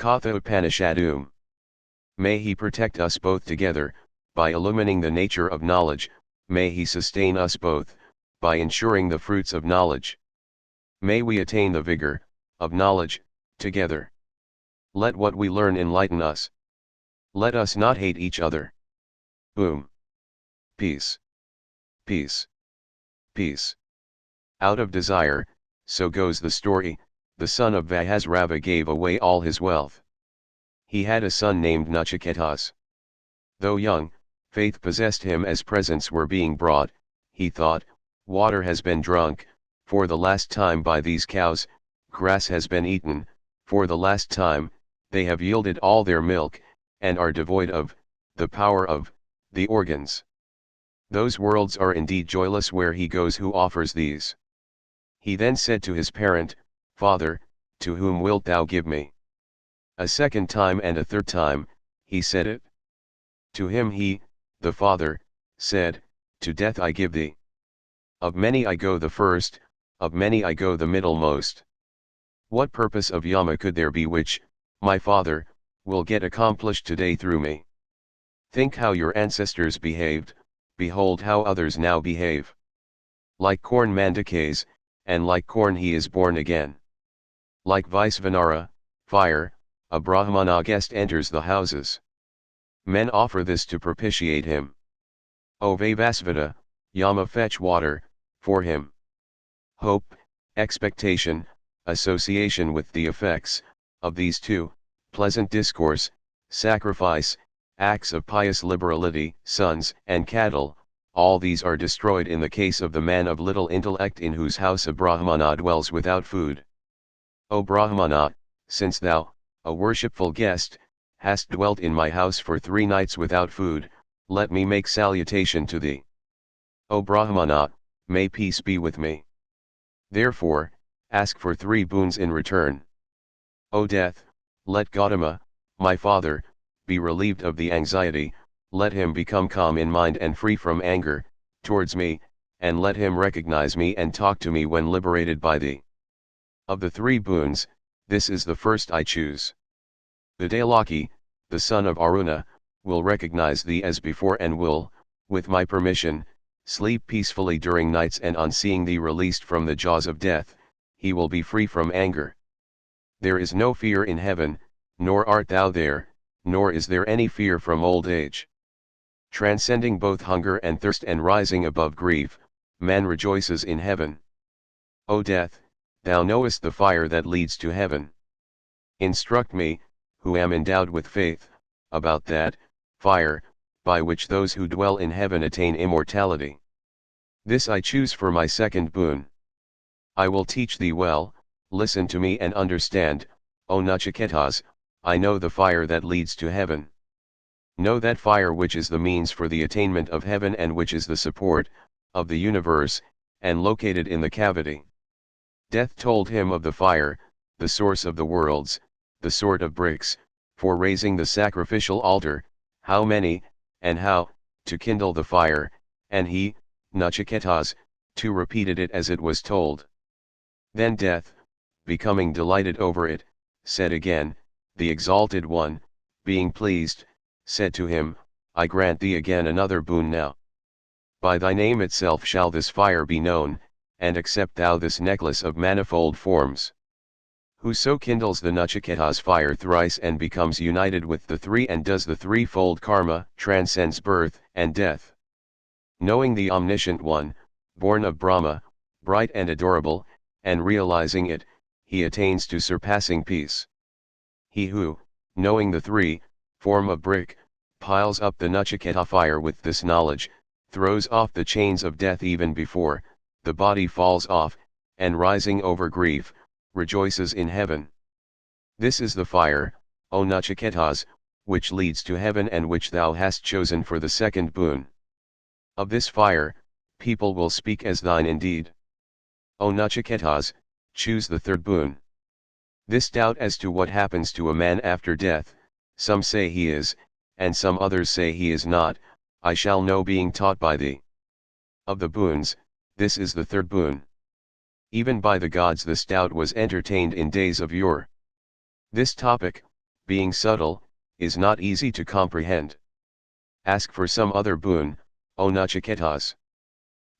Katha Upanishad. May he protect us both together, by illumining the nature of knowledge, may he sustain us both, by ensuring the fruits of knowledge. May we attain the vigor, of knowledge, together. Let what we learn enlighten us. Let us not hate each other. Peace. Peace. Peace. Out of desire, so goes the story, the son of Vajrasrava gave away all his wealth. He had a son named Nachiketas. Though young, faith possessed him as presents were being brought. He thought, water has been drunk, for the last time by these cows, grass has been eaten, for the last time, they have yielded all their milk, and are devoid of, the power of, the organs. Those worlds are indeed joyless where he goes who offers these. He then said to his parent, Father, to whom wilt thou give me? A second time and a third time, he said it. To him he, the father, said, To death I give thee. Of many I go the first, of many I go the middlemost. What purpose of Yama could there be which, my father, will get accomplished today through me? Think how your ancestors behaved, behold how others now behave. Like corn man decays, and like corn he is born again. Like Vaisvanara, fire, a Brahmana guest enters the houses. Men offer this to propitiate him. O Vavasvata, Yama fetch water, for him. Hope, expectation, association with the effects, of these two, pleasant discourse, sacrifice, acts of pious liberality, sons and cattle, all these are destroyed in the case of the man of little intellect in whose house a Brahmana dwells without food. O Brahmana, since thou, a worshipful guest, hast dwelt in my house for 3 nights without food, let me make salutation to thee. O Brahmana, may peace be with me. Therefore, ask for 3 boons in return. O death, let Gautama, my father, be relieved of the anxiety, let him become calm in mind and free from anger, towards me, and let him recognize me and talk to me when liberated by thee. Of the 3 boons, this is the first I choose. Vidalaki, the son of Aruna, will recognize thee as before and will, with my permission, sleep peacefully during nights, and on seeing thee released from the jaws of death, he will be free from anger. There is no fear in heaven, nor art thou there, nor is there any fear from old age. Transcending both hunger and thirst and rising above grief, man rejoices in heaven. O death, thou knowest the fire that leads to heaven. Instruct me, who am endowed with faith, about that fire, by which those who dwell in heaven attain immortality. This I choose for my second boon. I will teach thee well, listen to me and understand, O Nachiketas, I know the fire that leads to heaven. Know that fire which is the means for the attainment of heaven and which is the support, of the universe, and located in the cavity. Death told him of the fire, the source of the worlds, the sort of bricks, for raising the sacrificial altar, how many, and how, to kindle the fire, and he, Nachiketas, too repeated it as it was told. Then Death, becoming delighted over it, said again, the Exalted One, being pleased, said to him, I grant thee again another boon now. By thy name itself shall this fire be known, and accept thou this necklace of manifold forms. Whoso kindles the Nachiketas fire thrice and becomes united with the 3 and does the 3-fold karma, transcends birth and death. Knowing the Omniscient One, born of Brahma, bright and adorable, and realizing it, he attains to surpassing peace. He who, knowing the 3, form of brick, piles up the Nachiketa fire with this knowledge, throws off the chains of death even before the body falls off, and rising over grief, rejoices in heaven. This is the fire, O Nachiketas, which leads to heaven and which thou hast chosen for the second boon. Of this fire, people will speak as thine indeed. O Nachiketas, choose the third boon. This doubt as to what happens to a man after death, some say he is, and some others say he is not, I shall know being taught by thee. Of the boons, this is the third boon. Even by the gods this doubt was entertained in days of yore. This topic, being subtle, is not easy to comprehend. Ask for some other boon, O Nachiketas.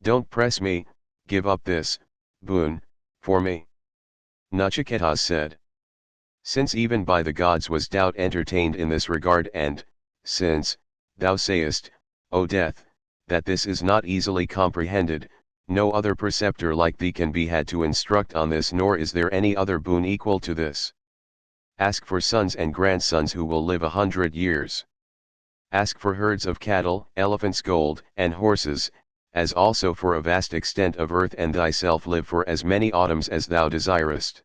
Don't press me, give up this boon for me. Nachiketas said. Since even by the gods was doubt entertained in this regard, and, since, thou sayest, O death, that this is not easily comprehended, no other preceptor like thee can be had to instruct on this, nor is there any other boon equal to this. Ask for sons and grandsons who will live 100 years. Ask for herds of cattle, elephants, gold, and horses, as also for a vast extent of earth, and thyself live for as many autumns as thou desirest.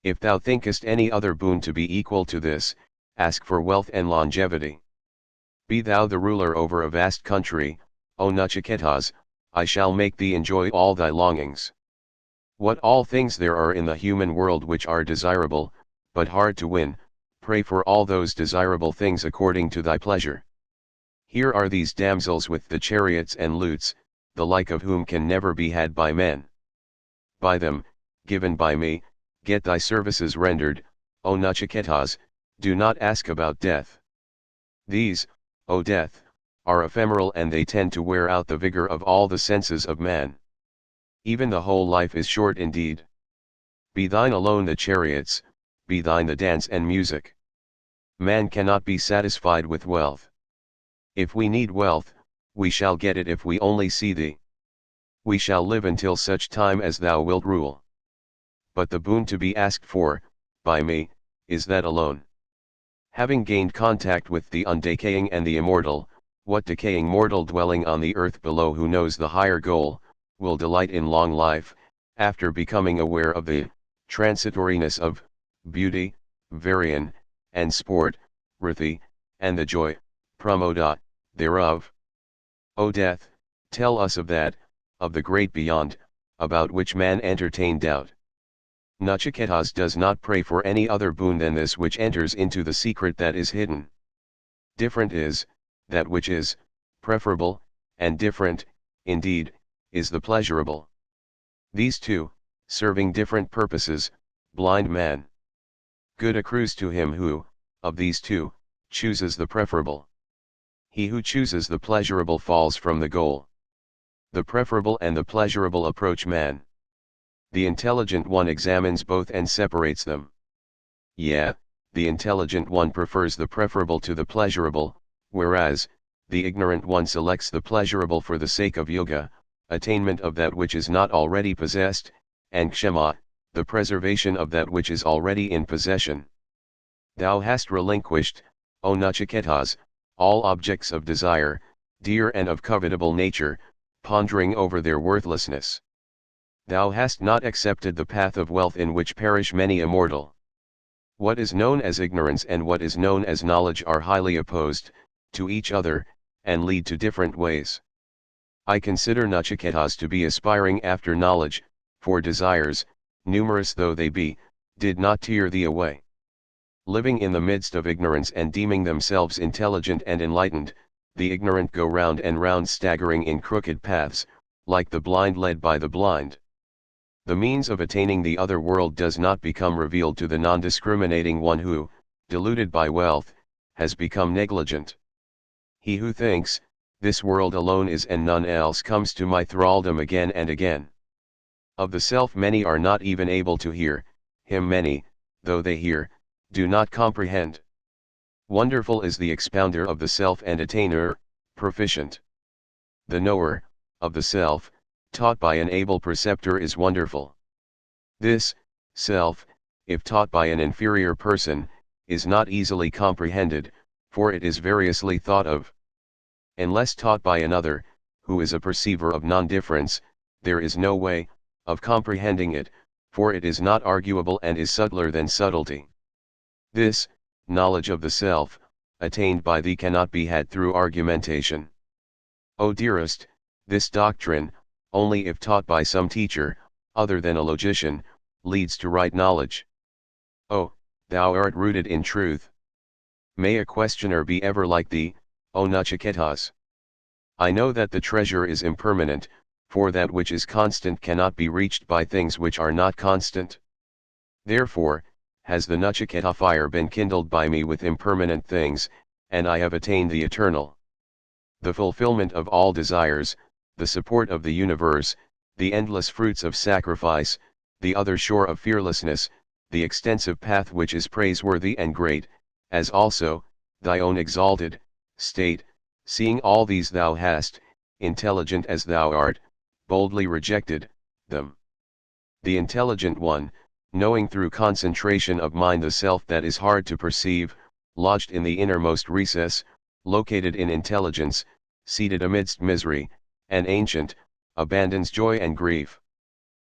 If thou thinkest any other boon to be equal to this, ask for wealth and longevity. Be thou the ruler over a vast country, O Nachiketas, I shall make thee enjoy all thy longings. What all things there are in the human world which are desirable, but hard to win, pray for all those desirable things according to thy pleasure. Here are these damsels with the chariots and lutes, the like of whom can never be had by men. By them, given by me, get thy services rendered, O Nachiketas, do not ask about death. These, O death, are ephemeral, and they tend to wear out the vigor of all the senses of man. Even the whole life is short indeed. Be thine alone the chariots, be thine the dance and music. Man cannot be satisfied with wealth. If we need wealth, we shall get it if we only see thee. We shall live until such time as thou wilt rule. But the boon to be asked for, by me, is that alone. Having gained contact with the undecaying and the immortal, what decaying mortal dwelling on the earth below who knows the higher goal, will delight in long life, after becoming aware of the transitoriness of beauty, varian, and sport, rati, and the joy, pramoda, thereof. O death, tell us of that, of the great beyond, about which man entertain doubt. Nachiketas does not pray for any other boon than this which enters into the secret that is hidden. Different is, that which is, preferable, and different, indeed, is the pleasurable. These two, serving different purposes, blind man. Good accrues to him who, of these two, chooses the preferable. He who chooses the pleasurable falls from the goal. The preferable and the pleasurable approach man. The intelligent one examines both and separates them. Yeah, the intelligent one prefers the preferable to the pleasurable, whereas, the ignorant one selects the pleasurable for the sake of yoga, attainment of that which is not already possessed, and kshema, the preservation of that which is already in possession. Thou hast relinquished, O Nachiketas, all objects of desire, dear and of covetable nature, pondering over their worthlessness. Thou hast not accepted the path of wealth in which perish many immortal. What is known as ignorance and what is known as knowledge are highly opposed to each other, and lead to different ways. I consider Nachiketas to be aspiring after knowledge, for desires, numerous though they be, did not tear thee away. Living in the midst of ignorance and deeming themselves intelligent and enlightened, the ignorant go round and round staggering in crooked paths, like the blind led by the blind. The means of attaining the other world does not become revealed to the non-discriminating one who, deluded by wealth, has become negligent. He who thinks, this world alone is and none else comes to my thraldom again and again. Of the self many are not even able to hear, him many, though they hear, do not comprehend. Wonderful is the expounder of the self and attainer, proficient. The knower, of the self, taught by an able preceptor is wonderful. This, self, if taught by an inferior person, is not easily comprehended, for it is variously thought of. Unless taught by another, who is a perceiver of non-difference, there is no way, of comprehending it, for it is not arguable and is subtler than subtlety. This, knowledge of the self, attained by thee cannot be had through argumentation. O dearest, this doctrine, only if taught by some teacher, other than a logician, leads to right knowledge. Oh, thou art rooted in truth. May a questioner be ever like thee, O Nachiketas. I know that the treasure is impermanent, for that which is constant cannot be reached by things which are not constant. Therefore, has the Nachiketa fire been kindled by me with impermanent things, and I have attained the eternal. The fulfillment of all desires, the support of the universe, the endless fruits of sacrifice, the other shore of fearlessness, the extensive path which is praiseworthy and great, as also, thy own exalted state, seeing all these thou hast, intelligent as thou art, boldly rejected them. The intelligent one, knowing through concentration of mind the self that is hard to perceive, lodged in the innermost recess, located in intelligence, seated amidst misery, and ancient, abandons joy and grief.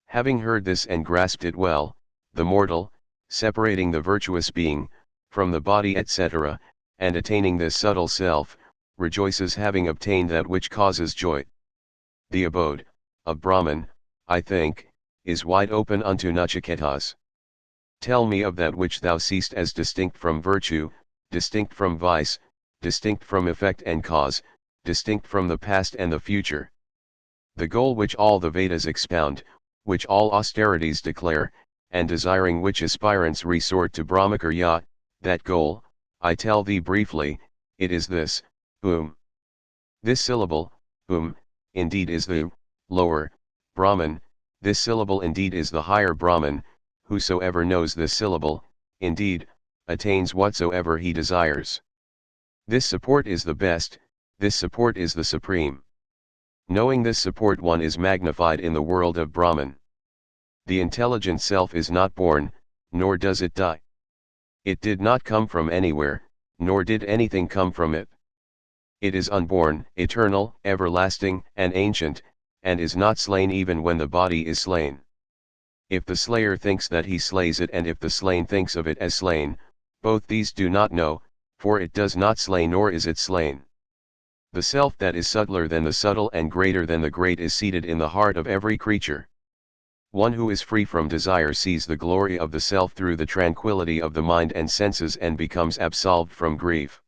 Having heard this and grasped it well, the mortal, separating the virtuous being, from the body etc., and attaining this subtle self, rejoices having obtained that which causes joy. The abode of Brahman, I think, is wide open unto Nachiketas. Tell me of that which thou seest as distinct from virtue, distinct from vice, distinct from effect and cause, distinct from the past and the future. The goal which all the Vedas expound, which all austerities declare, and desiring which aspirants resort to Brahmacharya, that goal, I tell thee briefly, it is this, This syllable, indeed is the lower Brahman, this syllable indeed is the higher Brahman, whosoever knows this syllable, indeed, attains whatsoever he desires. This support is the best, this support is the supreme. Knowing this support one is magnified in the world of Brahman. The intelligent self is not born, nor does it die. It did not come from anywhere, nor did anything come from it. It is unborn, eternal, everlasting, and ancient, and is not slain even when the body is slain. If the slayer thinks that he slays it and if the slain thinks of it as slain, both these do not know, for it does not slay nor is it slain. The self that is subtler than the subtle and greater than the great is seated in the heart of every creature. One who is free from desire sees the glory of the self through the tranquility of the mind and senses and becomes absolved from grief.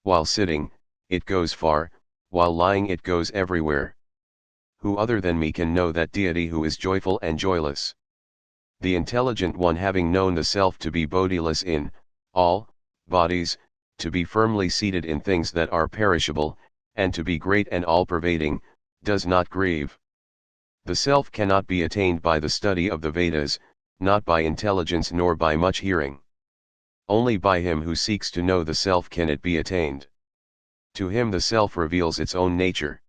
While sitting, it goes far, while lying it goes everywhere. Who other than me can know that deity who is joyful and joyless? The intelligent one, having known the self to be bodiless in all bodies, to be firmly seated in things that are perishable, and to be great and all-pervading, does not grieve. The self cannot be attained by the study of the Vedas, not by intelligence nor by much hearing. Only by him who seeks to know the self can it be attained. To him the self reveals its own nature.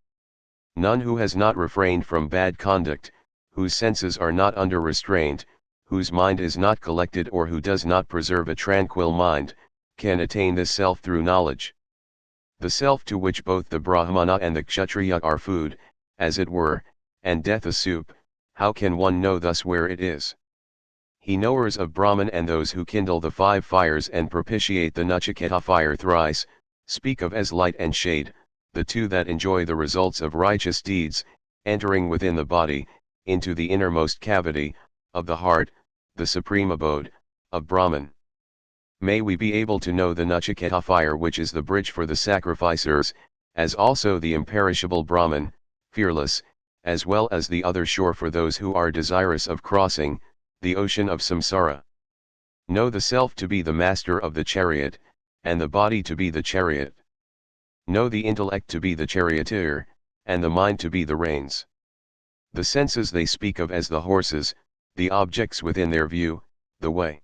None who has not refrained from bad conduct, whose senses are not under restraint, whose mind is not collected or who does not preserve a tranquil mind, can attain this self through knowledge. The self to which both the Brahmana and the Kshatriya are food, as it were, and death a soup, how can one know thus where it is? He knowers of Brahman and those who kindle the 5 fires and propitiate the Nachiketa fire thrice, speak of as light and shade, the 2 that enjoy the results of righteous deeds, entering within the body, into the innermost cavity, of the heart, the supreme abode, of Brahman. May we be able to know the Nachiketa fire which is the bridge for the sacrificers, as also the imperishable Brahman, fearless, as well as the other shore for those who are desirous of crossing, the ocean of samsara. Know the self to be the master of the chariot, and the body to be the chariot. Know the intellect to be the charioteer, and the mind to be the reins. The senses they speak of as the horses, the objects within their view, the way.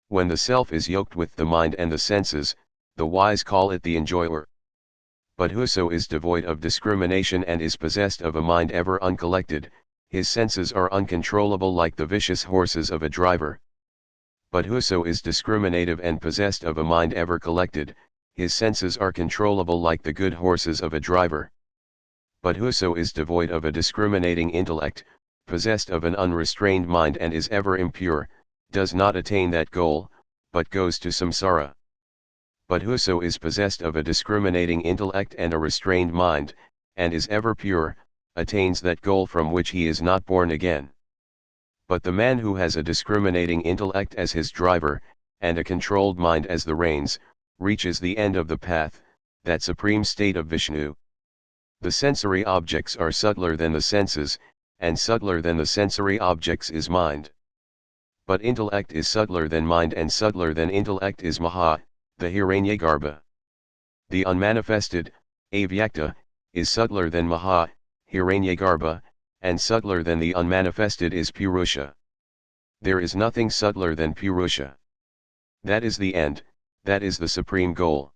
When the self is yoked with the mind and the senses, the wise call it the enjoyer. But whoso is devoid of discrimination and is possessed of a mind ever uncollected, his senses are uncontrollable like the vicious horses of a driver. But whoso is discriminative and possessed of a mind ever collected, his senses are controllable like the good horses of a driver. But whoso is devoid of a discriminating intellect, possessed of an unrestrained mind and is ever impure, does not attain that goal, but goes to samsara. But whoso is possessed of a discriminating intellect and a restrained mind, and is ever pure, attains that goal from which he is not born again. But the man who has a discriminating intellect as his driver, and a controlled mind as the reins, reaches the end of the path, that supreme state of Vishnu. The sensory objects are subtler than the senses, and subtler than the sensory objects is mind. But intellect is subtler than mind, and subtler than intellect is Maha, the Hiranyagarbha. The unmanifested, Avyakta, is subtler than Maha, Hiranyagarbha, and subtler than the unmanifested is Purusha. There is nothing subtler than Purusha. That is the end, that is the supreme goal.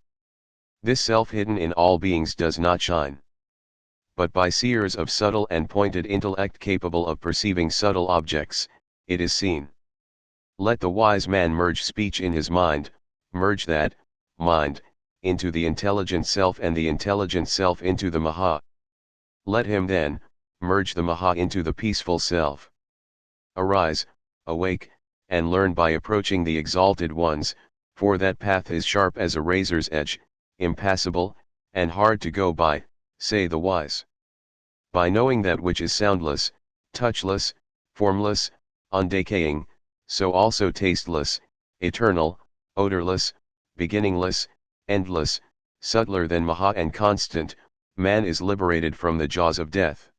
This self hidden in all beings does not shine. But by seers of subtle and pointed intellect capable of perceiving subtle objects, it is seen. Let the wise man merge speech in his mind, merge that mind into the intelligent self, and the intelligent self into the Maha. Let him then merge the Maha into the peaceful self. Arise, awake, and learn by approaching the exalted ones, for that path is sharp as a razor's edge, impassable, and hard to go by, say the wise. By knowing that which is soundless, touchless, formless, undecaying, so also tasteless, eternal, odorless, beginningless, endless, subtler than Maha and constant, man is liberated from the jaws of death.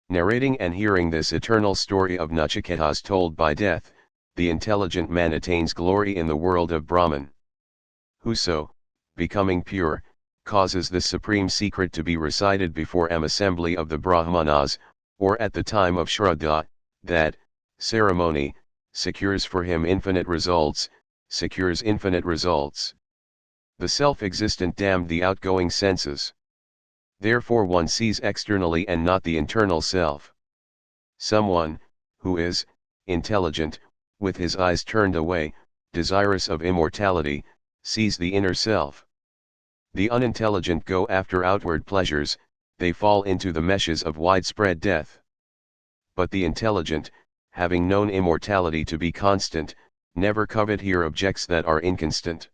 Narrating and hearing this eternal story of Nachiketas told by death, the intelligent man attains glory in the world of Brahman. Whoso, becoming pure, causes this supreme secret to be recited before an assembly of the Brahmanas, or at the time of Shraddha, that ceremony secures for him infinite results, secures infinite results. The self-existent damned the outgoing senses. Therefore one sees externally and not the internal self. Someone, who is intelligent, with his eyes turned away, desirous of immortality, sees the inner self. The unintelligent go after outward pleasures, they fall into the meshes of widespread death. But the intelligent, having known immortality to be constant, never covet here objects that are inconstant.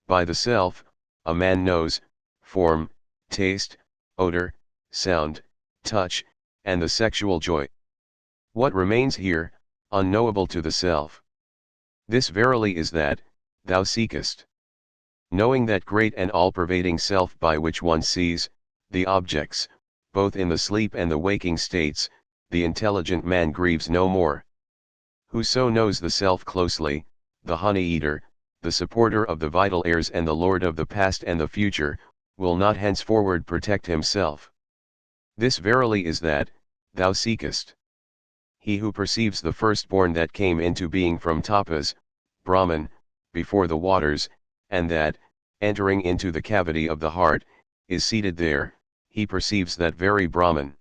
By the self, a man knows form, taste, odor, sound, touch, and the sexual joy. What remains here, unknowable to the self? This verily is that thou seekest. Knowing that great and all-pervading self by which one sees the objects, both in the sleep and the waking states, the intelligent man grieves no more. Whoso knows the self closely, the honey-eater, the supporter of the vital airs and the lord of the past and the future, will not henceforward protect himself. This verily is that thou seekest. He who perceives the firstborn that came into being from Tapas, Brahman, before the waters, and that, entering into the cavity of the heart, is seated there, he perceives that very Brahman.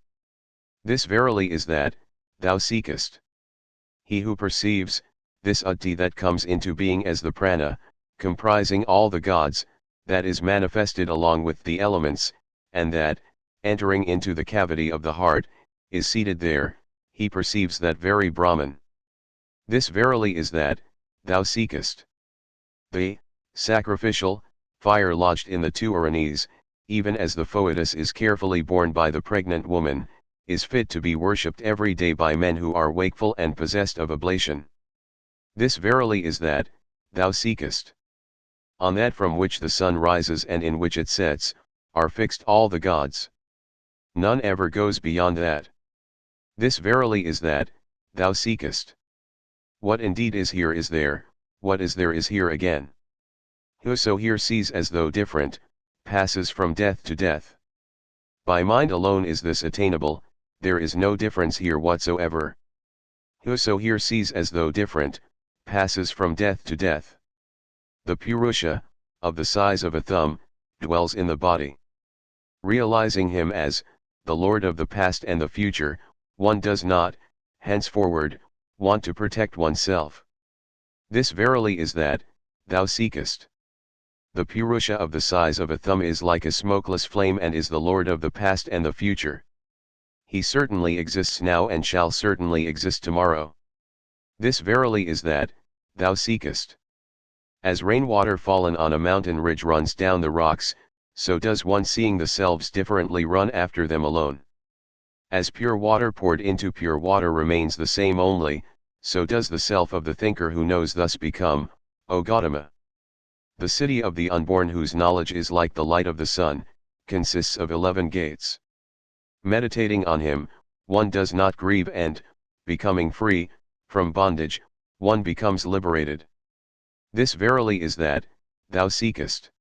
This verily is that thou seekest. He who perceives this Utti that comes into being as the prana, comprising all the gods, that is manifested along with the elements, and that, entering into the cavity of the heart, is seated there, he perceives that very Brahman. This verily is that thou seekest. The sacrificial fire lodged in the two Aranis, even as the foetus is carefully borne by the pregnant woman, is fit to be worshipped every day by men who are wakeful and possessed of oblation. This verily is that thou seekest. On that from which the sun rises and in which it sets, are fixed all the gods. None ever goes beyond that. This verily is that thou seekest. What indeed is here is there, what is there is here again. Whoso here sees as though different, passes from death to death. By mind alone is this attainable, there is no difference here whatsoever. Whoso here sees as though different, passes from death to death. The Purusha, of the size of a thumb, dwells in the body. Realizing him as the Lord of the past and the future, one does not, henceforward, want to protect oneself. This verily is that thou seekest. The Purusha of the size of a thumb is like a smokeless flame and is the Lord of the past and the future. He certainly exists now and shall certainly exist tomorrow. This verily is that thou seekest. As rainwater fallen on a mountain ridge runs down the rocks, so does one seeing the selves differently run after them alone. As pure water poured into pure water remains the same only, so does the self of the thinker who knows thus become, O Gautama. The city of the unborn whose knowledge is like the light of the sun, consists of 11 gates. Meditating on him, one does not grieve and, becoming free from bondage, one becomes liberated. This verily is that, thou seekest.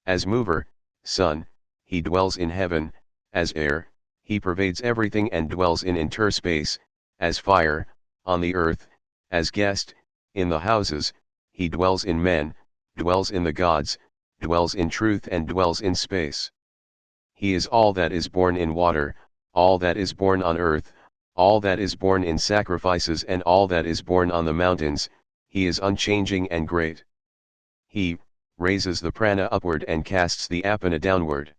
As mover, sun, he dwells in heaven; as air, he pervades everything and dwells in interspace; as fire, on the earth; as guest, in the houses; he dwells in men, dwells in the gods, dwells in truth and dwells in space. He is all that is born in water, all that is born on earth, all that is born in sacrifices and all that is born on the mountains. He is unchanging and great. He raises the prana upward and casts the apana downward.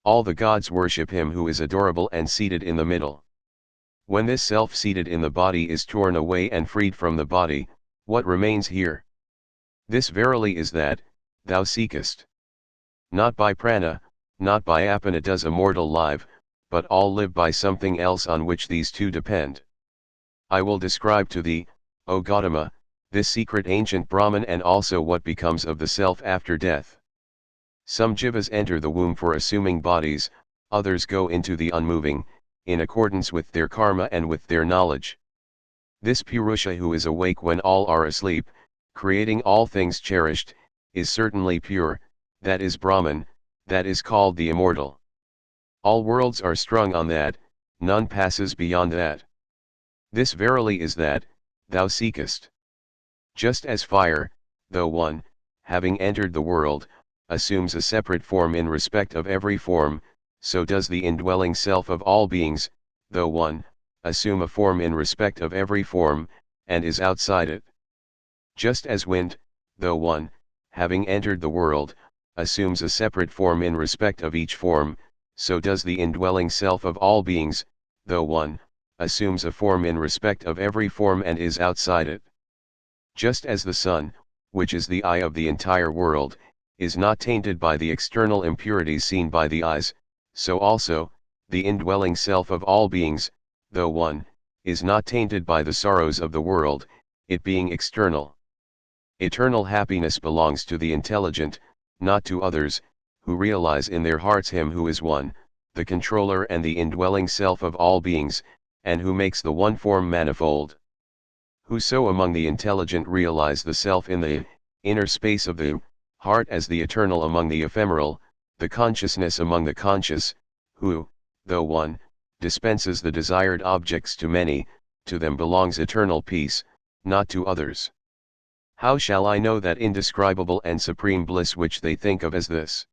All the gods worship him who is adorable and seated in the middle. When this self seated in the body is torn away and freed from the body, what remains here? This verily is that, thou seekest. Not by prana, not by apana does a mortal live, but all live by something else on which these two depend. I will describe to thee, O Gautama, this secret ancient Brahman and also what becomes of the self after death. Some jivas enter the womb for assuming bodies, others go into the unmoving, in accordance with their karma and with their knowledge. This Purusha who is awake when all are asleep, creating all things cherished, is certainly pure, that is Brahman, that is called the immortal. All worlds are strung on that, none passes beyond that. This verily is that, thou seekest. Just as fire, though one, having entered the world, assumes a separate form in respect of every form, so does the indwelling self of all beings, though one, assume a form in respect of every form, and is outside it. Just as wind, though one, having entered the world, assumes a separate form in respect of each form, so does the indwelling self of all beings, though one, assumes a form in respect of every form and is outside it. Just as the sun, which is the eye of the entire world, is not tainted by the external impurities seen by the eyes, so also, the indwelling self of all beings, though one, is not tainted by the sorrows of the world, it being external. Eternal happiness belongs to the intelligent, not to others, who realize in their hearts him who is one, the controller and the indwelling self of all beings, and who makes the one form manifold. Whoso among the intelligent realize the self in the inner space of the heart as the eternal among the ephemeral, the consciousness among the conscious, who, though one, dispenses the desired objects to many, to them belongs eternal peace, not to others. How shall I know that indescribable and supreme bliss which they think of as this?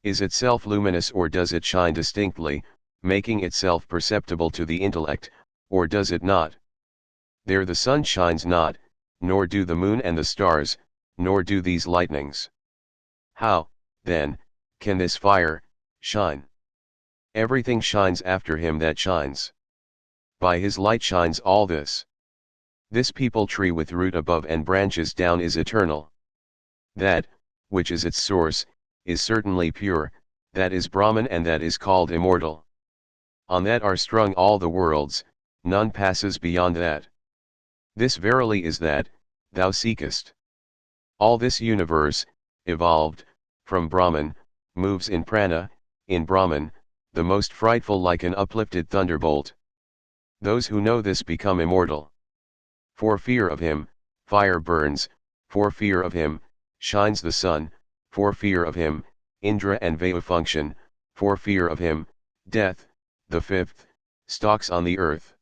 Is itself luminous or does it shine distinctly, making itself perceptible to the intellect, or does it not? There the sun shines not, nor do the moon and the stars, nor do these lightnings. How, then, can this fire shine? Everything shines after him that shines. By his light shines all this. This peepal tree with root above and branches down is eternal. That, which is its source, is certainly pure, that is Brahman and that is called immortal. On that are strung all the worlds, none passes beyond that. This verily is that, thou seekest. All this universe, evolved, from Brahman, moves in prana, in Brahman, the most frightful like an uplifted thunderbolt. Those who know this become immortal. For fear of him, fire burns; for fear of him, shines the sun; for fear of him, Indra and Vayu function; for fear of him, death, the fifth, stalks on the earth.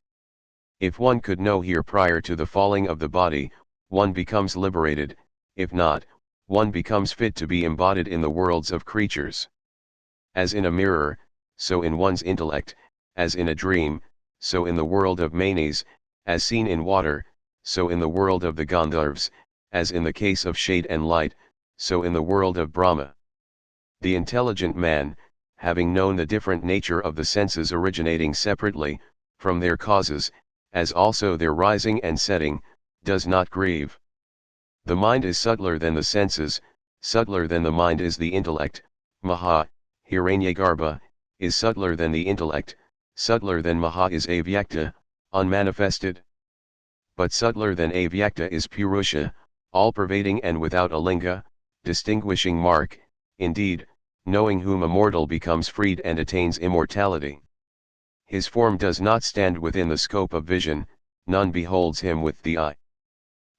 If one could know here prior to the falling of the body, one becomes liberated; if not, one becomes fit to be embodied in the worlds of creatures. As in a mirror, so in one's intellect; as in a dream, so in the world of manes; as seen in water, so in the world of the Gandharvas; as in the case of shade and light, so in the world of Brahma. The intelligent man, having known the different nature of the senses originating separately, from their causes, as also their rising and setting, does not grieve. The mind is subtler than the senses, subtler than the mind is the intellect; Maha, Hiranyagarbha, is subtler than the intellect, subtler than Maha is Avyakta, unmanifested. But subtler than Avyakta is Purusha, all-pervading and without a linga, distinguishing mark, indeed, knowing whom a mortal becomes freed and attains immortality. His form does not stand within the scope of vision, none beholds him with the eye.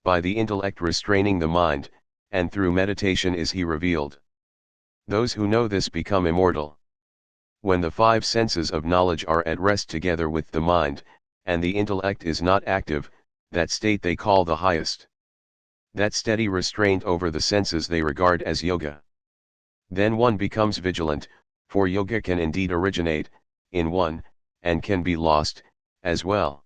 by the intellect restraining the mind, and through meditation is he revealed. Those who know this become immortal. When the five senses of knowledge are at rest together with the mind, and the intellect is not active, that state they call the highest. That steady restraint over the senses they regard as yoga. Then one becomes vigilant, for yoga can indeed originate, in one, and can be lost, as well.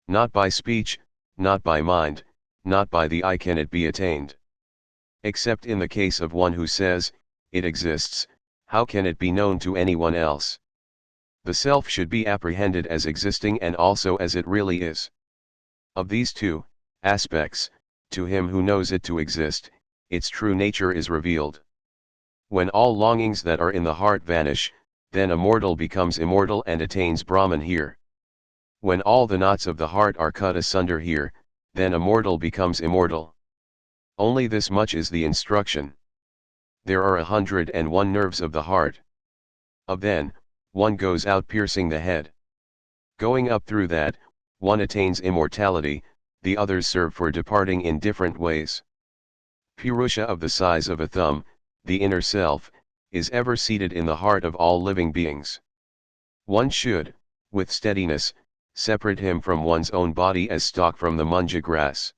Not by speech, not by mind, not by the eye can it be attained. Except in the case of one who says, it exists, how can it be known to anyone else? The self should be apprehended as existing and also as it really is. Of these two aspects, to him who knows it to exist, its true nature is revealed. When all longings that are in the heart vanish, then a mortal becomes immortal and attains Brahman here. When all the knots of the heart are cut asunder here, then a mortal becomes immortal. Only this much is the instruction. There are 101 nerves of the heart. Of them, one goes out piercing the head. Going up through that, one attains immortality, the others serve for departing in different ways. Purusha of the size of a thumb, the inner self, is ever seated in the heart of all living beings. One should, with steadiness, separate him from one's own body as stalk from the munja grass.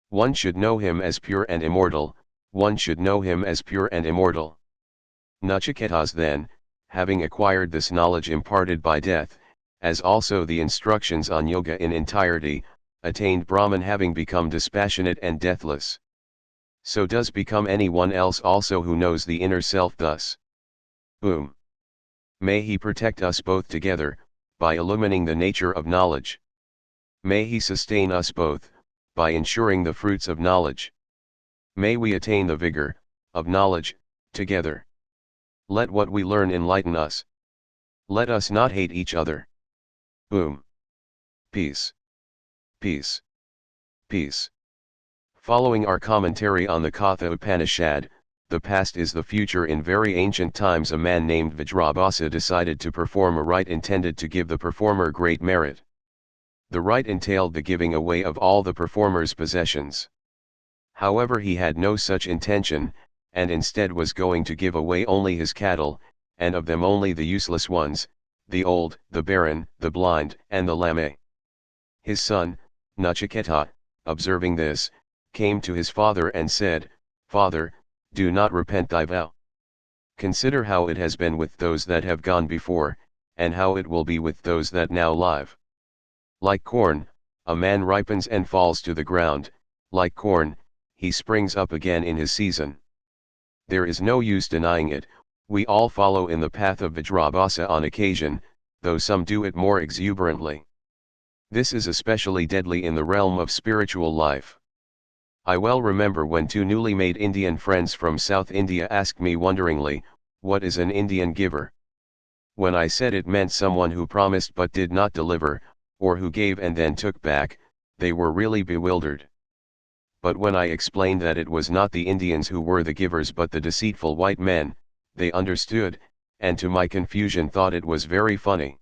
One should know him as pure and immortal, one should know him as pure and immortal. Nachiketas then, having acquired this knowledge imparted by death, as also the instructions on yoga in entirety, attained Brahman having become dispassionate and deathless. So does become anyone else also who knows the inner self thus. May he protect us both together, by illumining the nature of knowledge. May he sustain us both, by ensuring the fruits of knowledge. May we attain the vigor, of knowledge, together. Let what we learn enlighten us. Let us not hate each other. Peace. Peace. Peace. Following our commentary on the Katha Upanishad, the past is the future. In very ancient times a man named Vajrabhasa decided to perform a rite intended to give the performer great merit. The rite entailed the giving away of all the performer's possessions. However, he had no such intention, and instead was going to give away only his cattle, and of them only the useless ones, the old, the barren, the blind, and the lame. His son, Nachiketa, observing this, came to his father and said, "Father, do not repent thy vow. Consider how it has been with those that have gone before, and how it will be with those that now live. Like corn, a man ripens and falls to the ground, like corn, he springs up again in his season. There is no use denying it, we all follow in the path of Vajrabhasa on occasion, though some do it more exuberantly. This is especially deadly in the realm of spiritual life. I well remember when two newly made Indian friends from South India asked me wonderingly, what is an Indian giver? When I said it meant someone who promised but did not deliver, or who gave and then took back, they were really bewildered. But when I explained that it was not the Indians who were the givers but the deceitful white men, they understood, and to my confusion thought it was very funny.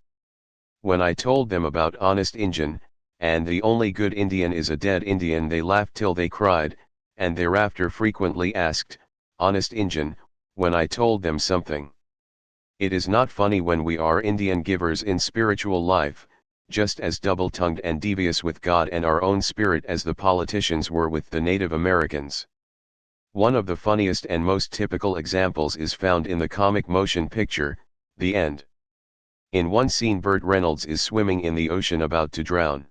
When I told them about honest Indian, and the only good Indian is a dead Indian, they laughed till they cried, and thereafter frequently asked, "Honest Indian," when I told them something. It is not funny when we are Indian givers in spiritual life, just as double-tongued and devious with God and our own spirit as the politicians were with the Native Americans. One of the funniest and most typical examples is found in the comic motion picture, The End. In one scene Burt Reynolds is swimming in the ocean about to drown.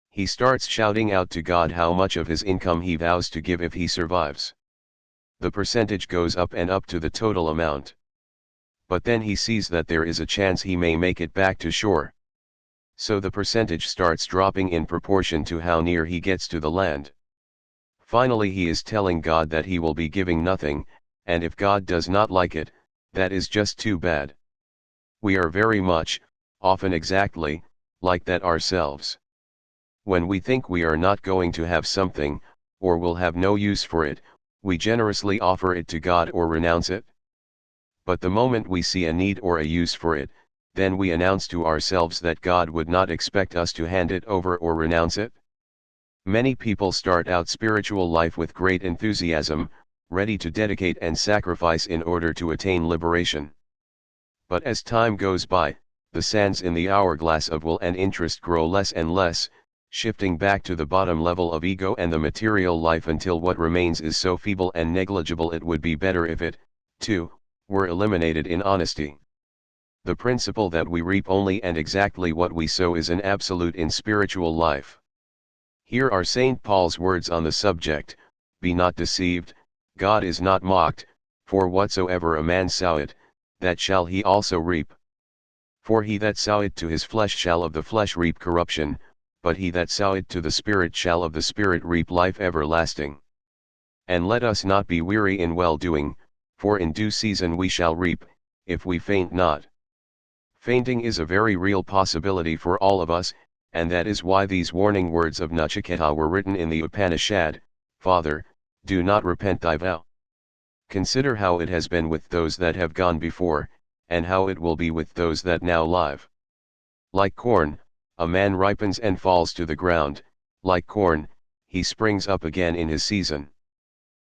He starts shouting out to God how much of his income he vows to give if he survives. The percentage goes up and up to the total amount. But then he sees that there is a chance he may make it back to shore. So the percentage starts dropping in proportion to how near he gets to the land. Finally he is telling God that he will be giving nothing, and if God does not like it, that is just too bad. We are very much, often exactly, like that ourselves. When we think we are not going to have something, or will have no use for it, we generously offer it to God or renounce it. But the moment we see a need or a use for it, then we announce to ourselves that God would not expect us to hand it over or renounce it. Many people start out spiritual life with great enthusiasm, ready to dedicate and sacrifice in order to attain liberation. But as time goes by, the sands in the hourglass of will and interest grow less and less, shifting back to the bottom level of ego and the material life until what remains is so feeble and negligible it would be better if it, too, were eliminated in honesty. The principle that we reap only and exactly what we sow is an absolute in spiritual life. Here are St. Paul's words on the subject: "Be not deceived, God is not mocked, for whatsoever a man soweth, that shall he also reap. For he that soweth to his flesh shall of the flesh reap corruption, but he that soweth to the Spirit shall of the Spirit reap life everlasting. And let us not be weary in well-doing, for in due season we shall reap, if we faint not." Fainting is a very real possibility for all of us, and that is why these warning words of Nachiketa were written in the Upanishad: "Father, do not repent thy vow." Consider how it has been with those that have gone before, and how it will be with those that now live. Like corn, a man ripens and falls to the ground; like corn, he springs up again in his season.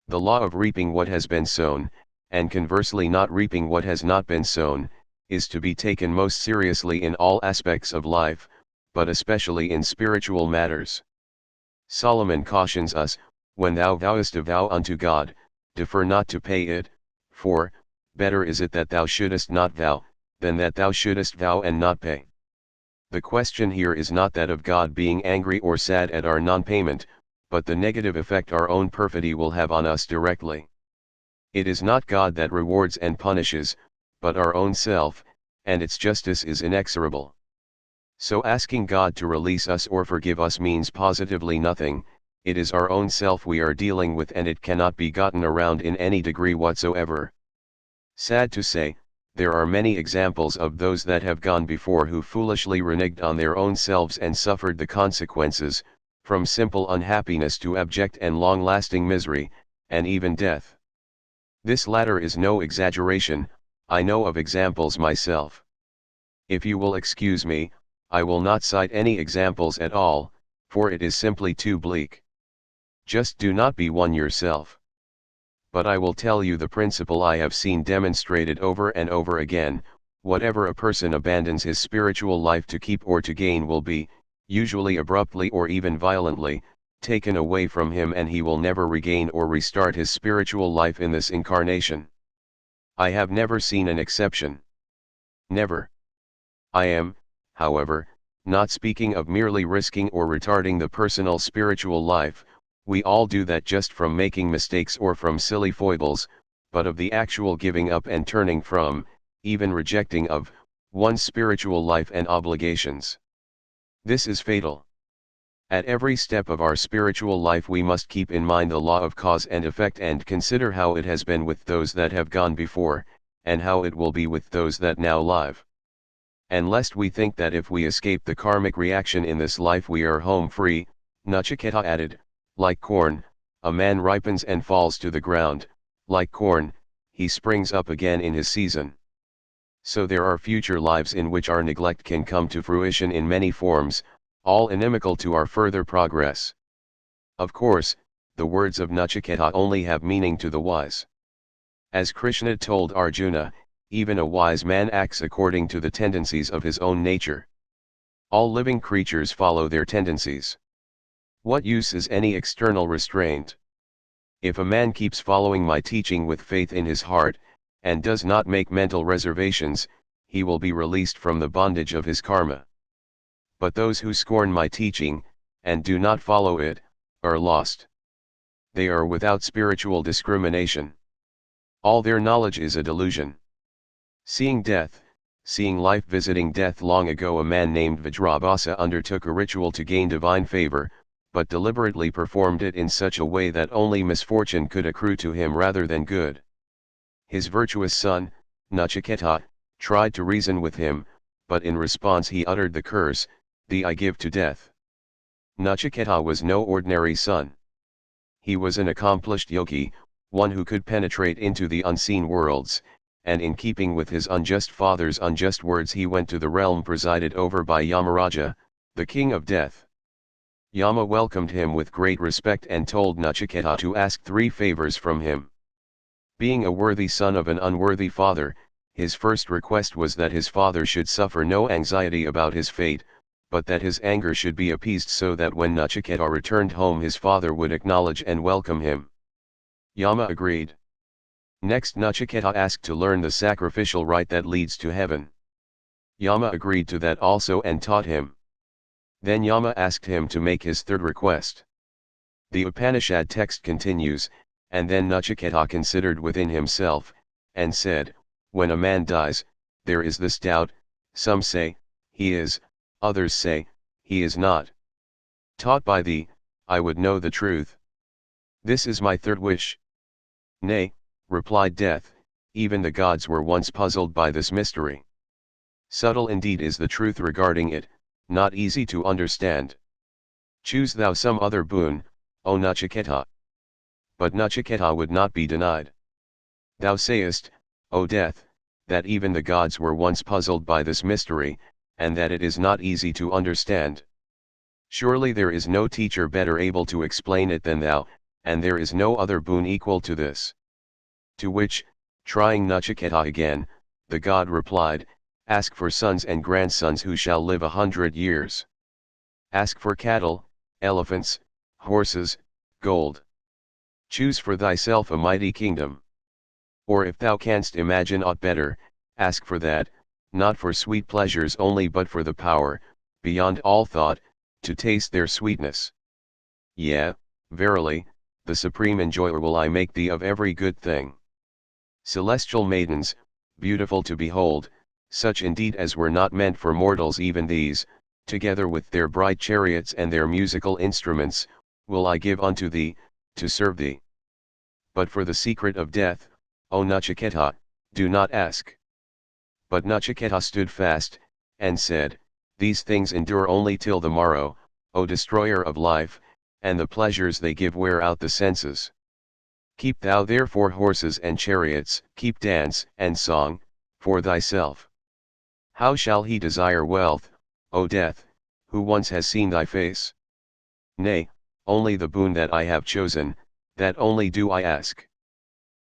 The law of reaping what has been sown, and conversely not reaping what has not been sown, is to be taken most seriously in all aspects of life, but especially in spiritual matters. Solomon cautions us, "When thou vowest a vow unto God, defer not to pay it, for, better is it that thou shouldest not vow, than that thou shouldest vow and not pay." The question here is not that of God being angry or sad at our non-payment, but the negative effect our own perfidy will have on us directly. It is not God that rewards and punishes, but our own self, and its justice is inexorable. So asking God to release us or forgive us means positively nothing. It is our own self we are dealing with, and it cannot be gotten around in any degree whatsoever. Sad to say, there are many examples of those that have gone before who foolishly reneged on their own selves and suffered the consequences, from simple unhappiness to abject and long-lasting misery, and even death. This latter is no exaggeration. I know of examples myself. If you will excuse me, I will not cite any examples at all, for it is simply too bleak. Just do not be one yourself. But I will tell you the principle I have seen demonstrated over and over again: whatever a person abandons his spiritual life to keep or to gain will be, usually abruptly or even violently, taken away from him, and he will never regain or restart his spiritual life in this incarnation. I have never seen an exception. Never. I am, however, not speaking of merely risking or retarding the personal spiritual life. We all do that just from making mistakes or from silly foibles, but of the actual giving up and turning from, even rejecting of, one's spiritual life and obligations. This is fatal. At every step of our spiritual life we must keep in mind the law of cause and effect, and consider how it has been with those that have gone before, and how it will be with those that now live. And lest we think that if we escape the karmic reaction in this life we are home free, Nachiketa added, "Like corn, a man ripens and falls to the ground; like corn, he springs up again in his season." So there are future lives in which our neglect can come to fruition in many forms, all inimical to our further progress. Of course, the words of Nachiketa only have meaning to the wise. As Krishna told Arjuna, even a wise man acts according to the tendencies of his own nature. All living creatures follow their tendencies. What use is any external restraint? If a man keeps following my teaching with faith in his heart, and does not make mental reservations, he will be released from the bondage of his karma. But those who scorn my teaching, and do not follow it, are lost. They are without spiritual discrimination. All their knowledge is a delusion. Seeing death, seeing life visiting death. Long ago a man named Vajrabhasa undertook a ritual to gain divine favor, but deliberately performed it in such a way that only misfortune could accrue to him rather than good. His virtuous son, Nachiketa, tried to reason with him, but in response he uttered the curse, "Thee I give to death." Nachiketa was no ordinary son. He was an accomplished yogi, one who could penetrate into the unseen worlds, and in keeping with his unjust father's unjust words he went to the realm presided over by Yamaraja, the king of death. Yama welcomed him with great respect and told Nachiketa to ask 3 favors from him. Being a worthy son of an unworthy father, his first request was that his father should suffer no anxiety about his fate, but that his anger should be appeased so that when Nachiketa returned home his father would acknowledge and welcome him. Yama agreed. Next Nachiketa asked to learn the sacrificial rite that leads to heaven. Yama agreed to that also and taught him. Then Yama asked him to make his third request. The Upanishad text continues, and then Nachiketa considered within himself, and said, when a man dies, there is this doubt, some say, he is, others say, he is not. Taught by thee, I would know the truth. This is my third wish. Nay, replied Death, even the gods were once puzzled by this mystery. Subtle indeed is the truth regarding it, not easy to understand. Choose thou some other boon, O Nachiketa. But Nachiketa would not be denied. Thou sayest, O Death, that even the gods were once puzzled by this mystery, and that it is not easy to understand. Surely there is no teacher better able to explain it than thou, and there is no other boon equal to this. To which, trying Nachiketa again, the god replied, ask for sons and grandsons who shall live 100 years. Ask for cattle, elephants, horses, gold. Choose for thyself a mighty kingdom. Or if thou canst imagine aught better, ask for that, not for sweet pleasures only but for the power, beyond all thought, to taste their sweetness. Yea, verily, the supreme enjoyer will I make thee of every good thing. Celestial maidens, beautiful to behold, such indeed as were not meant for mortals even these, together with their bright chariots and their musical instruments, will I give unto thee, to serve thee. But for the secret of death, O Nachiketa, do not ask. But Nachiketa stood fast, and said, these things endure only till the morrow, O destroyer of life, and the pleasures they give wear out the senses. Keep thou therefore horses and chariots, keep dance and song, for thyself. How shall he desire wealth, O Death, who once has seen thy face? Nay, only the boon that I have chosen, that only do I ask.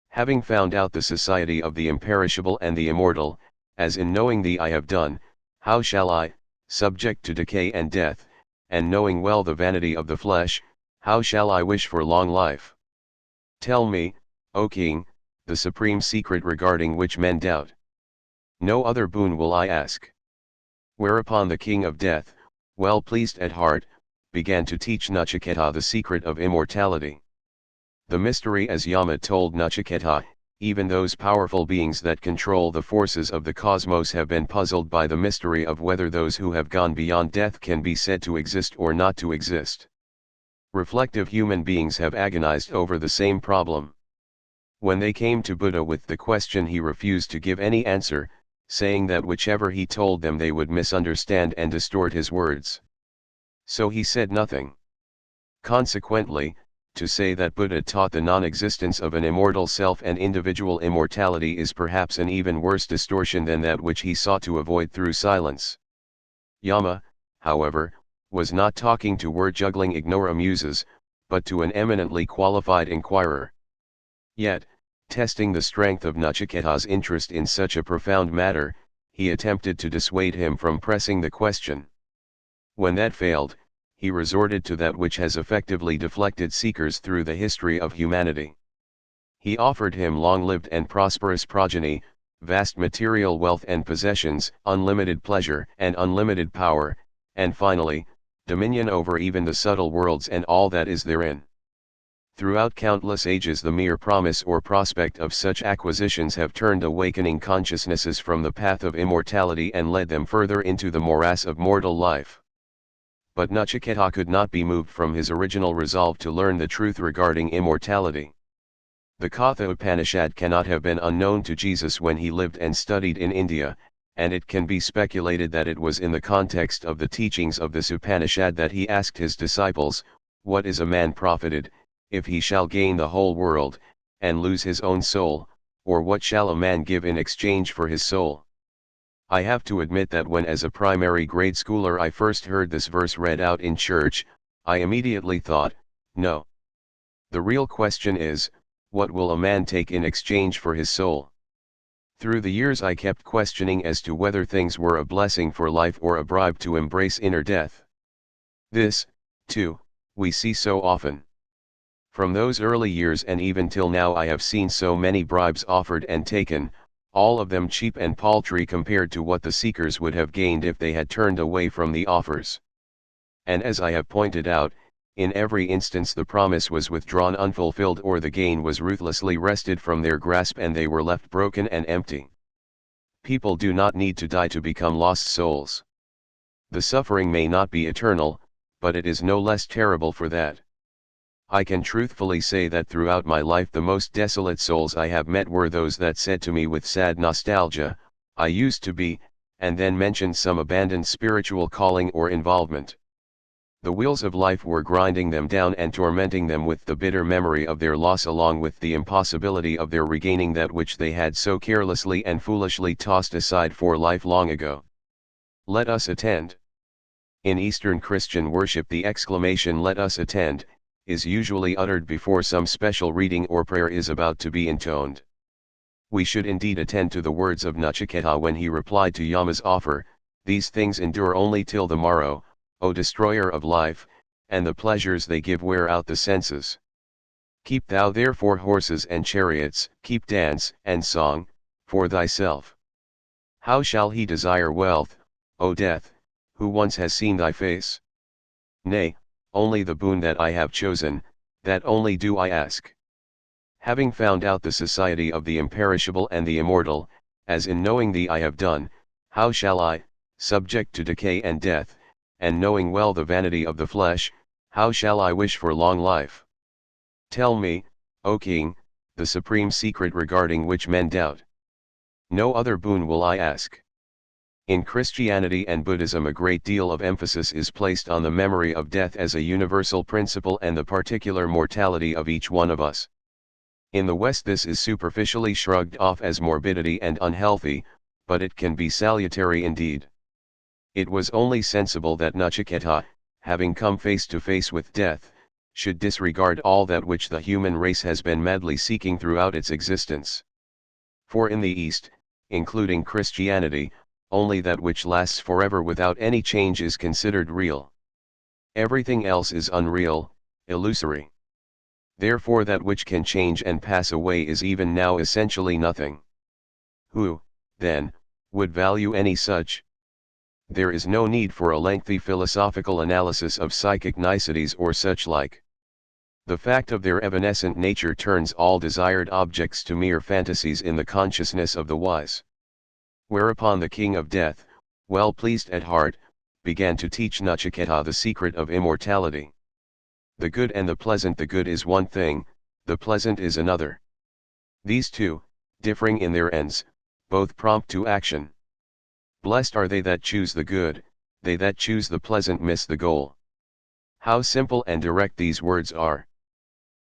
Having found out the society of the imperishable and the immortal, as in knowing thee I have done, how shall I, subject to decay and death, and knowing well the vanity of the flesh, how shall I wish for long life? Tell me, O King, the supreme secret regarding which men doubt. No other boon will I ask. Whereupon the king of death, well pleased at heart, began to teach Nachiketa the secret of immortality. The mystery as Yama told Nachiketa, even those powerful beings that control the forces of the cosmos have been puzzled by the mystery of whether those who have gone beyond death can be said to exist or not to exist. Reflective human beings have agonized over the same problem. When they came to Buddha with the question he refused to give any answer, saying that whichever he told them they would misunderstand and distort his words. So he said nothing. Consequently, to say that Buddha taught the non-existence of an immortal self and individual immortality is perhaps an even worse distortion than that which he sought to avoid through silence. Yama, however, was not talking to word-juggling ignoramuses, but to an eminently qualified inquirer. Yet, testing the strength of Nachiketa's interest in such a profound matter, he attempted to dissuade him from pressing the question. When that failed, he resorted to that which has effectively deflected seekers through the history of humanity. He offered him long-lived and prosperous progeny, vast material wealth and possessions, unlimited pleasure and unlimited power, and finally, dominion over even the subtle worlds and all that is therein. Throughout countless ages the mere promise or prospect of such acquisitions have turned awakening consciousnesses from the path of immortality and led them further into the morass of mortal life. But Nachiketa could not be moved from his original resolve to learn the truth regarding immortality. The Katha Upanishad cannot have been unknown to Jesus when he lived and studied in India, and it can be speculated that it was in the context of the teachings of this Upanishad that he asked his disciples, what is a man profited, if he shall gain the whole world, and lose his own soul, or what shall a man give in exchange for his soul? I have to admit that when as a primary grade schooler I first heard this verse read out in church, I immediately thought, no. The real question is, what will a man take in exchange for his soul? Through the years I kept questioning as to whether things were a blessing for life or a bribe to embrace inner death. This, too, we see so often. From those early years and even till now I have seen so many bribes offered and taken, all of them cheap and paltry compared to what the seekers would have gained if they had turned away from the offers. And as I have pointed out, in every instance the promise was withdrawn unfulfilled or the gain was ruthlessly wrested from their grasp and they were left broken and empty. People do not need to die to become lost souls. The suffering may not be eternal, but it is no less terrible for that. I can truthfully say that throughout my life the most desolate souls I have met were those that said to me with sad nostalgia, "I used to be," and then mentioned some abandoned spiritual calling or involvement. The wheels of life were grinding them down and tormenting them with the bitter memory of their loss along with the impossibility of their regaining that which they had so carelessly and foolishly tossed aside for life long ago. Let us attend. In Eastern Christian worship the exclamation "let us attend" is usually uttered before some special reading or prayer is about to be intoned. We should indeed attend to the words of Nachiketa when he replied to Yama's offer, "These things endure only till the morrow, O destroyer of life, and the pleasures they give wear out the senses. Keep thou therefore horses and chariots, keep dance and song, for thyself. How shall he desire wealth, O death, who once has seen thy face? Nay, only the boon that I have chosen, that only do I ask. Having found out the society of the imperishable and the immortal, as in knowing thee I have done, how shall I, subject to decay and death, and knowing well the vanity of the flesh, how shall I wish for long life? Tell me, O King, the supreme secret regarding which men doubt. No other boon will I ask." In Christianity and Buddhism a great deal of emphasis is placed on the memory of death as a universal principle and the particular mortality of each one of us. In the West this is superficially shrugged off as morbidity and unhealthy, but it can be salutary indeed. It was only sensible that Nachiketa, having come face to face with death, should disregard all that which the human race has been madly seeking throughout its existence. For in the East, including Christianity, only that which lasts forever without any change is considered real. Everything else is unreal, illusory. Therefore that which can change and pass away is even now essentially nothing. Who, then, would value any such? There is no need for a lengthy philosophical analysis of psychic niceties or such like. The fact of their evanescent nature turns all desired objects to mere fantasies in the consciousness of the wise. Whereupon the king of death, well pleased at heart, began to teach Nachiketa the secret of immortality. The good and the pleasant. The good is one thing, the pleasant is another. These two, differing in their ends, both prompt to action. Blessed are they that choose the good, they that choose the pleasant miss the goal. How simple and direct these words are.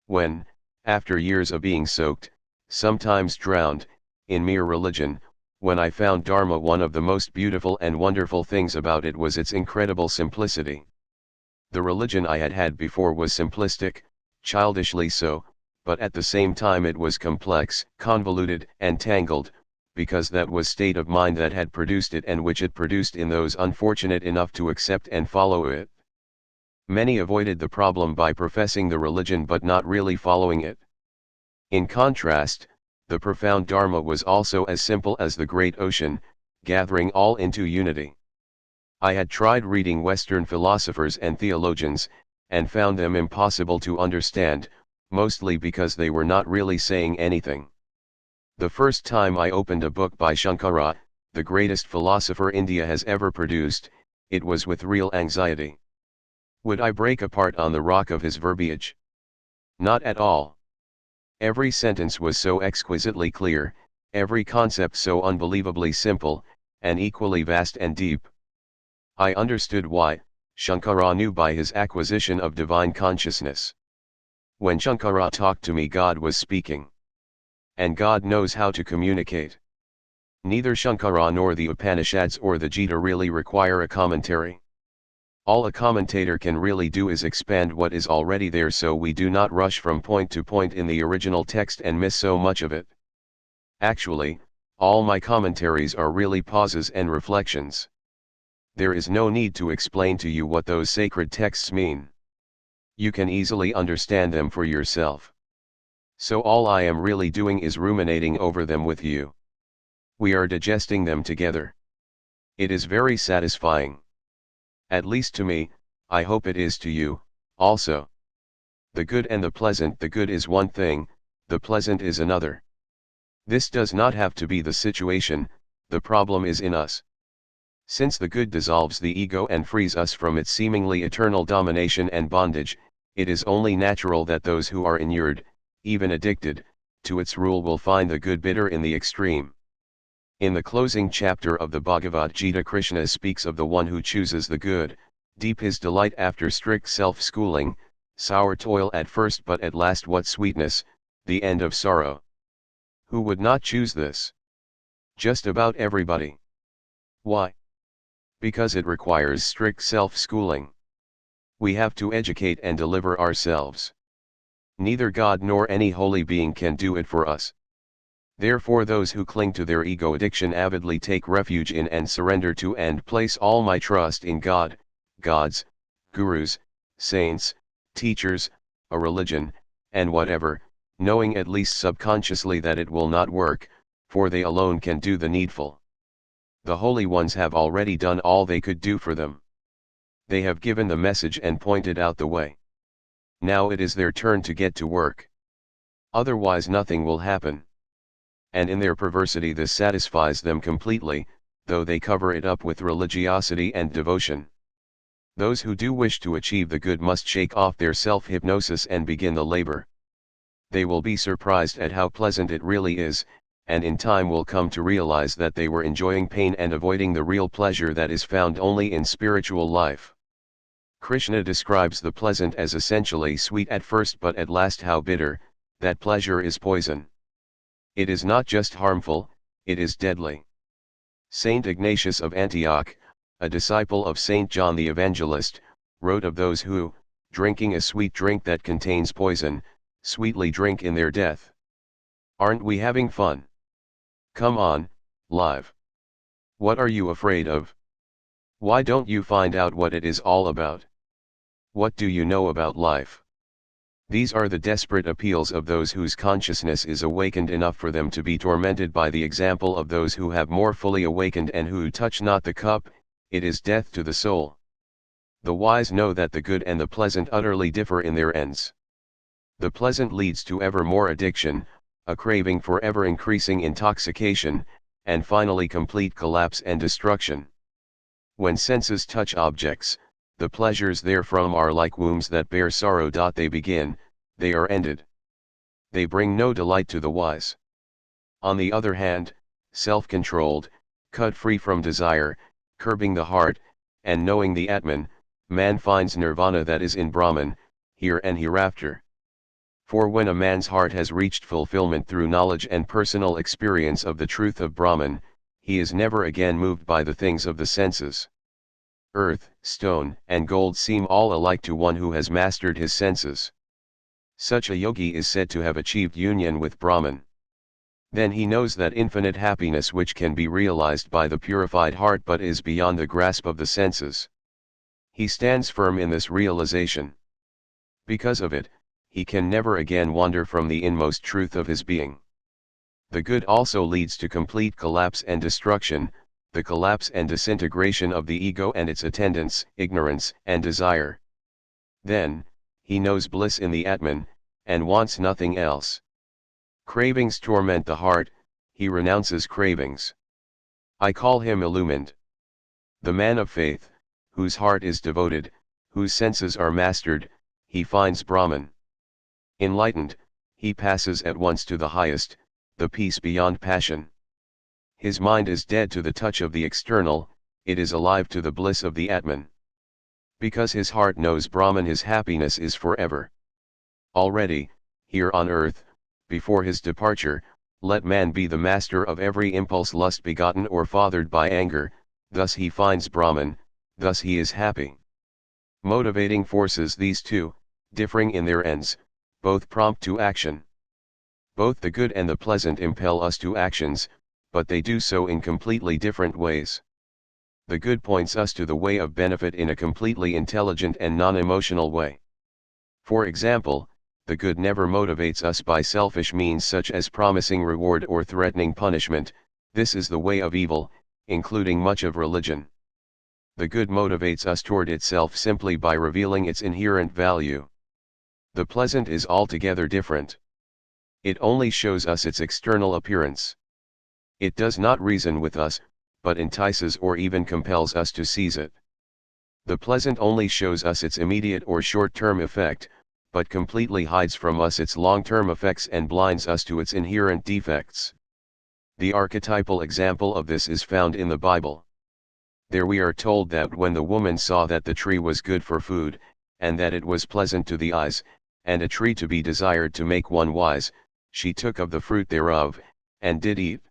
When, after years of being soaked, sometimes drowned, in mere religion, when I found Dharma, one of the most beautiful and wonderful things about it was its incredible simplicity. The religion I had had before was simplistic, childishly so, but at the same time it was complex, convoluted and tangled, because that was state of mind that had produced it and which it produced in those unfortunate enough to accept and follow it. Many avoided the problem by professing the religion but not really following it. In contrast, the profound Dharma was also as simple as the great ocean, gathering all into unity. I had tried reading Western philosophers and theologians, and found them impossible to understand, mostly because they were not really saying anything. The first time I opened a book by Shankara, the greatest philosopher India has ever produced, it was with real anxiety. Would I break apart on the rock of his verbiage? Not at all. Every sentence was so exquisitely clear, every concept so unbelievably simple, and equally vast and deep. I understood why. Shankara knew by his acquisition of divine consciousness. When Shankara talked to me, God was speaking. And God knows how to communicate. Neither Shankara nor the Upanishads or the Gita really require a commentary. All a commentator can really do is expand what is already there, so we do not rush from point to point in the original text and miss so much of it. Actually, all my commentaries are really pauses and reflections. There is no need to explain to you what those sacred texts mean. You can easily understand them for yourself. So all I am really doing is ruminating over them with you. We are digesting them together. It is very satisfying. At least to me, I hope it is to you, also. The good and the pleasant. The good is one thing, the pleasant is another. This does not have to be the situation, the problem is in us. Since the good dissolves the ego and frees us from its seemingly eternal domination and bondage, it is only natural that those who are inured, even addicted, to its rule will find the good bitter in the extreme. In the closing chapter of the Bhagavad Gita, Krishna speaks of the one who chooses the good, deep his delight after strict self-schooling, sour toil at first but at last what sweetness, the end of sorrow. Who would not choose this? Just about everybody. Why? Because it requires strict self-schooling. We have to educate and deliver ourselves. Neither God nor any holy being can do it for us. Therefore those who cling to their ego addiction avidly take refuge in and surrender to and place all my trust in God, gods, gurus, saints, teachers, a religion, and whatever, knowing at least subconsciously that it will not work, for they alone can do the needful. The holy ones have already done all they could do for them. They have given the message and pointed out the way. Now it is their turn to get to work. Otherwise nothing will happen. And in their perversity this satisfies them completely, though they cover it up with religiosity and devotion. Those who do wish to achieve the good must shake off their self-hypnosis and begin the labor. They will be surprised at how pleasant it really is, and in time will come to realize that they were enjoying pain and avoiding the real pleasure that is found only in spiritual life. Krishna describes the pleasant as essentially sweet at first but at last how bitter, that pleasure is poison. It is not just harmful, it is deadly. Saint Ignatius of Antioch, a disciple of Saint John the Evangelist, wrote of those who, drinking a sweet drink that contains poison, sweetly drink in their death. Aren't we having fun? Come on, live. What are you afraid of? Why don't you find out what it is all about? What do you know about life? These are the desperate appeals of those whose consciousness is awakened enough for them to be tormented by the example of those who have more fully awakened and who touch not the cup, it is death to the soul. The wise know that the good and the pleasant utterly differ in their ends. The pleasant leads to ever more addiction, a craving for ever increasing intoxication, and finally complete collapse and destruction. When senses touch objects, the pleasures therefrom are like wombs that bear sorrow. They begin, they are ended. They bring no delight to the wise. On the other hand, self-controlled, cut free from desire, curbing the heart, and knowing the Atman, man finds nirvana, that is in Brahman, here and hereafter. For when a man's heart has reached fulfillment through knowledge and personal experience of the truth of Brahman, he is never again moved by the things of the senses. Earth, stone, and gold seem all alike to one who has mastered his senses. Such a yogi is said to have achieved union with Brahman. Then he knows that infinite happiness which can be realized by the purified heart but is beyond the grasp of the senses. He stands firm in this realization. Because of it, he can never again wander from the inmost truth of his being. The good also leads to complete collapse and destruction, the collapse and disintegration of the ego and its attendants, ignorance and desire. Then, he knows bliss in the Atman, and wants nothing else. Cravings torment the heart, he renounces cravings. I call him illumined. The man of faith, whose heart is devoted, whose senses are mastered, he finds Brahman. Enlightened, he passes at once to the highest, the peace beyond passion. His mind is dead to the touch of the external, it is alive to the bliss of the Atman. Because his heart knows Brahman, his happiness is forever. Already, here on earth, before his departure, let man be the master of every impulse lust begotten or fathered by anger, thus he finds Brahman, thus he is happy. Motivating forces, these two, differing in their ends, both prompt to action. Both the good and the pleasant impel us to actions, but they do so in completely different ways. The good points us to the way of benefit in a completely intelligent and non-emotional way. For example, the good never motivates us by selfish means such as promising reward or threatening punishment. This is the way of evil, including much of religion. The good motivates us toward itself simply by revealing its inherent value. The pleasant is altogether different. It only shows us its external appearance. It does not reason with us, but entices or even compels us to seize it. The pleasant only shows us its immediate or short-term effect, but completely hides from us its long-term effects and blinds us to its inherent defects. The archetypal example of this is found in the Bible. There we are told that when the woman saw that the tree was good for food, and that it was pleasant to the eyes, and a tree to be desired to make one wise, she took of the fruit thereof, and did eat.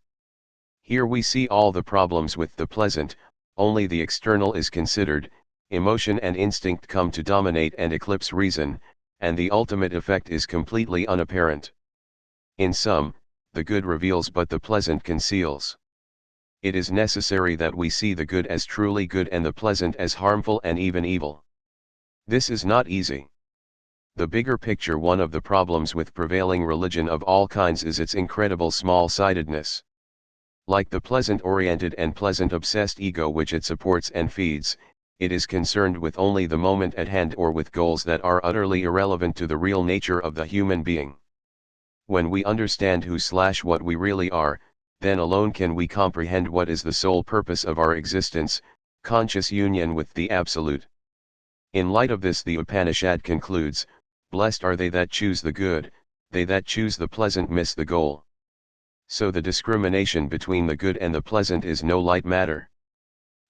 Here we see all the problems with the pleasant, only the external is considered, emotion and instinct come to dominate and eclipse reason, and the ultimate effect is completely unapparent. In sum, the good reveals but the pleasant conceals. It is necessary that we see the good as truly good and the pleasant as harmful and even evil. This is not easy. The bigger picture, one of the problems with prevailing religion of all kinds is its incredible small-sightedness. Like the pleasant-oriented and pleasant-obsessed ego which it supports and feeds, it is concerned with only the moment at hand or with goals that are utterly irrelevant to the real nature of the human being. When we understand who/what we really are, then alone can we comprehend what is the sole purpose of our existence, conscious union with the Absolute. In light of this, the Upanishad concludes, "Blessed are they that choose the good, they that choose the pleasant miss the goal." So the discrimination between the good and the pleasant is no light matter.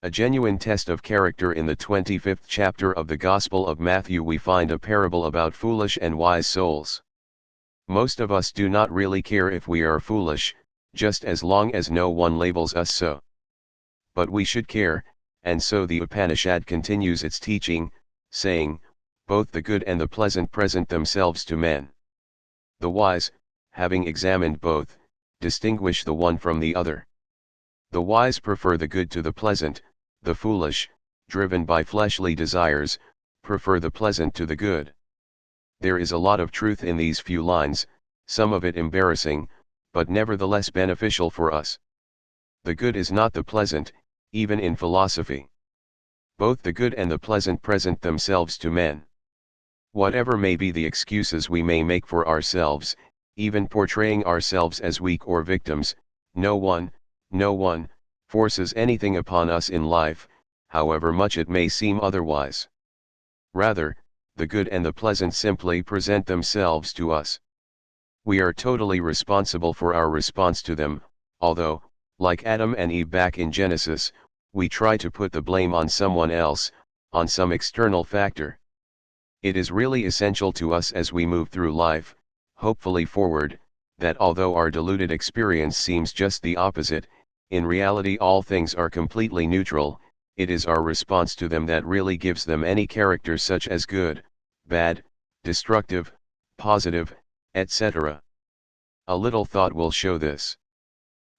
A genuine test of character. In the 25th chapter of the Gospel of Matthew we find a parable about foolish and wise souls. Most of us do not really care if we are foolish, just as long as no one labels us so. But we should care, and so the Upanishad continues its teaching, saying, "Both the good and the pleasant present themselves to men. The wise, having examined both, distinguish the one from the other. The wise prefer the good to the pleasant, the foolish, driven by fleshly desires, prefer the pleasant to the good." There is a lot of truth in these few lines, some of it embarrassing, but nevertheless beneficial for us. The good is not the pleasant, even in philosophy. Both the good and the pleasant present themselves to men. Whatever may be the excuses we may make for ourselves, even portraying ourselves as weak or victims, no one forces anything upon us in life, however much it may seem otherwise. Rather, the good and the pleasant simply present themselves to us. We are totally responsible for our response to them, although, like Adam and Eve back in Genesis, we try to put the blame on someone else, on some external factor. It is really essential to us as we move through life, hopefully forward, that although our deluded experience seems just the opposite, in reality all things are completely neutral. It is our response to them that really gives them any character such as good, bad, destructive, positive, etc. A little thought will show this.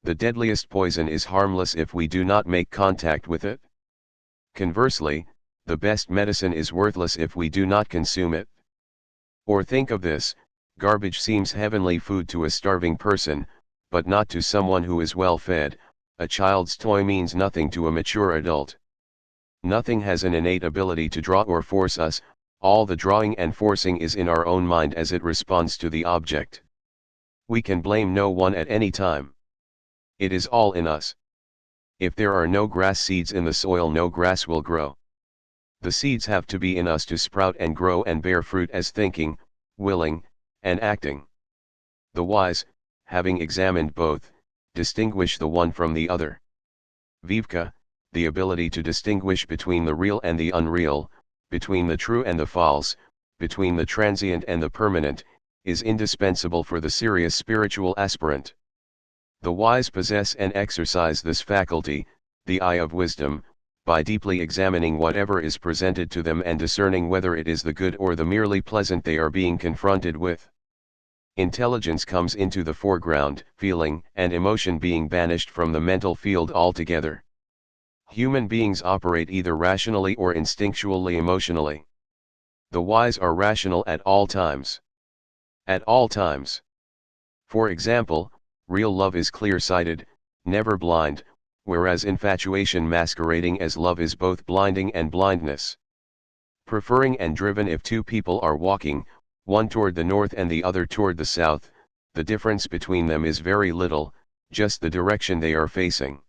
The deadliest poison is harmless if we do not make contact with it. Conversely, the best medicine is worthless if we do not consume it. Or think of this, garbage seems heavenly food to a starving person, but not to someone who is well fed. A child's toy means nothing to a mature adult. Nothing has an innate ability to draw or force us, all the drawing and forcing is in our own mind as it responds to the object. We can blame no one at any time. It is all in us. If there are no grass seeds in the soil, no grass will grow. The seeds have to be in us to sprout and grow and bear fruit as thinking, willing, and acting. The wise, having examined both, distinguish the one from the other. Viveka, the ability to distinguish between the real and the unreal, between the true and the false, between the transient and the permanent, is indispensable for the serious spiritual aspirant. The wise possess and exercise this faculty, the eye of wisdom, by deeply examining whatever is presented to them and discerning whether it is the good or the merely pleasant they are being confronted with. Intelligence comes into the foreground, feeling and emotion being banished from the mental field altogether. Human beings operate either rationally or instinctually emotionally. The wise are rational at all times. At all times. For example, real love is clear-sighted, never blind, whereas infatuation masquerading as love is both blinding and blindness. Preferring and driven. If two people are walking, one toward the north and the other toward the south, the difference between them is very little, just the direction they are facing.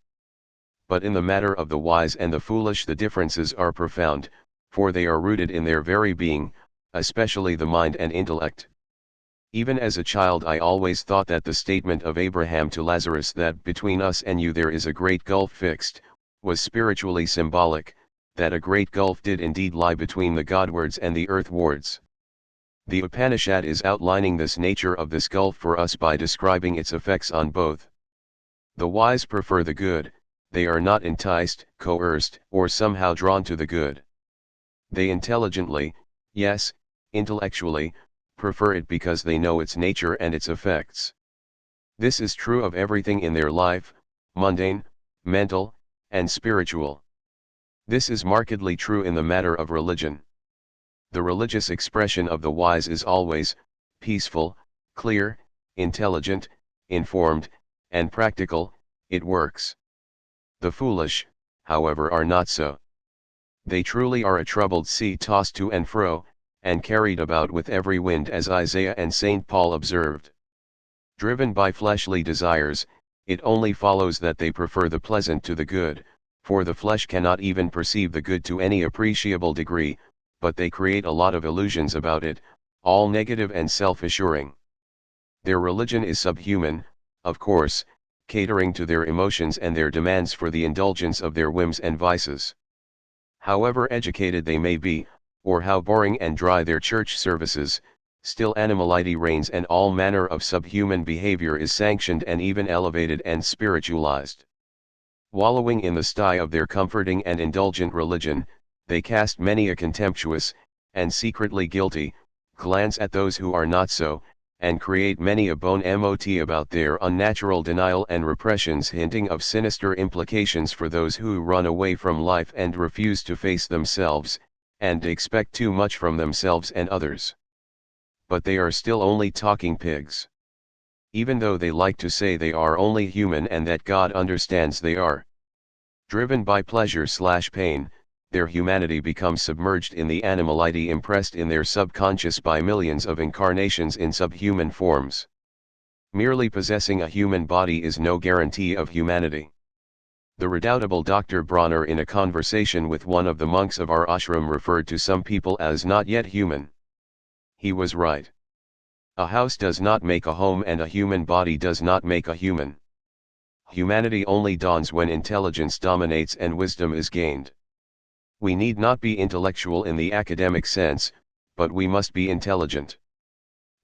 But in the matter of the wise and the foolish the differences are profound, for they are rooted in their very being, especially the mind and intellect. Even as a child I always thought that the statement of Abraham to Lazarus that between us and you there is a great gulf fixed, was spiritually symbolic, that a great gulf did indeed lie between the Godwards and the earthwards. The Upanishad is outlining this nature of this gulf for us by describing its effects on both. The wise prefer the good, they are not enticed, coerced, or somehow drawn to the good. They intelligently, yes, intellectually, prefer it because they know its nature and its effects. This is true of everything in their life, mundane, mental, and spiritual. This is markedly true in the matter of religion. The religious expression of the wise is always peaceful, clear, intelligent, informed, and practical. It works. The foolish, however, are not so. They truly are a troubled sea tossed to and fro, and carried about with every wind, as Isaiah and St. Paul observed. Driven by fleshly desires, it only follows that they prefer the pleasant to the good, for the flesh cannot even perceive the good to any appreciable degree, but they create a lot of illusions about it, all negative and self-assuring. Their religion is subhuman, of course, catering to their emotions and their demands for the indulgence of their whims and vices. However educated they may be, or how boring and dry their church services, still animality reigns and all manner of subhuman behavior is sanctioned and even elevated and spiritualized. Wallowing in the sty of their comforting and indulgent religion, they cast many a contemptuous, and secretly guilty, glance at those who are not so, and create many a bon mot about their unnatural denial and repressions, hinting of sinister implications for those who run away from life and refuse to face themselves, and expect too much from themselves and others. But they are still only talking pigs. Even though they like to say they are only human and that God understands they are. Driven by pleasure/pain, their humanity becomes submerged in the animality impressed in their subconscious by millions of incarnations in subhuman forms. Merely possessing a human body is no guarantee of humanity. The redoubtable Dr. Bronner in a conversation with one of the monks of our ashram referred to some people as not yet human. He was right. A house does not make a home and a human body does not make a human. Humanity only dawns when intelligence dominates and wisdom is gained. We need not be intellectual in the academic sense, but we must be intelligent.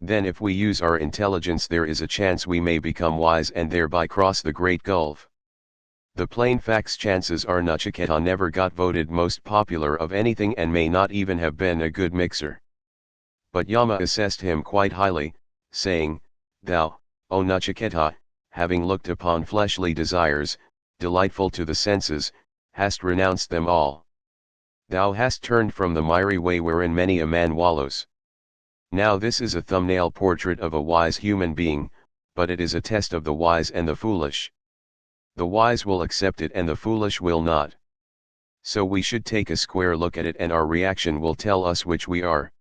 Then if we use our intelligence there is a chance we may become wise and thereby cross the great gulf. The plain facts: chances are Nachiketa never got voted most popular of anything and may not even have been a good mixer. But Yama assessed him quite highly, saying, "Thou, O Nachiketa, having looked upon fleshly desires, delightful to the senses, hast renounced them all. Thou hast turned from the miry way wherein many a man wallows." Now this is a thumbnail portrait of a wise human being, but it is a test of the wise and the foolish. The wise will accept it and the foolish will not. So we should take a square look at it and our reaction will tell us which we are.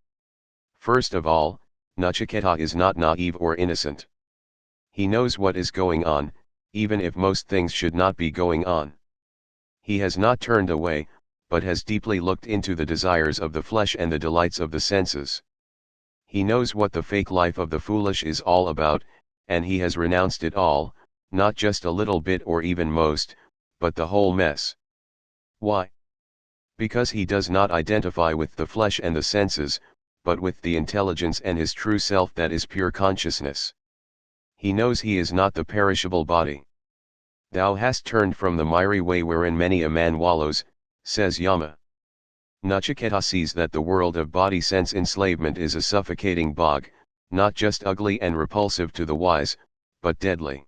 First of all, Nachiketa is not naive or innocent. He knows what is going on, even if most things should not be going on. He has not turned away, but has deeply looked into the desires of the flesh and the delights of the senses. He knows what the fake life of the foolish is all about, and he has renounced it all, not just a little bit or even most, but the whole mess. Why? Because he does not identify with the flesh and the senses, but with the intelligence and his true self, that is pure consciousness. He knows he is not the perishable body. Thou hast turned from the miry way wherein many a man wallows, says Yama. Nachiketa sees that the world of body sense enslavement is a suffocating bog, not just ugly and repulsive to the wise, but deadly.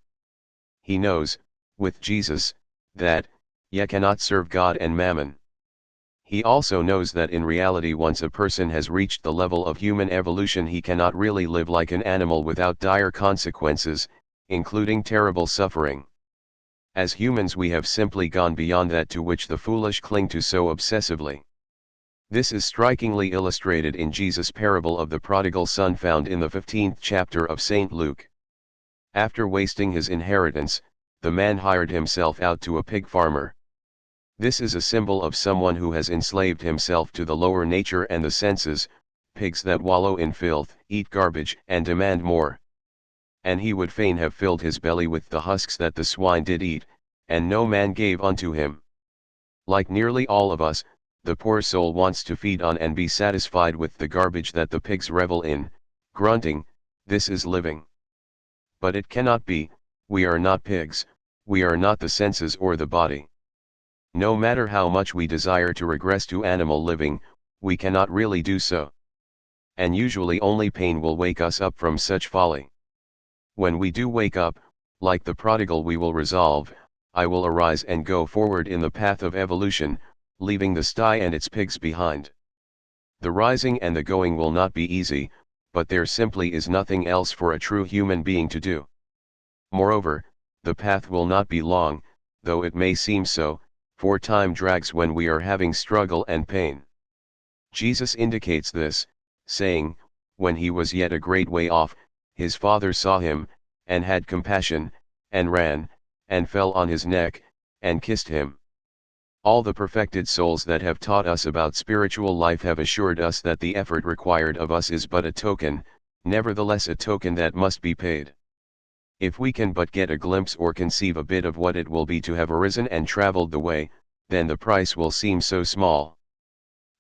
He knows, with Jesus, that, ye cannot serve God and mammon. He also knows that in reality once a person has reached the level of human evolution he cannot really live like an animal without dire consequences, including terrible suffering. As humans we have simply gone beyond that to which the foolish cling to so obsessively. This is strikingly illustrated in Jesus' parable of the prodigal son found in the 15th chapter of St. Luke. After wasting his inheritance, the man hired himself out to a pig farmer. This is a symbol of someone who has enslaved himself to the lower nature and the senses, pigs that wallow in filth, eat garbage and demand more. And he would fain have filled his belly with the husks that the swine did eat, and no man gave unto him. Like nearly all of us, the poor soul wants to feed on and be satisfied with the garbage that the pigs revel in, grunting, "This is living." But it cannot be, we are not pigs, we are not the senses or the body. No matter how much we desire to regress to animal living, we cannot really do so. And usually only pain will wake us up from such folly. When we do wake up, like the prodigal we will resolve, I will arise and go forward in the path of evolution, leaving the sty and its pigs behind. The rising and the going will not be easy, but there simply is nothing else for a true human being to do. Moreover, the path will not be long, though it may seem so, for time drags when we are having struggle and pain. Jesus indicates this, saying, when he was yet a great way off, his father saw him, and had compassion, and ran, and fell on his neck, and kissed him. All the perfected souls that have taught us about spiritual life have assured us that the effort required of us is but a token, nevertheless a token that must be paid. If we can but get a glimpse or conceive a bit of what it will be to have arisen and traveled the way, then the price will seem so small.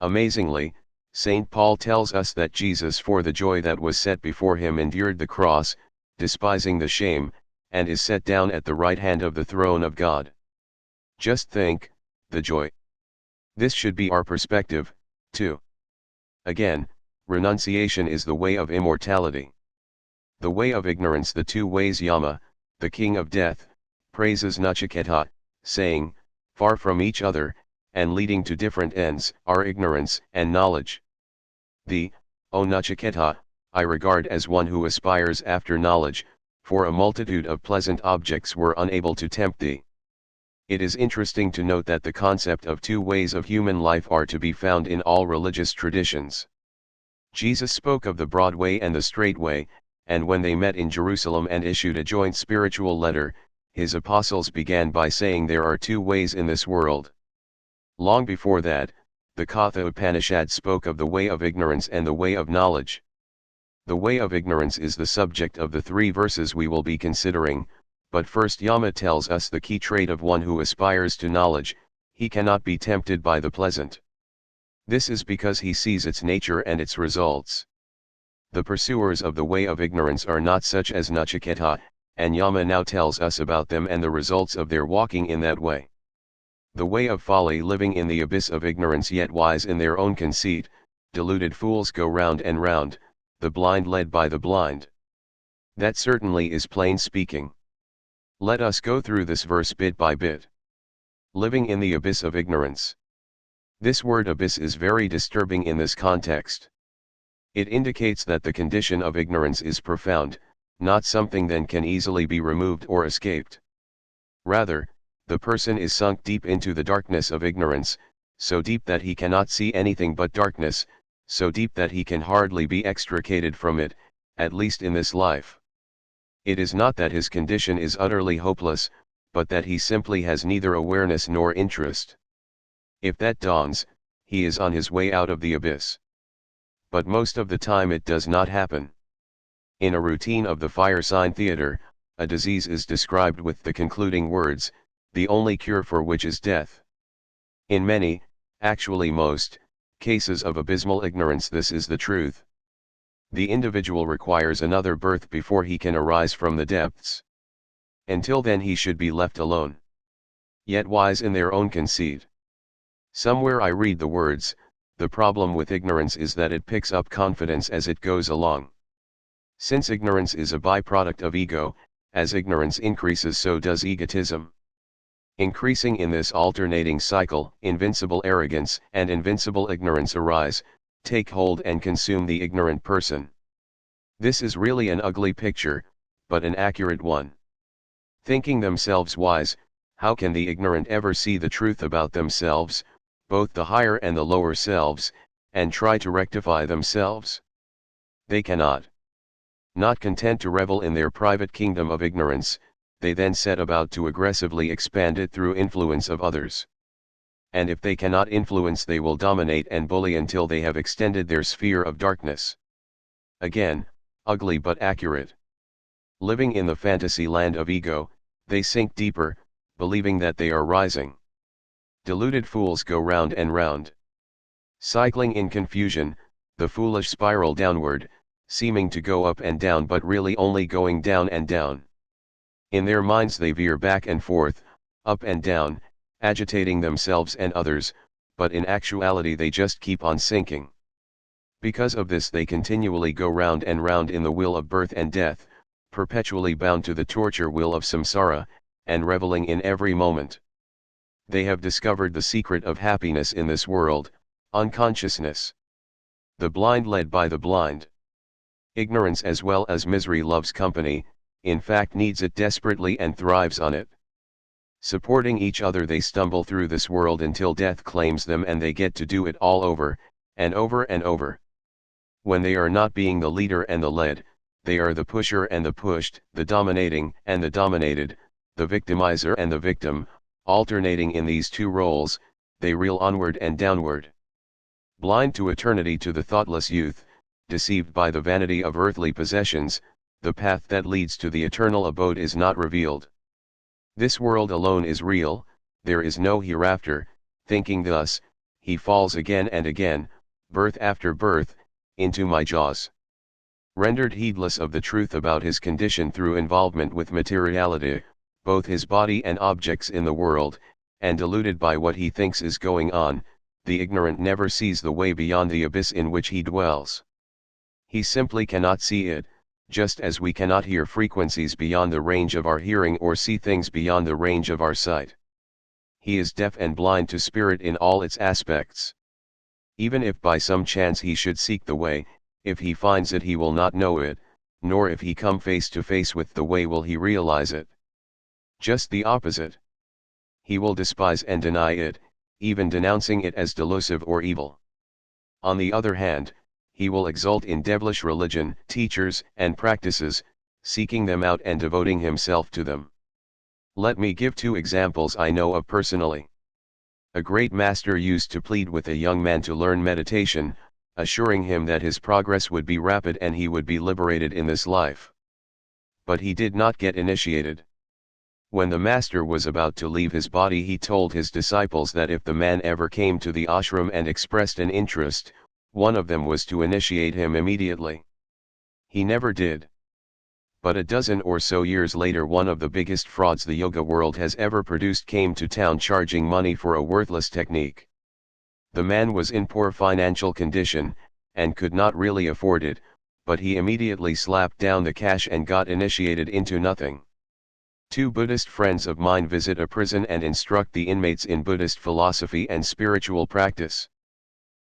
Amazingly, St. Paul tells us that Jesus for the joy that was set before him endured the cross, despising the shame, and is set down at the right hand of the throne of God. Just think, the joy. This should be our perspective, too. Again, renunciation is the way of immortality. The way of ignorance, the two ways Yama, the king of death, praises Nachiketa, saying, far from each other, and leading to different ends, are ignorance and knowledge. O Nachiketa, I regard as one who aspires after knowledge, for a multitude of pleasant objects were unable to tempt thee. It is interesting to note that the concept of two ways of human life are to be found in all religious traditions. Jesus spoke of the broad way and the straight way, and when they met in Jerusalem and issued a joint spiritual letter, his apostles began by saying there are two ways in this world. Long before that, the Katha Upanishad spoke of the way of ignorance and the way of knowledge. The way of ignorance is the subject of the 3 verses we will be considering, but first Yama tells us the key trait of one who aspires to knowledge: he cannot be tempted by the pleasant. This is because he sees its nature and its results. The pursuers of the way of ignorance are not such as Nachiketa, and Yama now tells us about them and the results of their walking in that way. The way of folly, living in the abyss of ignorance yet wise in their own conceit, deluded fools go round and round, the blind led by the blind. That certainly is plain speaking. Let us go through this verse bit by bit. Living in the abyss of ignorance. This word abyss is very disturbing in this context. It indicates that the condition of ignorance is profound, not something that can easily be removed or escaped. Rather, the person is sunk deep into the darkness of ignorance, so deep that he cannot see anything but darkness, so deep that he can hardly be extricated from it, at least in this life. It is not that his condition is utterly hopeless, but that he simply has neither awareness nor interest. If that dawns, he is on his way out of the abyss. But most of the time it does not happen. In a routine of the firesign theater, a disease is described with the concluding words, the only cure for which is death. In many, actually most, cases of abysmal ignorance this is the truth. The individual requires another birth before he can arise from the depths. Until then he should be left alone. Yet wise in their own conceit. Somewhere I read the words, the problem with ignorance is that it picks up confidence as it goes along. Since ignorance is a byproduct of ego, as ignorance increases so does egotism. Increasing in this alternating cycle, invincible arrogance and invincible ignorance arise, take hold and consume the ignorant person. This is really an ugly picture, but an accurate one. Thinking themselves wise, how can the ignorant ever see the truth about themselves, both the higher and the lower selves, and try to rectify themselves? They cannot. Not content to revel in their private kingdom of ignorance, they then set about to aggressively expand it through influence of others. And if they cannot influence, they will dominate and bully until they have extended their sphere of darkness. Again, ugly but accurate. Living in the fantasy land of ego, they sink deeper, believing that they are rising. Deluded fools go round and round. Cycling in confusion, the foolish spiral downward, seeming to go up and down but really only going down and down. In their minds they veer back and forth, up and down, agitating themselves and others, but in actuality they just keep on sinking. Because of this they continually go round and round in the wheel of birth and death, perpetually bound to the torture wheel of samsara, and reveling in every moment. They have discovered the secret of happiness in this world, unconsciousness. The blind led by the blind. Ignorance as well as misery loves company, in fact needs it desperately and thrives on it. Supporting each other they stumble through this world until death claims them and they get to do it all over, and over and over. When they are not being the leader and the led, they are the pusher and the pushed, the dominating and the dominated, the victimizer and the victim, alternating in these two roles, they reel onward and downward. Blind to eternity to the thoughtless youth, deceived by the vanity of earthly possessions, the path that leads to the eternal abode is not revealed. This world alone is real, there is no hereafter. Thinking thus, he falls again and again, birth after birth, into my jaws. Rendered heedless of the truth about his condition through involvement with materiality, both his body and objects in the world, and deluded by what he thinks is going on, the ignorant never sees the way beyond the abyss in which he dwells. He simply cannot see it, just as we cannot hear frequencies beyond the range of our hearing or see things beyond the range of our sight. He is deaf and blind to spirit in all its aspects. Even if by some chance he should seek the way, if he finds it he will not know it, nor if he come face to face with the way will he realize it. Just the opposite. He will despise and deny it, even denouncing it as delusive or evil. On the other hand, he will exult in devilish religion, teachers, and practices, seeking them out and devoting himself to them. Let me give two examples I know of personally. A great master used to plead with a young man to learn meditation, assuring him that his progress would be rapid and he would be liberated in this life. But he did not get initiated. When the master was about to leave his body, he told his disciples that if the man ever came to the ashram and expressed an interest, one of them was to initiate him immediately. He never did. But a dozen or so years later, one of the biggest frauds the yoga world has ever produced came to town charging money for a worthless technique. The man was in poor financial condition, and could not really afford it, but he immediately slapped down the cash and got initiated into nothing. Two Buddhist friends of mine visit a prison and instruct the inmates in Buddhist philosophy and spiritual practice.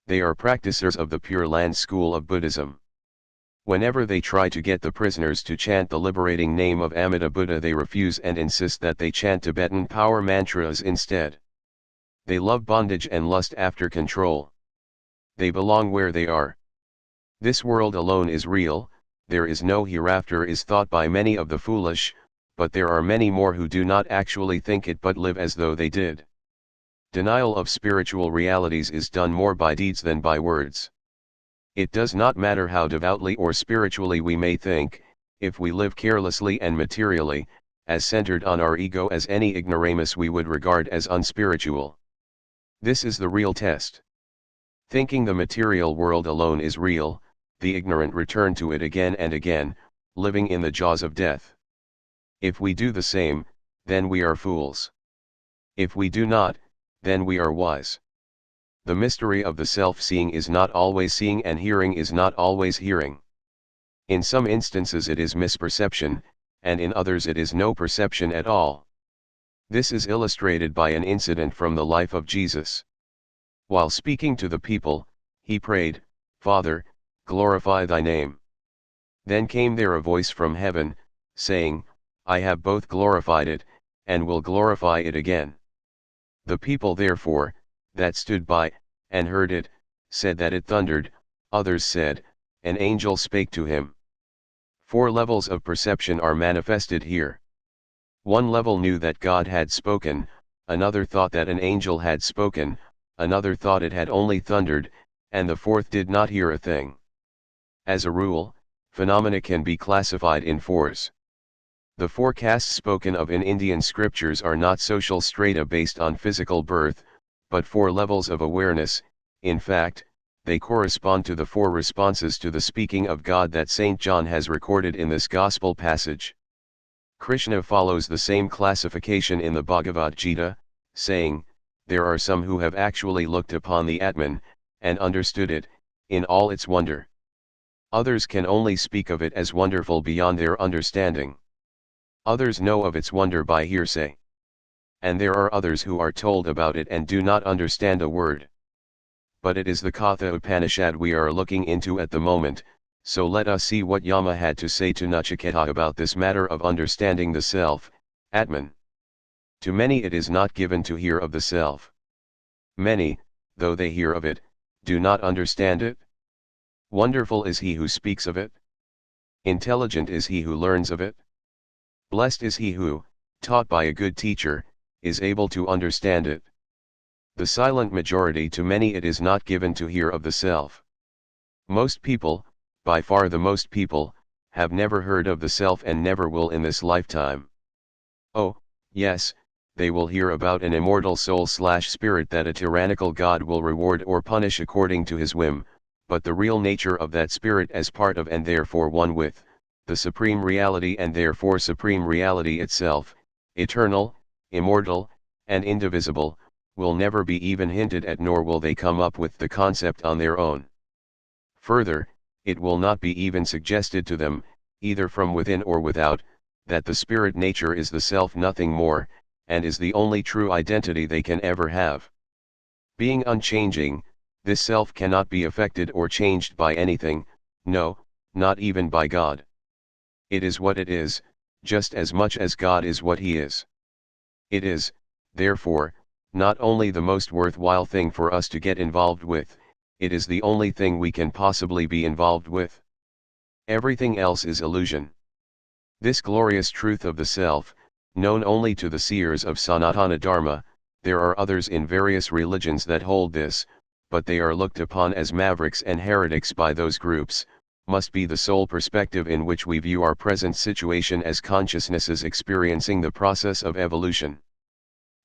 They are practicers of the Pure Land school of Buddhism. Whenever they try to get the prisoners to chant the liberating name of Amida Buddha, they refuse and insist that they chant Tibetan power mantras instead. They love bondage and lust after control. They belong where they are. This world alone is real, there is no hereafter is thought by many of the foolish, but there are many more who do not actually think it but live as though they did. Denial of spiritual realities is done more by deeds than by words. It does not matter how devoutly or spiritually we may think, if we live carelessly and materially, as centered on our ego as any ignoramus we would regard as unspiritual. This is the real test. Thinking the material world alone is real, the ignorant return to it again and again, living in the jaws of death. If we do the same, then we are fools. If we do not, then we are wise. The mystery of the self-seeing is not always seeing, and hearing is not always hearing. In some instances it is misperception, and in others it is no perception at all. This is illustrated by an incident from the life of Jesus. While speaking to the people, he prayed, "Father, glorify thy name." Then came there a voice from heaven, saying, "I have both glorified it, and will glorify it again." The people therefore, that stood by, and heard it, said that it thundered. Others said, "An angel spake to him." 4 levels of perception are manifested here. One level knew that God had spoken, another thought that an angel had spoken, another thought it had only thundered, and the fourth did not hear a thing. As a rule, phenomena can be classified in 4s. The 4 castes spoken of in Indian scriptures are not social strata based on physical birth, but 4 levels of awareness. In fact, they correspond to the 4 responses to the speaking of God that St. John has recorded in this Gospel passage. Krishna follows the same classification in the Bhagavad Gita, saying, "There are some who have actually looked upon the Atman, and understood it, in all its wonder. Others can only speak of it as wonderful beyond their understanding. Others know of its wonder by hearsay. And there are others who are told about it and do not understand a word." But it is the Katha Upanishad we are looking into at the moment, so let us see what Yama had to say to Nachiketa about this matter of understanding the self, Atman. To many it is not given to hear of the self. Many, though they hear of it, do not understand it. Wonderful is he who speaks of it. Intelligent is he who learns of it. Blessed is he who, taught by a good teacher, is able to understand it. The silent majority, to many it is not given to hear of the self. Most people, by far the most people, have never heard of the self and never will in this lifetime. Oh, yes, they will hear about an immortal soul/spirit that a tyrannical God will reward or punish according to his whim, but the real nature of that spirit as part of and therefore one with, the supreme reality and therefore supreme reality itself, eternal, immortal, and indivisible, will never be even hinted at, nor will they come up with the concept on their own. Further, it will not be even suggested to them, either from within or without, that the spirit nature is the self, nothing more, and is the only true identity they can ever have. Being unchanging, this self cannot be affected or changed by anything, no, not even by God. It is what it is, just as much as God is what he is. It is, therefore, not only the most worthwhile thing for us to get involved with, it is the only thing we can possibly be involved with. Everything else is illusion. This glorious truth of the self, known only to the seers of Sanatana Dharma, there are others in various religions that hold this, but they are looked upon as mavericks and heretics by those groups, must be the sole perspective in which we view our present situation as consciousnesses experiencing the process of evolution.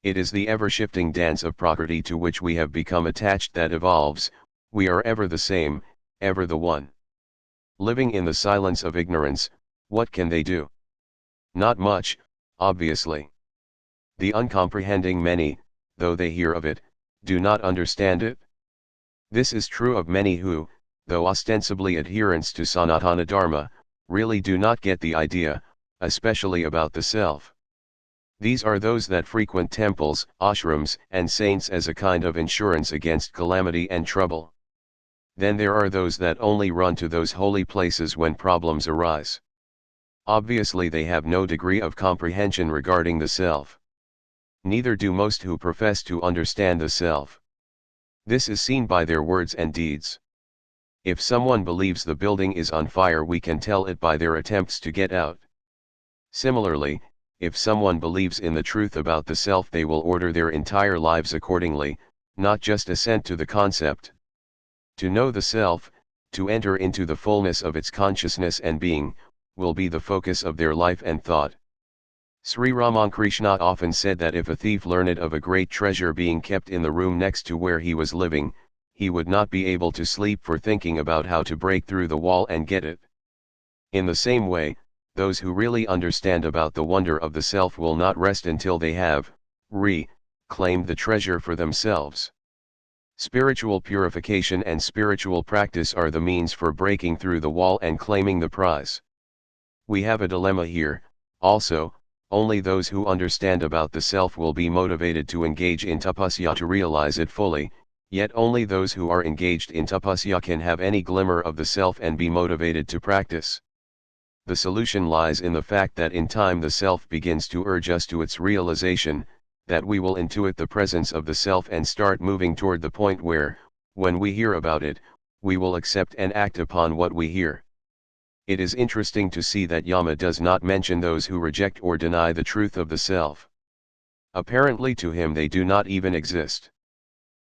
It is the ever-shifting dance of Prakriti to which we have become attached that evolves. We are ever the same, ever the one. Living in the silence of ignorance, what can they do? Not much, obviously. The uncomprehending many, though they hear of it, do not understand it. This is true of many who, though ostensibly adherents to Sanatana Dharma, really do not get the idea, especially about the self. These are those that frequent temples, ashrams, and saints as a kind of insurance against calamity and trouble. Then there are those that only run to those holy places when problems arise. Obviously they have no degree of comprehension regarding the self. Neither do most who profess to understand the self. This is seen by their words and deeds. If someone believes the building is on fire, we can tell it by their attempts to get out. Similarly, if someone believes in the truth about the self, they will order their entire lives accordingly, not just assent to the concept. To know the self, to enter into the fullness of its consciousness and being, will be the focus of their life and thought. Sri Ramakrishna often said that if a thief learned of a great treasure being kept in the room next to where he was living, he would not be able to sleep for thinking about how to break through the wall and get it. In the same way, those who really understand about the wonder of the self will not rest until they have claimed the treasure for themselves. Spiritual purification and spiritual practice are the means for breaking through the wall and claiming the prize. We have a dilemma here, also. Only those who understand about the self will be motivated to engage in tapasya to realize it fully, yet only those who are engaged in tapasya can have any glimmer of the self and be motivated to practice. The solution lies in the fact that in time the self begins to urge us to its realization, that we will intuit the presence of the self and start moving toward the point where, when we hear about it, we will accept and act upon what we hear. It is interesting to see that Yama does not mention those who reject or deny the truth of the self. Apparently to him they do not even exist.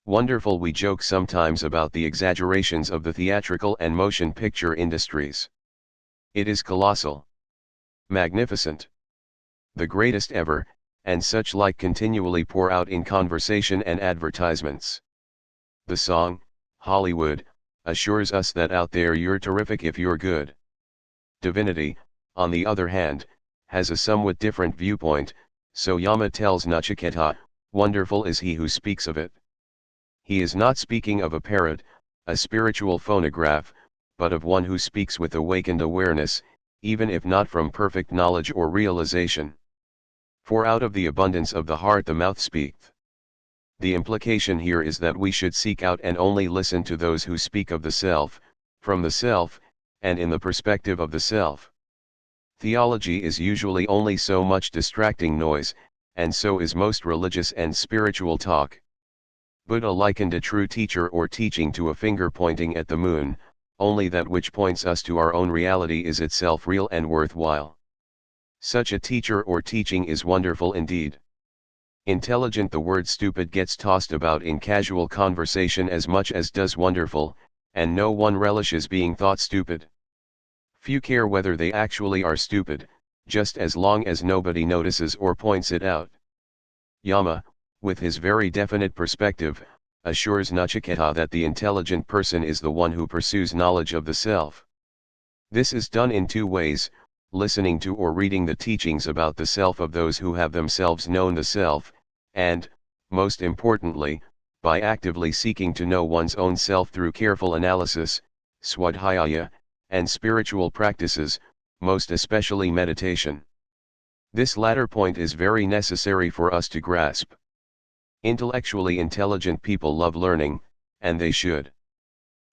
Wonderful. We joke sometimes about the exaggerations of the theatrical and motion picture industries. It is colossal. Magnificent. The greatest ever, and such like continually pour out in conversation and advertisements. The song, Hollywood, assures us that out there you're terrific if you're good. Divinity, on the other hand, has a somewhat different viewpoint, so Yama tells Nachiketa, wonderful is he who speaks of it. He is not speaking of a parrot, a spiritual phonograph, but of one who speaks with awakened awareness, even if not from perfect knowledge or realization. For out of the abundance of the heart the mouth speaketh. The implication here is that we should seek out and only listen to those who speak of the self, from the self, and in the perspective of the self. Theology is usually only so much distracting noise, and so is most religious and spiritual talk. Buddha likened a true teacher or teaching to a finger pointing at the moon, only that which points us to our own reality is itself real and worthwhile. Such a teacher or teaching is wonderful indeed. Intelligent. The word stupid gets tossed about in casual conversation as much as does wonderful, and no one relishes being thought stupid. Few care whether they actually are stupid, just as long as nobody notices or points it out. Yama, with his very definite perspective, assures Nachiketa that the intelligent person is the one who pursues knowledge of the self. This is done in two ways: listening to or reading the teachings about the self of those who have themselves known the self, and, most importantly, by actively seeking to know one's own self through careful analysis, swadhyaya, and spiritual practices, most especially meditation. This latter point is very necessary for us to grasp. Intellectually intelligent people love learning, and they should.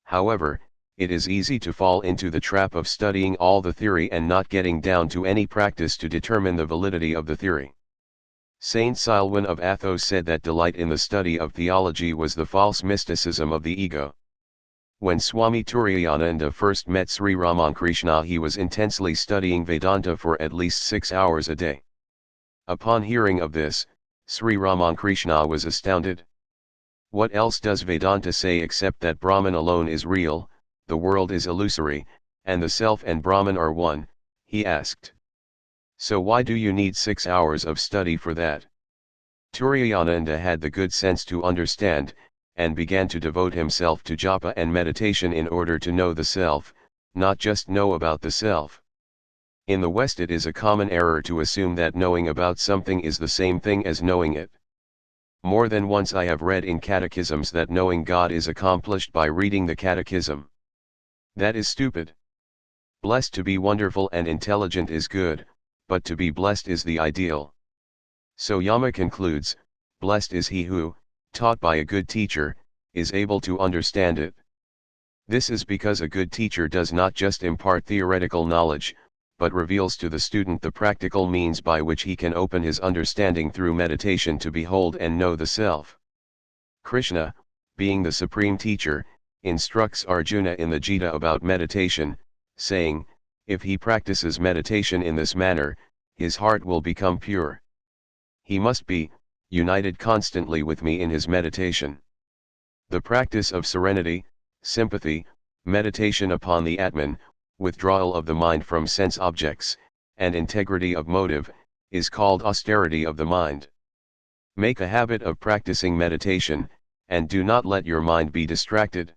However, it is easy to fall into the trap of studying all the theory and not getting down to any practice to determine the validity of the theory. Saint Silwan of Athos said that delight in the study of theology was the false mysticism of the ego. When Swami Turiyananda first met Sri Ramakrishna, he was intensely studying Vedanta for at least 6 hours a day. Upon hearing of this, Sri Ramakrishna was astounded. What else does Vedanta say except that Brahman alone is real, the world is illusory, and the self and Brahman are one? He asked. So why do you need 6 hours of study for that? Turiyananda had the good sense to understand, and began to devote himself to japa and meditation in order to know the self, not just know about the self. In the West it is a common error to assume that knowing about something is the same thing as knowing it. More than once I have read in catechisms that knowing God is accomplished by reading the catechism. That is stupid. Blessed to be wonderful and intelligent is good, but to be blessed is the ideal. So Yama concludes, blessed is he who, taught by a good teacher, is able to understand it. This is because a good teacher does not just impart theoretical knowledge, but reveals to the student the practical means by which he can open his understanding through meditation to behold and know the self. Krishna, being the supreme teacher, instructs Arjuna in the Gita about meditation, saying, if he practices meditation in this manner, his heart will become pure. He must be united constantly with me in his meditation. The practice of serenity, sympathy, meditation upon the Atman, withdrawal of the mind from sense objects, and integrity of motive, is called austerity of the mind. Make a habit of practicing meditation, and do not let your mind be distracted.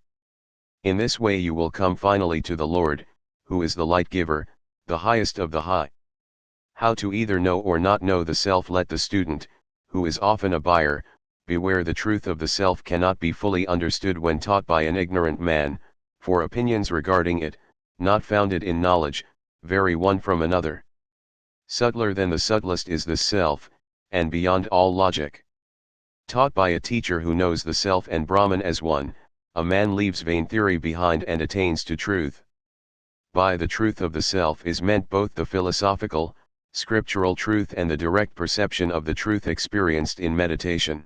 In this way you will come finally to the Lord, who is the light giver, the highest of the high. How to either know or not know the self? Let the student, who is often a buyer, beware, the truth of the self cannot be fully understood when taught by an ignorant man, for opinions regarding it, not founded in knowledge, vary one from another. Subtler than the subtlest is the self, and beyond all logic. Taught by a teacher who knows the self and Brahman as one, a man leaves vain theory behind and attains to truth. By the truth of the self is meant both the philosophical, scriptural truth and the direct perception of the truth experienced in meditation.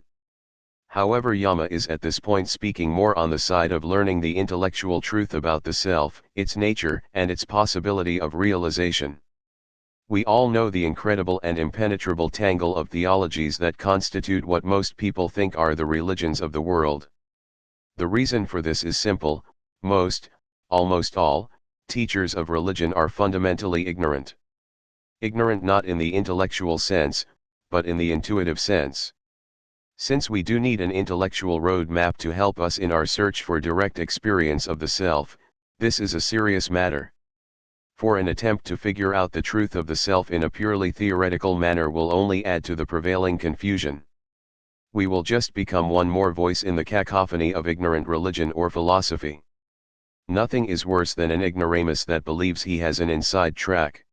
However, Yama is at this point speaking more on the side of learning the intellectual truth about the self, its nature and its possibility of realization. We all know the incredible and impenetrable tangle of theologies that constitute what most people think are the religions of the world. The reason for this is simple: almost all, teachers of religion are fundamentally ignorant. Ignorant not in the intellectual sense, but in the intuitive sense. Since we do need an intellectual roadmap to help us in our search for direct experience of the self, this is a serious matter. For an attempt to figure out the truth of the self in a purely theoretical manner will only add to the prevailing confusion. We will just become one more voice in the cacophony of ignorant religion or philosophy. Nothing is worse than an ignoramus that believes he has an inside track.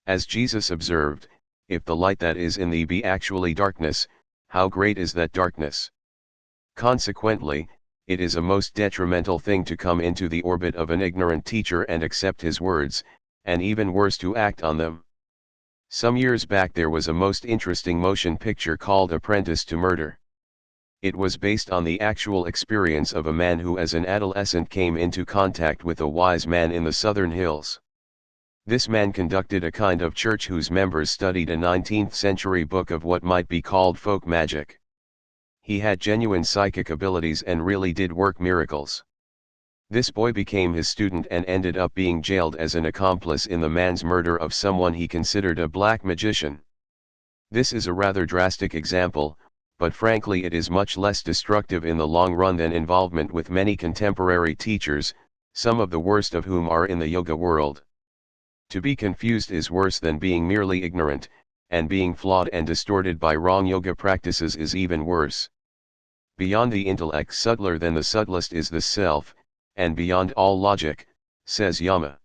As Jesus observed, if the light that is in thee be actually darkness, how great is that darkness? Consequently, it is a most detrimental thing to come into the orbit of an ignorant teacher and accept his words, and even worse to act on them. Some years back there was a most interesting motion picture called Apprentice to Murder. It was based on the actual experience of a man who as an adolescent came into contact with a wise man in the southern hills. This man conducted a kind of church whose members studied a 19th century book of what might be called folk magic. He had genuine psychic abilities and really did work miracles. This boy became his student and ended up being jailed as an accomplice in the man's murder of someone he considered a black magician. This is a rather drastic example, but frankly it is much less destructive in the long run than involvement with many contemporary teachers, some of the worst of whom are in the yoga world. To be confused is worse than being merely ignorant, and being flawed and distorted by wrong yoga practices is even worse. Beyond the intellect, subtler than the subtlest is the self, and beyond all logic, says Yama.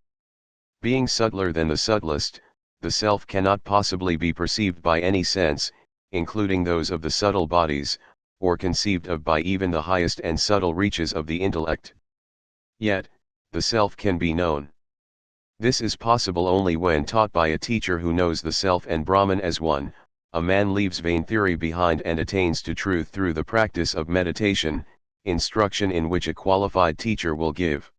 Being subtler than the subtlest, the self cannot possibly be perceived by any sense, including those of the subtle bodies, or conceived of by even the highest and subtle reaches of the intellect. Yet, the self can be known. This is possible only when taught by a teacher who knows the self and Brahman as one. A man leaves vain theory behind and attains to truth through the practice of meditation, instruction in which a qualified teacher will give.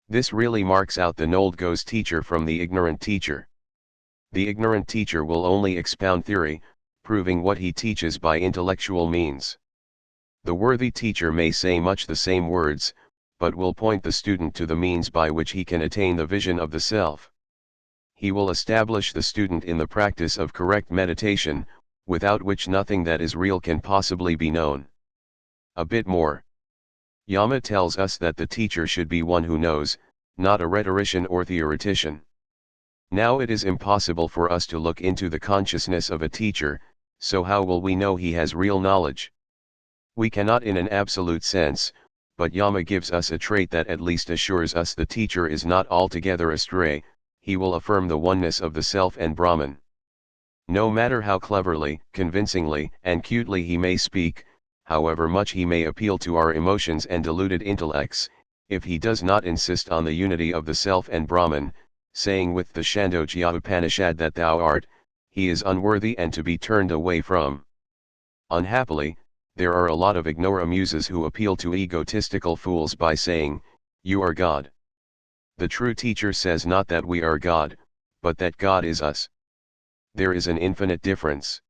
This really marks out the Noldgos teacher from the ignorant teacher. The ignorant teacher will only expound theory, proving what he teaches by intellectual means. The worthy teacher may say much the same words, but will point the student to the means by which he can attain the vision of the self. He will establish the student in the practice of correct meditation, without which nothing that is real can possibly be known. A bit more. Yama tells us that the teacher should be one who knows, not a rhetorician or theoretician. Now it is impossible for us to look into the consciousness of a teacher, so how will we know he has real knowledge? We cannot in an absolute sense, but Yama gives us a trait that at least assures us the teacher is not altogether astray. He will affirm the oneness of the self and Brahman. No matter how cleverly, convincingly, and cutely he may speak, however much he may appeal to our emotions and deluded intellects, if he does not insist on the unity of the self and Brahman, saying with the Katha Upanishad that thou art, he is unworthy and to be turned away from. Unhappily, there are a lot of ignoramuses who appeal to egotistical fools by saying, you are God. The true teacher says not that we are God, but that God is us. There is an infinite difference.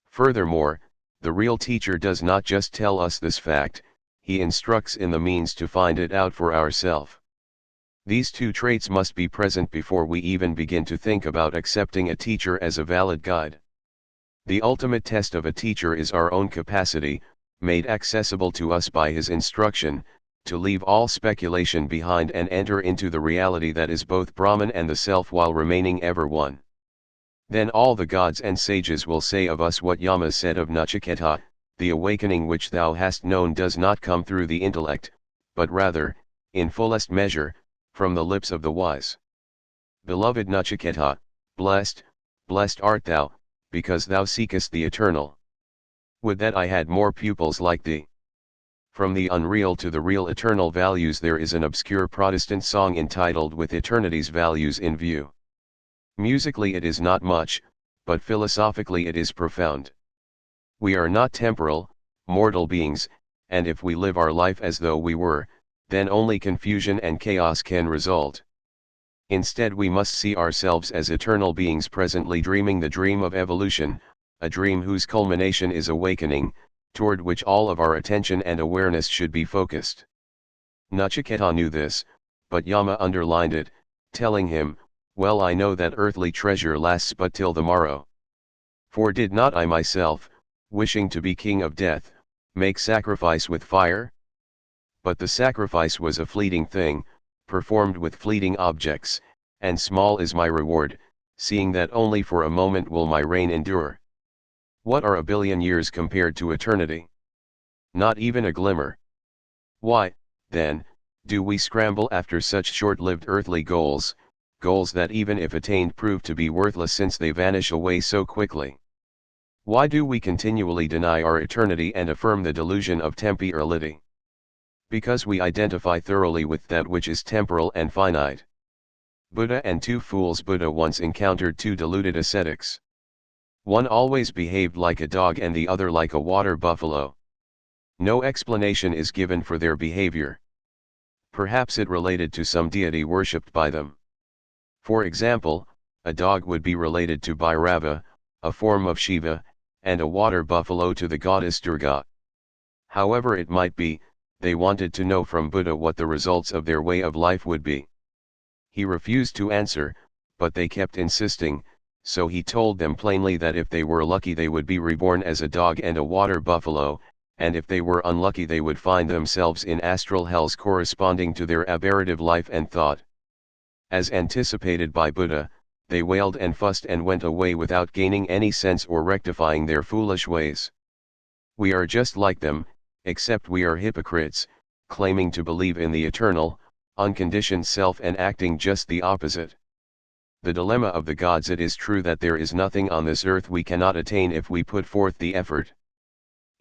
Furthermore, the real teacher does not just tell us this fact, he instructs in the means to find it out for ourselves. These two traits must be present before we even begin to think about accepting a teacher as a valid guide. The ultimate test of a teacher is our own capacity, made accessible to us by his instruction, to leave all speculation behind and enter into the reality that is both Brahman and the self while remaining ever one. Then all the gods and sages will say of us what Yama said of Nachiketa, the awakening which thou hast known does not come through the intellect, but rather, in fullest measure, from the lips of the wise. Beloved Nachiketa, blessed, blessed art thou, because thou seekest the eternal. Would that I had more pupils like thee. From the unreal to the real eternal values there is an obscure Protestant song entitled With Eternity's Values in View. Musically it is not much, but philosophically it is profound. We are not temporal, mortal beings, and if we live our life as though we were, then only confusion and chaos can result. Instead we must see ourselves as eternal beings presently dreaming the dream of evolution, a dream whose culmination is awakening, toward which all of our attention and awareness should be focused. Nachiketa knew this, but Yama underlined it, telling him, well, I know that earthly treasure lasts but till the morrow. For did not I myself, wishing to be king of death, make sacrifice with fire? But the sacrifice was a fleeting thing, performed with fleeting objects, and small is my reward, seeing that only for a moment will my reign endure. What are a billion years compared to eternity? Not even a glimmer. Why, then, do we scramble after such short-lived earthly goals, goals that even if attained prove to be worthless since they vanish away so quickly? Why do we continually deny our eternity and affirm the delusion of temporality? Because we identify thoroughly with that which is temporal and finite. Buddha and two fools. Buddha once encountered two deluded ascetics. One always behaved like a dog and the other like a water buffalo. No explanation is given for their behavior. Perhaps it related to some deity worshipped by them. For example, a dog would be related to Bhairava, a form of Shiva, and a water buffalo to the goddess Durga. However it might be, they wanted to know from Buddha what the results of their way of life would be. He refused to answer, but they kept insisting, so he told them plainly that if they were lucky they would be reborn as a dog and a water buffalo, and if they were unlucky they would find themselves in astral hells corresponding to their aberrative life and thought. As anticipated by Buddha, they wailed and fussed and went away without gaining any sense or rectifying their foolish ways. We are just like them, except we are hypocrites, claiming to believe in the eternal, unconditioned self and acting just the opposite. The dilemma of the gods. It is true that there is nothing on this earth we cannot attain if we put forth the effort.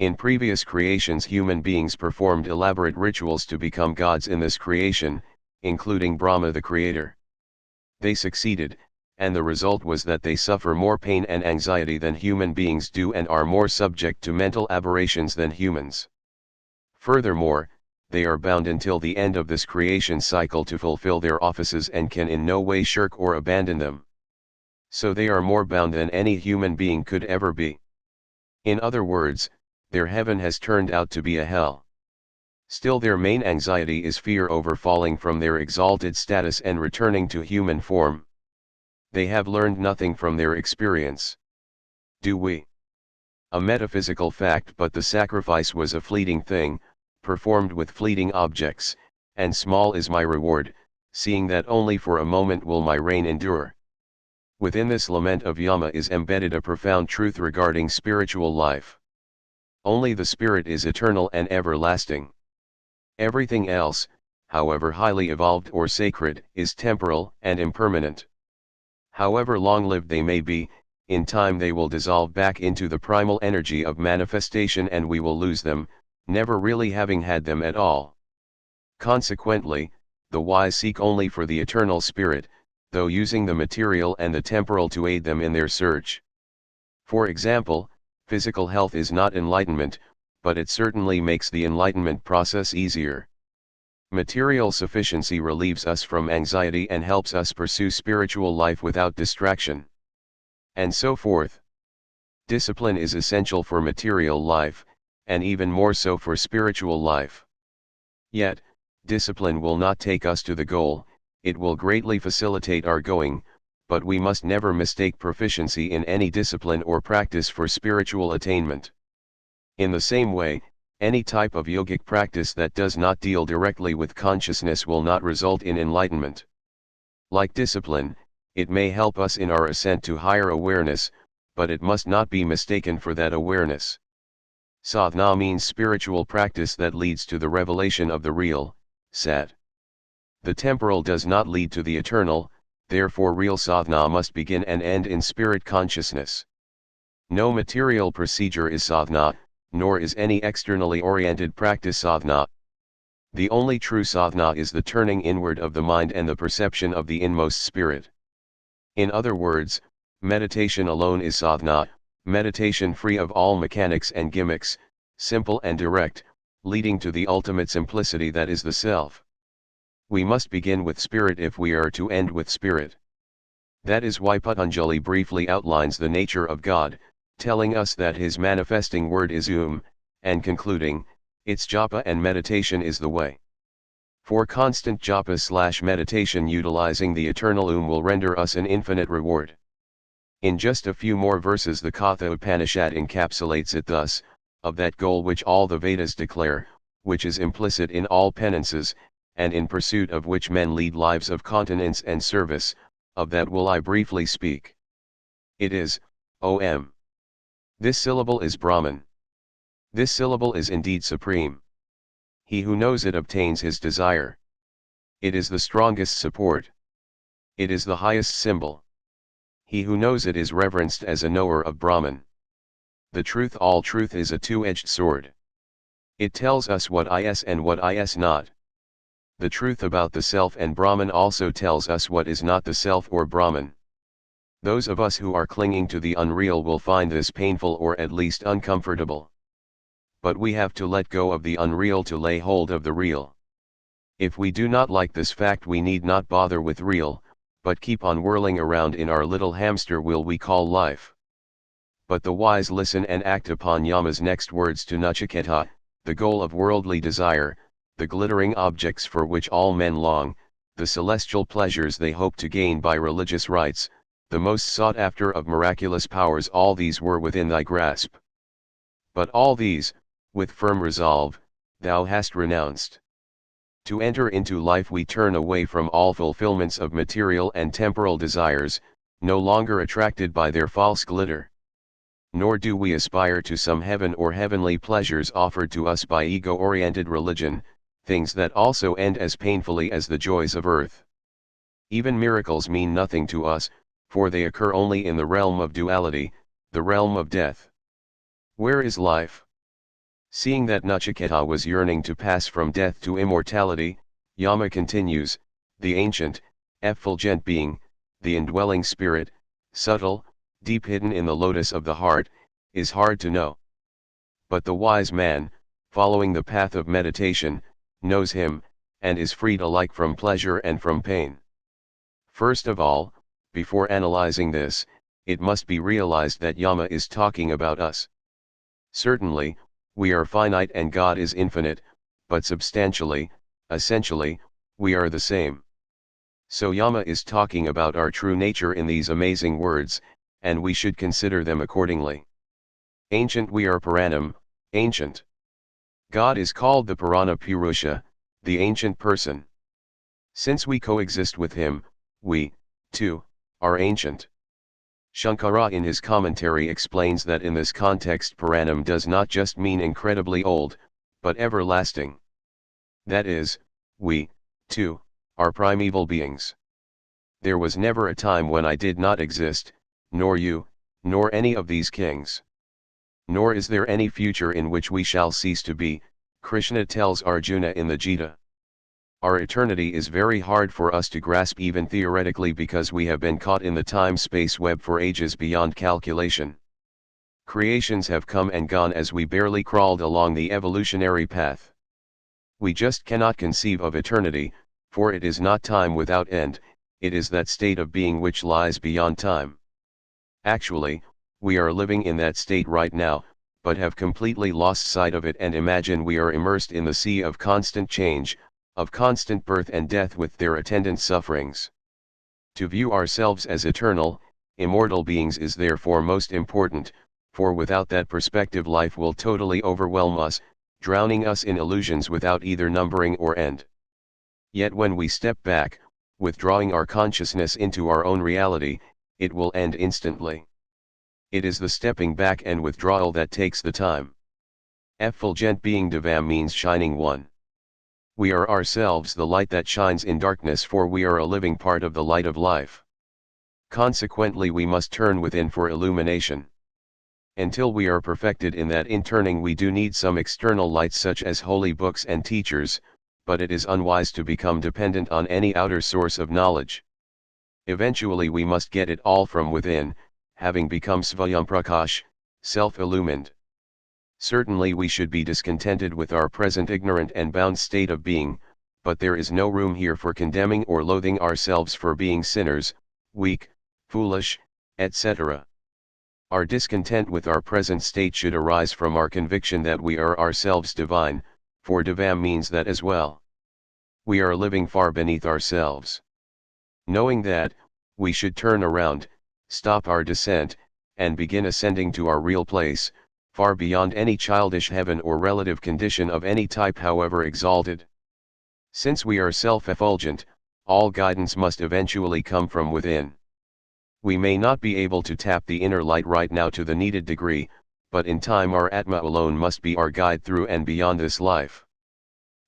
In previous creations human beings performed elaborate rituals to become gods in this creation, including Brahma the creator. They succeeded, and the result was that they suffer more pain and anxiety than human beings do and are more subject to mental aberrations than humans. Furthermore, they are bound until the end of this creation cycle to fulfill their offices and can in no way shirk or abandon them. So they are more bound than any human being could ever be. In other words, their heaven has turned out to be a hell. Still their main anxiety is fear over falling from their exalted status and returning to human form. They have learned nothing from their experience. Do we? A metaphysical fact, but the sacrifice was a fleeting thing, performed with fleeting objects, and small is my reward, seeing that only for a moment will my reign endure. Within this lament of Yama is embedded a profound truth regarding spiritual life. Only the spirit is eternal and everlasting. Everything else, however highly evolved or sacred, is temporal and impermanent. However long-lived they may be, in time they will dissolve back into the primal energy of manifestation and we will lose them, never really having had them at all. Consequently, the wise seek only for the eternal spirit, though using the material and the temporal to aid them in their search. For example, physical health is not enlightenment, but it certainly makes the enlightenment process easier. Material sufficiency relieves us from anxiety and helps us pursue spiritual life without distraction. And so forth. Discipline is essential for material life, and even more so for spiritual life. Yet, discipline will not take us to the goal, it will greatly facilitate our going, but we must never mistake proficiency in any discipline or practice for spiritual attainment. In the same way, any type of yogic practice that does not deal directly with consciousness will not result in enlightenment. Like discipline, it may help us in our ascent to higher awareness, but it must not be mistaken for that awareness. Sadhana means spiritual practice that leads to the revelation of the real, Sat. The temporal does not lead to the eternal, therefore real sadhana must begin and end in spirit consciousness. No material procedure is sadhana, nor is any externally oriented practice sadhana. The only true sadhana is the turning inward of the mind and the perception of the inmost spirit. In other words, meditation alone is sadhana, meditation free of all mechanics and gimmicks, simple and direct, leading to the ultimate simplicity that is the self. We must begin with spirit if we are to end with spirit. That is why Patanjali briefly outlines the nature of God, telling us that his manifesting word is and concluding, its japa and meditation is the way. For constant japa/meditation utilizing the eternal will render us an infinite reward. In just a few more verses the Katha Upanishad encapsulates it thus, of that goal which all the Vedas declare, which is implicit in all penances, and in pursuit of which men lead lives of continence and service, of that will I briefly speak. It is, Om. This syllable is Brahman. This syllable is indeed supreme. He who knows it obtains his desire. It is the strongest support. It is the highest symbol. He who knows it is reverenced as a knower of Brahman. The truth, all truth is a two-edged sword. It tells us what is and what is not. The truth about the self and Brahman also tells us what is not the self or Brahman. Those of us who are clinging to the unreal will find this painful or at least uncomfortable. But we have to let go of the unreal to lay hold of the real. If we do not like this fact, we need not bother with real, but keep on whirling around in our little hamster wheel we call life. But the wise listen and act upon Yama's next words to Nachiketa, the goal of worldly desire, the glittering objects for which all men long, the celestial pleasures they hope to gain by religious rites, the most sought after of miraculous powers, all these were within thy grasp. But all these, with firm resolve, thou hast renounced. To enter into life we turn away from all fulfillments of material and temporal desires, no longer attracted by their false glitter. Nor do we aspire to some heaven or heavenly pleasures offered to us by ego-oriented religion, things that also end as painfully as the joys of earth. Even miracles mean nothing to us, for they occur only in the realm of duality, the realm of death. Where is life? Seeing that Nachiketa was yearning to pass from death to immortality, Yama continues, the ancient, effulgent being, the indwelling spirit, subtle, deep hidden in the lotus of the heart, is hard to know. But the wise man, following the path of meditation, knows him, and is freed alike from pleasure and from pain. First of all, before analyzing this, it must be realized that Yama is talking about us. Certainly, we are finite and God is infinite, but substantially, essentially, we are the same. So Yama is talking about our true nature in these amazing words, and we should consider them accordingly. Ancient, we are Puranam, ancient. God is called the Purana Purusha, the ancient person. Since we coexist with him, we, too, are ancient. Shankara in his commentary explains that in this context Puranam does not just mean incredibly old, but everlasting. That is, we, too, are primeval beings. There was never a time when I did not exist, nor you, nor any of these kings. Nor is there any future in which we shall cease to be, Krishna tells Arjuna in the Gita. Our eternity is very hard for us to grasp even theoretically because we have been caught in the time-space web for ages beyond calculation. Creations have come and gone as we barely crawled along the evolutionary path. We just cannot conceive of eternity, for it is not time without end, it is that state of being which lies beyond time. Actually, we are living in that state right now, but have completely lost sight of it and imagine we are immersed in the sea of constant change, of constant birth and death with their attendant sufferings. To view ourselves as eternal, immortal beings is therefore most important, for without that perspective life will totally overwhelm us, drowning us in illusions without either numbering or end. Yet when we step back, withdrawing our consciousness into our own reality, it will end instantly. It is the stepping back and withdrawal that takes the time. Effulgent being Devam means shining one. We are ourselves the light that shines in darkness, for we are a living part of the light of life. Consequently we must turn within for illumination. Until we are perfected in that in turning we do need some external lights such as holy books and teachers, but it is unwise to become dependent on any outer source of knowledge. Eventually we must get it all from within, having become Svayamprakash, self-illumined. Certainly we should be discontented with our present ignorant and bound state of being, but there is no room here for condemning or loathing ourselves for being sinners, weak, foolish, etc. Our discontent with our present state should arise from our conviction that we are ourselves divine, for Devam means that as well. We are living far beneath ourselves. Knowing that, we should turn around, stop our descent, and begin ascending to our real place, far beyond any childish heaven or relative condition of any type however exalted. Since we are self-effulgent, all guidance must eventually come from within. We may not be able to tap the inner light right now to the needed degree, but in time our Atma alone must be our guide through and beyond this life.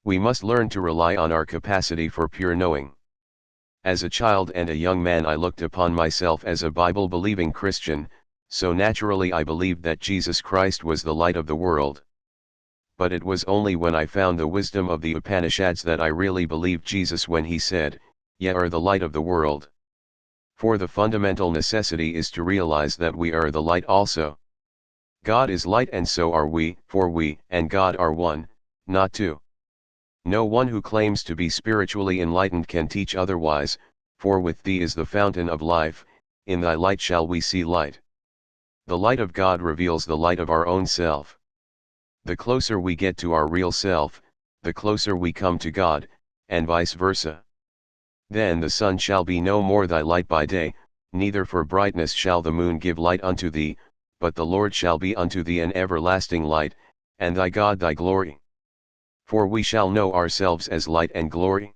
We must learn to rely on our capacity for pure knowing. As a child and a young man I looked upon myself as a Bible-believing Christian, so naturally I believed that Jesus Christ was the light of the world. But it was only when I found the wisdom of the Upanishads that I really believed Jesus when he said, "Ye are the light of the world." For the fundamental necessity is to realize that we are the light also. God is light and so are we, for we and God are one, not two. No one who claims to be spiritually enlightened can teach otherwise, for with thee is the fountain of life, in thy light shall we see light. The light of God reveals the light of our own self. The closer we get to our real self, the closer we come to God, and vice versa. Then the sun shall be no more thy light by day, neither for brightness shall the moon give light unto thee, but the Lord shall be unto thee an everlasting light, and thy God thy glory. For we shall know ourselves as light and glory.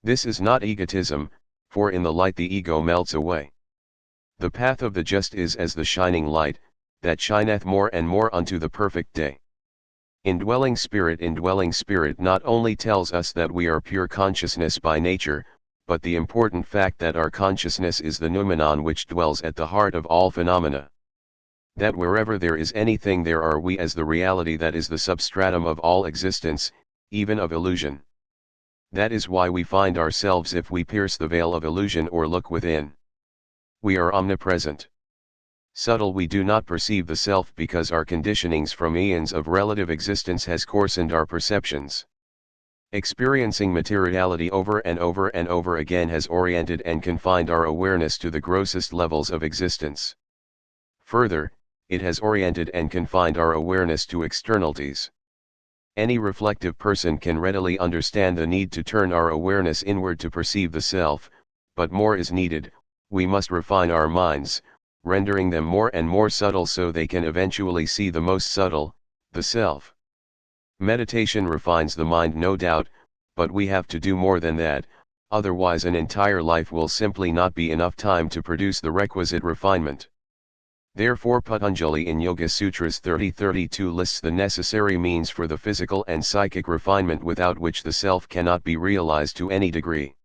This is not egotism, for in the light the ego melts away. The path of the just is as the shining light, that shineth more and more unto the perfect day. Indwelling Spirit not only tells us that we are pure consciousness by nature, but the important fact that our consciousness is the noumenon which dwells at the heart of all phenomena. That wherever there is anything there are we as the reality that is the substratum of all existence, even of illusion. That is why we find ourselves if we pierce the veil of illusion or look within. We are omnipresent. Subtle we do not perceive the self because our conditionings from eons of relative existence has coarsened our perceptions. Experiencing materiality over and over and over again has oriented and confined our awareness to the grossest levels of existence. Further, it has oriented and confined our awareness to externalities. Any reflective person can readily understand the need to turn our awareness inward to perceive the self, but more is needed. We must refine our minds, rendering them more and more subtle so they can eventually see the most subtle, the self. Meditation refines the mind no doubt, but we have to do more than that, otherwise an entire life will simply not be enough time to produce the requisite refinement. Therefore Patanjali in Yoga Sutras 30-32 lists the necessary means for the physical and psychic refinement without which the self cannot be realized to any degree.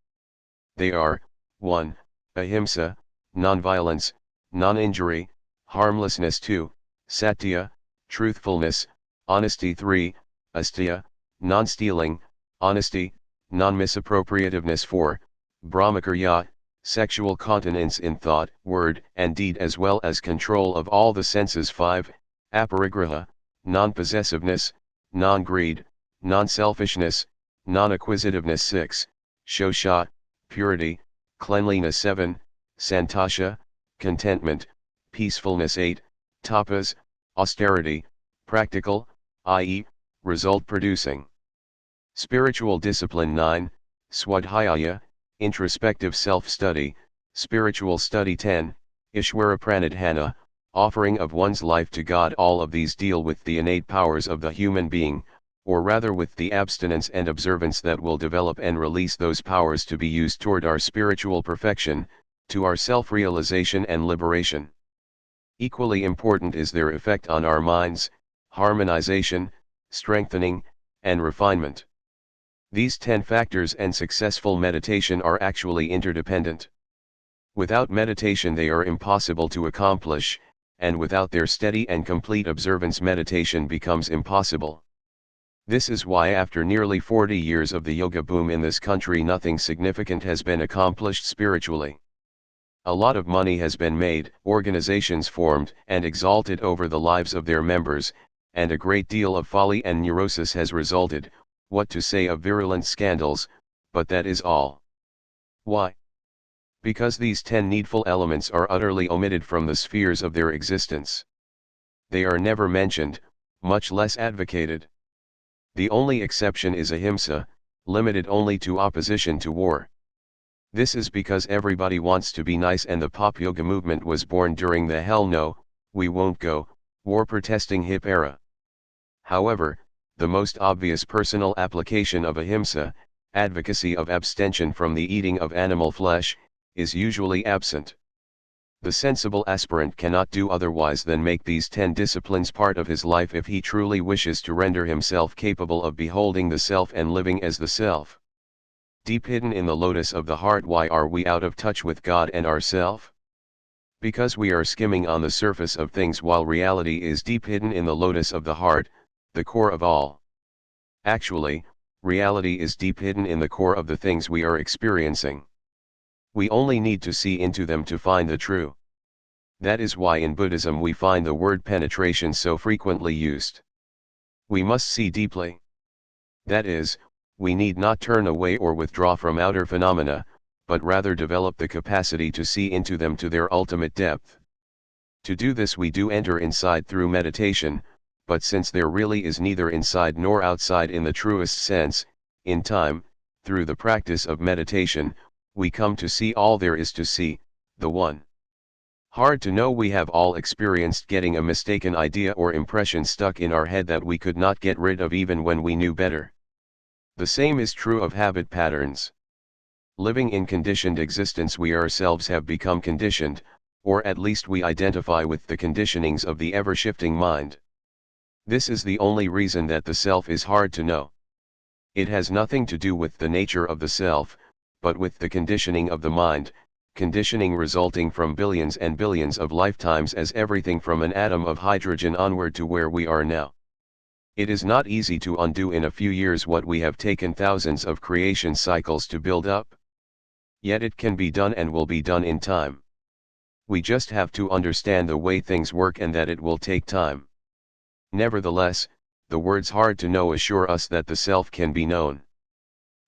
They are, 1. Ahimsa, non-violence, non-injury, harmlessness. 2. Satya, truthfulness, honesty. 3. Asteya, non-stealing, honesty, non-misappropriativeness. 4. Brahmacharya, sexual continence in thought, word, and deed as well as control of all the senses. 5. Aparigraha, non-possessiveness, non-greed, non-selfishness, non-acquisitiveness. 6. Shosha, purity, cleanliness. 7. Santosha, contentment, peacefulness. 8. Tapas, austerity, practical, i.e., result-producing. Spiritual discipline. 9. Swadhyaya, introspective self-study, spiritual study. 10. Ishwara pranidhana, offering of one's life to God. All of these deal with the innate powers of the human being, or rather with the abstinence and observance that will develop and release those powers to be used toward our spiritual perfection, to our self-realization and liberation. Equally important is their effect on our minds, harmonization, strengthening, and refinement. These 10 factors and successful meditation are actually interdependent. Without meditation they are impossible to accomplish, and without their steady and complete observance meditation becomes impossible. This is why after nearly 40 years of the yoga boom in this country nothing significant has been accomplished spiritually. A lot of money has been made, organizations formed and exalted over the lives of their members, and a great deal of folly and neurosis has resulted, what to say of virulent scandals, but that is all. Why? Because these 10 needful elements are utterly omitted from the spheres of their existence. They are never mentioned, much less advocated. The only exception is ahimsa, limited only to opposition to war. This is because everybody wants to be nice, and the pop yoga movement was born during the hell no, we won't go, war protesting hip era. However, the most obvious personal application of ahimsa, advocacy of abstention from the eating of animal flesh, is usually absent. The sensible aspirant cannot do otherwise than make these 10 disciplines part of his life if he truly wishes to render himself capable of beholding the self and living as the self. Deep hidden in the lotus of the heart, why are we out of touch with God and ourself? Because we are skimming on the surface of things while reality is deep hidden in the lotus of the heart, the core of all. Actually, reality is deep hidden in the core of the things we are experiencing. We only need to see into them to find the true. That is why in Buddhism we find the word penetration so frequently used. We must see deeply. That is, we need not turn away or withdraw from outer phenomena, but rather develop the capacity to see into them to their ultimate depth. To do this we do enter inside through meditation, but since there really is neither inside nor outside in the truest sense, in time, through the practice of meditation, we come to see all there is to see, the One. Hard to know, we have all experienced getting a mistaken idea or impression stuck in our head that we could not get rid of even when we knew better. The same is true of habit patterns. Living in conditioned existence, we ourselves have become conditioned, or at least we identify with the conditionings of the ever-shifting mind. This is the only reason that the self is hard to know. It has nothing to do with the nature of the self, but with the conditioning of the mind, conditioning resulting from billions and billions of lifetimes as everything from an atom of hydrogen onward to where we are now. It is not easy to undo in a few years what we have taken thousands of creation cycles to build up. Yet it can be done and will be done in time. We just have to understand the way things work and that it will take time. Nevertheless, the words hard to know assure us that the self can be known.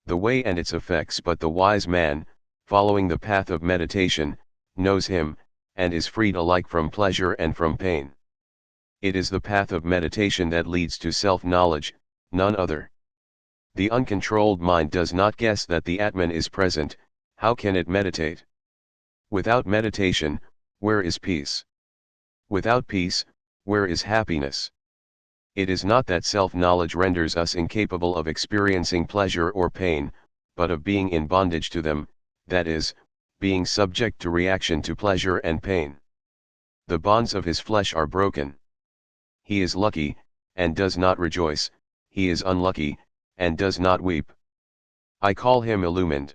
The way and its effects, but the wise man, following the path of meditation, knows him, and is freed alike from pleasure and from pain. It is the path of meditation that leads to self-knowledge, none other. The uncontrolled mind does not guess that the Atman is present. How can it meditate? Without meditation, where is peace? Without peace, where is happiness? It is not that self-knowledge renders us incapable of experiencing pleasure or pain, but of being in bondage to them, that is, being subject to reaction to pleasure and pain. The bonds of his flesh are broken. He is lucky, and does not rejoice; he is unlucky, and does not weep. I call him illumined.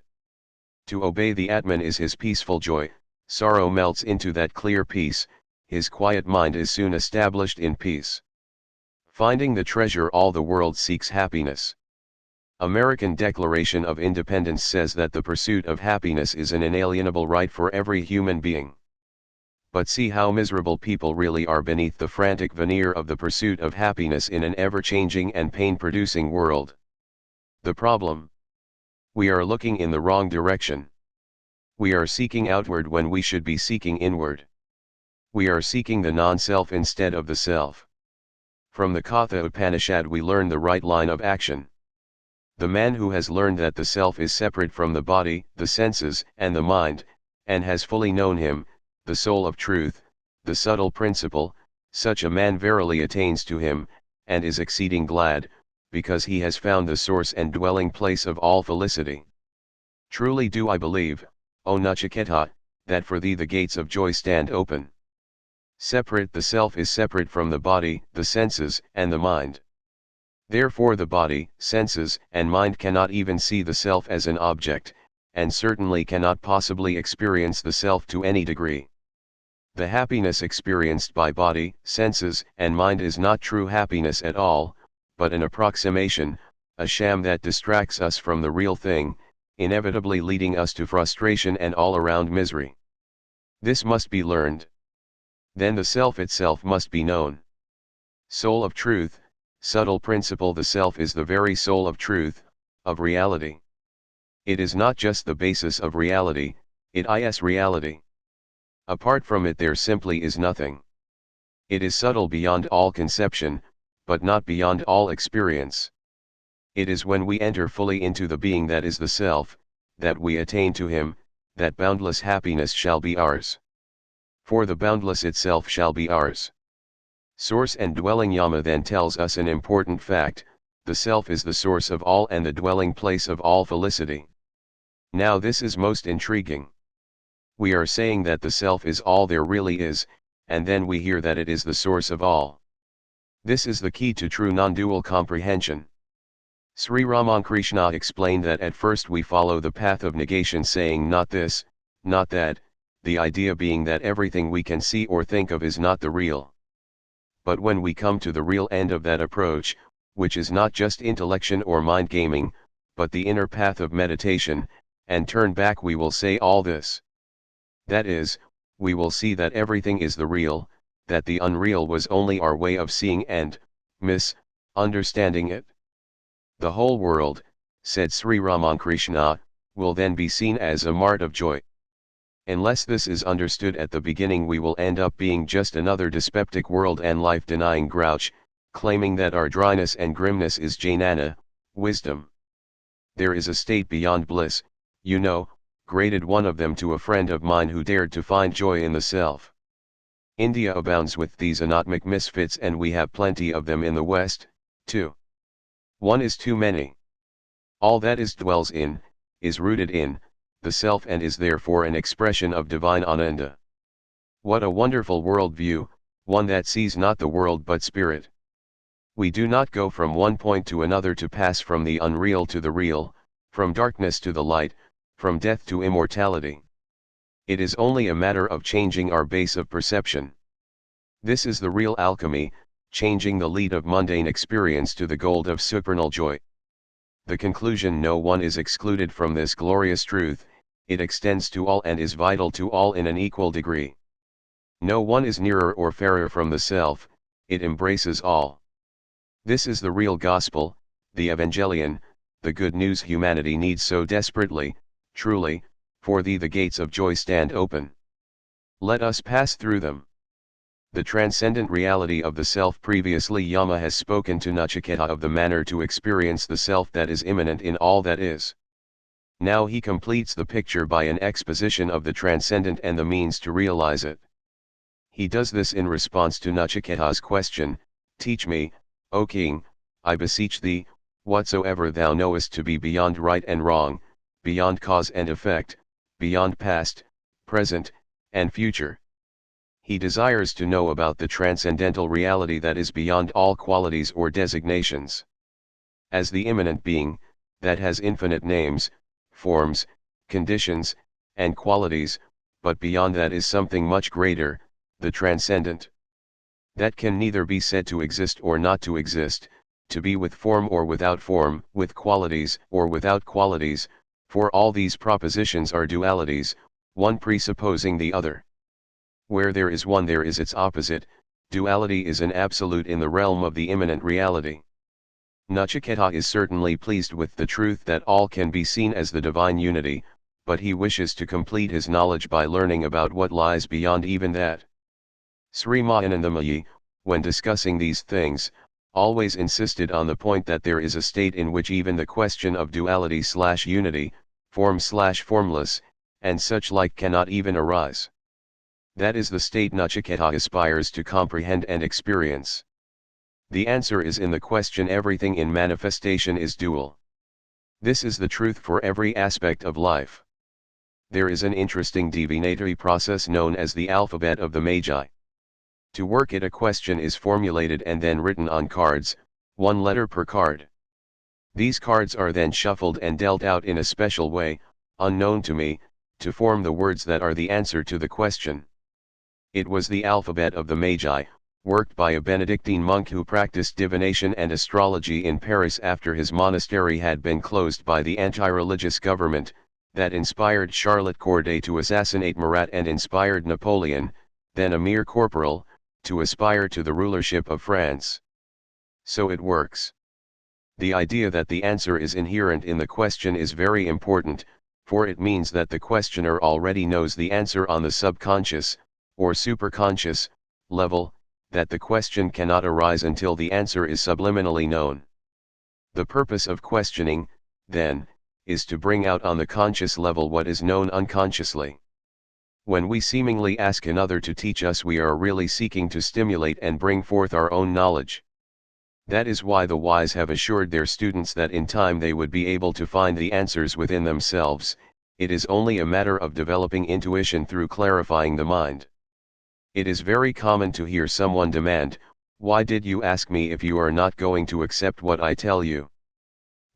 To obey the Atman is his peaceful joy, sorrow melts into that clear peace, his quiet mind is soon established in peace. Finding the treasure, all the world seeks happiness. American Declaration of Independence says that the pursuit of happiness is an inalienable right for every human being. But see how miserable people really are beneath the frantic veneer of the pursuit of happiness in an ever-changing and pain-producing world. The problem? We are looking in the wrong direction. We are seeking outward when we should be seeking inward. We are seeking the non-self instead of the self. From the Katha Upanishad we learn the right line of action. The man who has learned that the self is separate from the body, the senses, and the mind, and has fully known him, the soul of truth, the subtle principle, such a man verily attains to him, and is exceeding glad, because he has found the source and dwelling place of all felicity. Truly do I believe, O Nachiketa, that for thee the gates of joy stand open. Separate, the self is separate from the body, the senses, and the mind. Therefore the body, senses, and mind cannot even see the self as an object, and certainly cannot possibly experience the self to any degree. The happiness experienced by body, senses, and mind is not true happiness at all, but an approximation, a sham that distracts us from the real thing, inevitably leading us to frustration and all-around misery. This must be learned. Then the self itself must be known. Soul of truth, subtle principle. The self is the very soul of truth, of reality. It is not just the basis of reality, it is reality. Apart from it there simply is nothing. It is subtle beyond all conception, but not beyond all experience. It is when we enter fully into the being that is the self, that we attain to him, that boundless happiness shall be ours. For the boundless itself shall be ours. Source and dwelling. Yama then tells us an important fact: the self is the source of all and the dwelling place of all felicity. Now this is most intriguing. We are saying that the self is all there really is, and then we hear that it is the source of all. This is the key to true non-dual comprehension. Sri Ramakrishna explained that at first we follow the path of negation, saying not this, not that, the idea being that everything we can see or think of is not the real. But when we come to the real end of that approach, which is not just intellection or mind gaming, but the inner path of meditation, and turn back, we will say all this. That is, we will see that everything is the real, that the unreal was only our way of seeing and misunderstanding it. The whole world, said Sri Ramakrishna, will then be seen as a mart of joy. Unless this is understood at the beginning, we will end up being just another dyspeptic world and life-denying grouch, claiming that our dryness and grimness is jnana, wisdom. There is a state beyond bliss, you know, graded one of them to a friend of mine who dared to find joy in the self. India abounds with these anatmic misfits, and we have plenty of them in the West, too. One is too many. All that is dwells in, is rooted in, the self, and is therefore an expression of divine ananda. What a wonderful world view, one that sees not the world but spirit. We do not go from one point to another to pass from the unreal to the real, from darkness to the light, from death to immortality. It is only a matter of changing our base of perception. This is the real alchemy, changing the lead of mundane experience to the gold of supernal joy. The conclusion: no one is excluded from this glorious truth, it extends to all and is vital to all in an equal degree. No one is nearer or fairer from the self, it embraces all. This is the real gospel, the Evangelion, the good news humanity needs so desperately. Truly, for thee the gates of joy stand open. Let us pass through them. The transcendent reality of the self. Previously Yama has spoken to Nachiketa of the manner to experience the self that is immanent in all that is. Now he completes the picture by an exposition of the transcendent and the means to realize it. He does this in response to Nachiketa's question, "Teach me, O king, I beseech thee, whatsoever thou knowest to be beyond right and wrong, beyond cause and effect, beyond past, present, and future." He desires to know about the transcendental reality that is beyond all qualities or designations. As the immanent being, that has infinite names, forms, conditions, and qualities, but beyond that is something much greater, the transcendent. That can neither be said to exist or not to exist, to be with form or without form, with qualities or without qualities, for all these propositions are dualities, one presupposing the other. Where there is one there is its opposite, duality is an absolute in the realm of the immanent reality. Nachiketa is certainly pleased with the truth that all can be seen as the divine unity, but he wishes to complete his knowledge by learning about what lies beyond even that. Sri Mahanandamayi, when discussing these things, always insisted on the point that there is a state in which even the question of duality/unity, form/formless, and such like cannot even arise. That is the state Nachiketa aspires to comprehend and experience. The answer is in the question: everything in manifestation is dual. This is the truth for every aspect of life. There is an interesting divinatory process known as the alphabet of the Magi. To work it, a question is formulated and then written on cards, One letter per card. These cards are then shuffled and dealt out in a special way, unknown to me, to form the words that are the answer to the question. It was the alphabet of the Magi, worked by a Benedictine monk who practiced divination and astrology in Paris after his monastery had been closed by the anti-religious government, that inspired Charlotte Corday to assassinate Marat and inspired Napoleon, then a mere corporal, to aspire to the rulership of France. So it works. The idea that the answer is inherent in the question is very important, for it means that the questioner already knows the answer on the subconscious, or superconscious, level, that the question cannot arise until the answer is subliminally known. The purpose of questioning, then, is to bring out on the conscious level what is known unconsciously. When we seemingly ask another to teach us, we are really seeking to stimulate and bring forth our own knowledge. That is why the wise have assured their students that in time they would be able to find the answers within themselves. It is only a matter of developing intuition through clarifying the mind. It is very common to hear someone demand, "Why did you ask me if you are not going to accept what I tell you?"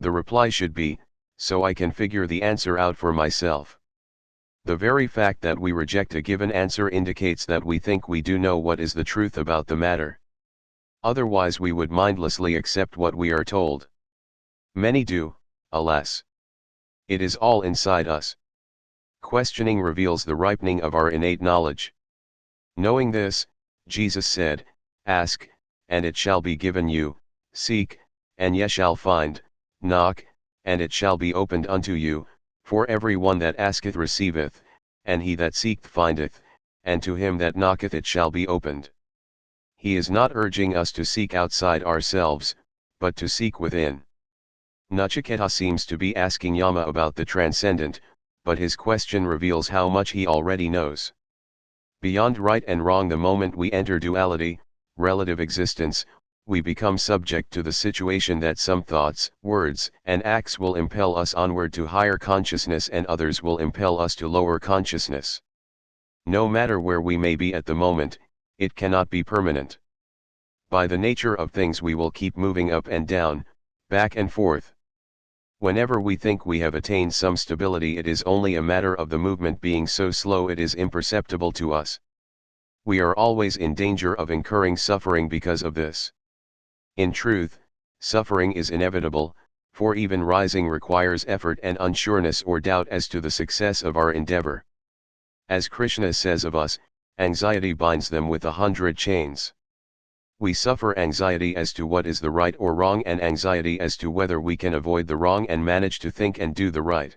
The reply should be, "So I can figure the answer out for myself." The very fact that we reject a given answer indicates that we think we do know what is the truth about the matter. Otherwise we would mindlessly accept what we are told. Many do, alas. It is all inside us. Questioning reveals the ripening of our innate knowledge. Knowing this, Jesus said, "Ask, and it shall be given you, seek, and ye shall find, knock, and it shall be opened unto you, for every one that asketh receiveth, and he that seeketh findeth, and to him that knocketh it shall be opened." He is not urging us to seek outside ourselves, but to seek within. Nachiketa seems to be asking Yama about the transcendent, but his question reveals how much he already knows. Beyond right and wrong, the moment we enter duality, relative existence, we become subject to the situation that some thoughts, words, and acts will impel us onward to higher consciousness and others will impel us to lower consciousness. No matter where we may be at the moment, it cannot be permanent. By the nature of things we will keep moving up and down, back and forth. Whenever we think we have attained some stability, it is only a matter of the movement being so slow it is imperceptible to us. We are always in danger of incurring suffering because of this. In truth, suffering is inevitable, for even rising requires effort and unsureness or doubt as to the success of our endeavor. As Krishna says of us, anxiety binds them with 100 chains. We suffer anxiety as to what is the right or wrong, and anxiety as to whether we can avoid the wrong and manage to think and do the right.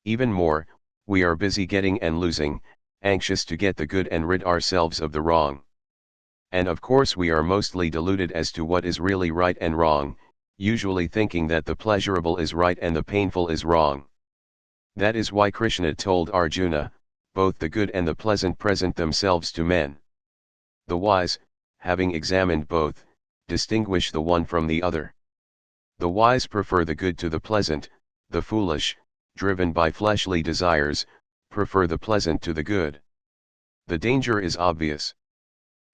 Even more, we are busy getting and losing, anxious to get the good and rid ourselves of the wrong. And of course we are mostly deluded as to what is really right and wrong, usually thinking that the pleasurable is right and the painful is wrong. That is why Krishna told Arjuna, "Both the good and the pleasant present themselves to men. The wise, having examined both, distinguish the one from the other. The wise prefer the good to the pleasant, the foolish, driven by fleshly desires, prefer the pleasant to the good." The danger is obvious.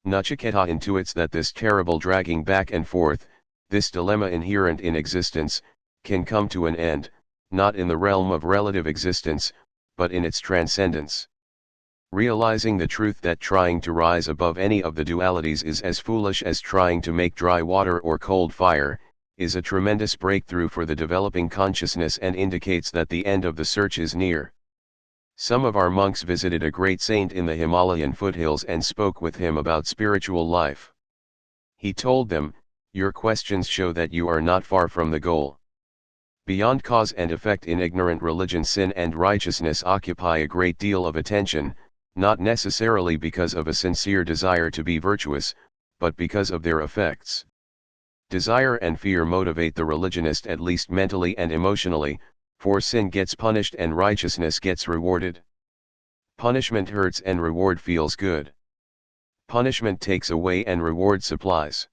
Nachiketa intuits that this terrible dragging back and forth, this dilemma inherent in existence, can come to an end, not in the realm of relative existence, but in its transcendence. Realizing the truth that trying to rise above any of the dualities is as foolish as trying to make dry water or cold fire, is a tremendous breakthrough for the developing consciousness and indicates that the end of the search is near. Some of our monks visited a great saint in the Himalayan foothills and spoke with him about spiritual life. He told them, "Your questions show that you are not far from the goal. Beyond cause and effect in ignorant religion, sin and righteousness occupy a great deal of attention, not necessarily because of a sincere desire to be virtuous, but because of their effects. Desire and fear motivate the religionist at least mentally and emotionally, for sin gets punished and righteousness gets rewarded. Punishment hurts and reward feels good. Punishment takes away and reward supplies.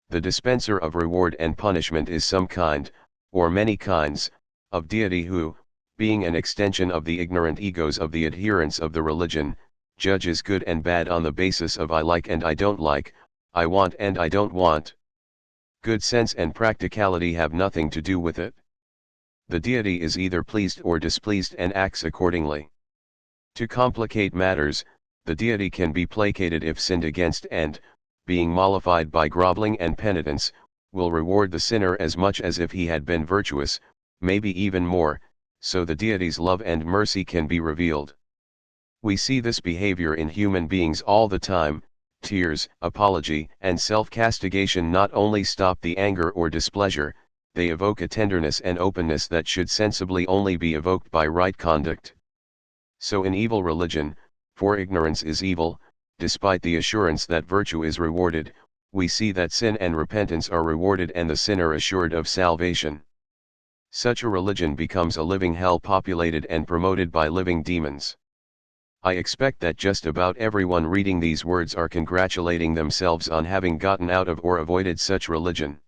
The dispenser of reward and punishment is some kind, or many kinds, of deity who, being an extension of the ignorant egos of the adherents of the religion, judges good and bad on the basis of I like and I don't like, I want and I don't want. Good sense and practicality have nothing to do with it. The deity is either pleased or displeased and acts accordingly. To complicate matters, the deity can be placated if sinned against and, being mollified by groveling and penitence, will reward the sinner as much as if he had been virtuous, maybe even more, so the deity's love and mercy can be revealed. We see this behavior in human beings all the time. Tears, apology, and self-castigation not only stop the anger or displeasure, they evoke a tenderness and openness that should sensibly only be evoked by right conduct. So in evil religion, for ignorance is evil, despite the assurance that virtue is rewarded, we see that sin and repentance are rewarded and the sinner assured of salvation. Such a religion becomes a living hell populated and promoted by living demons. I expect that just about everyone reading these words are congratulating themselves on having gotten out of or avoided such religion.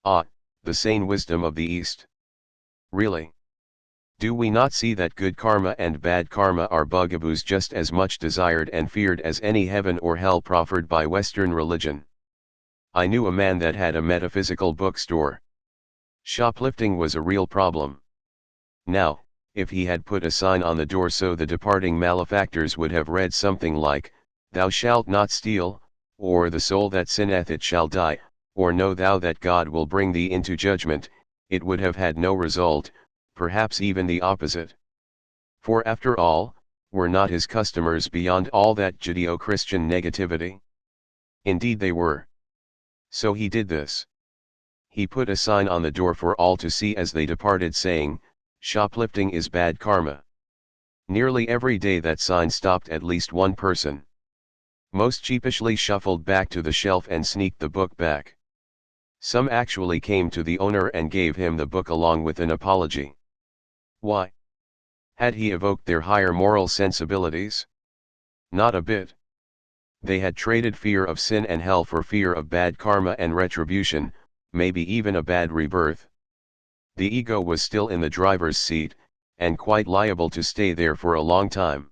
Ah, the sane wisdom of the East. Really? Do we not see that good karma and bad karma are bugaboos just as much desired and feared as any heaven or hell proffered by Western religion? I knew a man that had a metaphysical bookstore. Shoplifting was a real problem. Now, if he had put a sign on the door so the departing malefactors would have read something like, "Thou shalt not steal," or "The soul that sinneth it shall die," or "Know thou that God will bring thee into judgment," it would have had no result, perhaps even the opposite. For after all, were not his customers beyond all that Judeo-Christian negativity? Indeed they were. So he did this. He put a sign on the door for all to see as they departed saying, "Shoplifting is bad karma." Nearly every day that sign stopped at least one person. Most sheepishly shuffled back to the shelf and sneaked the book back. Some actually came to the owner and gave him the book along with an apology. Why? Had he evoked their higher moral sensibilities? Not a bit. They had traded fear of sin and hell for fear of bad karma and retribution, maybe even a bad rebirth. The ego was still in the driver's seat, and quite liable to stay there for a long time.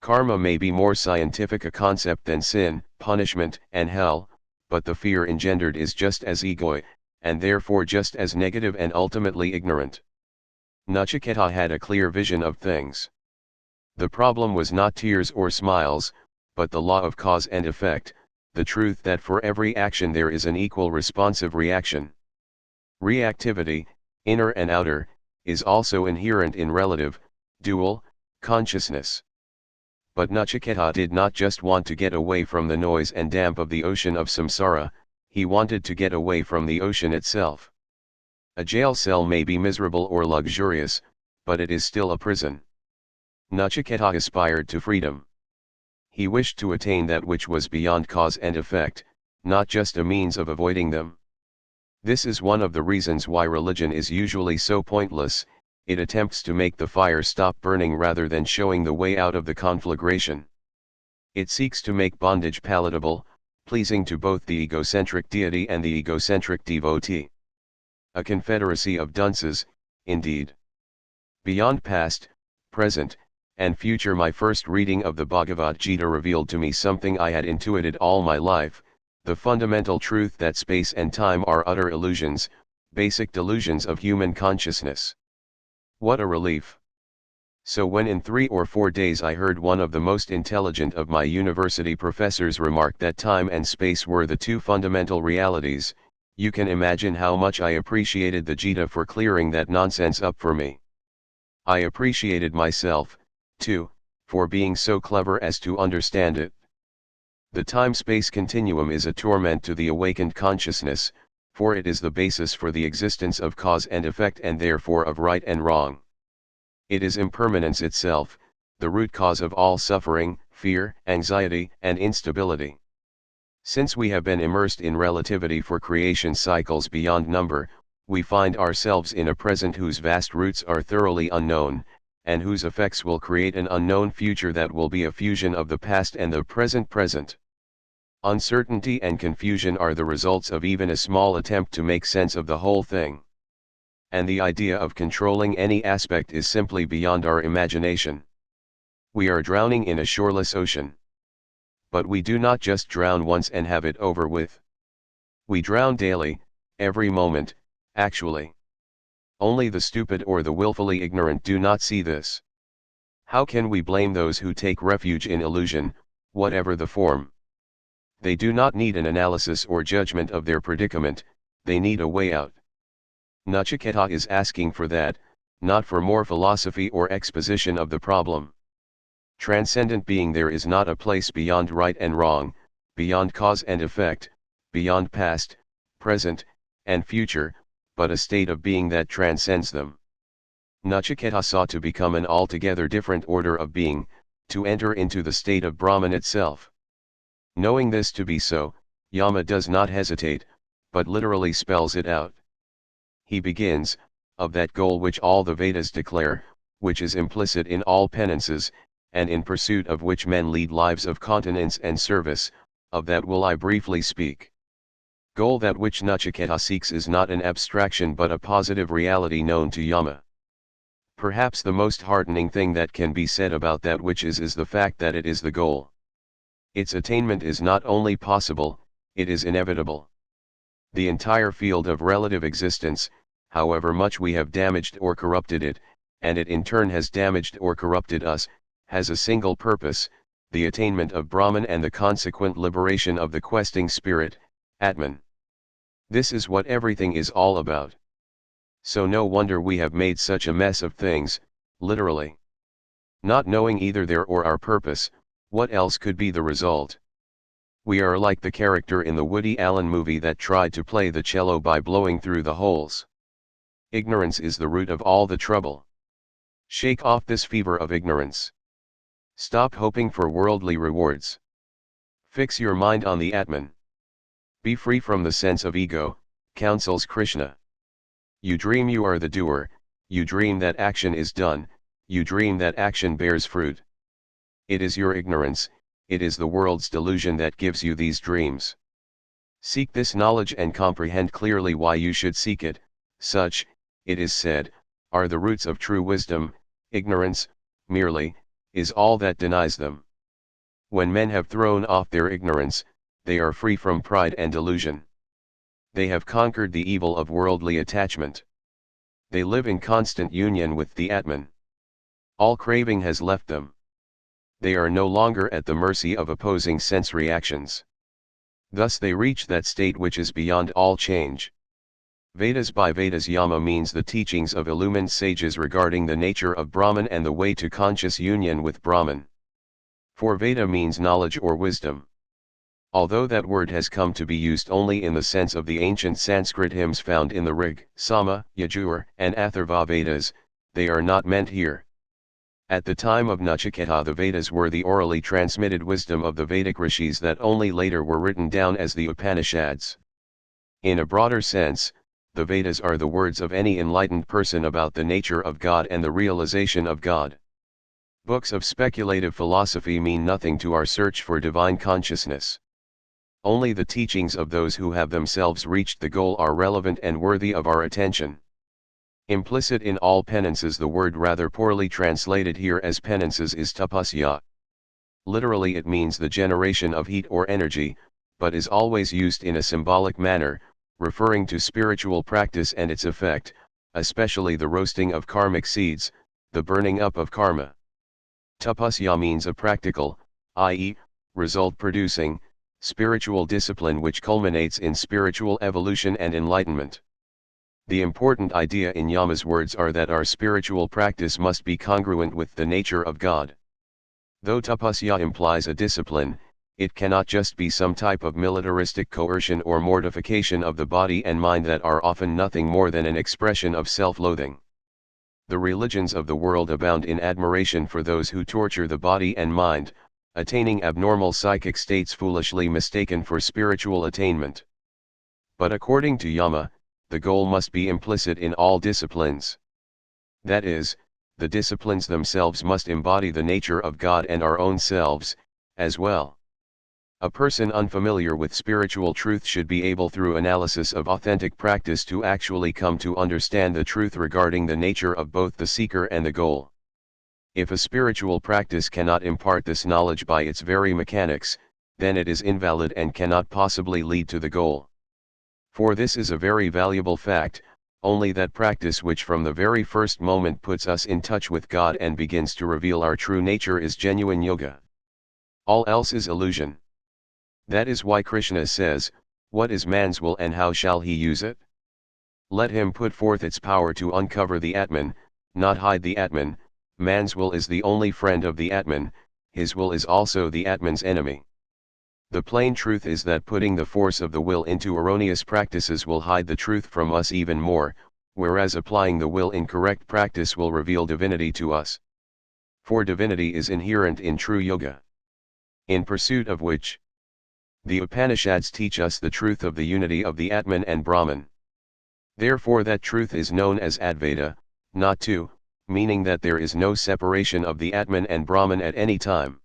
Karma may be more scientific a concept than sin, punishment, and hell, but the fear engendered is just as egoic, and therefore just as negative and ultimately ignorant. Nachiketa had a clear vision of things. The problem was not tears or smiles, but the law of cause and effect, the truth that for every action there is an equal responsive reaction. Reactivity, inner and outer, is also inherent in relative, dual, consciousness. But Nachiketa did not just want to get away from the noise and damp of the ocean of samsara, he wanted to get away from the ocean itself. A jail cell may be miserable or luxurious, but it is still a prison. Nachiketa aspired to freedom. He wished to attain that which was beyond cause and effect, not just a means of avoiding them. This is one of the reasons why religion is usually so pointless. It attempts to make the fire stop burning rather than showing the way out of the conflagration. It seeks to make bondage palatable, pleasing to both the egocentric deity and the egocentric devotee. A confederacy of dunces, indeed. Beyond past, present, and future, my first reading of the Bhagavad Gita revealed to me something I had intuited all my life, the fundamental truth that space and time are utter illusions, basic delusions of human consciousness. What a relief! So when in 3 or 4 days I heard one of the most intelligent of my university professors remark that time and space were the two fundamental realities, you can imagine how much I appreciated the Gita for clearing that nonsense up for me. I appreciated myself, too, for being so clever as to understand it. The time-space continuum is a torment to the awakened consciousness, for it is the basis for the existence of cause and effect and therefore of right and wrong. It is impermanence itself, the root cause of all suffering, fear, anxiety, and instability. Since we have been immersed in relativity for creation cycles beyond number, we find ourselves in a present whose vast roots are thoroughly unknown, and whose effects will create an unknown future that will be a fusion of the past and the present. Uncertainty and confusion are the results of even a small attempt to make sense of the whole thing. And the idea of controlling any aspect is simply beyond our imagination. We are drowning in a shoreless ocean. But we do not just drown once and have it over with. We drown daily, every moment, actually. Only the stupid or the willfully ignorant do not see this. How can we blame those who take refuge in illusion, whatever the form? They do not need an analysis or judgment of their predicament, they need a way out. Nachiketa is asking for that, not for more philosophy or exposition of the problem. Transcendent being there is not a place beyond right and wrong, beyond cause and effect, beyond past, present, and future, but a state of being that transcends them. Nachiketa sought to become an altogether different order of being, to enter into the state of Brahman itself. Knowing this to be so, Yama does not hesitate, but literally spells it out. He begins, of that goal which all the Vedas declare, which is implicit in all penances, and in pursuit of which men lead lives of continence and service, of that will I briefly speak. Goal that which Nachiketa seeks is not an abstraction but a positive reality known to Yama. Perhaps the most heartening thing that can be said about that which is the fact that it is the goal. Its attainment is not only possible, it is inevitable. The entire field of relative existence, however much we have damaged or corrupted it, and it in turn has damaged or corrupted us, has a single purpose, the attainment of Brahman and the consequent liberation of the questing spirit, Atman. This is what everything is all about. So no wonder we have made such a mess of things, literally. Not knowing either their or our purpose, what else could be the result? We are like the character in the Woody Allen movie that tried to play the cello by blowing through the holes. Ignorance is the root of all the trouble. Shake off this fever of ignorance. Stop hoping for worldly rewards. Fix your mind on the Atman. Be free from the sense of ego, counsels Krishna. You dream you are the doer, you dream that action is done, you dream that action bears fruit. It is your ignorance, it is the world's delusion that gives you these dreams. Seek this knowledge and comprehend clearly why you should seek it. Such, it is said, are the roots of true wisdom. Ignorance, merely, is all that denies them. When men have thrown off their ignorance, they are free from pride and delusion. They have conquered the evil of worldly attachment. They live in constant union with the Atman. All craving has left them. They are no longer at the mercy of opposing sense reactions. Thus they reach that state which is beyond all change. Vedas. By Vedas, Yama means the teachings of illumined sages regarding the nature of Brahman and the way to conscious union with Brahman. For Veda means knowledge or wisdom. Although that word has come to be used only in the sense of the ancient Sanskrit hymns found in the Rig, Sama, Yajur, and Atharva Vedas, they are not meant here. At the time of Nachiketa, the Vedas were the orally transmitted wisdom of the Vedic rishis that only later were written down as the Upanishads. In a broader sense, the Vedas are the words of any enlightened person about the nature of God and the realization of God. Books of speculative philosophy mean nothing to our search for divine consciousness. Only the teachings of those who have themselves reached the goal are relevant and worthy of our attention. Implicit in all penances, the word rather poorly translated here as penances is tapasya. Literally it means the generation of heat or energy, but is always used in a symbolic manner, referring to spiritual practice and its effect, especially the roasting of karmic seeds, the burning up of karma. Tapasya means a practical, i.e., result-producing, spiritual discipline which culminates in spiritual evolution and enlightenment. The important idea in Yama's words are that our spiritual practice must be congruent with the nature of God. Though tapasya implies a discipline, it cannot just be some type of militaristic coercion or mortification of the body and mind that are often nothing more than an expression of self-loathing. The religions of the world abound in admiration for those who torture the body and mind, attaining abnormal psychic states foolishly mistaken for spiritual attainment. But according to Yama, the goal must be implicit in all disciplines. That is, the disciplines themselves must embody the nature of God and our own selves, as well. A person unfamiliar with spiritual truth should be able through analysis of authentic practice to actually come to understand the truth regarding the nature of both the seeker and the goal. If a spiritual practice cannot impart this knowledge by its very mechanics, then it is invalid and cannot possibly lead to the goal. For this is a very valuable fact, only that practice which from the very first moment puts us in touch with God and begins to reveal our true nature is genuine yoga. All else is illusion. That is why Krishna says, "What is man's will and how shall he use it? Let him put forth its power to uncover the Atman, not hide the Atman. Man's will is the only friend of the Atman, his will is also the Atman's enemy." The plain truth is that putting the force of the will into erroneous practices will hide the truth from us even more, whereas applying the will in correct practice will reveal divinity to us. For divinity is inherent in true yoga, in pursuit of which the Upanishads teach us the truth of the unity of the Atman and Brahman. Therefore that truth is known as Advaita, not two, meaning that there is no separation of the Atman and Brahman at any time.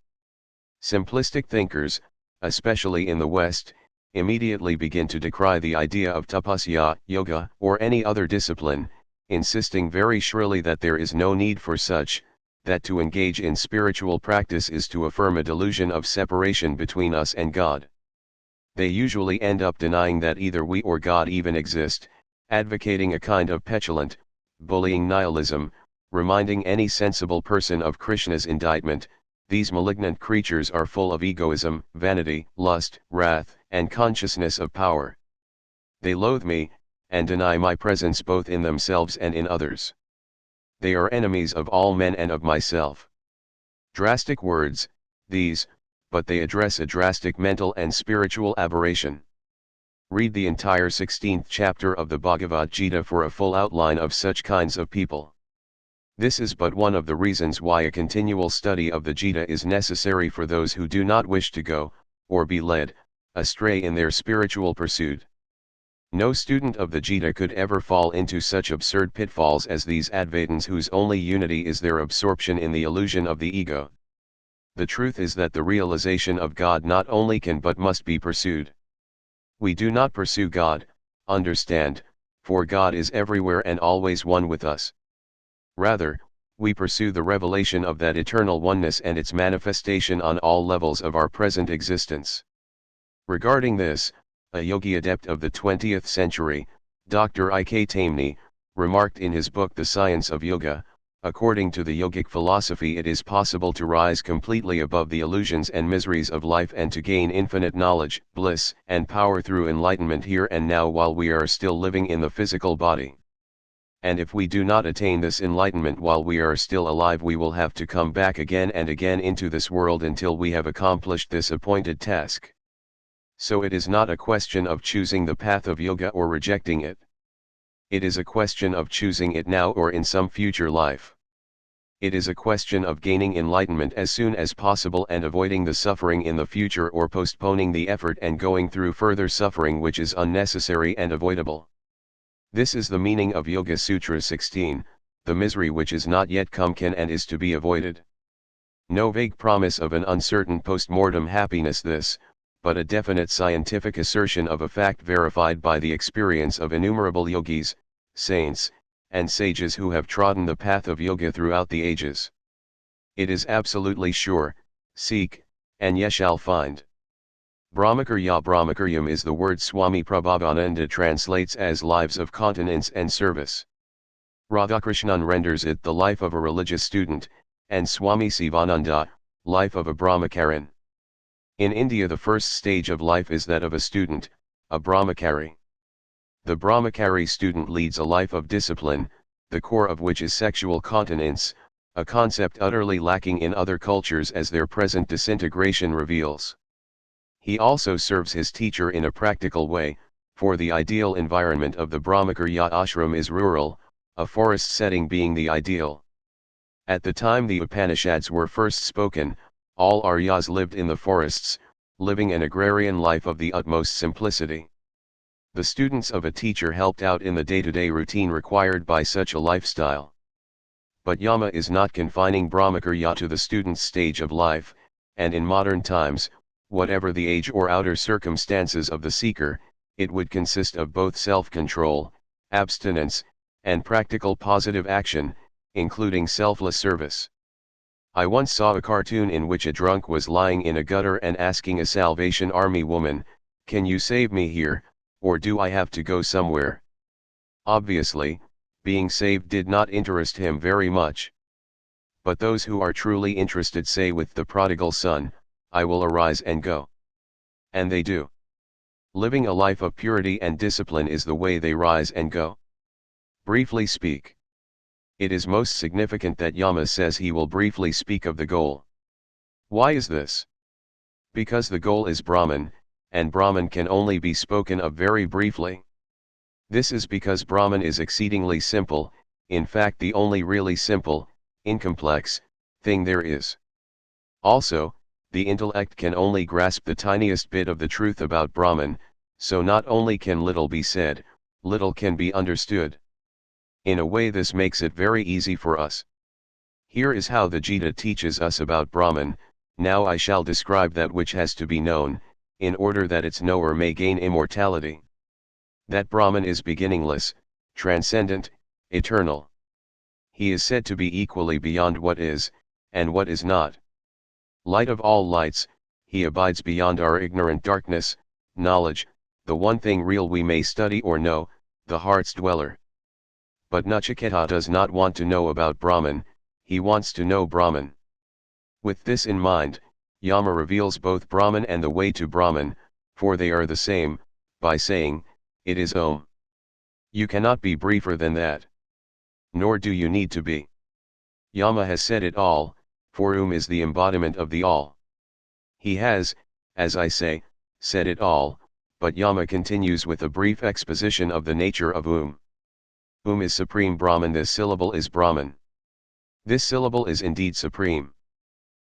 Simplistic thinkers, especially in the West, immediately begin to decry the idea of tapasya, yoga, or any other discipline, insisting very shrilly that there is no need for such, that to engage in spiritual practice is to affirm a delusion of separation between us and God. They usually end up denying that either we or God even exist, advocating a kind of petulant, bullying nihilism, reminding any sensible person of Krishna's indictment. These malignant creatures are full of egoism, vanity, lust, wrath, and consciousness of power. They loathe me, and deny my presence both in themselves and in others. They are enemies of all men and of myself. Drastic words, these, but they address a drastic mental and spiritual aberration. Read the entire 16th chapter of the Bhagavad Gita for a full outline of such kinds of people. This is but one of the reasons why a continual study of the Gita is necessary for those who do not wish to go, or be led, astray in their spiritual pursuit. No student of the Gita could ever fall into such absurd pitfalls as these Advaitins whose only unity is their absorption in the illusion of the ego. The truth is that the realization of God not only can but must be pursued. We do not pursue God, understand, for God is everywhere and always one with us. Rather, we pursue the revelation of that eternal oneness and its manifestation on all levels of our present existence. Regarding this, a yogi adept of the 20th century, Dr. I.K. Tamni, remarked in his book The Science of Yoga, according to the yogic philosophy it is possible to rise completely above the illusions and miseries of life and to gain infinite knowledge, bliss, and power through enlightenment here and now while we are still living in the physical body. And if we do not attain this enlightenment while we are still alive, we will have to come back again and again into this world until we have accomplished this appointed task. So it is not a question of choosing the path of yoga or rejecting it. It is a question of choosing it now or in some future life. It is a question of gaining enlightenment as soon as possible and avoiding the suffering in the future or postponing the effort and going through further suffering which is unnecessary and avoidable. This is the meaning of Yoga Sutra 16, the misery which is not yet come can and is to be avoided. No vague promise of an uncertain post-mortem happiness this, but a definite scientific assertion of a fact verified by the experience of innumerable yogis, saints, and sages who have trodden the path of yoga throughout the ages. It is absolutely sure, seek, and ye shall find. Brahmacharyam is the word Swami Prabhavananda translates as lives of continence and service. Radhakrishnan renders it the life of a religious student, and Swami Sivananda, life of a brahmacharin. In India the first stage of life is that of a student, a brahmachari. The brahmachari student leads a life of discipline, the core of which is sexual continence, a concept utterly lacking in other cultures as their present disintegration reveals. He also serves his teacher in a practical way, for the ideal environment of the Brahmacharya ashram is rural, a forest setting being the ideal. At the time the Upanishads were first spoken, all Aryas lived in the forests, living an agrarian life of the utmost simplicity. The students of a teacher helped out in the day-to-day routine required by such a lifestyle. But Yama is not confining Brahmacharya to the student's stage of life, and in modern times, whatever the age or outer circumstances of the seeker, it would consist of both self-control, abstinence, and practical positive action, including selfless service. I once saw a cartoon in which a drunk was lying in a gutter and asking a Salvation Army woman, "Can you save me here, or do I have to go somewhere? Obviously, being saved did not interest him very much. But those who are truly interested say with the prodigal son, I will arise and go. And they do. Living a life of purity and discipline is the way they rise and go. Briefly speak. It is most significant that Yama says he will briefly speak of the goal. Why is this? Because the goal is Brahman, and Brahman can only be spoken of very briefly. This is because Brahman is exceedingly simple, in fact the only really simple, incomplex, thing there is. Also, the intellect can only grasp the tiniest bit of the truth about Brahman, so not only can little be said, little can be understood. In a way this makes it very easy for us. Here is how the Gita teaches us about Brahman. Now I shall describe that which has to be known, in order that its knower may gain immortality. That Brahman is beginningless, transcendent, eternal. He is said to be equally beyond what is, and what is not. Light of all lights, he abides beyond our ignorant darkness, knowledge, the one thing real we may study or know, the heart's dweller. But Nachiketa does not want to know about Brahman, he wants to know Brahman. With this in mind, Yama reveals both Brahman and the way to Brahman, for they are the same, by saying, it is Om. You cannot be briefer than that. Nor do you need to be. Yama has said it all, for Om is the embodiment of the all. He has, as I say, said it all, but Yama continues with a brief exposition of the nature of Om. Om is supreme Brahman. This syllable is Brahman. This syllable is indeed supreme.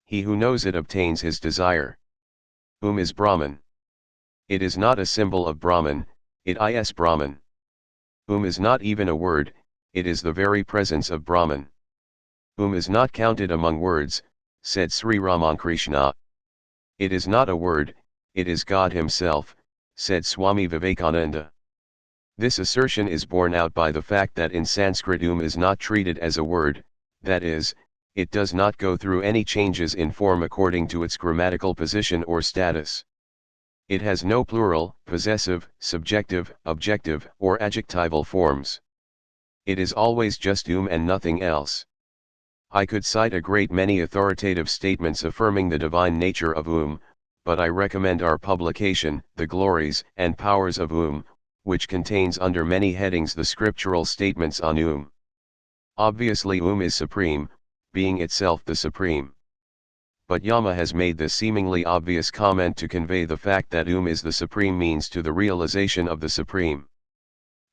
He who knows it obtains his desire. Om is Brahman. It is not a symbol of Brahman, it is Brahman. Om is not even a word, it is the very presence of Brahman. Om is not counted among words, said Sri Ramakrishna. It is not a word, it is God himself, said Swami Vivekananda. This assertion is borne out by the fact that in Sanskrit Om is not treated as a word, that is, it does not go through any changes in form according to its grammatical position or status. It has no plural, possessive, subjective, objective, or adjectival forms. It is always just Om and nothing else. I could cite a great many authoritative statements affirming the divine nature of Om, but I recommend our publication, The Glories and Powers of Om, which contains under many headings the scriptural statements on Om. Obviously Om is supreme, being itself the supreme. But Yama has made this seemingly obvious comment to convey the fact that Om is the supreme means to the realization of the supreme.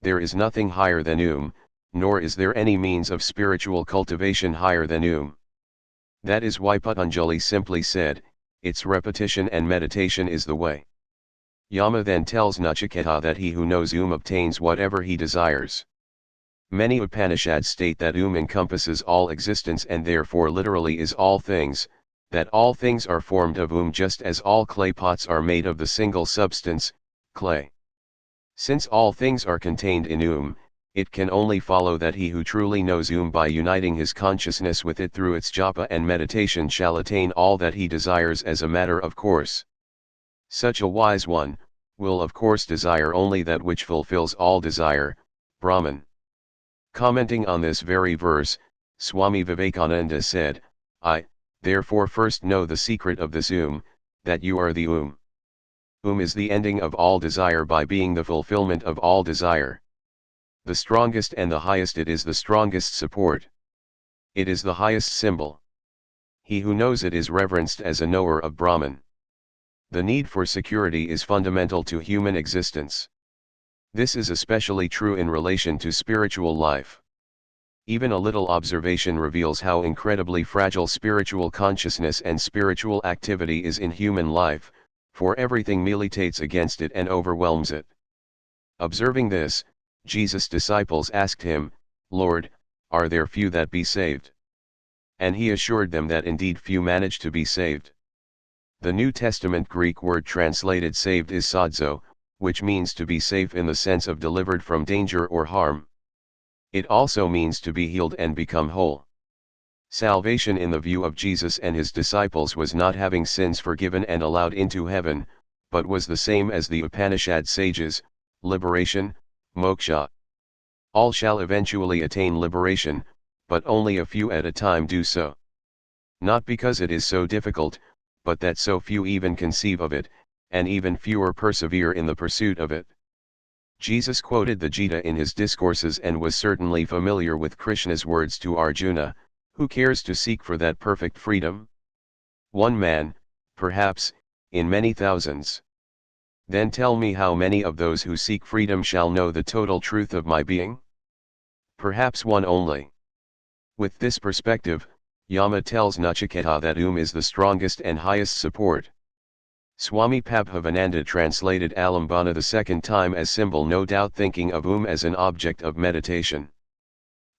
There is nothing higher than Om, nor is there any means of spiritual cultivation higher than Om. That is why Patanjali simply said, its repetition and meditation is the way. Yama then tells Nachiketa that he who knows Om obtains whatever he desires. Many Upanishads state that Om encompasses all existence and therefore literally is all things, that all things are formed of Om just as all clay pots are made of the single substance, clay. Since all things are contained in Om, it can only follow that he who truly knows Om by uniting his consciousness with it through its japa and meditation shall attain all that he desires as a matter of course. Such a wise one, will of course desire only that which fulfills all desire, Brahman. Commenting on this very verse, Swami Vivekananda said, I, therefore first know the secret of this Om, that you are the Om. Om is the ending of all desire by being the fulfillment of all desire. The strongest and the highest, it is the strongest support. It is the highest symbol. He who knows it is reverenced as a knower of Brahman. The need for security is fundamental to human existence. This is especially true in relation to spiritual life. Even a little observation reveals how incredibly fragile spiritual consciousness and spiritual activity is in human life, for everything militates against it and overwhelms it. Observing this, Jesus' disciples asked him, Lord, are there few that be saved? And he assured them that indeed few manage to be saved. The New Testament Greek word translated saved is sozo, which means to be safe in the sense of delivered from danger or harm. It also means to be healed and become whole. Salvation in the view of Jesus and his disciples was not having sins forgiven and allowed into heaven, but was the same as the Upanishad sages, liberation, moksha. All shall eventually attain liberation, but only a few at a time do so. Not because it is so difficult, but that so few even conceive of it, and even fewer persevere in the pursuit of it. Jesus quoted the Gita in his discourses and was certainly familiar with Krishna's words to Arjuna, who cares to seek for that perfect freedom? One man, perhaps, in many thousands. Then tell me how many of those who seek freedom shall know the total truth of my being? Perhaps one only. With this perspective, Yama tells Nachiketa that is the strongest and highest support. Swami Prabhavananda translated Alambana the second time as symbol, no doubt thinking of as an object of meditation.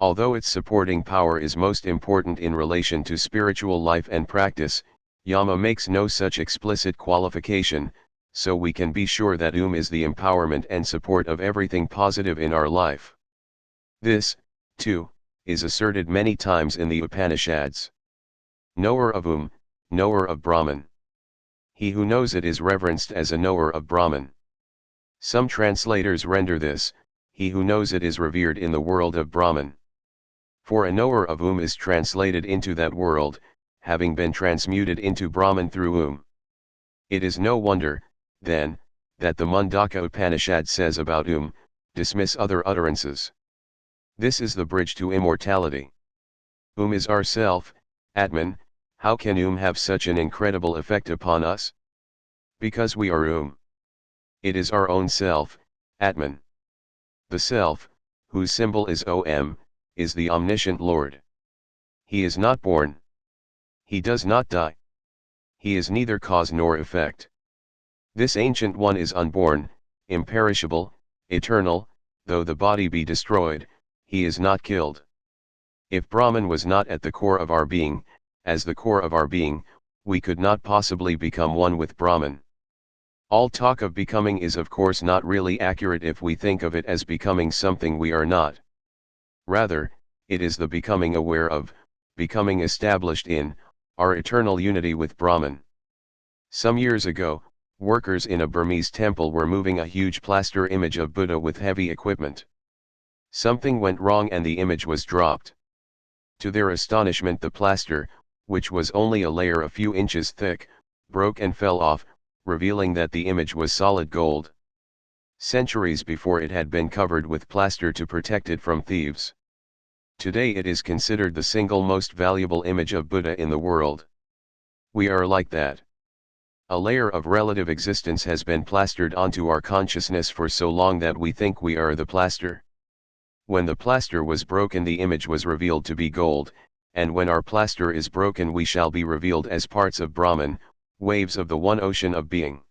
Although its supporting power is most important in relation to spiritual life and practice, Yama makes no such explicit qualification, so we can be sure that is the empowerment and support of everything positive in our life. This, too, is asserted many times in the Upanishads. Knower of knower of Brahman. He who knows it is reverenced as a knower of Brahman. Some translators render this, he who knows it is revered in the world of Brahman. For a knower of is translated into that world, having been transmuted into Brahman through It is no wonder, then, that the Mundaka Upanishad says about dismiss other utterances. This is the bridge to immortality. Is our self, Atman. How can have such an incredible effect upon us? Because we are It is our own self, Atman. The self, whose symbol is Om, is the omniscient Lord. He is not born. He does not die. He is neither cause nor effect. This ancient one is unborn, imperishable, eternal, though the body be destroyed, he is not killed. If Brahman was not at the core of our being, as the core of our being, we could not possibly become one with Brahman. All talk of becoming is of course not really accurate if we think of it as becoming something we are not. Rather, it is the becoming aware of, becoming established in, our eternal unity with Brahman. Some years ago, workers in a Burmese temple were moving a huge plaster image of Buddha with heavy equipment. Something went wrong and the image was dropped. To their astonishment, the plaster, which was only a layer a few inches thick, broke and fell off, revealing that the image was solid gold. Centuries before, it had been covered with plaster to protect it from thieves. Today it is considered the single most valuable image of Buddha in the world. We are like that. A layer of relative existence has been plastered onto our consciousness for so long that we think we are the plaster. When the plaster was broken, the image was revealed to be gold, and when our plaster is broken, we shall be revealed as parts of Brahman, waves of the one ocean of being.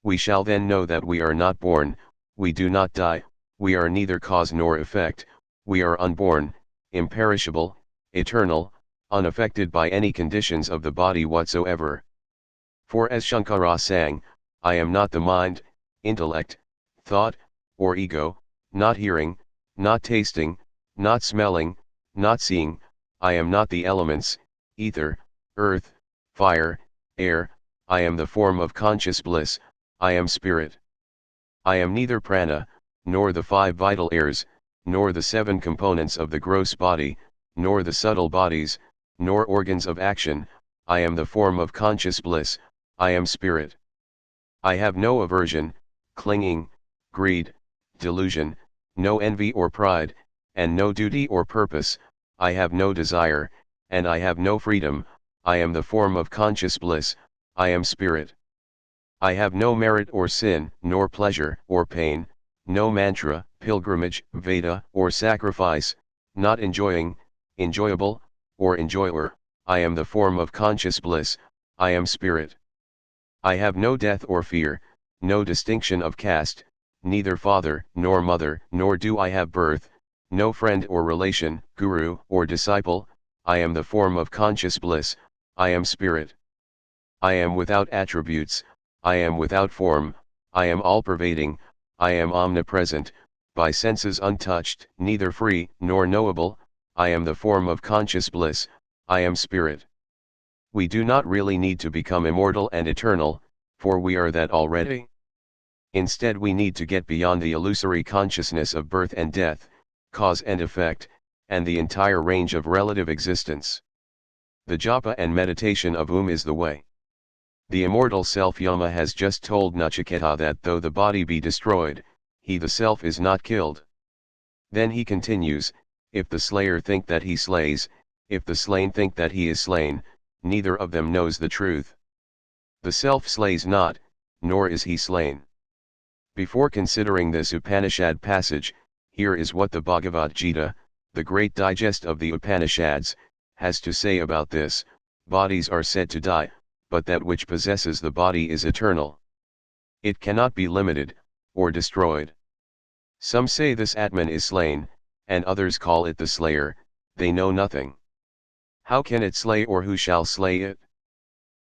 We shall then know that we are not born, we do not die, we are neither cause nor effect, we are unborn, imperishable, eternal, unaffected by any conditions of the body whatsoever. For as Shankara sang, I am not the mind, intellect, thought, or ego, not hearing, not tasting, not smelling, not seeing, I am not the elements, ether, earth, fire, air, I am the form of conscious bliss, I am spirit. I am neither prana, nor the 5 vital airs, nor the 7 components of the gross body, nor the subtle bodies, nor organs of action, I am the form of conscious bliss, I am spirit. I have no aversion, clinging, greed, delusion, no envy or pride, and no duty or purpose, I have no desire, and I have no freedom, I am the form of conscious bliss, I am spirit. I have no merit or sin, nor pleasure or pain, no mantra, pilgrimage, Veda, or sacrifice, not enjoying, enjoyable, or enjoyer, I am the form of conscious bliss, I am spirit. I have no death or fear, no distinction of caste, neither father nor mother, nor do I have birth, no friend or relation, guru or disciple, I am the form of conscious bliss, I am spirit. I am without attributes, I am without form, I am all-pervading, I am omnipresent, by senses untouched, neither free nor knowable, I am the form of conscious bliss, I am spirit. We do not really need to become immortal and eternal, for we are that already. Instead we need to get beyond the illusory consciousness of birth and death, cause and effect, and the entire range of relative existence. The japa and meditation of is the way. The immortal self Yama has just told Nachiketa that though the body be destroyed, he the self is not killed. Then he continues, if the slayer think that he slays, if the slain think that he is slain, neither of them knows the truth. The self slays not, nor is he slain. Before considering this Upanishad passage, here is what the Bhagavad Gita, the great digest of the Upanishads, has to say about this. Bodies are said to die, but that which possesses the body is eternal. It cannot be limited, or destroyed. Some say this Atman is slain, and others call it the slayer, they know nothing. How can it slay, or who shall slay it?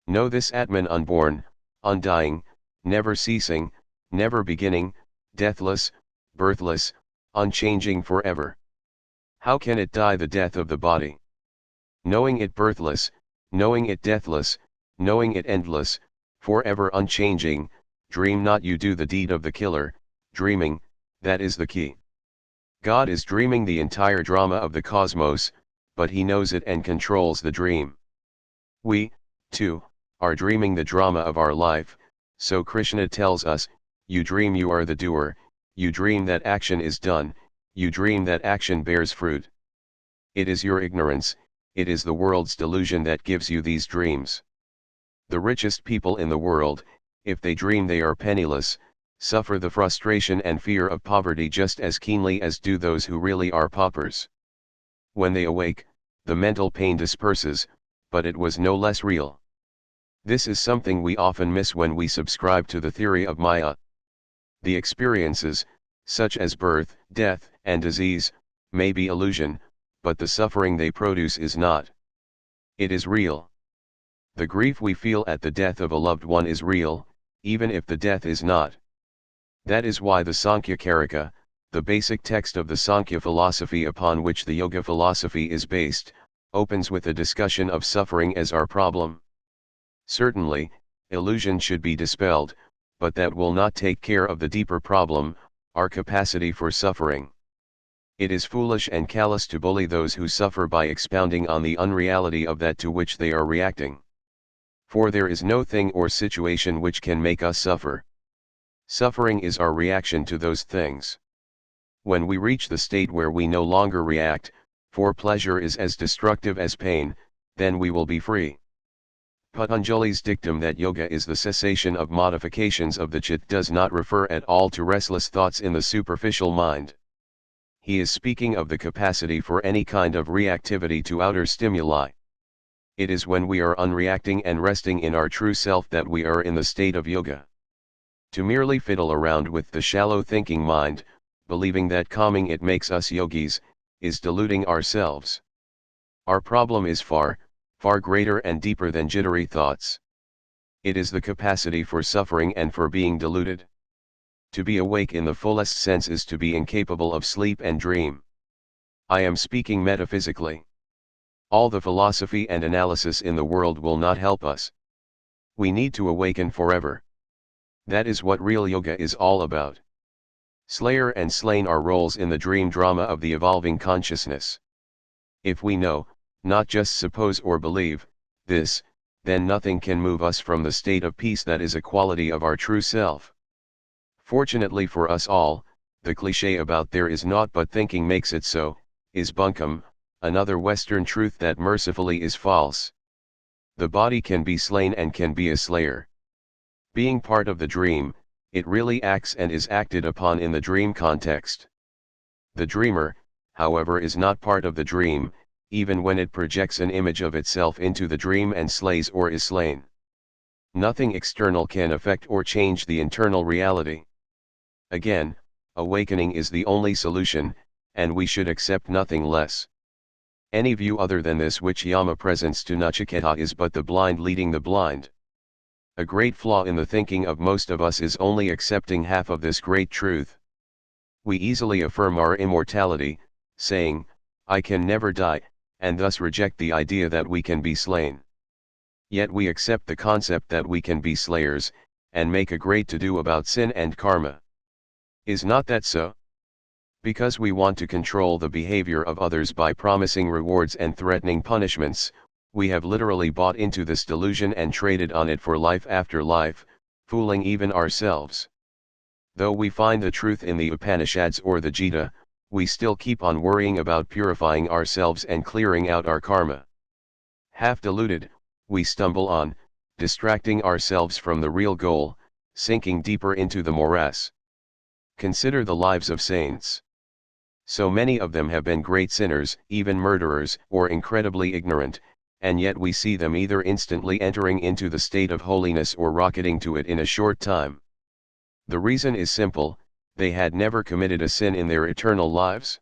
Know this Atman unborn, undying, never ceasing, never beginning, deathless, birthless, unchanging forever. How can it die the death of the body? Knowing it birthless, knowing it deathless, knowing it endless, forever unchanging, dream not you do the deed of the killer, dreaming, that is the key. God is dreaming the entire drama of the cosmos, but he knows it and controls the dream. We, too, are dreaming the drama of our life, so Krishna tells us, you dream you are the doer, you dream that action is done, you dream that action bears fruit. It is your ignorance, it is the world's delusion that gives you these dreams. The richest people in the world, if they dream they are penniless, suffer the frustration and fear of poverty just as keenly as do those who really are paupers. When they awake, the mental pain disperses, but it was no less real. This is something we often miss when we subscribe to the theory of Maya. The experiences, such as birth, death, and disease, may be illusion, but the suffering they produce is not. It is real. The grief we feel at the death of a loved one is real, even if the death is not. That is why the Sankhya Karika, the basic text of the Sankhya philosophy upon which the Yoga philosophy is based, opens with a discussion of suffering as our problem. Certainly, illusion should be dispelled, but that will not take care of the deeper problem, our capacity for suffering. It is foolish and callous to bully those who suffer by expounding on the unreality of that to which they are reacting. For there is no thing or situation which can make us suffer. Suffering is our reaction to those things. When we reach the state where we no longer react, for pleasure is as destructive as pain, then we will be free. Patanjali's dictum that yoga is the cessation of modifications of the chit does not refer at all to restless thoughts in the superficial mind. He is speaking of the capacity for any kind of reactivity to outer stimuli. It is when we are unreacting and resting in our true self that we are in the state of yoga. To merely fiddle around with the shallow thinking mind, believing that calming it makes us yogis, is deluding ourselves. Our problem is far, far greater and deeper than jittery thoughts. It is the capacity for suffering and for being deluded. To be awake in the fullest sense is to be incapable of sleep and dream. I am speaking metaphysically. All the philosophy and analysis in the world will not help us. We need to awaken forever. That is what real yoga is all about. Slayer and slain are roles in the dream drama of the evolving consciousness. If we know, not just suppose or believe, this, then nothing can move us from the state of peace that is a quality of our true self. Fortunately for us all, the cliché about there is naught but thinking makes it so, is bunkum, another Western truth that mercifully is false. The body can be slain and can be a slayer. Being part of the dream, it really acts and is acted upon in the dream context. The dreamer, however, is not part of the dream, even when it projects an image of itself into the dream and slays or is slain. Nothing external can affect or change the internal reality. Again, awakening is the only solution, and we should accept nothing less. Any view other than this which Yama presents to Nachiketa is but the blind leading the blind. A great flaw in the thinking of most of us is only accepting half of this great truth. We easily affirm our immortality, saying, I can never die, and thus reject the idea that we can be slain. Yet we accept the concept that we can be slayers, and make a great to-do about sin and karma. Is not that so? Because we want to control the behavior of others by promising rewards and threatening punishments, we have literally bought into this delusion and traded on it for life after life, fooling even ourselves. Though we find the truth in the Upanishads or the Gita, we still keep on worrying about purifying ourselves and clearing out our karma. Half deluded, we stumble on, distracting ourselves from the real goal, sinking deeper into the morass. Consider the lives of saints. So many of them have been great sinners, even murderers, or incredibly ignorant, and yet we see them either instantly entering into the state of holiness or rocketing to it in a short time. The reason is simple: they had never committed a sin in their eternal lives.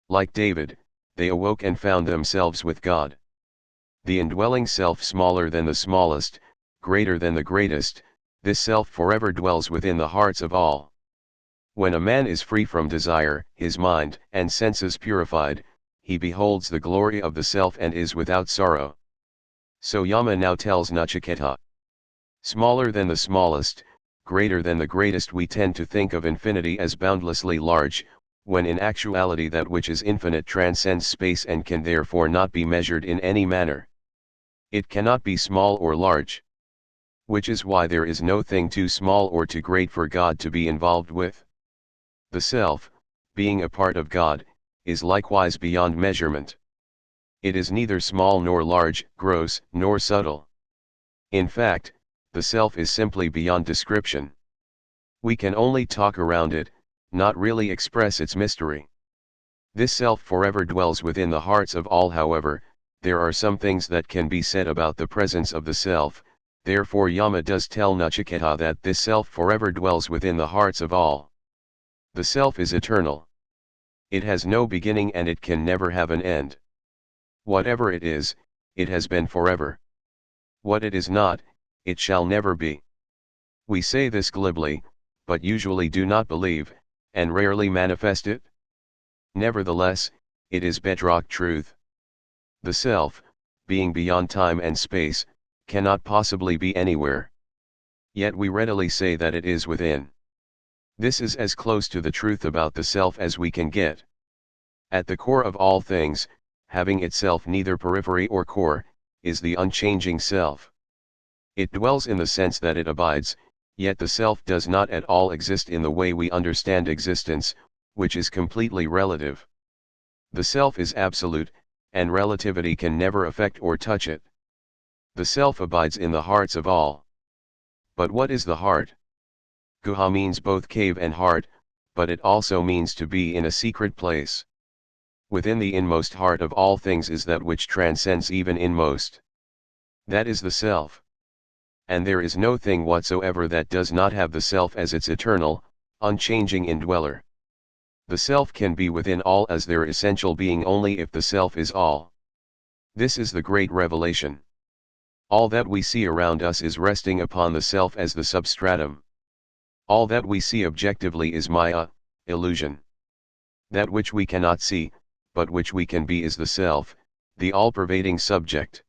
Like David, they awoke and found themselves with God. The indwelling self, smaller than the smallest, greater than the greatest, this self forever dwells within the hearts of all. When a man is free from desire, his mind and senses purified, he beholds the glory of the self and is without sorrow. So Yama now tells Nachiketa. Smaller than the smallest, greater than the greatest. We tend to think of infinity as boundlessly large, when in actuality that which is infinite transcends space and can therefore not be measured in any manner. It cannot be small or large. Which is why there is no thing too small or too great for God to be involved with. The self, being a part of God, is likewise beyond measurement. It is neither small nor large, gross nor subtle. In fact, the self is simply beyond description. We can only talk around it, not really express its mystery. This self forever dwells within the hearts of all. However, there are some things that can be said about the presence of the self. Therefore Yama does tell Nachiketa that this self forever dwells within the hearts of all. The self is eternal. It has no beginning and it can never have an end. Whatever it is, it has been forever. What it is not, it shall never be. We say this glibly, but usually do not believe, and rarely manifest it. Nevertheless, it is bedrock truth. The self, being beyond time and space, cannot possibly be anywhere. Yet we readily say that it is within. This is as close to the truth about the self as we can get. At the core of all things, having itself neither periphery or core, is the unchanging self. It dwells in the sense that it abides, yet the self does not at all exist in the way we understand existence, which is completely relative. The self is absolute, and relativity can never affect or touch it. The self abides in the hearts of all. But what is the heart? Guha means both cave and heart, but it also means to be in a secret place. Within the inmost heart of all things is that which transcends even inmost. That is the self. And there is no thing whatsoever that does not have the self as its eternal, unchanging indweller. The self can be within all as their essential being only if the self is all. This is the great revelation. All that we see around us is resting upon the self as the substratum. All that we see objectively is Maya, illusion. That which we cannot see, but which we can be, is the self, the all-pervading subject.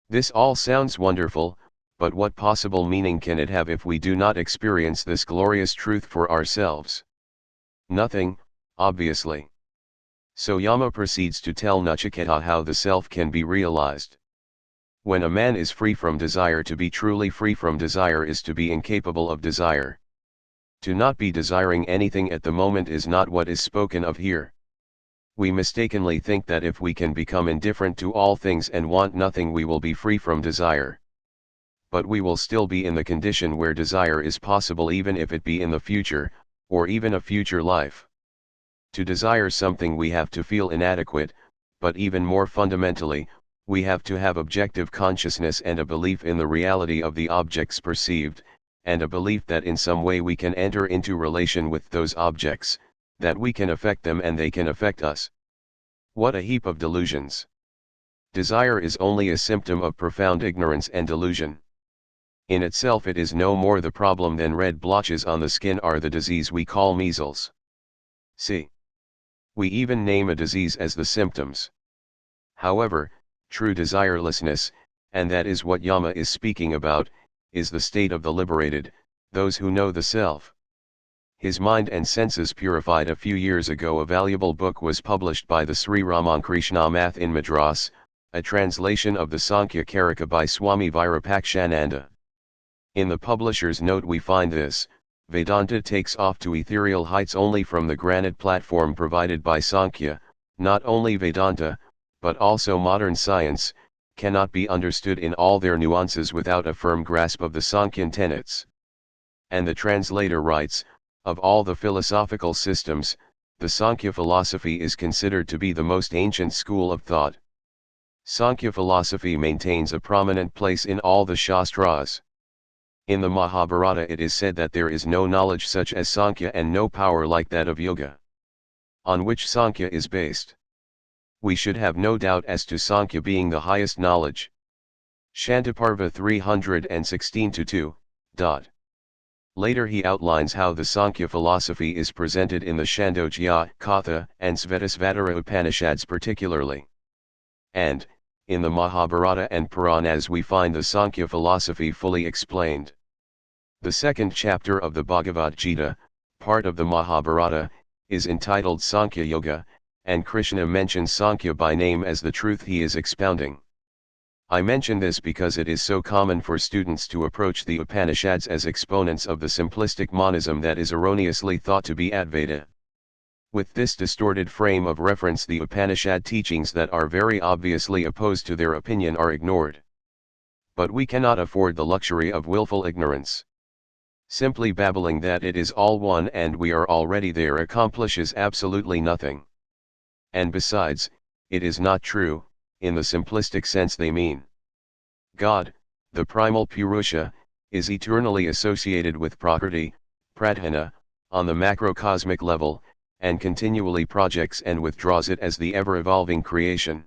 This all sounds wonderful, but what possible meaning can it have if we do not experience this glorious truth for ourselves? Nothing, obviously. So Yama proceeds to tell Nachiketa how the self can be realized. When a man is free from desire, to be truly free from desire is to be incapable of desire. To not be desiring anything at the moment is not what is spoken of here. We mistakenly think that if we can become indifferent to all things and want nothing, we will be free from desire. But we will still be in the condition where desire is possible, even if it be in the future, or even a future life. To desire something we have to feel inadequate, but even more fundamentally, we have to have objective consciousness and a belief in the reality of the objects perceived, and a belief that in some way we can enter into relation with those objects, that we can affect them and they can affect us. What a heap of delusions! Desire is only a symptom of profound ignorance and delusion. In itself it is no more the problem than red blotches on the skin are the disease we call measles. See. We even name a disease as the symptoms. However, true desirelessness, and that is what Yama is speaking about, is the state of the liberated, those who know the self. His mind and senses purified. A few years ago a valuable book was published by the Sri Ramakrishna Math in Madras, a translation of the Sankhya Karika by Swami Virupakshananda. In the publisher's note we find this: Vedanta takes off to ethereal heights only from the granite platform provided by Sankhya. Not only Vedanta, but also modern science, cannot be understood in all their nuances without a firm grasp of the Sankhyan tenets. And the translator writes, of all the philosophical systems, the Sankhya philosophy is considered to be the most ancient school of thought. Sankhya philosophy maintains a prominent place in all the Shastras. In the Mahabharata it is said that there is no knowledge such as Sankhya and no power like that of Yoga, on which Sankhya is based. We should have no doubt as to Sankhya being the highest knowledge. Shantiparva 316-2. Later he outlines how the Sankhya philosophy is presented in the Chandogya, Katha, and Svetasvatara Upanishads particularly. And, in the Mahabharata and Puranas we find the Sankhya philosophy fully explained. The second chapter of the Bhagavad Gita, part of the Mahabharata, is entitled Sankhya Yoga, and Krishna mentions Sankhya by name as the truth he is expounding. I mention this because it is so common for students to approach the Upanishads as exponents of the simplistic monism that is erroneously thought to be Advaita. With this distorted frame of reference the Upanishad teachings that are very obviously opposed to their opinion are ignored. But we cannot afford the luxury of willful ignorance. Simply babbling that it is all one and we are already there accomplishes absolutely nothing. And besides, it is not true, in the simplistic sense they mean. God, the primal Purusha, is eternally associated with Prakriti, Pradhana, on the macrocosmic level, and continually projects and withdraws it as the ever-evolving creation.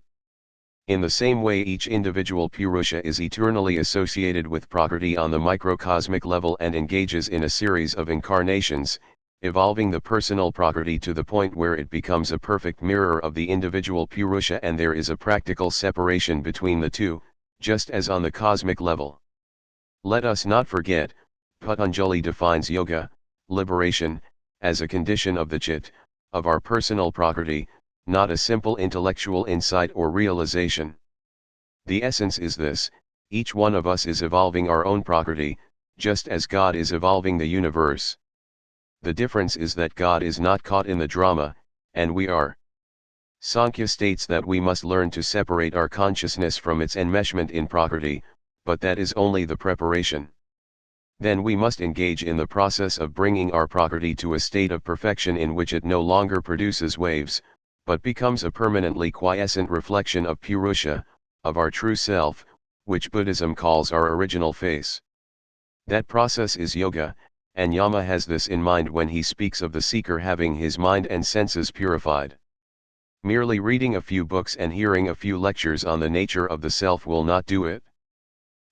In the same way each individual Purusha is eternally associated with Prakriti on the microcosmic level and engages in a series of incarnations, evolving the personal Prakriti to the point where it becomes a perfect mirror of the individual Purusha and there is a practical separation between the two, just as on the cosmic level. Let us not forget, Patanjali defines yoga, liberation, as a condition of the chit, of our personal Prakriti, not a simple intellectual insight or realization. The essence is this: each one of us is evolving our own Prakriti, just as God is evolving the universe. The difference is that God is not caught in the drama, and we are. Sankhya states that we must learn to separate our consciousness from its enmeshment in Prakriti, but that is only the preparation. Then we must engage in the process of bringing our Prakriti to a state of perfection in which it no longer produces waves, but becomes a permanently quiescent reflection of Purusha, of our true self, which Buddhism calls our original face. That process is yoga, and Yama has this in mind when he speaks of the seeker having his mind and senses purified. Merely reading a few books and hearing a few lectures on the nature of the self will not do it.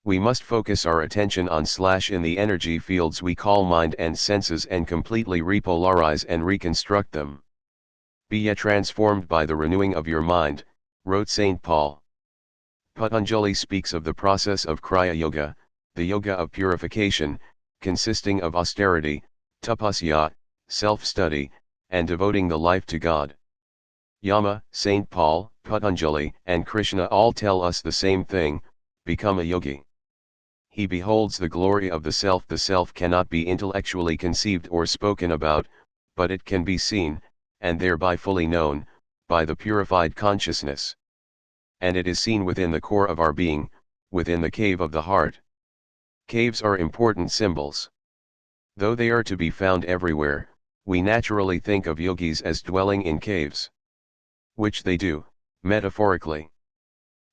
We must focus our attention on in the energy fields we call mind and senses and completely repolarize and reconstruct them. Be ye transformed by the renewing of your mind, wrote St. Paul. Patanjali speaks of the process of Kriya Yoga, the yoga of purification, consisting of austerity, tapasya, self-study, and devoting the life to God. Yama, St. Paul, Patanjali, and Krishna all tell us the same thing: become a yogi. He beholds the glory of the self. The self cannot be intellectually conceived or spoken about, but it can be seen, and thereby fully known, by the purified consciousness. And it is seen within the core of our being, within the cave of the heart. Caves are important symbols. Though they are to be found everywhere, we naturally think of yogis as dwelling in caves. Which they do, metaphorically.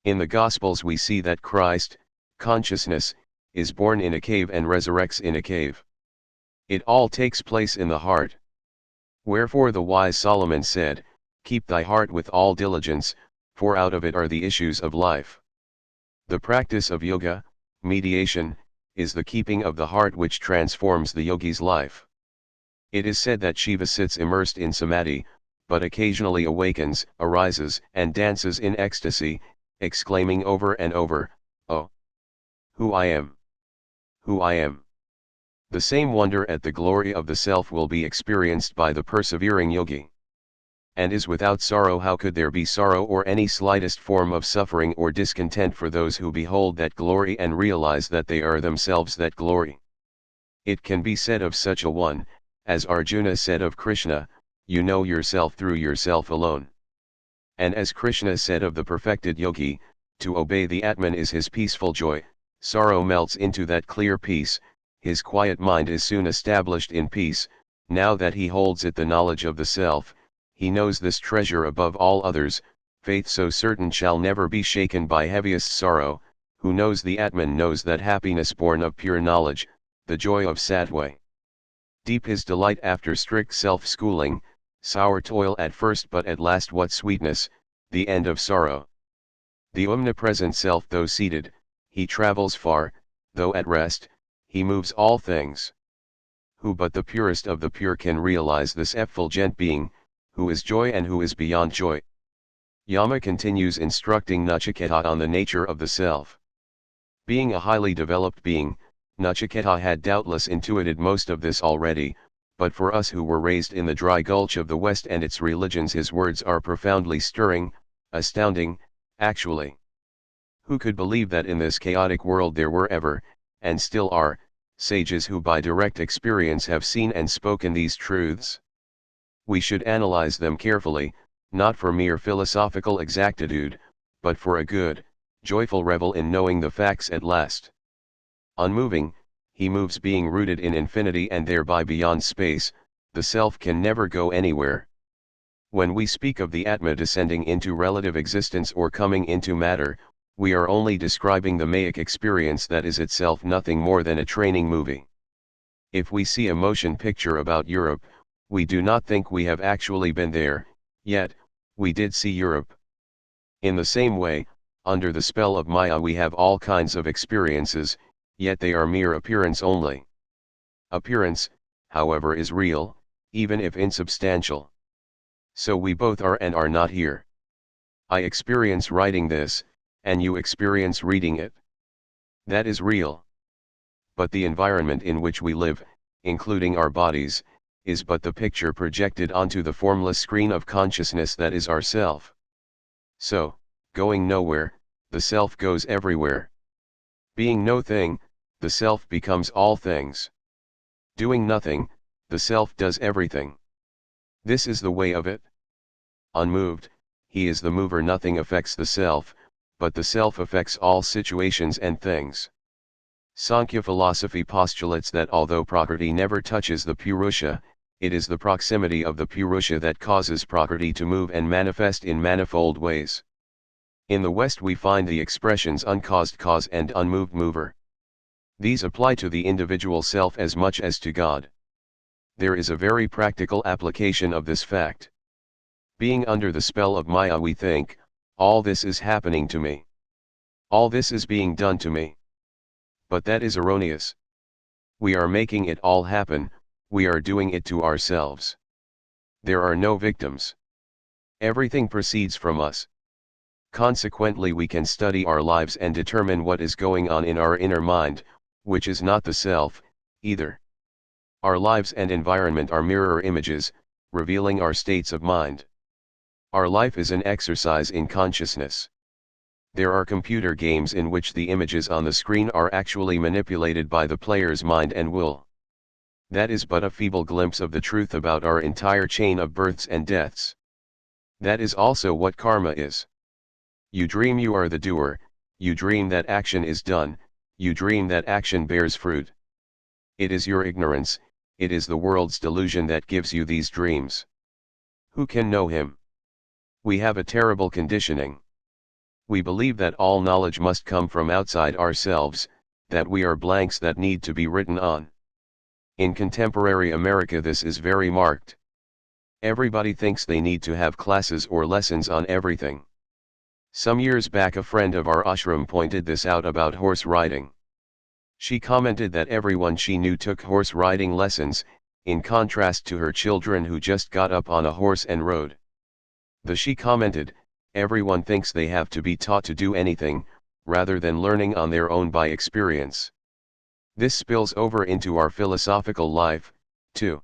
In the Gospels we see that Christ, consciousness, is born in a cave and resurrects in a cave. It all takes place in the heart. Wherefore the wise Solomon said, "Keep thy heart with all diligence, for out of it are the issues of life." The practice of yoga, mediation, is the keeping of the heart which transforms the yogi's life. It is said that Shiva sits immersed in samadhi, but occasionally awakens, arises, and dances in ecstasy, exclaiming over and over, "Oh! Who I am! who I am. The same wonder at the glory of the self will be experienced by the persevering yogi. And is without sorrow, how could there be sorrow or any slightest form of suffering or discontent for those who behold that glory and realize that they are themselves that glory? It can be said of such a one, as Arjuna said of Krishna, you know yourself through yourself alone. And as Krishna said of the perfected yogi, to obey the Atman is his peaceful joy, sorrow melts into that clear peace, his quiet mind is soon established in peace, now that he holds it the knowledge of the self, he knows this treasure above all others, faith so certain shall never be shaken by heaviest sorrow, who knows the Atman knows that happiness born of pure knowledge, the joy of Sattva. Deep his delight after strict self-schooling, sour toil at first but at last what sweetness, the end of sorrow. The omnipresent self though seated, he travels far, though at rest, he moves all things. Who but the purest of the pure can realize this effulgent being, who is joy and who is beyond joy? Yama continues instructing Nachiketa on the nature of the self. Being a highly developed being, Nachiketa had doubtless intuited most of this already, but for us who were raised in the dry gulch of the West and its religions his words are profoundly stirring, astounding, actually. Who could believe that in this chaotic world there were ever, and still are, sages who by direct experience have seen and spoken these truths? We should analyze them carefully, not for mere philosophical exactitude, but for a good, joyful revel in knowing the facts at last. Unmoving, he moves being rooted in infinity and thereby beyond space, the self can never go anywhere. When we speak of the Atma descending into relative existence or coming into matter, we are only describing the Maic experience that is itself nothing more than a training movie. If we see a motion picture about Europe, we do not think we have actually been there, yet, we did see Europe. In the same way, under the spell of Maya we have all kinds of experiences, yet they are mere appearance only. Appearance, however, is real, even if insubstantial. So we both are and are not here. I experience writing this, and you experience reading it. That is real. But the environment in which we live, including our bodies, is but the picture projected onto the formless screen of consciousness that is ourself. So, going nowhere, the self goes everywhere. Being no thing, the self becomes all things. Doing nothing, the self does everything. This is the way of it. Unmoved, he is the mover. Nothing affects the self, but the self affects all situations and things. Sankhya philosophy postulates that although Prakriti never touches the Purusha, it is the proximity of the Purusha that causes Prakriti to move and manifest in manifold ways. In the West we find the expressions uncaused cause and unmoved mover. These apply to the individual self as much as to God. There is a very practical application of this fact. Being under the spell of Maya we think, all this is happening to me. All this is being done to me. But that is erroneous. We are making it all happen, we are doing it to ourselves. There are no victims. Everything proceeds from us. Consequently we can study our lives and determine what is going on in our inner mind, which is not the self, either. Our lives and environment are mirror images, revealing our states of mind. Our life is an exercise in consciousness. There are computer games in which the images on the screen are actually manipulated by the player's mind and will. That is but a feeble glimpse of the truth about our entire chain of births and deaths. That is also what karma is. You dream you are the doer, you dream that action is done, you dream that action bears fruit. It is your ignorance, it is the world's delusion that gives you these dreams. Who can know him? We have a terrible conditioning. We believe that all knowledge must come from outside ourselves, that we are blanks that need to be written on. In contemporary America this is very marked. Everybody thinks they need to have classes or lessons on everything. Some years back a friend of our ashram pointed this out about horse riding. She commented that everyone she knew took horse riding lessons, in contrast to her children who just got up on a horse and rode. She commented, everyone thinks they have to be taught to do anything, rather than learning on their own by experience. This spills over into our philosophical life, too.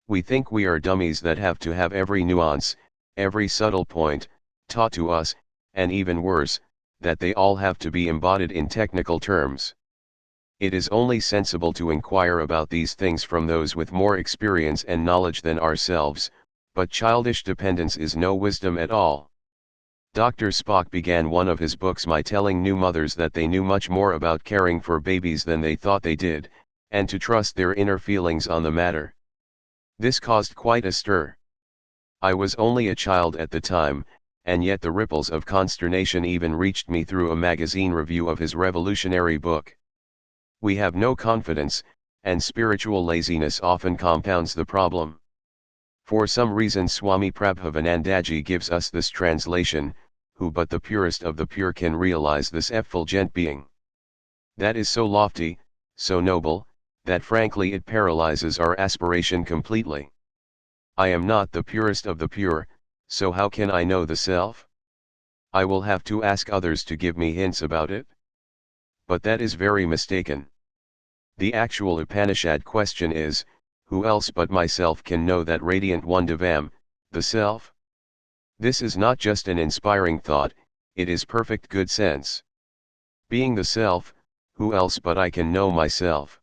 We think we are dummies that have to have every nuance, every subtle point, taught to us, and even worse, that they all have to be embodied in technical terms. It is only sensible to inquire about these things from those with more experience and knowledge than ourselves, but childish dependence is no wisdom at all. Dr. Spock began one of his books by telling new mothers that they knew much more about caring for babies than they thought they did, and to trust their inner feelings on the matter. This caused quite a stir. I was only a child at the time, and yet the ripples of consternation even reached me through a magazine review of his revolutionary book. We have no confidence, and spiritual laziness often compounds the problem. For some reason Swami Prabhavanandaji gives us this translation, who but the purest of the pure can realize this effulgent being. That is so lofty, so noble, that frankly it paralyzes our aspiration completely. I am not the purest of the pure, so how can I know the self? I will have to ask others to give me hints about it. But that is very mistaken. The actual Upanishad question is, who else but myself can know that radiant one Devam, the self? This is not just an inspiring thought, it is perfect good sense. Being the self, who else but I can know myself?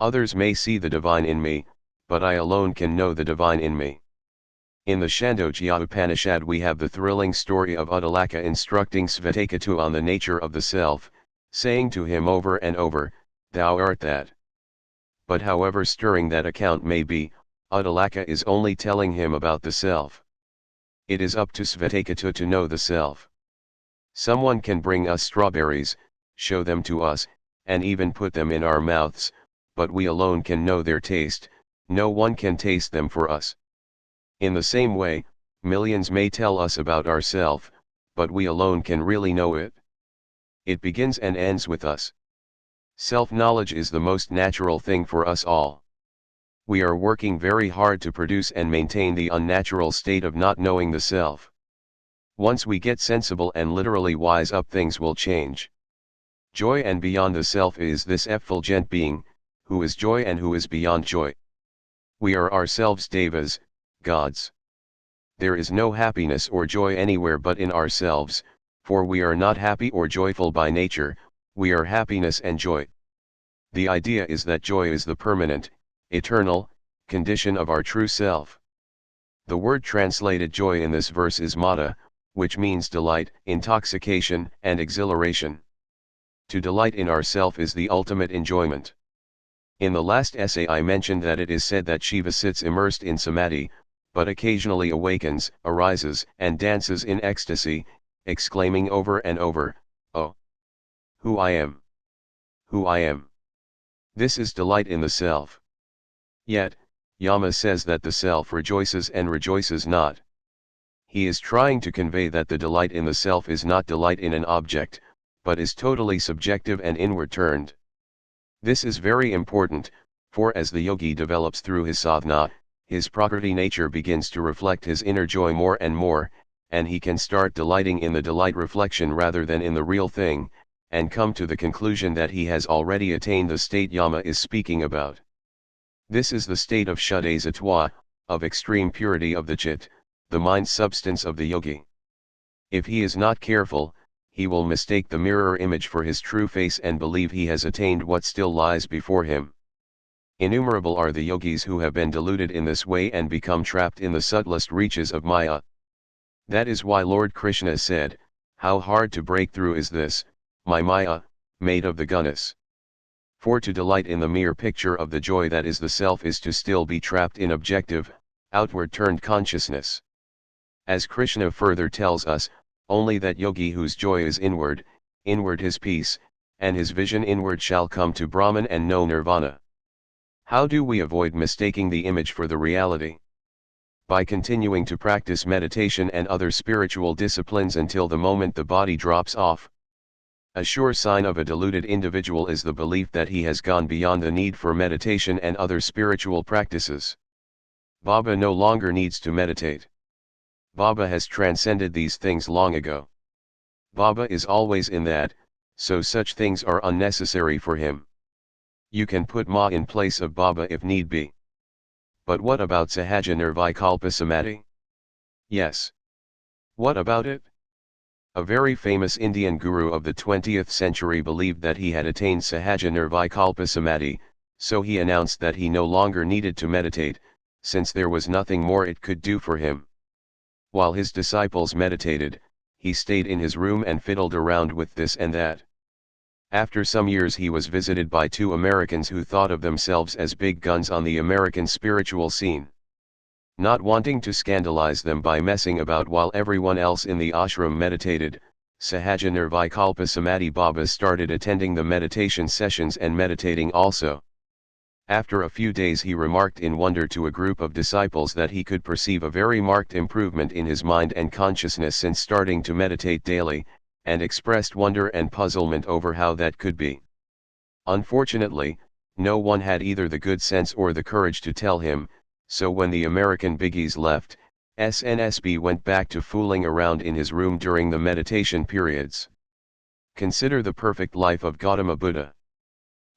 Others may see the divine in me, but I alone can know the divine in me. In the Chandogya Upanishad we have the thrilling story of Uddalaka instructing Svetakatu on the nature of the self, saying to him over and over, "Thou art that." But however stirring that account may be, Uddalaka is only telling him about the self. It is up to Svetakatu to know the self. Someone can bring us strawberries, show them to us, and even put them in our mouths, but we alone can know their taste, no one can taste them for us. In the same way, millions may tell us about ourself, but we alone can really know it. It begins and ends with us. Self-knowledge is the most natural thing for us all. We are working very hard to produce and maintain the unnatural state of not knowing the self. Once we get sensible and literally wise up, things will change. Joy and beyond the self is this effulgent being, who is joy and who is beyond joy. We are ourselves devas, gods. There is no happiness or joy anywhere but in ourselves, for we are not happy or joyful by nature, we are happiness and joy. The idea is that joy is the permanent, eternal, condition of our true self. The word translated joy in this verse is mata, which means delight, intoxication, and exhilaration. To delight in ourself is the ultimate enjoyment. In the last essay I mentioned that it is said that Shiva sits immersed in samadhi, but occasionally awakens, arises, and dances in ecstasy, exclaiming over and over, "Oh! Who I am! Who I am!" This is delight in the self. Yet, Yama says that the self rejoices and rejoices not. He is trying to convey that the delight in the self is not delight in an object, but is totally subjective and inward turned. This is very important, for as the yogi develops through his sadhana, his prakriti nature begins to reflect his inner joy more and more, and he can start delighting in the delight reflection rather than in the real thing, and come to the conclusion that he has already attained the state Yama is speaking about. This is the state of Shuddha-sattva, of extreme purity of the chit, the mind substance of the yogi. If he is not careful, he will mistake the mirror image for his true face and believe he has attained what still lies before him. Innumerable are the yogis who have been deluded in this way and become trapped in the subtlest reaches of Maya. That is why Lord Krishna said, "How hard to break through is this, my Maya, made of the gunas." For to delight in the mere picture of the joy that is the self is to still be trapped in objective, outward-turned consciousness. As Krishna further tells us, only that yogi whose joy is inward his peace, and his vision inward shall come to Brahman and know nirvana. How do we avoid mistaking the image for the reality? By continuing to practice meditation and other spiritual disciplines until the moment the body drops off. A sure sign of a deluded individual is the belief that he has gone beyond the need for meditation and other spiritual practices. Baba no longer needs to meditate. Baba has transcended these things long ago. Baba is always in that, so such things are unnecessary for him. You can put Ma in place of Baba if need be. But what about Sahaja Nirvikalpa Samadhi? Yes. What about it? A very famous Indian guru of the 20th century believed that he had attained Sahaja Nirvikalpa Samadhi, so he announced that he no longer needed to meditate, since there was nothing more it could do for him. While his disciples meditated, he stayed in his room and fiddled around with this and that. After some years he was visited by two Americans who thought of themselves as big guns on the American spiritual scene. Not wanting to scandalize them by messing about while everyone else in the ashram meditated, Sahaja Nirvikalpa Samadhi Baba started attending the meditation sessions and meditating also. After a few days he remarked in wonder to a group of disciples that he could perceive a very marked improvement in his mind and consciousness since starting to meditate daily, and expressed wonder and puzzlement over how that could be. Unfortunately, no one had either the good sense or the courage to tell him, so when the American biggies left, SNSB went back to fooling around in his room during the meditation periods. Consider the perfect life of Gautama Buddha.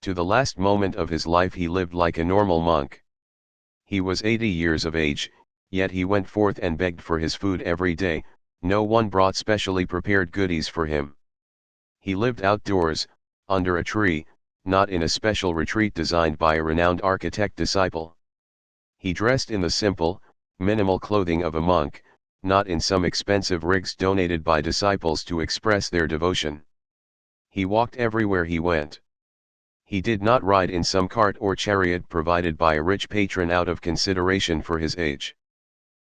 To the last moment of his life he lived like a normal monk. He was 80 years of age, yet he went forth and begged for his food every day, no one brought specially prepared goodies for him. He lived outdoors, under a tree, not in a special retreat designed by a renowned architect disciple. He dressed in the simple, minimal clothing of a monk, not in some expensive rigs donated by disciples to express their devotion. He walked everywhere he went. He did not ride in some cart or chariot provided by a rich patron out of consideration for his age.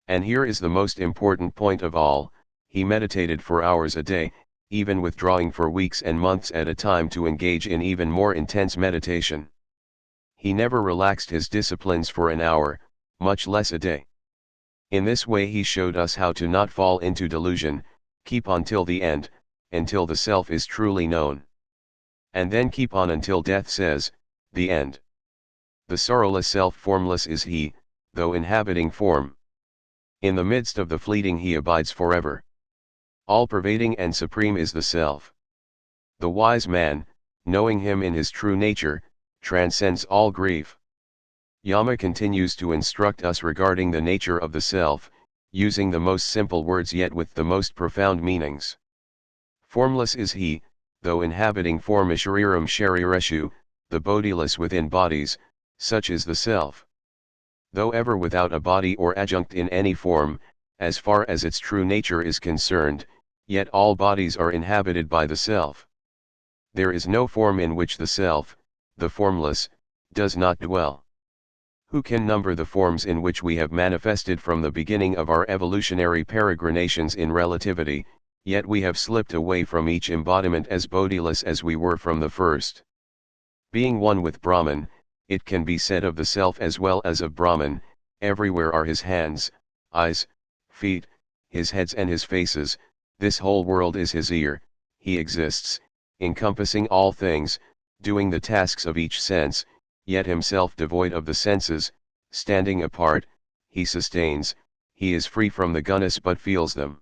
And here is the most important point of all, he meditated for hours a day, even withdrawing for weeks and months at a time to engage in even more intense meditation. He never relaxed his disciplines for an hour, much less a day. In this way he showed us how to not fall into delusion, keep on till the end, until the self is truly known. And then keep on until death says, the end. The sorrowless self formless is he, though inhabiting form. In the midst of the fleeting he abides forever. All-pervading and supreme is the self. The wise man, knowing him in his true nature, transcends all grief. Yama continues to instruct us regarding the nature of the self, using the most simple words yet with the most profound meanings. Formless is he, though inhabiting form Ishariram Sharireshu, the bodiless within bodies, such is the self. Though ever without a body or adjunct in any form, as far as its true nature is concerned, yet all bodies are inhabited by the self. There is no form in which the self, the formless, does not dwell. Who can number the forms in which we have manifested from the beginning of our evolutionary peregrinations in relativity, yet we have slipped away from each embodiment as bodiless as we were from the first. Being one with Brahman, it can be said of the self as well as of Brahman, everywhere are his hands, eyes, feet, his heads and his faces, this whole world is his ear, he exists, encompassing all things, doing the tasks of each sense, yet himself devoid of the senses, standing apart, he sustains, he is free from the gunas but feels them.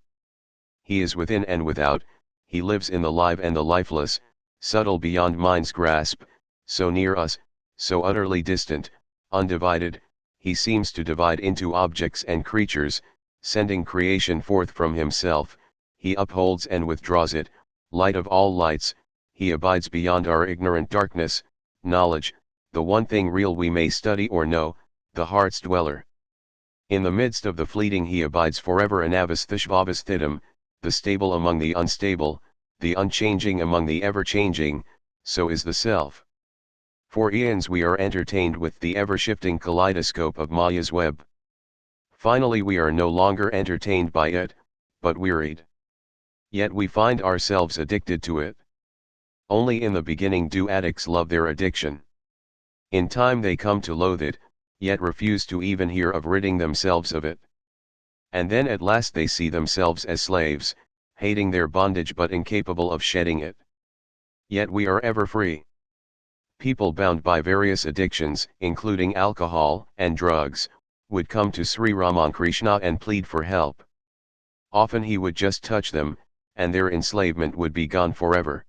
He is within and without, he lives in the live and the lifeless, subtle beyond mind's grasp, so near us, so utterly distant, undivided, he seems to divide into objects and creatures, sending creation forth from himself, he upholds and withdraws it, light of all lights, he abides beyond our ignorant darkness, knowledge, the one thing real we may study or know, the heart's dweller. In the midst of the fleeting he abides forever anavasthishvavasthitam, the stable among the unstable, the unchanging among the ever-changing, so is the self. For eons we are entertained with the ever-shifting kaleidoscope of Maya's web. Finally we are no longer entertained by it, but wearied. Yet we find ourselves addicted to it. Only in the beginning do addicts love their addiction. In time they come to loathe it, yet refuse to even hear of ridding themselves of it. And then at last they see themselves as slaves, hating their bondage but incapable of shedding it. Yet we are ever free. People bound by various addictions, including alcohol and drugs, would come to Sri Ramakrishna and plead for help. Often he would just touch them, and their enslavement would be gone forever.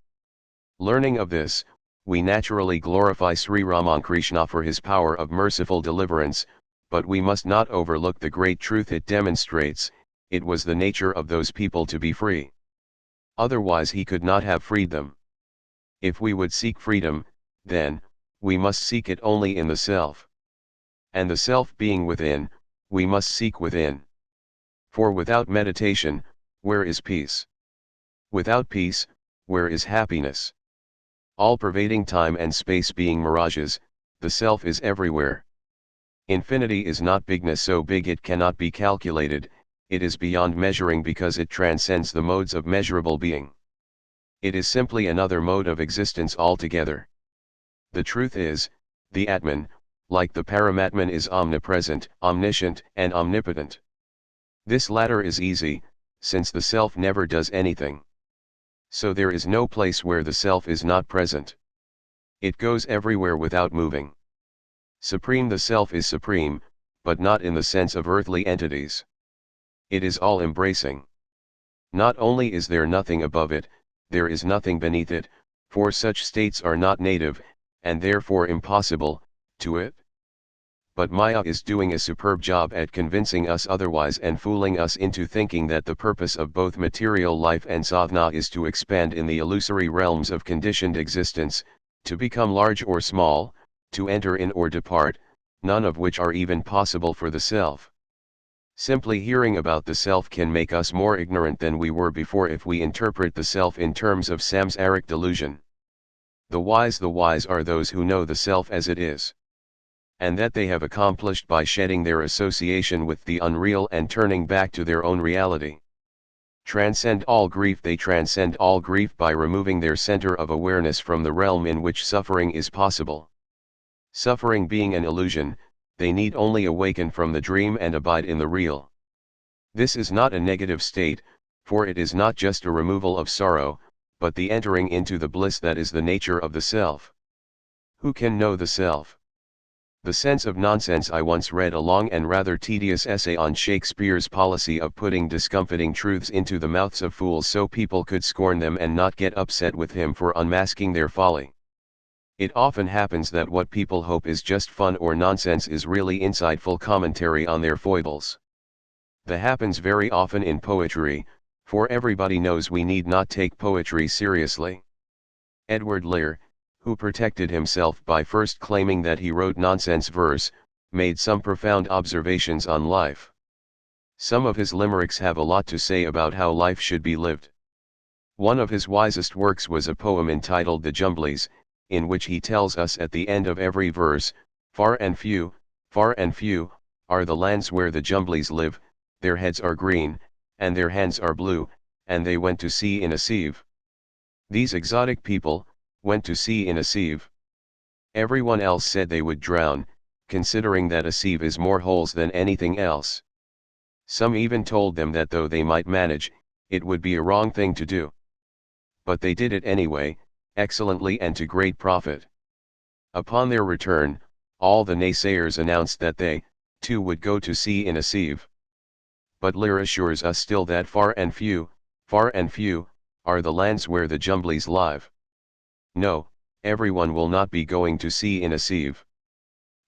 Learning of this, we naturally glorify Sri Ramakrishna for his power of merciful deliverance, but we must not overlook the great truth it demonstrates. It was the nature of those people to be free. Otherwise he could not have freed them. If we would seek freedom, then, we must seek it only in the self. And the self being within, we must seek within. For without meditation, where is peace? Without peace, where is happiness? All-pervading time and space being mirages, the self is everywhere. Infinity is not bigness so big it cannot be calculated, it is beyond measuring because it transcends the modes of measurable being. It is simply another mode of existence altogether. The truth is, the Atman, like the Paramatman, is omnipresent, omniscient, and omnipotent. This latter is easy, since the self never does anything. So there is no place where the self is not present. It goes everywhere without moving. Supreme, the self is supreme, but not in the sense of earthly entities. It is all-embracing. Not only is there nothing above it, there is nothing beneath it, for such states are not native, and therefore impossible, to it. But Maya is doing a superb job at convincing us otherwise and fooling us into thinking that the purpose of both material life and sadhana is to expand in the illusory realms of conditioned existence, to become large or small, to enter in or depart, none of which are even possible for the self. Simply hearing about the self can make us more ignorant than we were before if we interpret the self in terms of samsaric delusion. The wise are those who know the self as it is, and that they have accomplished by shedding their association with the unreal and turning back to their own reality. Transcend all grief. They transcend all grief by removing their center of awareness from the realm in which suffering is possible. Suffering being an illusion, they need only awaken from the dream and abide in the real. This is not a negative state, for it is not just a removal of sorrow, but the entering into the bliss that is the nature of the self. Who can know the self? The Sense of Nonsense. I once read a long and rather tedious essay on Shakespeare's policy of putting discomfiting truths into the mouths of fools so people could scorn them and not get upset with him for unmasking their folly. It often happens that what people hope is just fun or nonsense is really insightful commentary on their foibles. That happens very often in poetry, for everybody knows we need not take poetry seriously. Edward Lear, who protected himself by first claiming that he wrote nonsense verse, made some profound observations on life. Some of his limericks have a lot to say about how life should be lived. One of his wisest works was a poem entitled The Jumblies, in which he tells us at the end of every verse, far and few, are the lands where the Jumblies live, their heads are green, and their hands are blue, and they went to sea in a sieve. These exotic people went to sea in a sieve. Everyone else said they would drown, considering that a sieve is more holes than anything else. Some even told them that though they might manage, it would be a wrong thing to do. But they did it anyway, excellently and to great profit. Upon their return, all the naysayers announced that they, too, would go to sea in a sieve. But Lear assures us still that far and few, are the lands where the Jumblies live. No, everyone will not be going to sea in a sieve.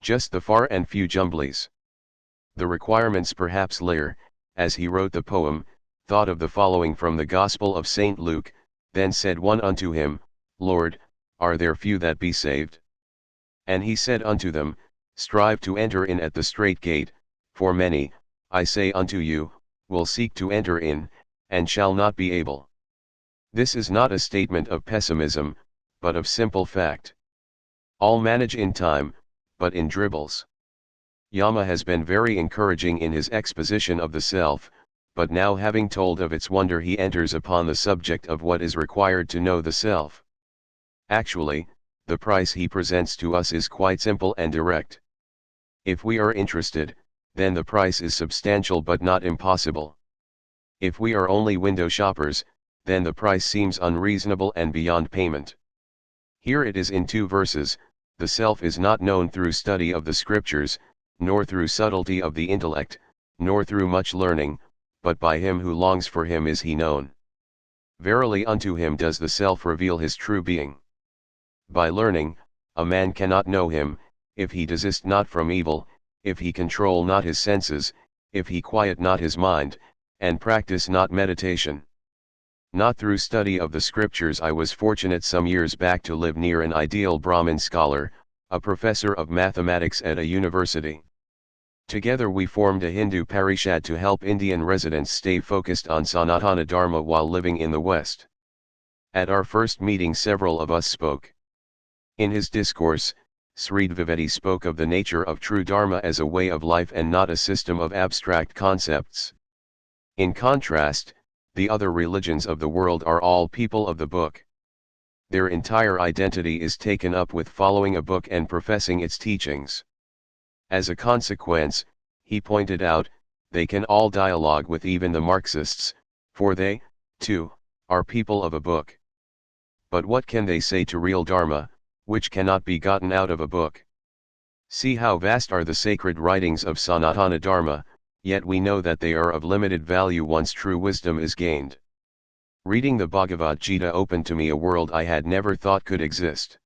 Just the far and few Jumblies. The requirements. Perhaps Lear, as he wrote the poem, thought of the following from the Gospel of St. Luke. Then said one unto him, Lord, are there few that be saved? And he said unto them, Strive to enter in at the strait gate, for many, I say unto you, will seek to enter in, and shall not be able. This is not a statement of pessimism, but of simple fact. All manage in time, but in dribbles. Yama has been very encouraging in his exposition of the self, but now having told of its wonder he enters upon the subject of what is required to know the self. Actually, the price he presents to us is quite simple and direct. If we are interested, then the price is substantial but not impossible. If we are only window shoppers, then the price seems unreasonable and beyond payment. Here it is in 2 verses, the self is not known through study of the scriptures, nor through subtlety of the intellect, nor through much learning, but by him who longs for him is he known. Verily unto him does the self reveal his true being. By learning, a man cannot know him, if he desist not from evil, if he control not his senses, if he quiet not his mind, and practice not meditation. Not through study of the scriptures. I was fortunate some years back to live near an ideal Brahmin scholar, a professor of mathematics at a university. Together we formed a Hindu parishad to help Indian residents stay focused on Sanatana Dharma while living in the West. At our first meeting several of us spoke. In his discourse, Sri Dvivedi spoke of the nature of true Dharma as a way of life and not a system of abstract concepts. In contrast, the other religions of the world are all people of the book. Their entire identity is taken up with following a book and professing its teachings. As a consequence, he pointed out, they can all dialogue with even the Marxists, for they, too, are people of a book. But what can they say to real Dharma, which cannot be gotten out of a book? See how vast are the sacred writings of Sanatana Dharma, yet we know that they are of limited value once true wisdom is gained. Reading the Bhagavad Gita opened to me a world I had never thought could exist.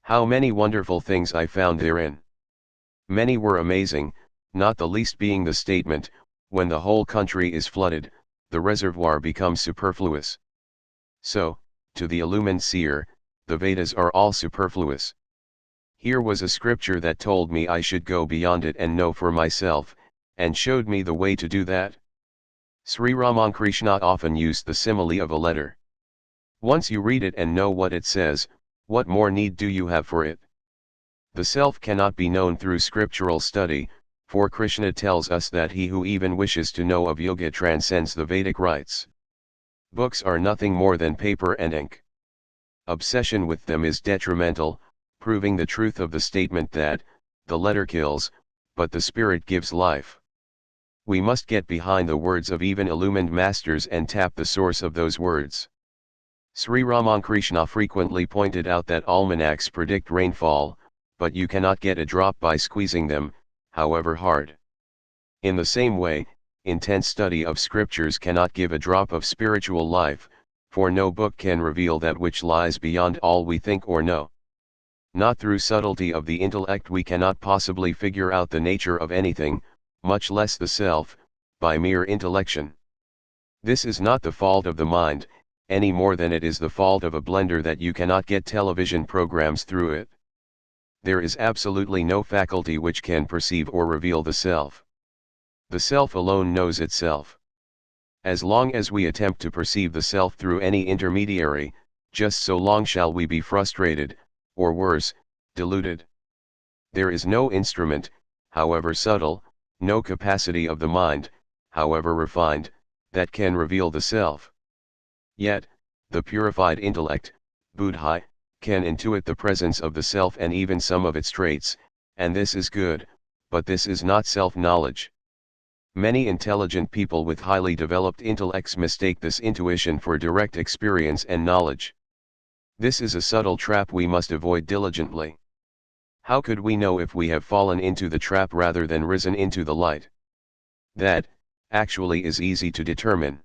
How many wonderful things I found therein. Many were amazing, not the least being the statement, when the whole country is flooded, the reservoir becomes superfluous. So, to the illumined seer, the Vedas are all superfluous. Here was a scripture that told me I should go beyond it and know for myself, and showed me the way to do that. Sri Ramakrishna often used the simile of a letter. Once you read it and know what it says, what more need do you have for it? The self cannot be known through scriptural study, for Krishna tells us that he who even wishes to know of yoga transcends the Vedic rites. Books are nothing more than paper and ink. Obsession with them is detrimental, proving the truth of the statement that, the letter kills, but the spirit gives life. We must get behind the words of even illumined masters and tap the source of those words. Sri Ramakrishna frequently pointed out that almanacs predict rainfall, but you cannot get a drop by squeezing them, however hard. In the same way, intense study of scriptures cannot give a drop of spiritual life, for no book can reveal that which lies beyond all we think or know. Not through subtlety of the intellect we cannot possibly figure out the nature of anything, much less the self, by mere intellection. This is not the fault of the mind, any more than it is the fault of a blender that you cannot get television programs through it. There is absolutely no faculty which can perceive or reveal the self. The self alone knows itself. As long as we attempt to perceive the self through any intermediary, just so long shall we be frustrated, or worse, deluded. There is no instrument, however subtle, no capacity of the mind, however refined, that can reveal the self. Yet, the purified intellect, buddhi, can intuit the presence of the self and even some of its traits, and this is good, but this is not self-knowledge. Many intelligent people with highly developed intellects mistake this intuition for direct experience and knowledge. This is a subtle trap we must avoid diligently. How could we know if we have fallen into the trap rather than risen into the light? That, actually, is easy to determine.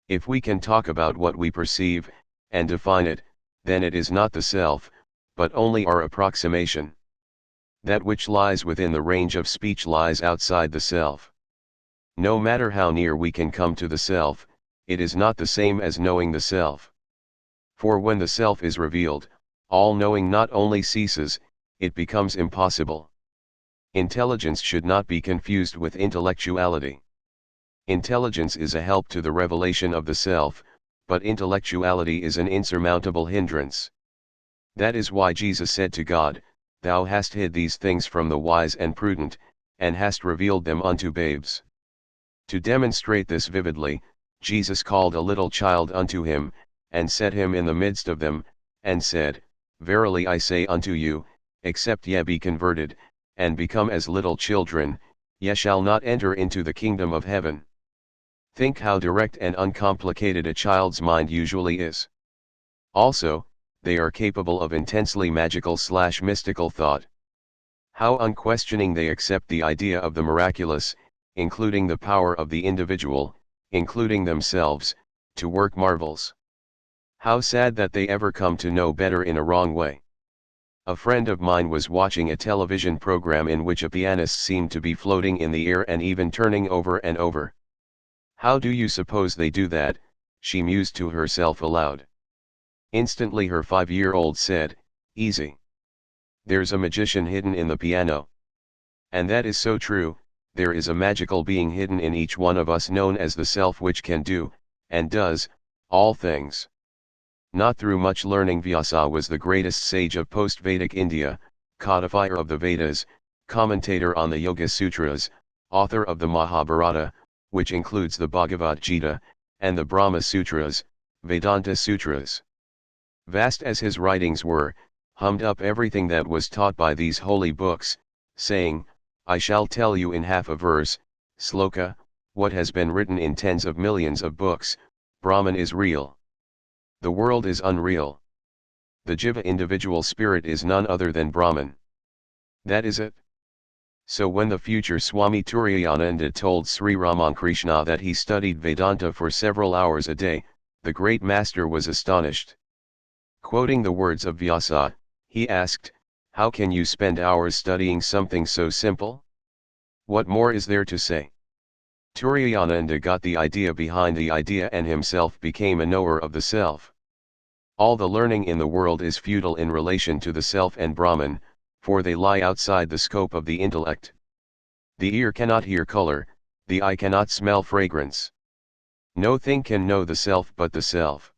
If we can talk about what we perceive, and define it, then it is not the self, but only our approximation. That which lies within the range of speech lies outside the self. No matter how near we can come to the self, it is not the same as knowing the self. For when the self is revealed, all knowing not only ceases, it becomes impossible. Intelligence should not be confused with intellectuality. Intelligence is a help to the revelation of the self, but intellectuality is an insurmountable hindrance. That is why Jesus said to God, "Thou hast hid these things from the wise and prudent, and hast revealed them unto babes." To demonstrate this vividly, Jesus called a little child unto him, and set him in the midst of them, and said, "Verily I say unto you, except ye be converted, and become as little children, ye shall not enter into the kingdom of heaven." Think how direct and uncomplicated a child's mind usually is. Also, they are capable of intensely magical/mystical thought. How unquestioning they accept the idea of the miraculous, including the power of the individual, including themselves, to work marvels. How sad that they ever come to know better in a wrong way. A friend of mine was watching a television program in which a pianist seemed to be floating in the air and even turning over and over. How do you suppose they do that? She mused to herself aloud. Instantly her 5-year-old said, easy. There's a magician hidden in the piano. And that is so true, there is a magical being hidden in each one of us known as the self, which can do, and does, all things. Not through much learning. Vyasa was the greatest sage of post-Vedic India, codifier of the Vedas, commentator on the Yoga Sutras, author of the Mahabharata, which includes the Bhagavad Gita, and the Brahma Sutras, Vedanta Sutras. Vast as his writings were, hummed up everything that was taught by these holy books, saying, I shall tell you in half a verse, Sloka, what has been written in tens of millions of books. Brahman is real. The world is unreal. The Jiva individual spirit is none other than Brahman. That is it. So when the future Swami Turiyananda told Sri Ramakrishna that he studied Vedanta for several hours a day, the great master was astonished. Quoting the words of Vyasa, he asked, how can you spend hours studying something so simple? What more is there to say? Turiyananda got the idea behind the idea and himself became a knower of the self. All the learning in the world is futile in relation to the self and Brahman, for they lie outside the scope of the intellect. The ear cannot hear color, the eye cannot smell fragrance. No thing can know the self but the self.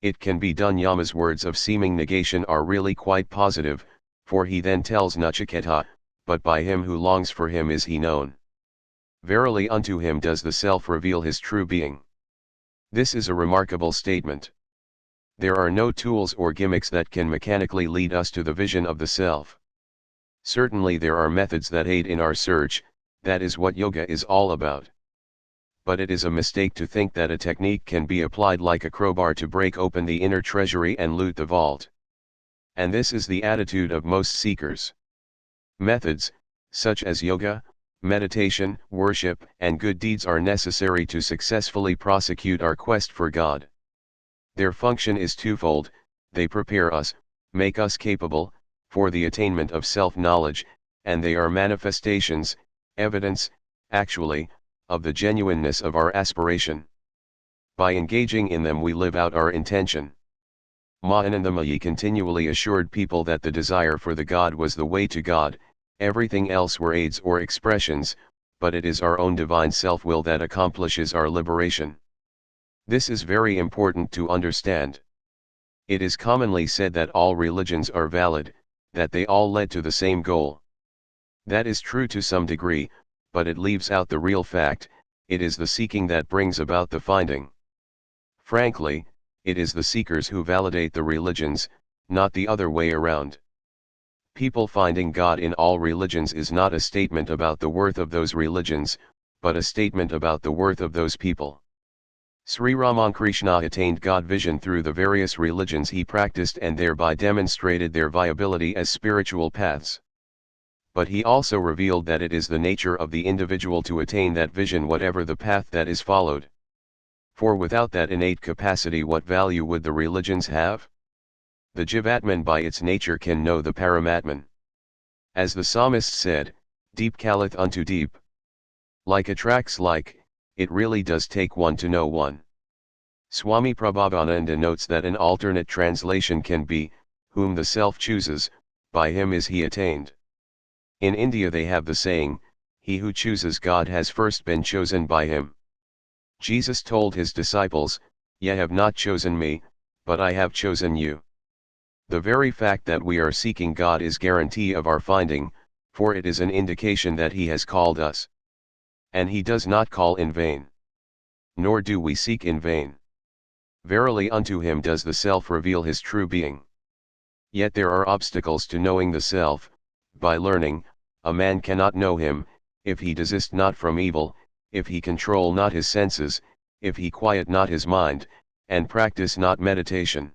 It can be done. Yama's words of seeming negation are really quite positive, for he then tells Nachiketa, but by him who longs for him is he known. Verily unto him does the self reveal his true being. This is a remarkable statement. There are no tools or gimmicks that can mechanically lead us to the vision of the self. Certainly there are methods that aid in our search, that is what yoga is all about. But it is a mistake to think that a technique can be applied like a crowbar to break open the inner treasury and loot the vault. And this is the attitude of most seekers. Methods, such as yoga, meditation, worship, and good deeds are necessary to successfully prosecute our quest for God. Their function is twofold: they prepare us, make us capable, for the attainment of self-knowledge, and they are manifestations, evidence, actually, of the genuineness of our aspiration. By engaging in them we live out our intention. Mahanandamayi continually assured people that the desire for the God was the way to God, everything else were aids or expressions, but it is our own divine self-will that accomplishes our liberation. This is very important to understand. It is commonly said that all religions are valid, that they all led to the same goal. That is true to some degree, but it leaves out the real fact: it is the seeking that brings about the finding. Frankly, it is the seekers who validate the religions, not the other way around. People finding God in all religions is not a statement about the worth of those religions, but a statement about the worth of those people. Sri Ramakrishna attained God vision through the various religions he practiced and thereby demonstrated their viability as spiritual paths. But he also revealed that it is the nature of the individual to attain that vision whatever the path that is followed. For without that innate capacity, what value would the religions have? The Jivatman by its nature can know the Paramatman. As the psalmist said, deep calleth unto deep. Like attracts like, it really does take one to know one. Swami Prabhavananda notes that an alternate translation can be, whom the self chooses, by him is he attained. In India they have the saying, he who chooses God has first been chosen by him. Jesus told his disciples, ye have not chosen me, but I have chosen you. The very fact that we are seeking God is guarantee of our finding, for it is an indication that he has called us. And he does not call in vain. Nor do we seek in vain. Verily unto him does the self reveal his true being. Yet there are obstacles to knowing the self. By learning, a man cannot know him, if he desist not from evil, if he control not his senses, if he quiet not his mind, and practice not meditation.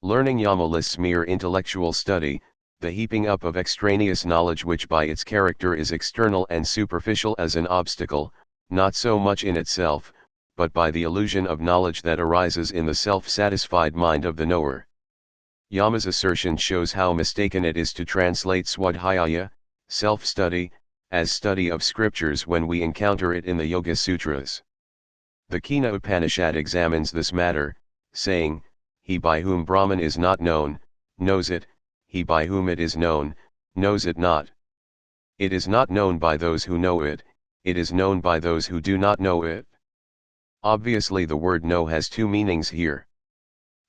Learning Yama lists mere intellectual study, the heaping up of extraneous knowledge which by its character is external and superficial as an obstacle, not so much in itself, but by the illusion of knowledge that arises in the self-satisfied mind of the knower. Yama's assertion shows how mistaken it is to translate swadhyaya, self-study, as study of scriptures when we encounter it in the Yoga Sutras. The Katha Upanishad examines this matter, saying, "He by whom Brahman is not known, knows it, he by whom it is known, knows it not. It is not known by those who know it, it is known by those who do not know it." Obviously the word know has two meanings here.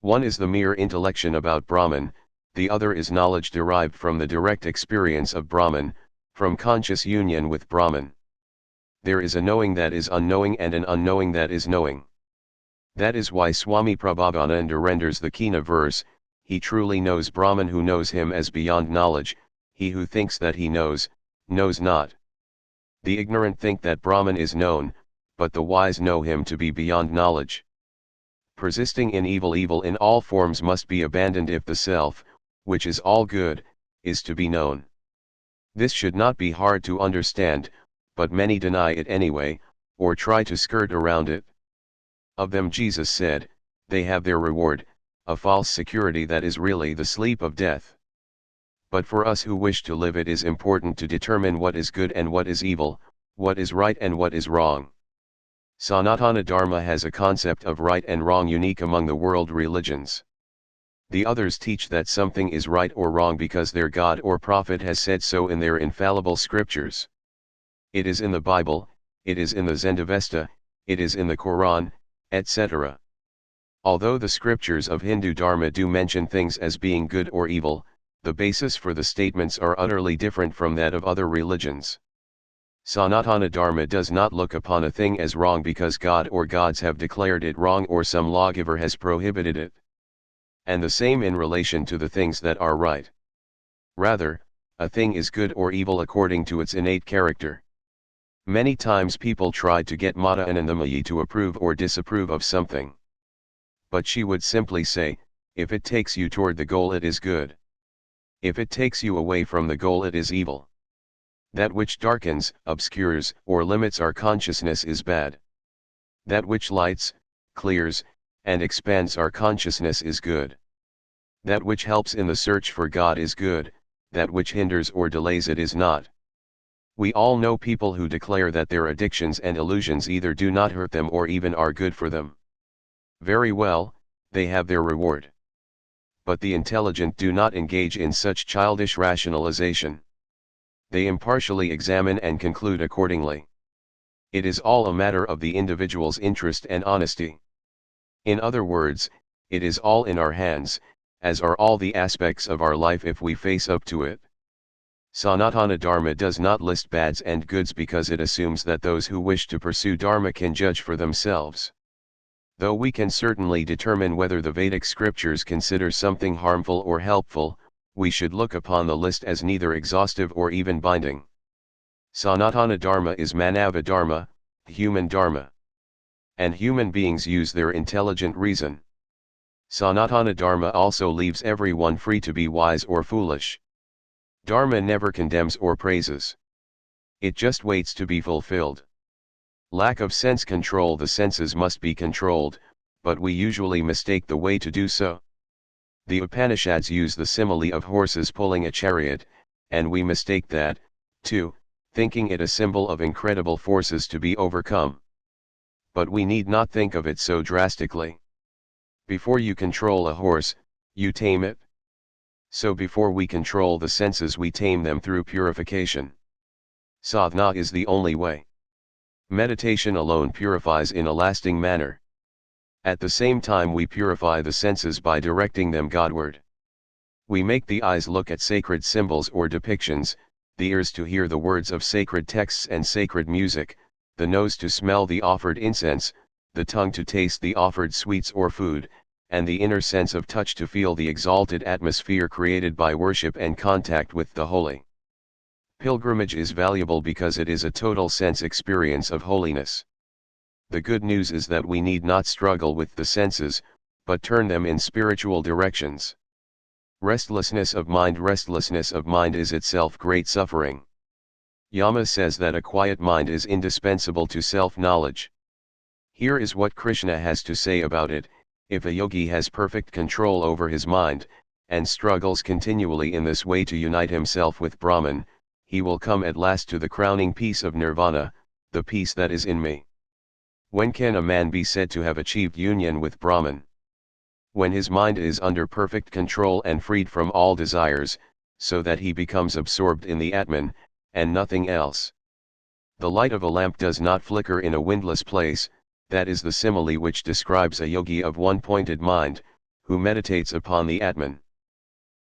One is the mere intellection about Brahman, the other is knowledge derived from the direct experience of Brahman, from conscious union with Brahman. There is a knowing that is unknowing and an unknowing that is knowing. That is why Swami Prabhavananda renders the Katha verse, "He truly knows Brahman who knows him as beyond knowledge, he who thinks that he knows, knows not. The ignorant think that Brahman is known, but the wise know him to be beyond knowledge." Persisting in evil in all forms must be abandoned if the self, which is all good, is to be known. This should not be hard to understand, but many deny it anyway, or try to skirt around it. Of them Jesus said, "They have their reward, a false security that is really the sleep of death." But for us who wish to live, it is important to determine what is good and what is evil, what is right and what is wrong. Sanatana Dharma has a concept of right and wrong unique among the world religions. The others teach that something is right or wrong because their God or prophet has said so in their infallible scriptures. It is in the Bible, it is in the Zendavesta, it is in the Quran, etc. Although the scriptures of Hindu Dharma do mention things as being good or evil, the basis for the statements are utterly different from that of other religions. Sanatana Dharma does not look upon a thing as wrong because God or gods have declared it wrong or some lawgiver has prohibited it. And the same in relation to the things that are right. Rather, a thing is good or evil according to its innate character. Many times people try to get Mata Anandamayi to approve or disapprove of something. But she would simply say, if it takes you toward the goal it is good. If it takes you away from the goal it is evil. That which darkens, obscures, or limits our consciousness is bad. That which lights, clears, and expands our consciousness is good. That which helps in the search for God is good, that which hinders or delays it is not. We all know people who declare that their addictions and illusions either do not hurt them or even are good for them. Very well, they have their reward. But the intelligent do not engage in such childish rationalization. They impartially examine and conclude accordingly. It is all a matter of the individual's interest and honesty. In other words, it is all in our hands, as are all the aspects of our life if we face up to it. Sanatana Dharma does not list bads and goods because it assumes that those who wish to pursue Dharma can judge for themselves. Though we can certainly determine whether the Vedic scriptures consider something harmful or helpful, we should look upon the list as neither exhaustive or even binding. Sanatana Dharma is Manava Dharma, human Dharma. And human beings use their intelligent reason. Sanatana Dharma also leaves everyone free to be wise or foolish. Dharma never condemns or praises. It just waits to be fulfilled. Lack of sense control. The senses must be controlled, but we usually mistake the way to do so. The Upanishads use the simile of horses pulling a chariot, and we mistake that, too, thinking it a symbol of incredible forces to be overcome. But we need not think of it so drastically. Before you control a horse, you tame it. So before we control the senses, we tame them through purification. Sadhana is the only way. Meditation alone purifies in a lasting manner. At the same time we purify the senses by directing them Godward. We make the eyes look at sacred symbols or depictions, the ears to hear the words of sacred texts and sacred music, the nose to smell the offered incense, the tongue to taste the offered sweets or food, and the inner sense of touch to feel the exalted atmosphere created by worship and contact with the holy. Pilgrimage is valuable because it is a total sense experience of holiness. The good news is that we need not struggle with the senses, but turn them in spiritual directions. Restlessness of mind is itself great suffering. Yama says that a quiet mind is indispensable to self-knowledge. Here is what Krishna has to say about it: if a yogi has perfect control over his mind, and struggles continually in this way to unite himself with Brahman, he will come at last to the crowning peace of nirvana, the peace that is in me. When can a man be said to have achieved union with Brahman? When his mind is under perfect control and freed from all desires, so that he becomes absorbed in the Atman, and nothing else. The light of a lamp does not flicker in a windless place. That is the simile which describes a yogi of one-pointed mind, who meditates upon the Atman.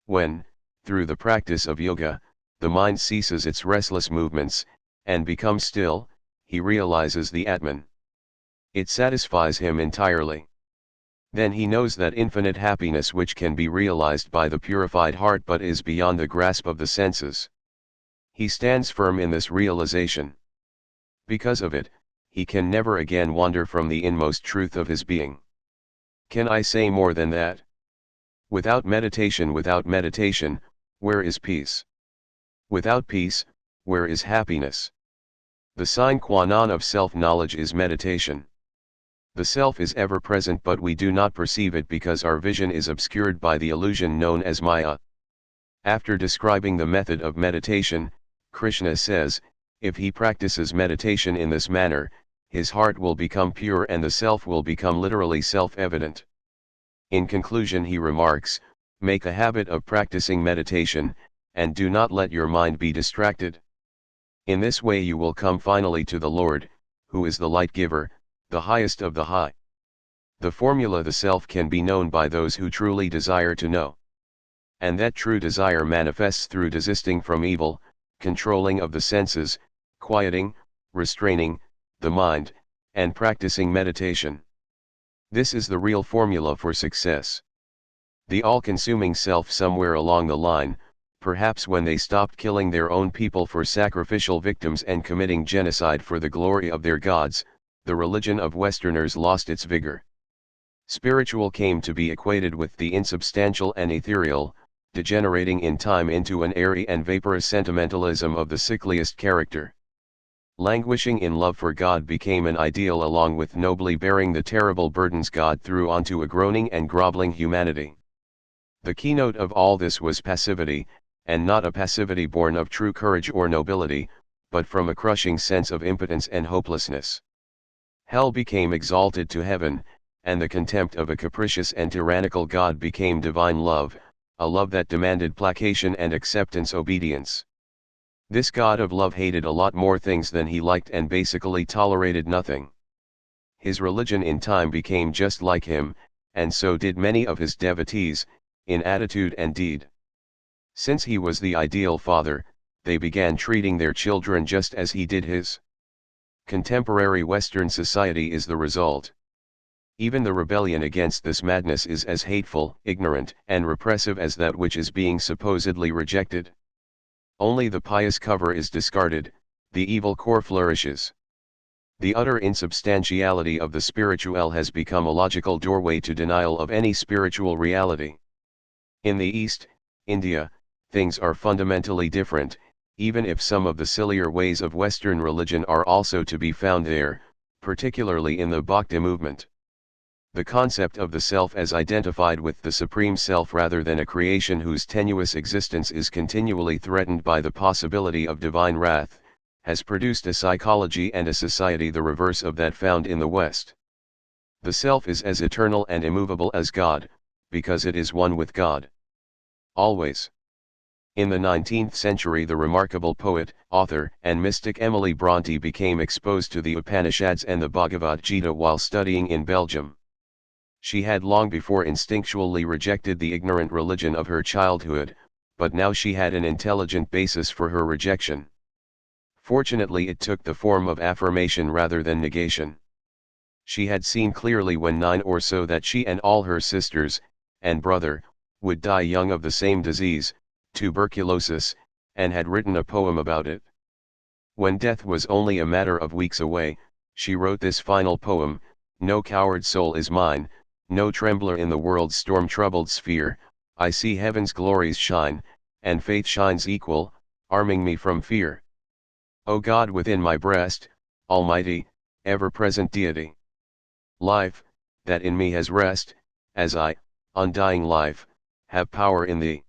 When, through the practice of yoga, the mind ceases its restless movements, and becomes still, he realizes the Atman. It satisfies him entirely. Then he knows that infinite happiness which can be realized by the purified heart but is beyond the grasp of the senses. He stands firm in this realization. Because of it, he can never again wander from the inmost truth of his being. Can I say more than that? Without meditation, where is peace? Without peace, where is happiness? The sine qua non of self-knowledge is meditation. The self is ever present, but we do not perceive it because our vision is obscured by the illusion known as Maya. After describing the method of meditation, Krishna says, if he practices meditation in this manner, his heart will become pure and the self will become literally self-evident. In conclusion, he remarks, make a habit of practicing meditation, and do not let your mind be distracted. In this way you will come finally to the Lord, who is the light giver, the highest of the high. The formula: the self can be known by those who truly desire to know. And that true desire manifests through desisting from evil, controlling of the senses, quieting, restraining, the mind, and practicing meditation. This is the real formula for success. The all-consuming self, somewhere along the line, perhaps when they stopped killing their own people for sacrificial victims and committing genocide for the glory of their gods, the religion of Westerners lost its vigor. Spiritual came to be equated with the insubstantial and ethereal, degenerating in time into an airy and vaporous sentimentalism of the sickliest character. Languishing in love for God became an ideal, along with nobly bearing the terrible burdens God threw onto a groaning and groveling humanity. The keynote of all this was passivity, and not a passivity born of true courage or nobility, but from a crushing sense of impotence and hopelessness. Hell became exalted to heaven, and the contempt of a capricious and tyrannical God became divine love, a love that demanded placation and acceptance, obedience. This God of love hated a lot more things than he liked and basically tolerated nothing. His religion in time became just like him, and so did many of his devotees, in attitude and deed. Since he was the ideal father, they began treating their children just as he did his. Contemporary Western society is the result. Even the rebellion against this madness is as hateful, ignorant, and repressive as that which is being supposedly rejected. Only the pious cover is discarded, the evil core flourishes. The utter insubstantiality of the spiritual has become a logical doorway to denial of any spiritual reality. In the East, India, things are fundamentally different, even if some of the sillier ways of Western religion are also to be found there, particularly in the Bhakti movement. The concept of the self as identified with the Supreme Self rather than a creation whose tenuous existence is continually threatened by the possibility of divine wrath, has produced a psychology and a society the reverse of that found in the West. The self is as eternal and immovable as God, because it is one with God. Always. In the 19th century, the remarkable poet, author, and mystic Emily Bronte became exposed to the Upanishads and the Bhagavad Gita while studying in Belgium. She had long before instinctually rejected the ignorant religion of her childhood, but now she had an intelligent basis for her rejection. Fortunately, it took the form of affirmation rather than negation. She had seen clearly when 9 or so that she and all her sisters, and brother, would die young of the same disease, tuberculosis, and had written a poem about it. When death was only a matter of weeks away, she wrote this final poem: no coward soul is mine, no trembler in the world's storm-troubled sphere, I see heaven's glories shine, and faith shines equal, arming me from fear. O God within my breast, Almighty, ever-present Deity. Life, that in me has rest, as I, undying life, have power in thee.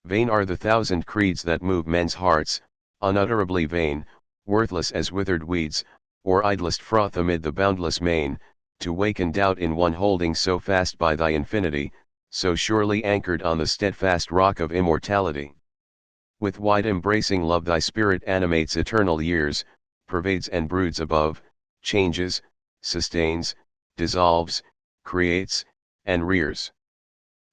Vain are the thousand creeds that move men's hearts, unutterably vain, worthless as withered weeds, or idlest froth amid the boundless main, to waken doubt in one holding so fast by thy infinity, so surely anchored on the steadfast rock of immortality. With wide embracing love thy spirit animates eternal years, pervades and broods above, changes, sustains, dissolves, creates, and rears.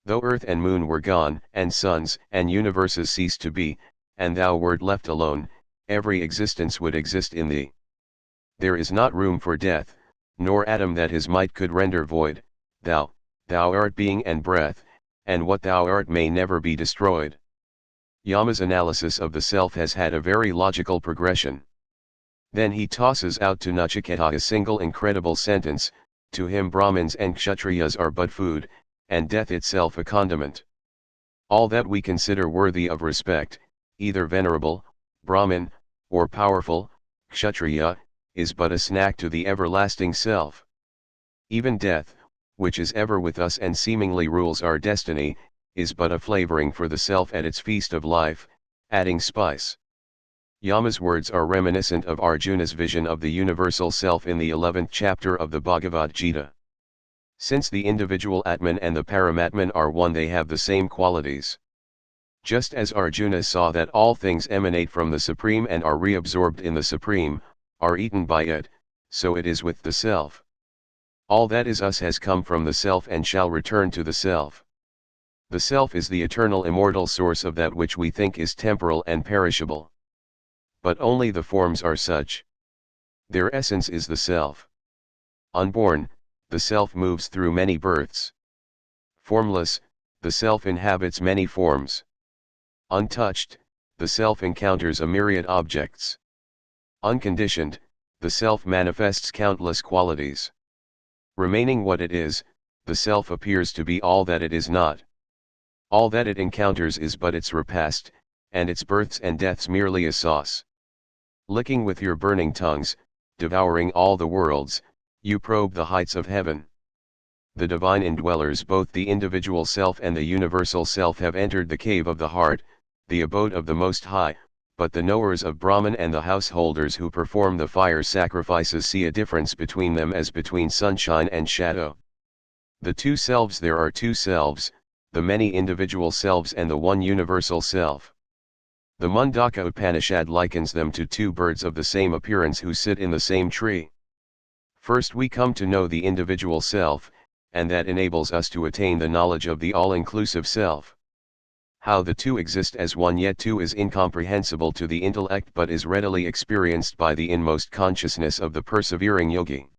Though earth and moon were gone, and suns and universes ceased to be, and thou wert left alone, every existence would exist in thee. There is not room for death, nor atom that his might could render void. Thou art being and breath, and what thou art may never be destroyed. Yama's analysis of the self has had a very logical progression. Then he tosses out to Nachiketa a single incredible sentence: to him Brahmins and Kshatriyas are but food, and death itself a condiment. All that we consider worthy of respect, either venerable, Brahmin, or powerful, Kshatriya, is but a snack to the everlasting self. Even death, which is ever with us and seemingly rules our destiny, is but a flavoring for the self at its feast of life, adding spice. Yama's words are reminiscent of Arjuna's vision of the universal self in the 11th chapter of the Bhagavad Gita. Since the individual Atman and the Paramatman are one, they have the same qualities. Just as Arjuna saw that all things emanate from the Supreme and are reabsorbed in the Supreme, are eaten by it, so it is with the self. All that is us has come from the self and shall return to the self. The self is the eternal immortal source of that which we think is temporal and perishable. But only the forms are such. Their essence is the self. Unborn, the self moves through many births. Formless, the self inhabits many forms. Untouched, the self encounters a myriad objects. Unconditioned, the self manifests countless qualities. Remaining what it is, the self appears to be all that it is not. All that it encounters is but its repast, and its births and deaths merely a sauce. Licking with your burning tongues, devouring all the worlds, you probe the heights of heaven. The divine indwellers, both the individual self and the universal self, have entered the cave of the heart, the abode of the Most High, but the knowers of Brahman and the householders who perform the fire sacrifices see a difference between them as between sunshine and shadow. The two selves: there are two selves, the many individual selves and the one universal self. The Mundaka Upanishad likens them to two birds of the same appearance who sit in the same tree. First we come to know the individual self, and that enables us to attain the knowledge of the all-inclusive self. How the two exist as one yet two is incomprehensible to the intellect, but is readily experienced by the inmost consciousness of the persevering yogi.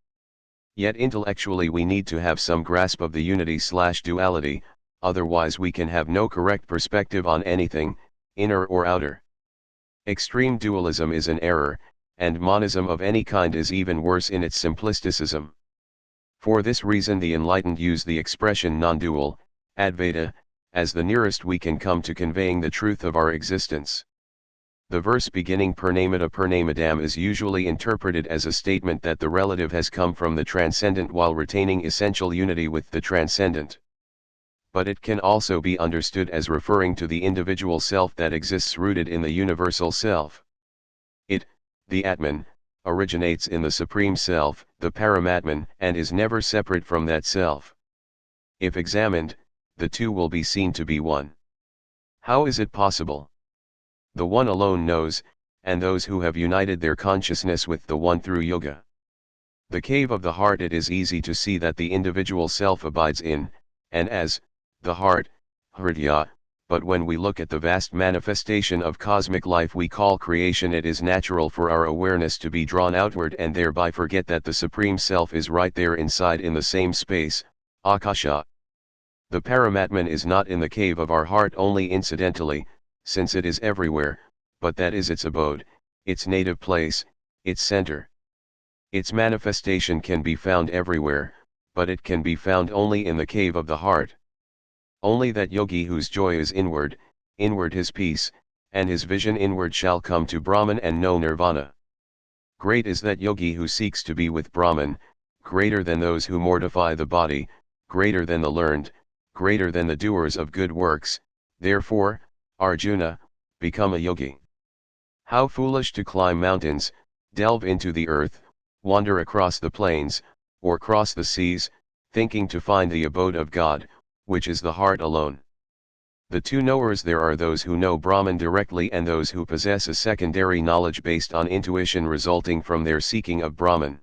Yet intellectually we need to have some grasp of the unity/duality, otherwise we can have no correct perspective on anything, inner or outer. Extreme dualism is an error, and monism of any kind is even worse in its simplisticism. For this reason the enlightened use the expression non-dual, Advaita, as the nearest we can come to conveying the truth of our existence. The verse beginning Purnamada Purnamadam is usually interpreted as a statement that the relative has come from the transcendent while retaining essential unity with the transcendent. But it can also be understood as referring to the individual self that exists rooted in the universal self. It, the Atman, originates in the Supreme Self, the Paramatman, and is never separate from that self. If examined, the two will be seen to be one. How is it possible? The One alone knows, and those who have united their consciousness with the One through yoga. The cave of the heart, it is easy to see that the individual self abides in, and as, the heart, Hridaya, but when we look at the vast manifestation of cosmic life we call creation, it is natural for our awareness to be drawn outward and thereby forget that the Supreme Self is right there inside in the same space, Akasha. The Paramatman is not in the cave of our heart only incidentally, since it is everywhere, but that is its abode, its native place, its center. Its manifestation can be found everywhere, but it can be found only in the cave of the heart. Only that yogi whose joy is inward his peace, and his vision inward shall come to Brahman and know nirvana. Great is that yogi who seeks to be with Brahman, greater than those who mortify the body, greater than the learned, greater than the doers of good works. Therefore, Arjuna, become a yogi. How foolish to climb mountains, delve into the earth, wander across the plains, or cross the seas, thinking to find the abode of God, which is the heart alone. The two knowers there are those who know Brahman directly and those who possess a secondary knowledge based on intuition resulting from their seeking of Brahman.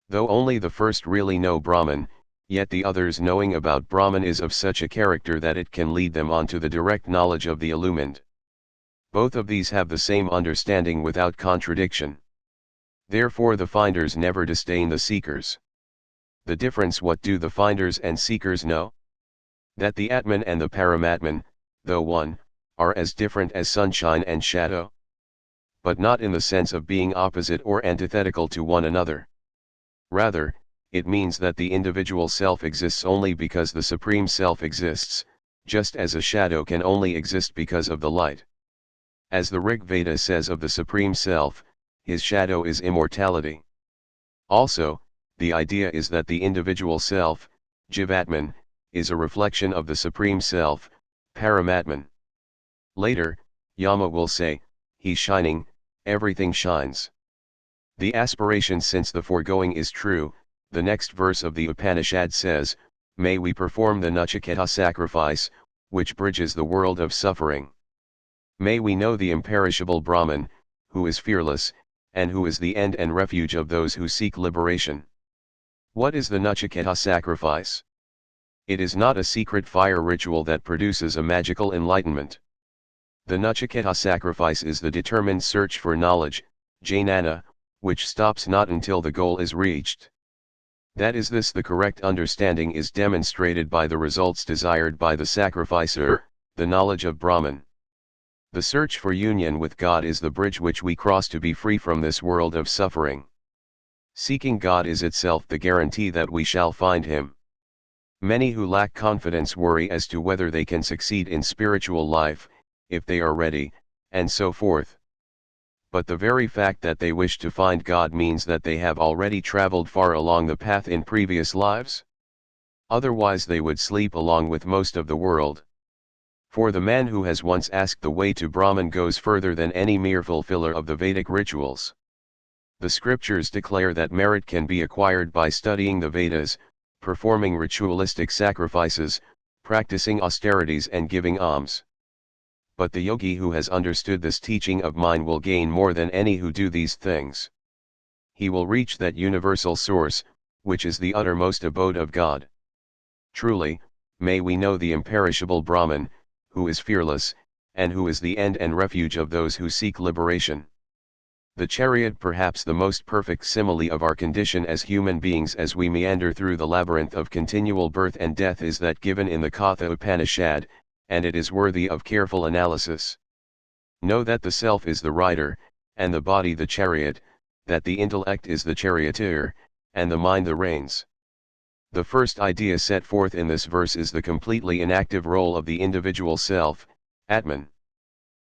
Though only the first really know Brahman, yet the others' knowing about Brahman is of such a character that it can lead them on to the direct knowledge of the illumined. Both of these have the same understanding without contradiction. Therefore the finders never disdain the seekers. The difference: what do the finders and seekers know? That the Atman and the Paramatman, though one, are as different as sunshine and shadow. But not in the sense of being opposite or antithetical to one another. Rather, it means that the individual self exists only because the Supreme Self exists, just as a shadow can only exist because of the light. As the Rig Veda says of the Supreme Self, his shadow is immortality. Also, the idea is that the individual self, Jivatman, is a reflection of the Supreme Self, Paramatman. Later, Yama will say, he's shining, everything shines. The aspiration: since the foregoing is true, the next verse of the Upanishad says, may we perform the Nachiketa sacrifice, which bridges the world of suffering. May we know the imperishable Brahman, who is fearless, and who is the end and refuge of those who seek liberation. What is the Nachiketa sacrifice? It is not a secret fire ritual that produces a magical enlightenment. The Nachiketa sacrifice is the determined search for knowledge, jnana, which stops not until the goal is reached. That is this: the correct understanding is demonstrated by the results desired by the sacrificer, the knowledge of Brahman. The search for union with God is the bridge which we cross to be free from this world of suffering. Seeking God is itself the guarantee that we shall find Him. Many who lack confidence worry as to whether they can succeed in spiritual life, if they are ready, and so forth. But the very fact that they wish to find God means that they have already traveled far along the path in previous lives. Otherwise they would sleep along with most of the world. For the man who has once asked the way to Brahman goes further than any mere fulfiller of the Vedic rituals. The scriptures declare that merit can be acquired by studying the Vedas, performing ritualistic sacrifices, practicing austerities and giving alms. But the yogi who has understood this teaching of mine will gain more than any who do these things. He will reach that universal source, which is the uttermost abode of God. Truly, may we know the imperishable Brahman, who is fearless, and who is the end and refuge of those who seek liberation. The chariot, perhaps the most perfect simile of our condition as human beings as we meander through the labyrinth of continual birth and death, is that given in the Katha Upanishad, and it is worthy of careful analysis. Know that the self is the rider, and the body the chariot, that the intellect is the charioteer, and the mind the reins. The first idea set forth in this verse is the completely inactive role of the individual self, Atman.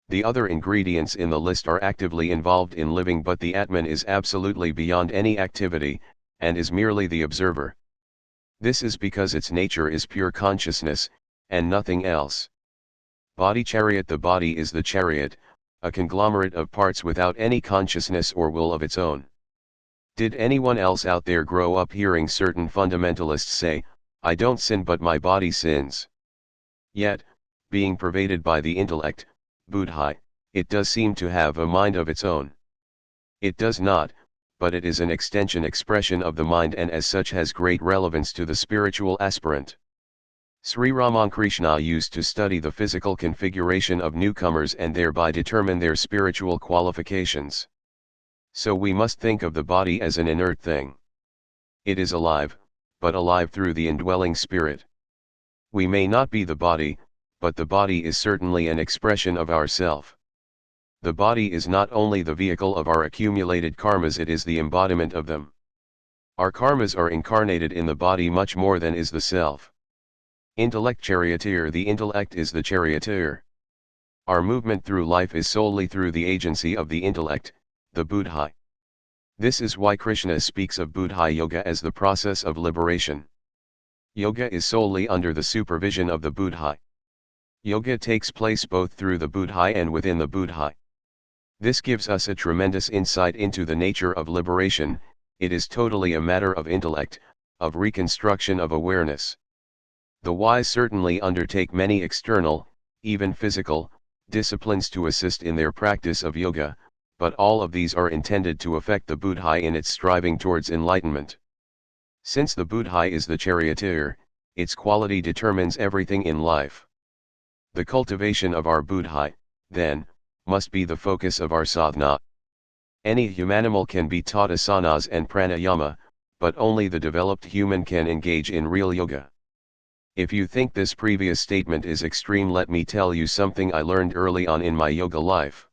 The other ingredients in the list are actively involved in living, but the Atman is absolutely beyond any activity, and is merely the observer. This is because its nature is pure consciousness, and nothing else. Body chariot: the body is the chariot, a conglomerate of parts without any consciousness or will of its own. Did anyone else out there grow up hearing certain fundamentalists say, I don't sin but my body sins? Yet, being pervaded by the intellect, buddhi, it does seem to have a mind of its own. It does not, but it is an expression of the mind, and as such has great relevance to the spiritual aspirant. Sri Ramakrishna used to study the physical configuration of newcomers and thereby determine their spiritual qualifications. So we must think of the body as an inert thing. It is alive, but alive through the indwelling spirit. We may not be the body, but the body is certainly an expression of ourself. The body is not only the vehicle of our accumulated karmas, it is the embodiment of them. Our karmas are incarnated in the body much more than is the self. Intellect charioteer: the intellect is the charioteer. Our movement through life is solely through the agency of the intellect, the buddhi. This is why Krishna speaks of Buddha Yoga as the process of liberation. Yoga is solely under the supervision of the Buddha. Yoga takes place both through the Buddha and within the Buddha. This gives us a tremendous insight into the nature of liberation. It is totally a matter of intellect, of reconstruction of awareness. The wise certainly undertake many external, even physical, disciplines to assist in their practice of yoga, but all of these are intended to affect the Buddha in its striving towards enlightenment. Since the Buddha is the charioteer, its quality determines everything in life. The cultivation of our Buddha, then, must be the focus of our sadhana. Any humanimal can be taught asanas and pranayama, but only the developed human can engage in real yoga. If you think this previous statement is extreme, let me tell you something I learned early on in my yoga life.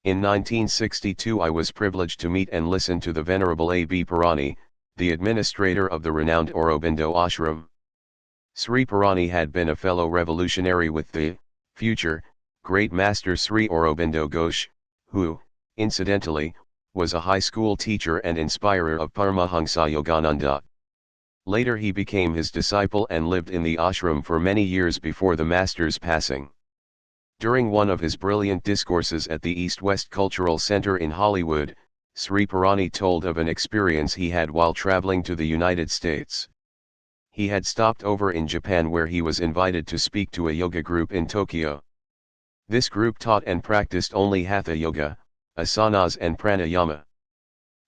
In 1962 I was privileged to meet and listen to the Venerable A.B. Parani, the administrator of the renowned Aurobindo ashram. Sri Parani had been a fellow revolutionary with the future great master Sri Aurobindo Ghosh, who, incidentally, was a high school teacher and inspirer of Paramahansa Yogananda. Later he became his disciple and lived in the ashram for many years before the master's passing. During one of his brilliant discourses at the East-West Cultural Center in Hollywood, Sri Parani told of an experience he had while traveling to the United States. He had stopped over in Japan where he was invited to speak to a yoga group in Tokyo. This group taught and practiced only hatha yoga, asanas and pranayama.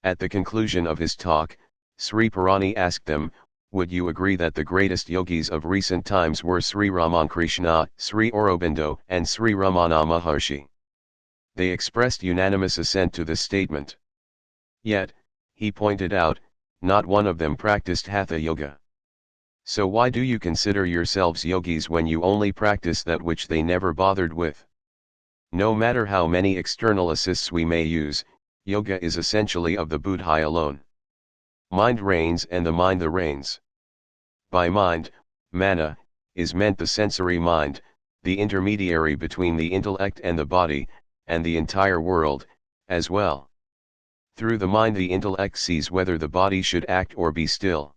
At the conclusion of his talk, Sri Parani asked them, "Would you agree that the greatest yogis of recent times were Sri Ramakrishna, Sri Aurobindo and Sri Ramana Maharshi?" They expressed unanimous assent to this statement. Yet, he pointed out, not one of them practiced hatha yoga. So why do you consider yourselves yogis when you only practice that which they never bothered with? No matter how many external assists we may use, yoga is essentially of the Buddha alone. Mind reigns and the mind the reigns. By mind, mana, is meant the sensory mind, the intermediary between the intellect and the body, and the entire world, as well. Through the mind the intellect sees whether the body should act or be still.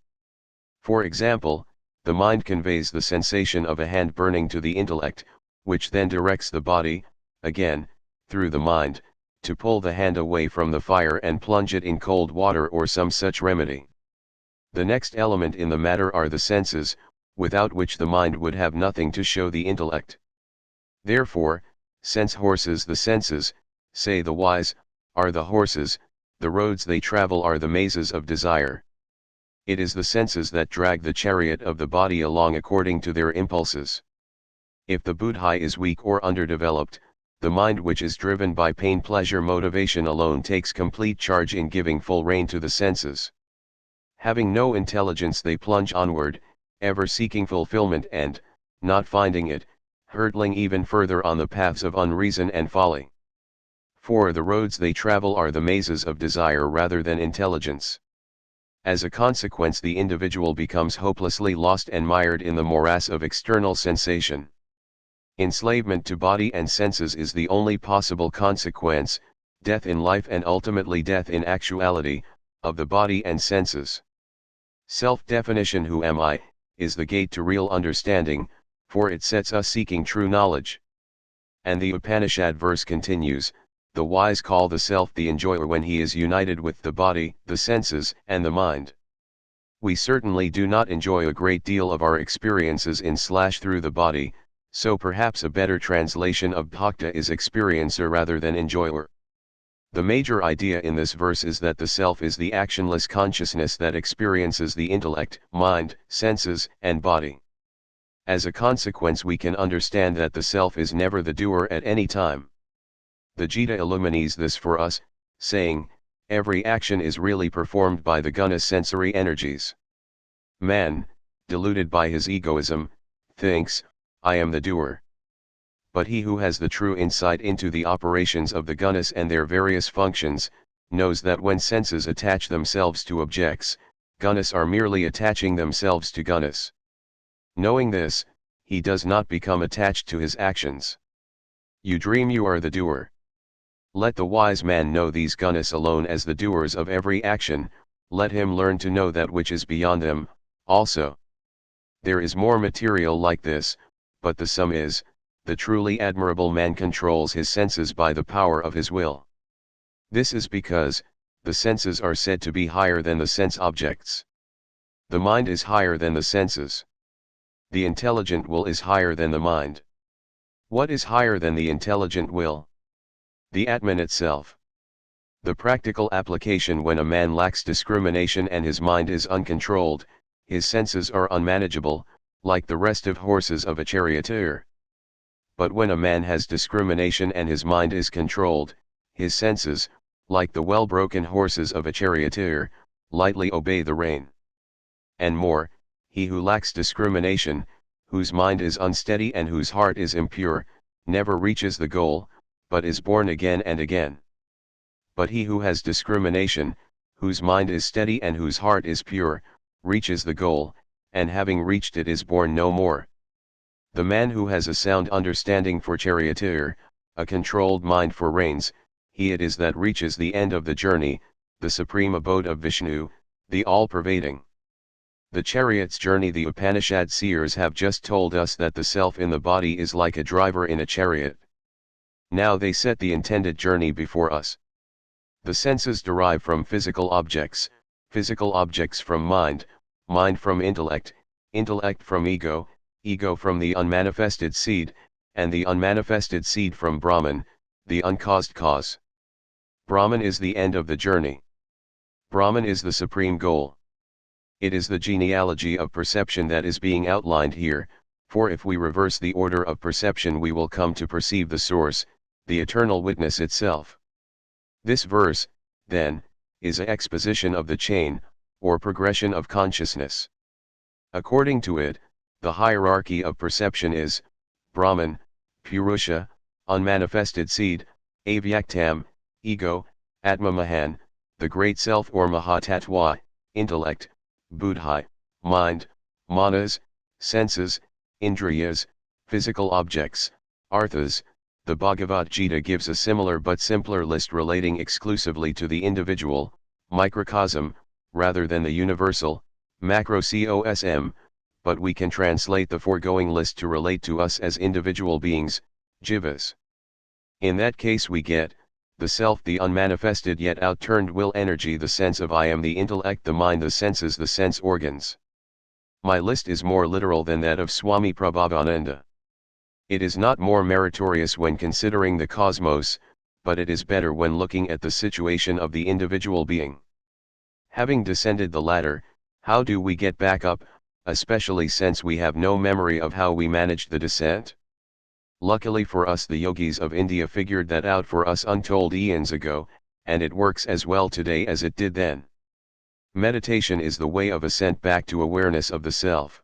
For example, the mind conveys the sensation of a hand burning to the intellect, which then directs the body, again, through the mind, to pull the hand away from the fire and plunge it in cold water or some such remedy. The next element in the matter are the senses, without which the mind would have nothing to show the intellect. Therefore, sense horses the senses, say the wise, are the horses, the roads they travel are the mazes of desire. It is the senses that drag the chariot of the body along according to their impulses. If the Buddha is weak or underdeveloped, the mind which is driven by pain-pleasure motivation alone takes complete charge in giving full rein to the senses. Having no intelligence they plunge onward, ever seeking fulfillment and, not finding it, hurtling even further on the paths of unreason and folly. For the roads they travel are the mazes of desire rather than intelligence. As a consequence the individual becomes hopelessly lost and mired in the morass of external sensation. Enslavement to body and senses is the only possible consequence, death in life and ultimately death in actuality, of the body and senses. Self-definition, who am I, is the gate to real understanding, for it sets us seeking true knowledge. And the Upanishad verse continues, the wise call the self the enjoyer when he is united with the body, the senses, and the mind. We certainly do not enjoy a great deal of our experiences through the body, so perhaps a better translation of bhakta is experiencer rather than enjoyer. The major idea in this verse is that the self is the actionless consciousness that experiences the intellect, mind, senses, and body. As a consequence we can understand that the self is never the doer at any time. The Gita illuminates this for us, saying, every action is really performed by the gunas sensory energies. Man, deluded by his egoism, thinks, I am the doer. But he who has the true insight into the operations of the gunas and their various functions, knows that when senses attach themselves to objects, gunas are merely attaching themselves to gunas. Knowing this, he does not become attached to his actions. You dream you are the doer. Let the wise man know these gunas alone as the doers of every action, let him learn to know that which is beyond them, also. There is more material like this, but the sum is, the truly admirable man controls his senses by the power of his will. This is because, the senses are said to be higher than the sense objects. The mind is higher than the senses. The intelligent will is higher than the mind. What is higher than the intelligent will? The Atman itself. The practical application: when a man lacks discrimination and his mind is uncontrolled, his senses are unmanageable, like the restive horses of a charioteer. But when a man has discrimination and his mind is controlled, his senses, like the well-broken horses of a charioteer, lightly obey the rein. And more, he who lacks discrimination, whose mind is unsteady and whose heart is impure, never reaches the goal, but is born again and again. But he who has discrimination, whose mind is steady and whose heart is pure, reaches the goal, and having reached it is born no more. The man who has a sound understanding for charioteer, a controlled mind for reins, he it is that reaches the end of the journey, the supreme abode of Vishnu, the all-pervading. The chariot's journey. The Upanishad seers have just told us that the self in the body is like a driver in a chariot. Now they set the intended journey before us. The senses derive from physical objects from mind, mind from intellect, intellect from ego, ego from the unmanifested seed, and the unmanifested seed from Brahman, the uncaused cause. Brahman is the end of the journey. Brahman is the supreme goal. It is the genealogy of perception that is being outlined here, for if we reverse the order of perception we will come to perceive the source, the eternal witness itself. This verse, then, is an exposition of the chain, or progression of consciousness. According to it, the hierarchy of perception is, Brahman, Purusha, unmanifested seed, Avyaktam, ego, Atma Mahan, the great self or Mahatattva, intellect, Buddhi, mind, manas, senses, indriyas, physical objects, arthas. The Bhagavad Gita gives a similar but simpler list relating exclusively to the individual, microcosm, rather than the universal, macrocosm, but we can translate the foregoing list to relate to us as individual beings, jivas. In that case we get, the self, the unmanifested yet outturned will energy, the sense of I am, the intellect, the mind, the senses, the sense organs. My list is more literal than that of Swami Prabhavananda. It is not more meritorious when considering the cosmos, but it is better when looking at the situation of the individual being. Having descended the ladder, how do we get back up, especially since we have no memory of how we managed the descent? Luckily for us, the yogis of India figured that out for us untold eons ago, and it works as well today as it did then. Meditation is the way of ascent back to awareness of the self.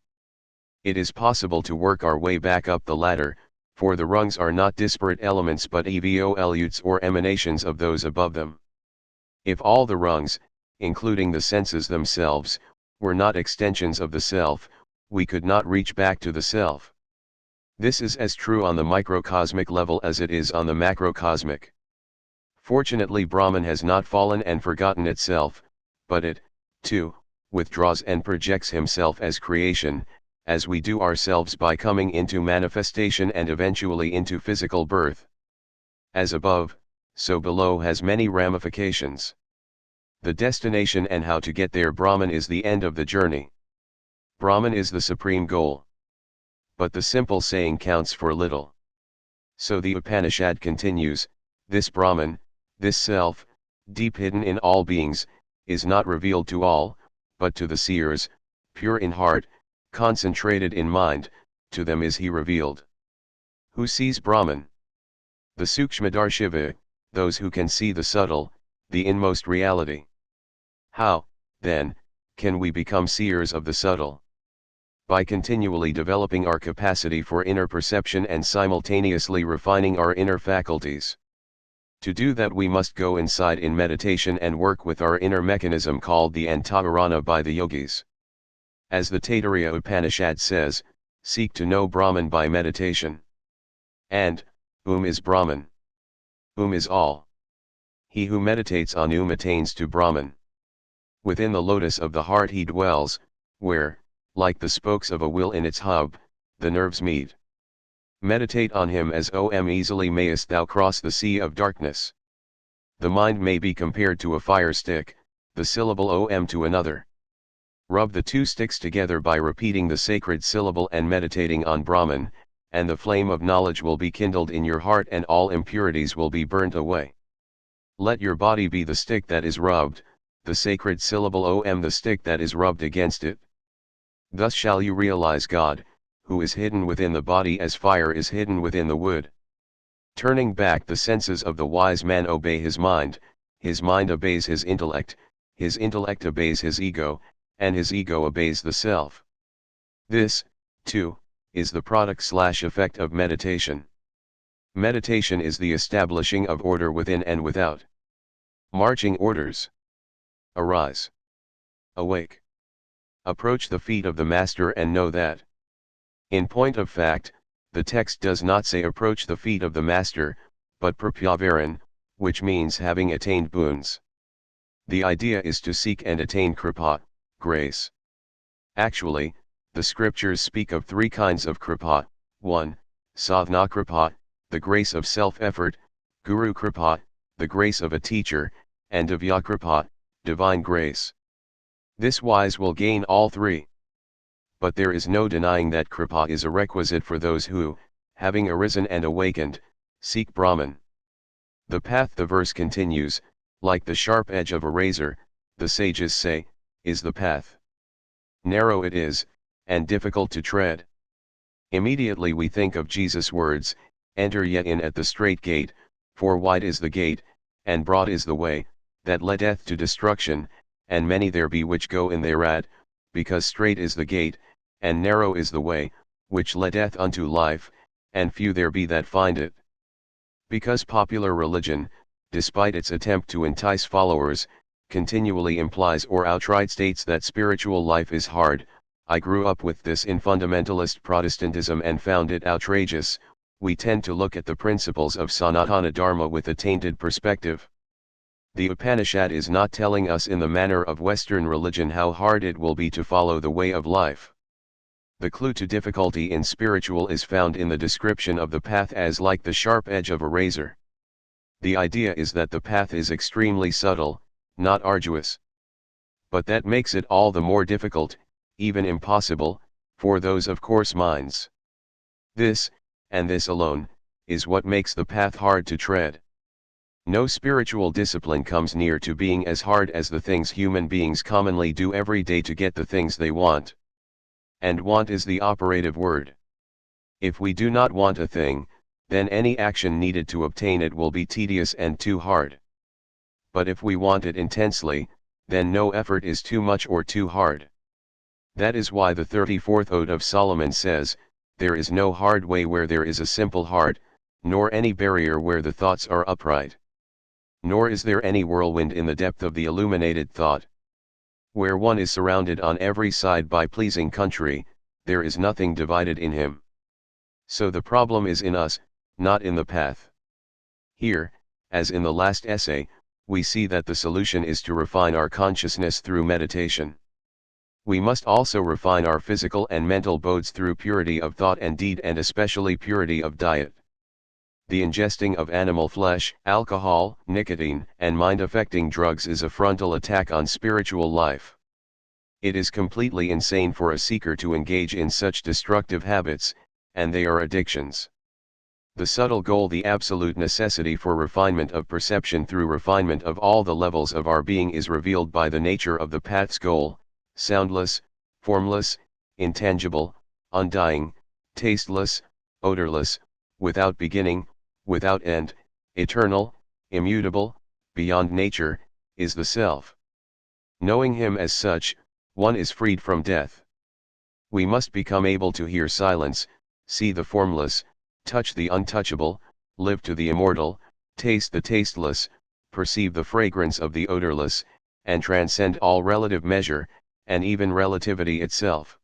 It is possible to work our way back up the ladder, for the rungs are not disparate elements but evolutes or emanations of those above them. If all the rungs, including the senses themselves, were not extensions of the self, we could not reach back to the self. This is as true on the microcosmic level as it is on the macrocosmic. Fortunately, Brahman has not fallen and forgotten itself, but it, too, withdraws and projects himself as creation, as we do ourselves by coming into manifestation and eventually into physical birth. As above, so below has many ramifications. The destination and how to get there. Brahman is the end of the journey. Brahman is the supreme goal. But the simple saying counts for little. So the Upanishad continues, this Brahman, this self, deep hidden in all beings, is not revealed to all, but to the seers, pure in heart, concentrated in mind, to them is he revealed. Who sees Brahman? The Sukshmadarshiva, those who can see the subtle, the inmost reality. How, then, can we become seers of the subtle? By continually developing our capacity for inner perception and simultaneously refining our inner faculties. To do that we must go inside in meditation and work with our inner mechanism called the Antavarana by the yogis. As the Taittiriya Upanishad says, seek to know Brahman by meditation. And, is Brahman? Is all. He who meditates on attains to Brahman. Within the lotus of the heart he dwells, where, like the spokes of a wheel in its hub, the nerves meet. Meditate on him as easily mayest thou cross the sea of darkness. The mind may be compared to a fire stick, the syllable to another. Rub the two sticks together by repeating the sacred syllable and meditating on Brahman, and the flame of knowledge will be kindled in your heart and all impurities will be burnt away. Let your body be the stick that is rubbed, the sacred syllable the stick that is rubbed against it. Thus shall you realize God, who is hidden within the body as fire is hidden within the wood. Turning back, the senses of the wise man obey his mind obeys his intellect obeys his ego, and his ego obeys the self. This, too, is the product/effect of meditation. Meditation is the establishing of order within and without. Marching orders. Arise. Awake. Approach the feet of the Master and know that. In point of fact, the text does not say approach the feet of the Master, but pratyavaran, which means having attained boons. The idea is to seek and attain kripa, grace. Actually, the scriptures speak of three kinds of kripa: 1. Sadhana kripa, the grace of self-effort; Guru kripa, the grace of a teacher; and Divya kripa, divine grace. This wise will gain all three. But there is no denying that kripa is a requisite for those who, having arisen and awakened, seek Brahman. The path, the verse continues, like the sharp edge of a razor, the sages say, is the path. Narrow it is, and difficult to tread. Immediately we think of Jesus' words, enter ye in at the strait gate, for wide is the gate, and broad is the way, that leadeth to destruction, and many there be which go in thereat, because strait is the gate, and narrow is the way, which leadeth unto life, and few there be that find it. Because popular religion, despite its attempt to entice followers, continually implies or outright states that spiritual life is hard, I grew up with this in fundamentalist Protestantism and found it outrageous. We tend to look at the principles of Sanatana Dharma with a tainted perspective. The Upanishad is not telling us in the manner of Western religion how hard it will be to follow the way of life. The clue to difficulty in spiritual is found in the description of the path as like the sharp edge of a razor. The idea is that the path is extremely subtle, not arduous. But that makes it all the more difficult, even impossible, for those of coarse minds. This, and this alone, is what makes the path hard to tread. No spiritual discipline comes near to being as hard as the things human beings commonly do every day to get the things they want. And want is the operative word. If we do not want a thing, then any action needed to obtain it will be tedious and too hard. But if we want it intensely, then no effort is too much or too hard. That is why the 34th Ode of Solomon says, there is no hard way where there is a simple heart, nor any barrier where the thoughts are upright. Nor is there any whirlwind in the depth of the illuminated thought. Where one is surrounded on every side by pleasing country, there is nothing divided in him. So the problem is in us, not in the path. Here, as in the last essay, we see that the solution is to refine our consciousness through meditation. We must also refine our physical and mental bodes through purity of thought and deed, and especially purity of diet. The ingesting of animal flesh, alcohol, nicotine, and mind-affecting drugs is a frontal attack on spiritual life. It is completely insane for a seeker to engage in such destructive habits, and they are addictions. The subtle goal, the absolute necessity for refinement of perception through refinement of all the levels of our being, is revealed by the nature of the path's goal: soundless, formless, intangible, undying, tasteless, odorless, without beginning, without end, eternal, immutable, beyond nature, is the self. Knowing him as such, one is freed from death. We must become able to hear silence, see the formless, touch the untouchable, live to the immortal, taste the tasteless, perceive the fragrance of the odorless, and transcend all relative measure, and even relativity itself.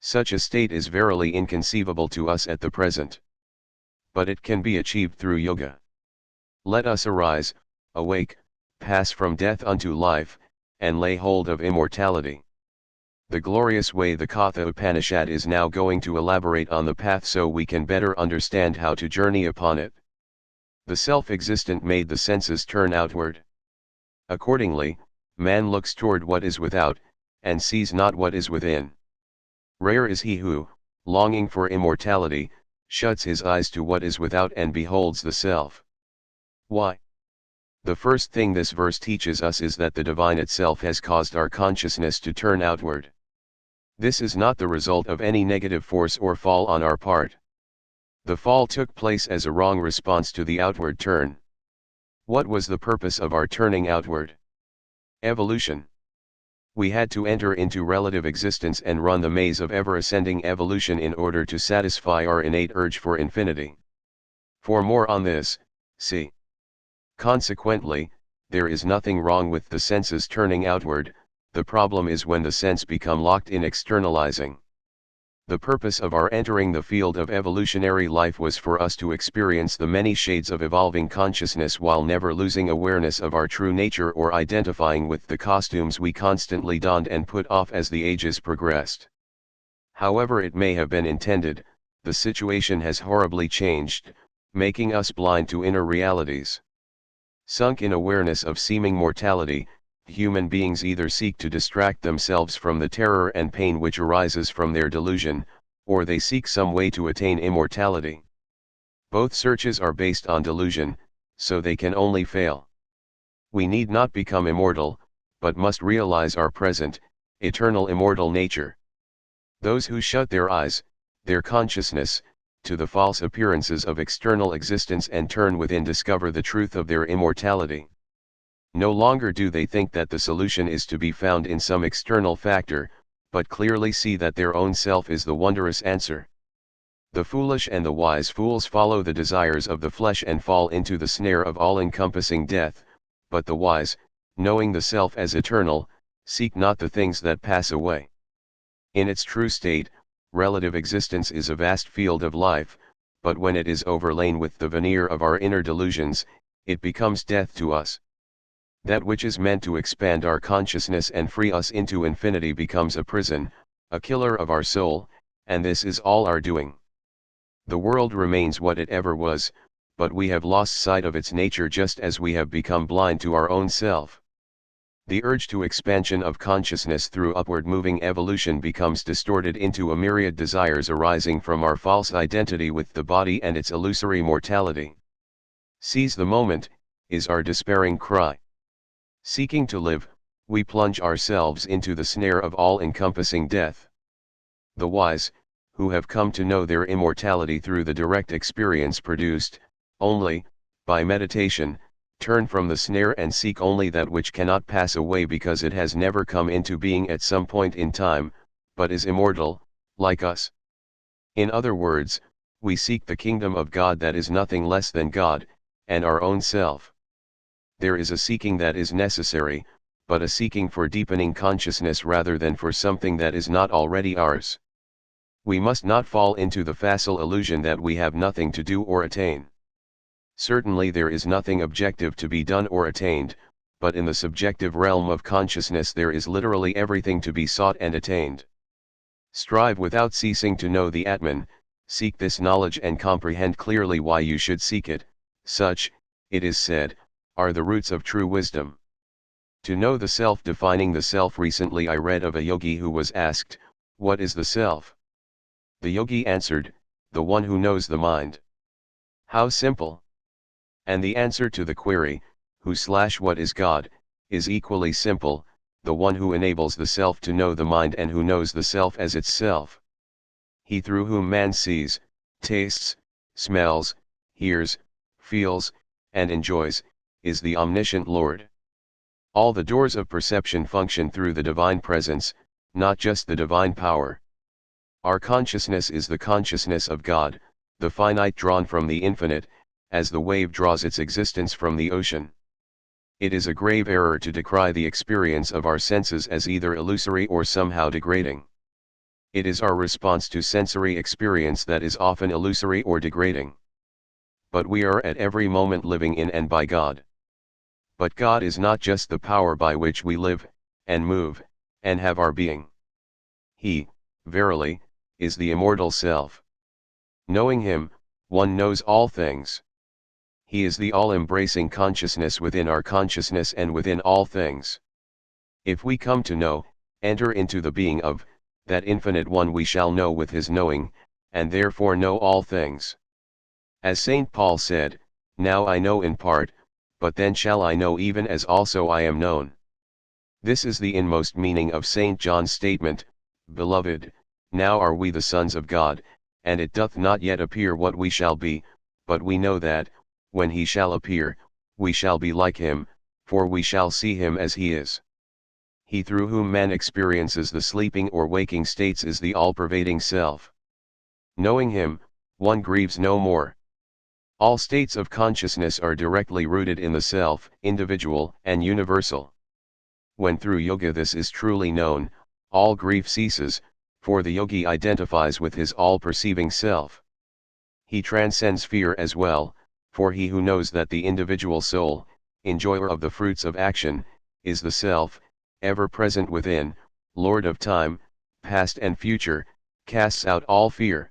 Such a state is verily inconceivable to us at the present. But it can be achieved through yoga. Let us arise, awake, pass from death unto life, and lay hold of immortality. The glorious way the Katha Upanishad is now going to elaborate on the path so we can better understand how to journey upon it. The self-existent made the senses turn outward. Accordingly, man looks toward what is without, and sees not what is within. Rare is he who, longing for immortality, shuts his eyes to what is without and beholds the self. Why? The first thing this verse teaches us is that the divine itself has caused our consciousness to turn outward. This is not the result of any negative force or fall on our part. The fall took place as a wrong response to the outward turn. What was the purpose of our turning outward? Evolution. We had to enter into relative existence and run the maze of ever-ascending evolution in order to satisfy our innate urge for infinity. For more on this, see. Consequently, there is nothing wrong with the senses turning outward. The problem is when the sense become locked in externalizing. The purpose of our entering the field of evolutionary life was for us to experience the many shades of evolving consciousness while never losing awareness of our true nature or identifying with the costumes we constantly donned and put off as the ages progressed. However it may have been intended, the situation has horribly changed, making us blind to inner realities. Sunk in awareness of seeming mortality, human beings either seek to distract themselves from the terror and pain which arises from their delusion, or they seek some way to attain immortality. Both searches are based on delusion, so they can only fail. We need not become immortal, but must realize our present, eternal immortal nature. Those who shut their eyes, their consciousness, to the false appearances of external existence and turn within discover the truth of their immortality. No longer do they think that the solution is to be found in some external factor, but clearly see that their own self is the wondrous answer. The foolish and the wise fools follow the desires of the flesh and fall into the snare of all-encompassing death, but the wise, knowing the self as eternal, seek not the things that pass away. In its true state, relative existence is a vast field of life, but when it is overlain with the veneer of our inner delusions, it becomes death to us. That which is meant to expand our consciousness and free us into infinity becomes a prison, a killer of our soul, and this is all our doing. The world remains what it ever was, but we have lost sight of its nature just as we have become blind to our own self. The urge to expansion of consciousness through upward moving evolution becomes distorted into a myriad desires arising from our false identity with the body and its illusory mortality. Seize the moment, is our despairing cry. Seeking to live, we plunge ourselves into the snare of all-encompassing death. The wise, who have come to know their immortality through the direct experience produced, only, by meditation, turn from the snare and seek only that which cannot pass away because it has never come into being at some point in time, but is immortal, like us. In other words, we seek the kingdom of God that is nothing less than God, and our own self. There is a seeking that is necessary, but a seeking for deepening consciousness rather than for something that is not already ours. We must not fall into the facile illusion that we have nothing to do or attain. Certainly there is nothing objective to be done or attained, but in the subjective realm of consciousness there is literally everything to be sought and attained. Strive without ceasing to know the Atman, seek this knowledge and comprehend clearly why you should seek it. Such, it is said, are the roots of true wisdom. To know the self. Defining the self. Recently I read of a yogi who was asked, "What is the self?" The yogi answered, "The one who knows the mind." How simple! And the answer to the query, "What is God?" is equally simple, the one who enables the self to know the mind and who knows the self as itself. He through whom man sees, tastes, smells, hears, feels, and enjoys, is the omniscient Lord. All the doors of perception function through the divine presence, not just the divine power. Our consciousness is the consciousness of God, the finite drawn from the infinite, as the wave draws its existence from the ocean. It is a grave error to decry the experience of our senses as either illusory or somehow degrading. It is our response to sensory experience that is often illusory or degrading. But we are at every moment living in and by God. But God is not just the power by which we live, and move, and have our being. He, verily, is the immortal self. Knowing him, one knows all things. He is the all-embracing consciousness within our consciousness and within all things. If we come to know, enter into the being of, that infinite one, we shall know with his knowing, and therefore know all things. As St. Paul said, "Now I know in part, but then shall I know even as also I am known." This is the inmost meaning of St. John's statement, "Beloved, now are we the sons of God, and it doth not yet appear what we shall be, but we know that, when he shall appear, we shall be like him, for we shall see him as he is." He through whom man experiences the sleeping or waking states is the all-pervading self. Knowing him, one grieves no more. All states of consciousness are directly rooted in the self, individual and universal. When through yoga this is truly known, all grief ceases, for the yogi identifies with his all-perceiving self. He transcends fear as well, for he who knows that the individual soul, enjoyer of the fruits of action, is the self, ever present within, Lord of time, past and future, casts out all fear.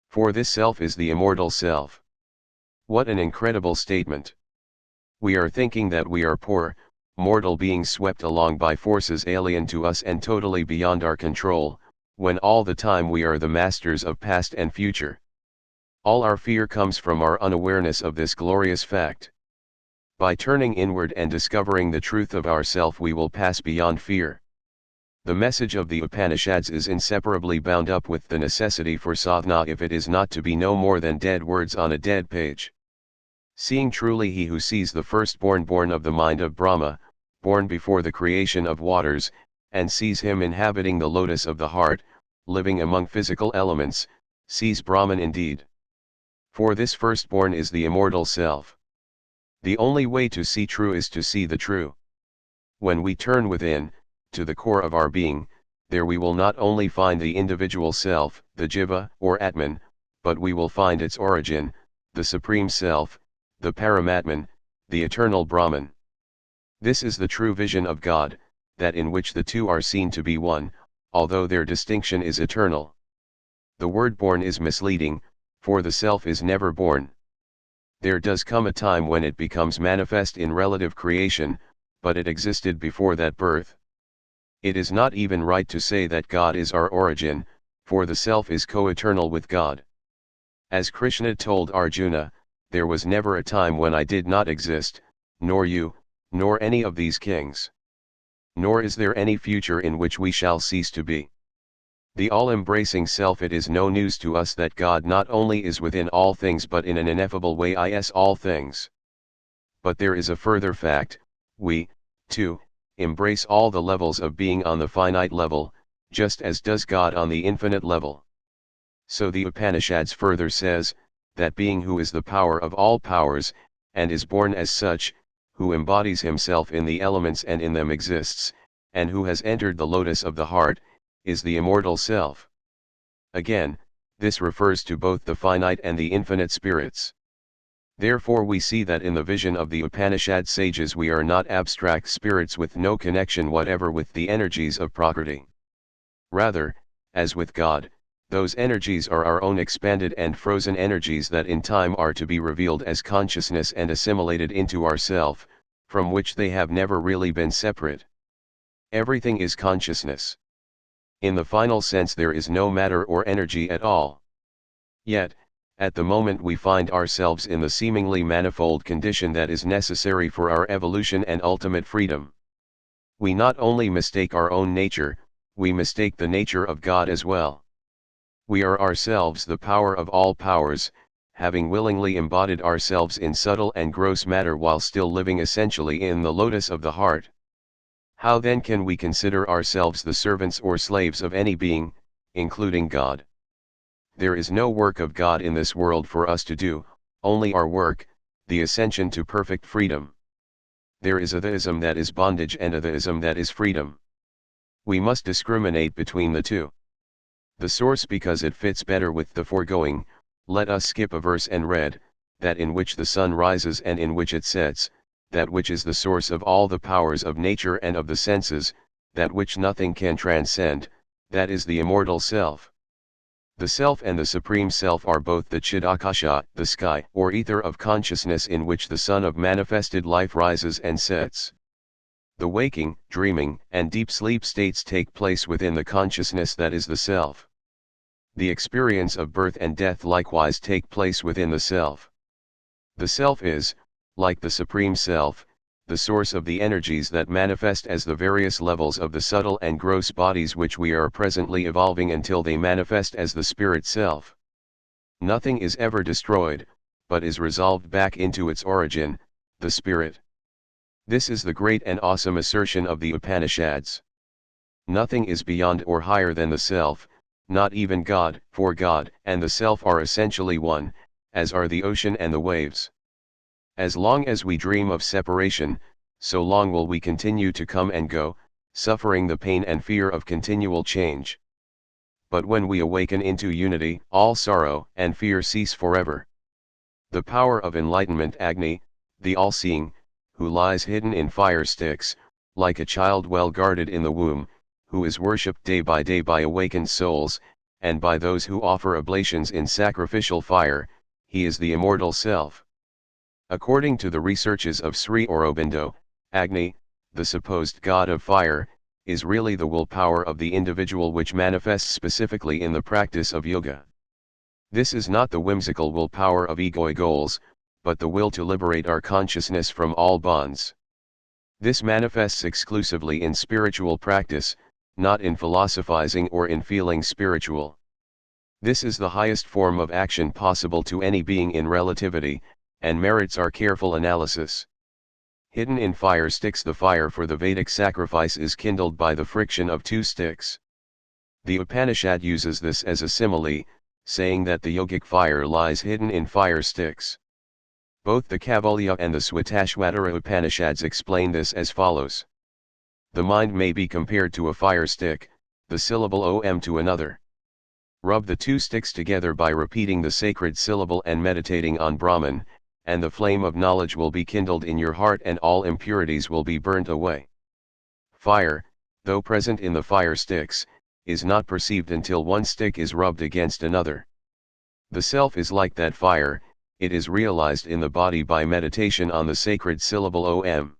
For this self is the immortal self. What an incredible statement! We are thinking that we are poor, mortal beings swept along by forces alien to us and totally beyond our control, when all the time we are the masters of past and future. All our fear comes from our unawareness of this glorious fact. By turning inward and discovering the truth of ourself, we will pass beyond fear. The message of the Upanishads is inseparably bound up with the necessity for sadhana, if it is not to be no more than dead words on a dead page. Seeing truly, he who sees the firstborn born of the mind of Brahma, born before the creation of waters, and sees him inhabiting the lotus of the heart, living among physical elements, sees Brahman indeed. For this firstborn is the immortal self. The only way to see true is to see the true. When we turn within, to the core of our being, there we will not only find the individual self, the jiva or Atman, but we will find its origin, the supreme self, the Paramatman, the eternal Brahman. This is the true vision of God, that in which the two are seen to be one, although their distinction is eternal. The word born is misleading, for the self is never born. There does come a time when it becomes manifest in relative creation, but it existed before that birth. It is not even right to say that God is our origin, for the self is co-eternal with God. As Krishna told Arjuna, "There was never a time when I did not exist, nor you, nor any of these kings. Nor is there any future in which we shall cease to be." The all-embracing self, it is no news to us that God not only is within all things but in an ineffable way is all things. But there is a further fact: we, too, embrace all the levels of being on the finite level, just as does God on the infinite level. So the Upanishads further says, that being who is the power of all powers, and is born as such, who embodies himself in the elements and in them exists, and who has entered the lotus of the heart, is the immortal self. Again, this refers to both the finite and the infinite spirits. Therefore we see that in the vision of the Upanishad sages we are not abstract spirits with no connection whatever with the energies of Prakriti. Rather, as with God, those energies are our own expanded and frozen energies that in time are to be revealed as consciousness and assimilated into ourself, from which they have never really been separate. Everything is consciousness. In the final sense there is no matter or energy at all. Yet, at the moment we find ourselves in the seemingly manifold condition that is necessary for our evolution and ultimate freedom. We not only mistake our own nature, we mistake the nature of God as well. We are ourselves the power of all powers, having willingly embodied ourselves in subtle and gross matter while still living essentially in the lotus of the heart. How then can we consider ourselves the servants or slaves of any being, including God? There is no work of God in this world for us to do, only our work, the ascension to perfect freedom. There is a theism that is bondage and a theism that is freedom. We must discriminate between the two. The source, because it fits better with the foregoing, let us skip a verse and read, that in which the sun rises and in which it sets, that which is the source of all the powers of nature and of the senses, that which nothing can transcend, that is the immortal self. The self and the supreme self are both the Chidakasha, the sky or ether of consciousness in which the sun of manifested life rises and sets. The waking, dreaming, and deep sleep states take place within the consciousness that is the self. The experience of birth and death likewise take place within the self. The self is, like the supreme self, the source of the energies that manifest as the various levels of the subtle and gross bodies which we are presently evolving until they manifest as the spirit self. Nothing is ever destroyed, but is resolved back into its origin, the spirit. This is the great and awesome assertion of the Upanishads. Nothing is beyond or higher than the self, not even God, for God and the self are essentially one, as are the ocean and the waves. As long as we dream of separation, so long will we continue to come and go, suffering the pain and fear of continual change. But when we awaken into unity, all sorrow and fear cease forever. The power of enlightenment Agni, the all-seeing, who lies hidden in fire sticks, like a child well guarded in the womb, who is worshipped day by awakened souls, and by those who offer oblations in sacrificial fire, he is the immortal self. According to the researches of Sri Aurobindo, Agni, the supposed god of fire, is really the will power of the individual which manifests specifically in the practice of yoga. This is not the whimsical will power of egoic goals, but the will to liberate our consciousness from all bonds. This manifests exclusively in spiritual practice, not in philosophizing or in feeling spiritual. This is the highest form of action possible to any being in relativity, and merits our careful analysis. Hidden in fire sticks, the fire for the Vedic sacrifice is kindled by the friction of two sticks. The Upanishad uses this as a simile, saying that the yogic fire lies hidden in fire sticks. Both the Kaivalya and the Swatashvatara Upanishads explain this as follows. The mind may be compared to a fire stick, the syllable Om to another. Rub the two sticks together by repeating the sacred syllable and meditating on Brahman, and the flame of knowledge will be kindled in your heart and all impurities will be burnt away. Fire, though present in the fire sticks, is not perceived until one stick is rubbed against another. The self is like that fire, it is realized in the body by meditation on the sacred syllable Om.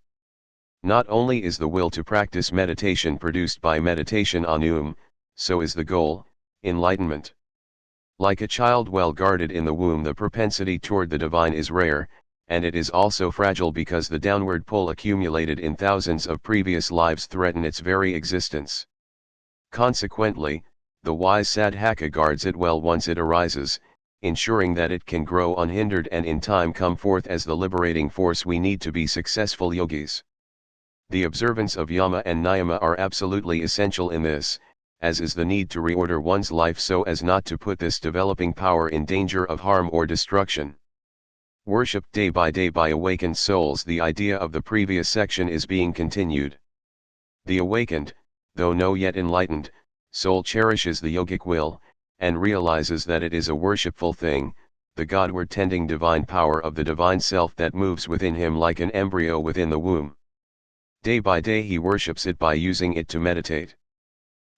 Not only is the will to practice meditation produced by meditation on Om, so is the goal, enlightenment. Like a child well guarded in the womb, the propensity toward the divine is rare, and it is also fragile because the downward pull accumulated in thousands of previous lives threaten its very existence. Consequently, the wise sadhaka guards it well once it arises, ensuring that it can grow unhindered and in time come forth as the liberating force we need to be successful yogis. The observance of yama and niyama are absolutely essential in this, as is the need to reorder one's life so as not to put this developing power in danger of harm or destruction. Worshipped day by awakened souls. The idea of the previous section is being continued. The awakened, though no yet enlightened, soul cherishes the yogic will, and realizes that it is a worshipful thing, the Godward tending divine power of the divine self that moves within him like an embryo within the womb. Day by day he worships it by using it to meditate.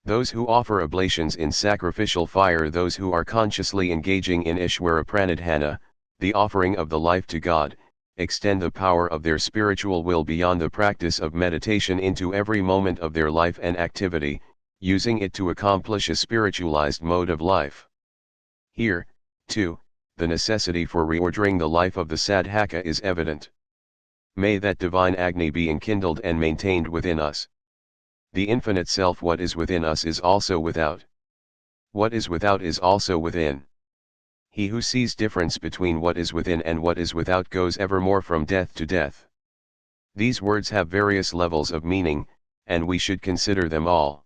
Those who offer oblations in sacrificial fire, those who are consciously engaging in Ishwara Pranadhana, the offering of the life to God, extend the power of their spiritual will beyond the practice of meditation into every moment of their life and activity, using it to accomplish a spiritualized mode of life. Here, too, the necessity for reordering the life of the sadhaka is evident. May that divine Agni be enkindled and maintained within us. The infinite self, what is within us is also without. What is without is also within. He who sees difference between what is within and what is without goes evermore from death to death. These words have various levels of meaning, and we should consider them all.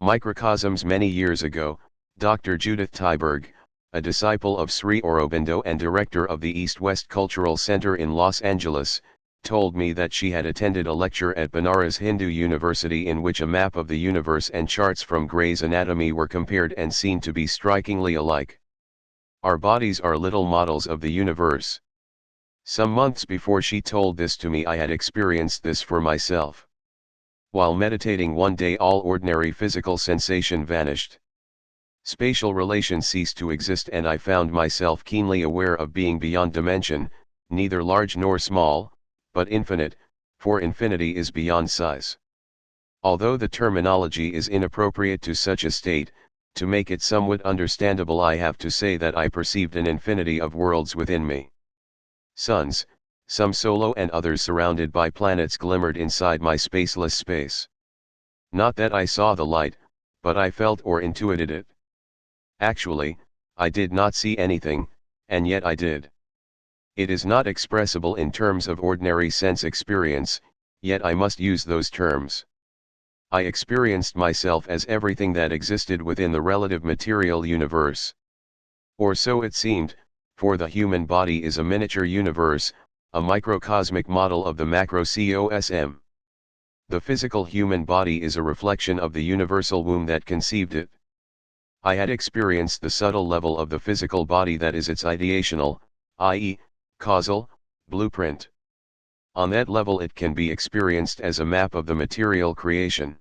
Microcosms. Many years ago, Dr. Judith Tyberg, a disciple of Sri Aurobindo and director of the East-West Cultural Center in Los Angeles, told me that she had attended a lecture at Banaras Hindu University in which a map of the universe and charts from Gray's Anatomy were compared and seen to be strikingly alike. Our bodies are little models of the universe. Some months before she told this to me, I had experienced this for myself. While meditating one day, all ordinary physical sensation vanished. Spatial relation ceased to exist, and I found myself keenly aware of being beyond dimension, neither large nor small, but infinite, for infinity is beyond size. Although the terminology is inappropriate to such a state, to make it somewhat understandable I have to say that I perceived an infinity of worlds within me. Suns, some solo and others surrounded by planets, glimmered inside my spaceless space. Not that I saw the light, but I felt or intuited it. Actually, I did not see anything, and yet I did. It is not expressible in terms of ordinary sense experience, yet I must use those terms. I experienced myself as everything that existed within the relative material universe. Or so it seemed, for the human body is a miniature universe, a microcosmic model of the macrocosm. The physical human body is a reflection of the universal womb that conceived it. I had experienced the subtle level of the physical body, that is its ideational, i.e., causal, blueprint. On that level it can be experienced as a map of the material creation.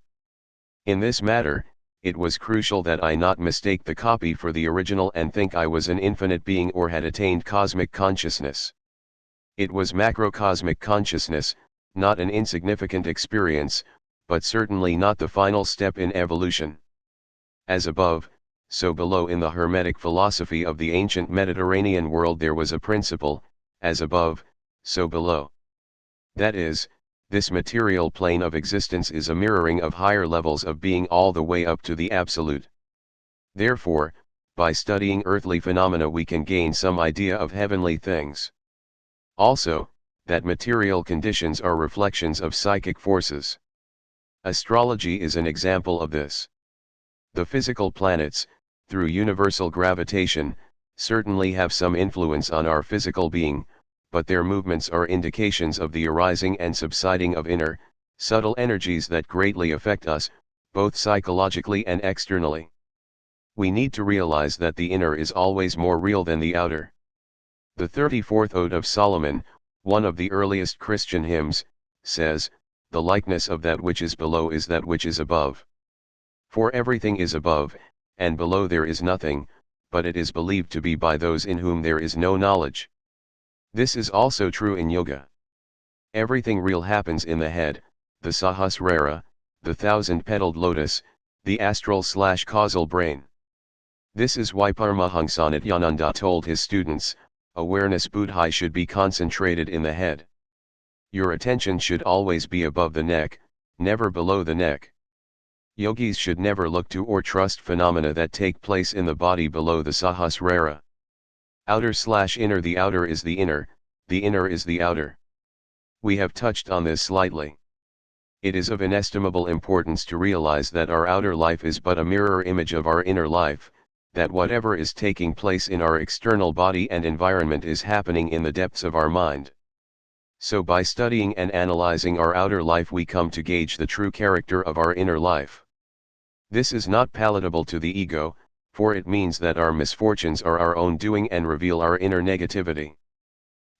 In this matter, it was crucial that I not mistake the copy for the original and think I was an infinite being or had attained cosmic consciousness. It was macrocosmic consciousness, not an insignificant experience, but certainly not the final step in evolution. As above, so below. In the Hermetic philosophy of the ancient Mediterranean world there was a principle, as above, so below. That is, this material plane of existence is a mirroring of higher levels of being all the way up to the absolute. Therefore, by studying earthly phenomena we can gain some idea of heavenly things. Also, that material conditions are reflections of psychic forces. Astrology is an example of this. The physical planets, through universal gravitation, certainly have some influence on our physical being, but their movements are indications of the arising and subsiding of inner, subtle energies that greatly affect us, both psychologically and externally. We need to realize that the inner is always more real than the outer. The 34th Ode of Solomon, one of the earliest Christian hymns, says, "The likeness of that which is below is that which is above. For everything is above, and below there is nothing, but it is believed to be by those in whom there is no knowledge." This is also true in yoga. Everything real happens in the head, the Sahasrara, the thousand-petaled lotus, the astral/causal brain. This is why Paramahansa Nityananda told his students, awareness buddhi should be concentrated in the head. Your attention should always be above the neck, never below the neck. Yogis should never look to or trust phenomena that take place in the body below the Sahasrara. Outer/inner. The outer is the inner is the outer. We have touched on this slightly. It is of inestimable importance to realize that our outer life is but a mirror image of our inner life, that whatever is taking place in our external body and environment is happening in the depths of our mind. So by studying and analyzing our outer life we come to gauge the true character of our inner life. This is not palatable to the ego, for it means that our misfortunes are our own doing and reveal our inner negativity.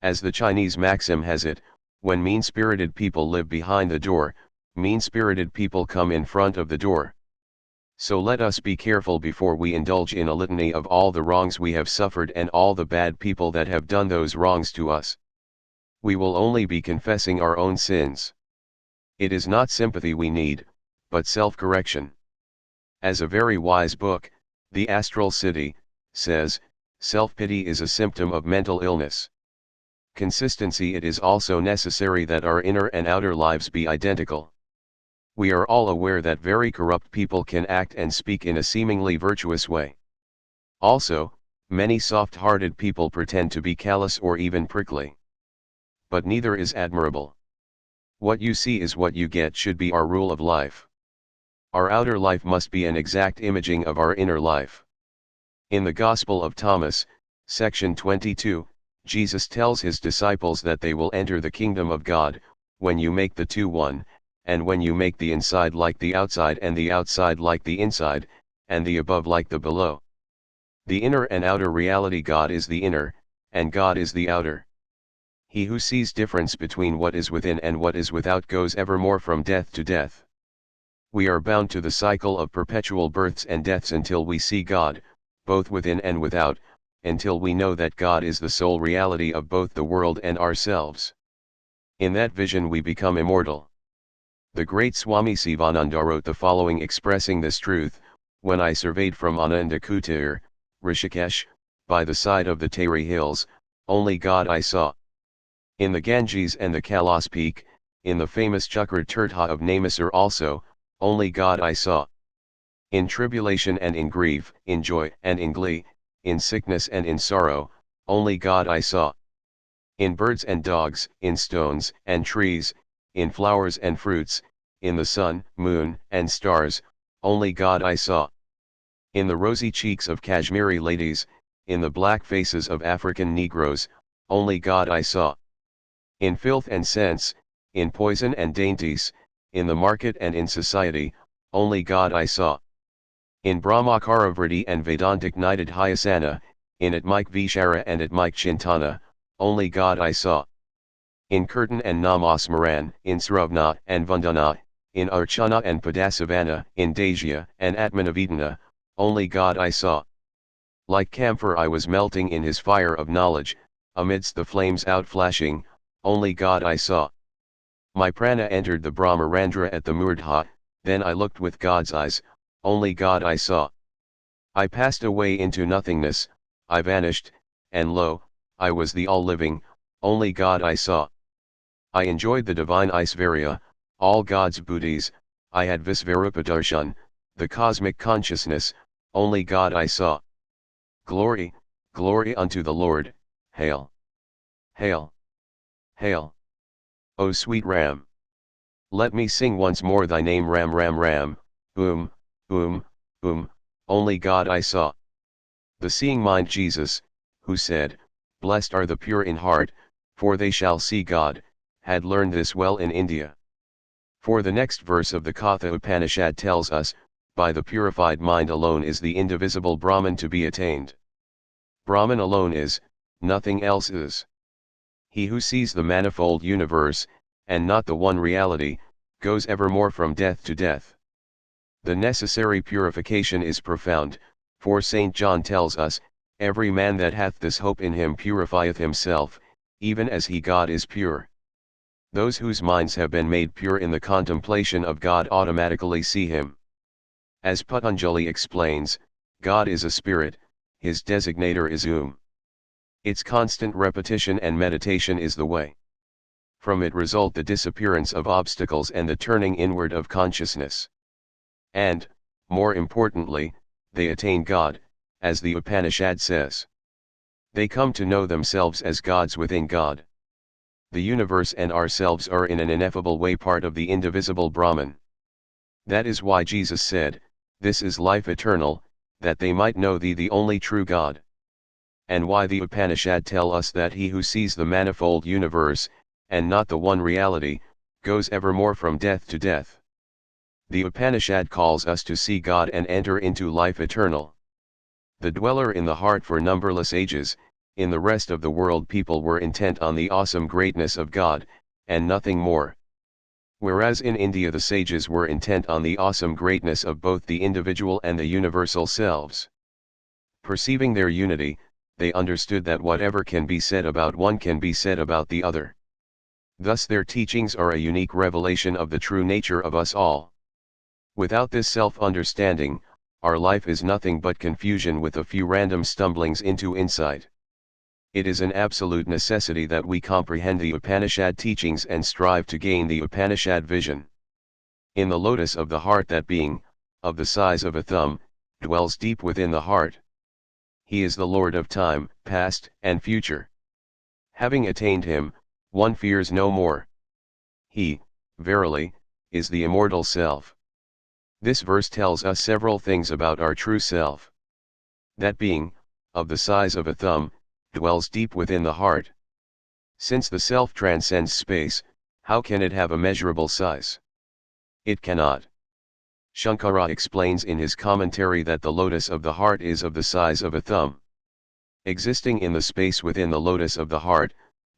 As the Chinese maxim has it, when mean-spirited people live behind the door, mean-spirited people come in front of the door. So let us be careful before we indulge in a litany of all the wrongs we have suffered and all the bad people that have done those wrongs to us. We will only be confessing our own sins. It is not sympathy we need, but self-correction. As a very wise book, The Astral City, says, self-pity is a symptom of mental illness. Consistency. It is also necessary that our inner and outer lives be identical. We are all aware that very corrupt people can act and speak in a seemingly virtuous way. Also, many soft-hearted people pretend to be callous or even prickly. But neither is admirable. What you see is what you get should be our rule of life. Our outer life must be an exact imaging of our inner life. In the Gospel of Thomas, section 22, Jesus tells his disciples that they will enter the kingdom of God, when you make the two one, and when you make the inside like the outside and the outside like the inside, and the above like the below. The inner and outer reality. God is the inner, and God is the outer. He who sees difference between what is within and what is without goes evermore from death to death. We are bound to the cycle of perpetual births and deaths until we see God, both within and without, until we know that God is the sole reality of both the world and ourselves. In that vision we become immortal. The great Swami Sivananda wrote the following expressing this truth: when I surveyed from Anandakutir, Rishikesh, by the side of the Tari hills, only God I saw. In the Ganges and the Kailas peak, in the famous Chakra Tirtha of Namasar also, only God I saw. In tribulation and in grief, in joy and in glee, in sickness and in sorrow, only God I saw. In birds and dogs, in stones and trees, in flowers and fruits, in the sun, moon, and stars, only God I saw. In the rosy cheeks of Kashmiri ladies, in the black faces of African Negroes, only God I saw. In filth and sense, in poison and dainties, in the market and in society, only God I saw. In Brahmakara Vritti and Vedantic Nidadhyasana, in Atmik Vishara and Atmik Chintana, only God I saw. In Kirtan and Namasmaran, in Sravana and Vandana, in Archana and Padasavana, in Dajya and Atmanavedana, only God I saw. Like camphor I was melting in his fire of knowledge, amidst the flames outflashing, only God I saw. My prana entered the Brahmarandra at the Murdha, then I looked with God's eyes, only God I saw. I passed away into nothingness, I vanished, and lo, I was the all-living, only God I saw. I enjoyed the divine Aisvarya, all God's booties, I had Visvarupa-darshan, the cosmic consciousness, only God I saw. Glory, glory unto the Lord, hail! Hail! Hail! O sweet Ram! Let me sing once more thy name Ram Ram Ram, um, only God I saw. The seeing mind Jesus, who said, "Blessed are the pure in heart, for they shall see God," had learned this well in India. For the next verse of the Katha Upanishad tells us, by the purified mind alone is the indivisible Brahman to be attained. Brahman alone is, nothing else is. He who sees the manifold universe, and not the one reality, goes evermore from death to death. The necessary purification is profound, for St. John tells us, "Every man that hath this hope in him purifieth himself, even as he God is pure." Those whose minds have been made pure in the contemplation of God automatically see him. As Patanjali explains, God is a spirit, his designator is Its constant repetition and meditation is the way. From it result the disappearance of obstacles and the turning inward of consciousness. And, more importantly, they attain God, as the Upanishad says. They come to know themselves as gods within God. The universe and ourselves are in an ineffable way part of the indivisible Brahman. That is why Jesus said, "This is life eternal, that they might know thee the only true God." And why the Upanishad tell us that he who sees the manifold universe, and not the one reality, goes evermore from death to death. The Upanishad calls us to see God and enter into life eternal. The dweller in the heart for numberless ages, in the rest of the world people were intent on the awesome greatness of God, and nothing more. Whereas in India the sages were intent on the awesome greatness of both the individual and the universal selves. Perceiving their unity, they understood that whatever can be said about one can be said about the other. Thus their teachings are a unique revelation of the true nature of us all. Without this self-understanding, our life is nothing but confusion with a few random stumblings into insight. It is an absolute necessity that we comprehend the Upanishad teachings and strive to gain the Upanishad vision. In the lotus of the heart that being, of the size of a thumb, dwells deep within the heart. He is the Lord of time, past and future. Having attained him, one fears no more. He, verily, is the immortal self. This verse tells us several things about our true self. That being, of the size of a thumb, dwells deep within the heart. Since the self transcends space, how can it have a measurable size? It cannot. Shankara explains in his commentary that the lotus of the heart is of the size of a thumb. Existing in the space within the lotus of the heart,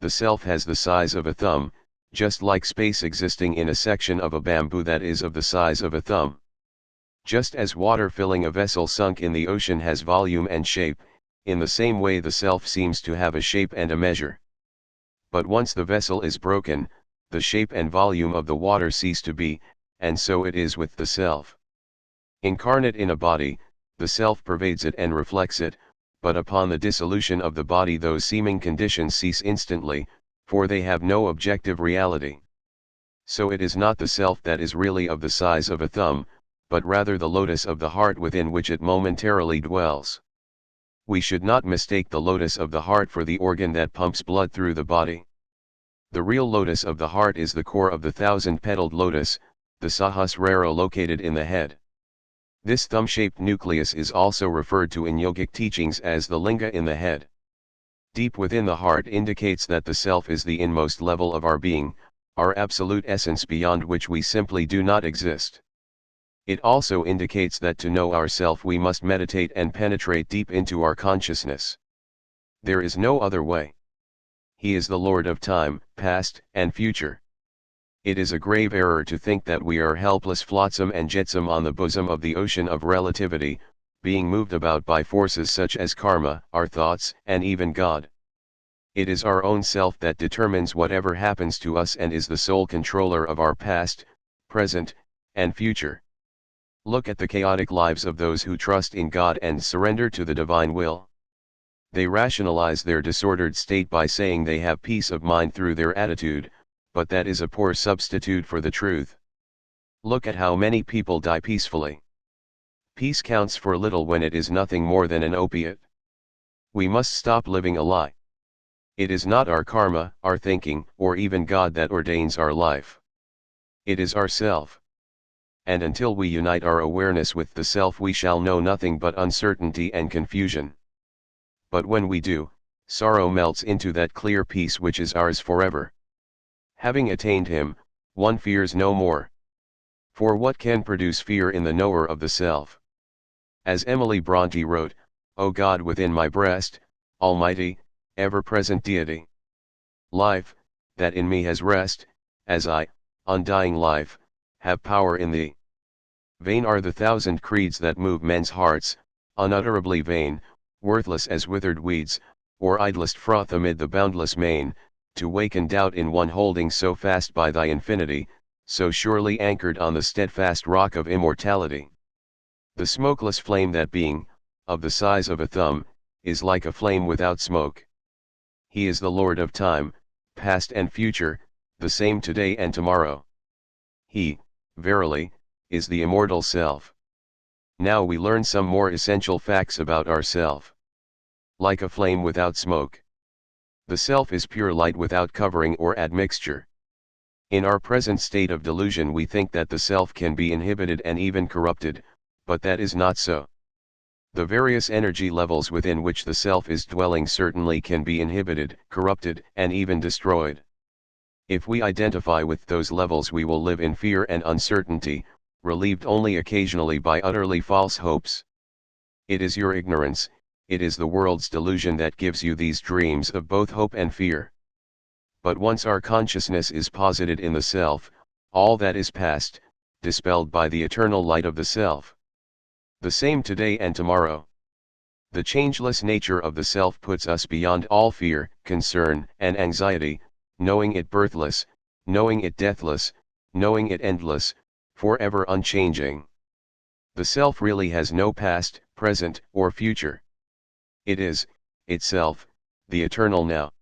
the self has the size of a thumb, just like space existing in a section of a bamboo that is of the size of a thumb. Just as water filling a vessel sunk in the ocean has volume and shape, in the same way the self seems to have a shape and a measure. But once the vessel is broken, the shape and volume of the water cease to be, and so it is with the self. Incarnate in a body, the self pervades it and reflects it, but upon the dissolution of the body those seeming conditions cease instantly, for they have no objective reality. So it is not the self that is really of the size of a thumb, but rather the lotus of the heart within which it momentarily dwells. We should not mistake the lotus of the heart for the organ that pumps blood through the body. The real lotus of the heart is the core of the thousand-petaled lotus, the Sahasrara located in the head. This thumb-shaped nucleus is also referred to in yogic teachings as the linga in the head. Deep within the heart indicates that the self is the inmost level of our being, our absolute essence beyond which we simply do not exist. It also indicates that to know ourself we must meditate and penetrate deep into our consciousness. There is no other way. He is the Lord of time, past, and future. It is a grave error to think that we are helpless flotsam and jetsam on the bosom of the ocean of relativity, being moved about by forces such as karma, our thoughts, and even God. It is our own self that determines whatever happens to us and is the sole controller of our past, present, and future. Look at the chaotic lives of those who trust in God and surrender to the divine will. They rationalize their disordered state by saying they have peace of mind through their attitude, but that is a poor substitute for the truth. Look at how many people die peacefully. Peace counts for little when it is nothing more than an opiate. We must stop living a lie. It is not our karma, our thinking, or even God that ordains our life. It is ourself. And until we unite our awareness with the self we shall know nothing but uncertainty and confusion. But when we do, sorrow melts into that clear peace which is ours forever. Having attained him, one fears no more. For what can produce fear in the knower of the self? As Emily Bronte wrote, "O God within my breast, Almighty, ever-present deity. Life, that in me has rest, as I, undying life, have power in thee. Vain are the thousand creeds that move men's hearts, unutterably vain, worthless as withered weeds, or idlest froth amid the boundless main, to waken doubt in one holding so fast by thy infinity, so surely anchored on the steadfast rock of immortality. The smokeless flame that being, of the size of a thumb, is like a flame without smoke. He is the Lord of time, past and future, the same today and tomorrow. He, verily, is the immortal self." Now we learn some more essential facts about ourself. Like a flame without smoke. The self is pure light without covering or admixture. In our present state of delusion we think that the self can be inhibited and even corrupted, but that is not so. The various energy levels within which the self is dwelling certainly can be inhibited, corrupted, and even destroyed. If we identify with those levels we will live in fear and uncertainty, relieved only occasionally by utterly false hopes. It is your ignorance, it is the world's delusion that gives you these dreams of both hope and fear. But once our consciousness is posited in the self, all that is past, dispelled by the eternal light of the self. The same today and tomorrow. The changeless nature of the self puts us beyond all fear, concern, and anxiety, knowing it birthless, knowing it deathless, knowing it endless, forever unchanging. The self really has no past, present, or future. It is, itself, the eternal now.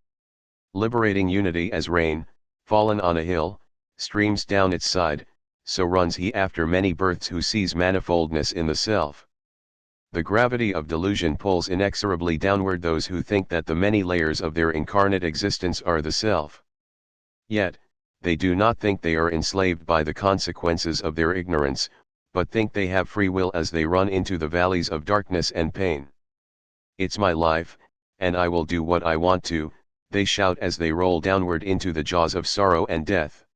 Liberating unity as rain, fallen on a hill, streams down its side, so runs he after many births who sees manifoldness in the self. The gravity of delusion pulls inexorably downward those who think that the many layers of their incarnate existence are the self. Yet, they do not think they are enslaved by the consequences of their ignorance, but think they have free will as they run into the valleys of darkness and pain. "It's my life, and I will do what I want to," they shout as they roll downward into the jaws of sorrow and death.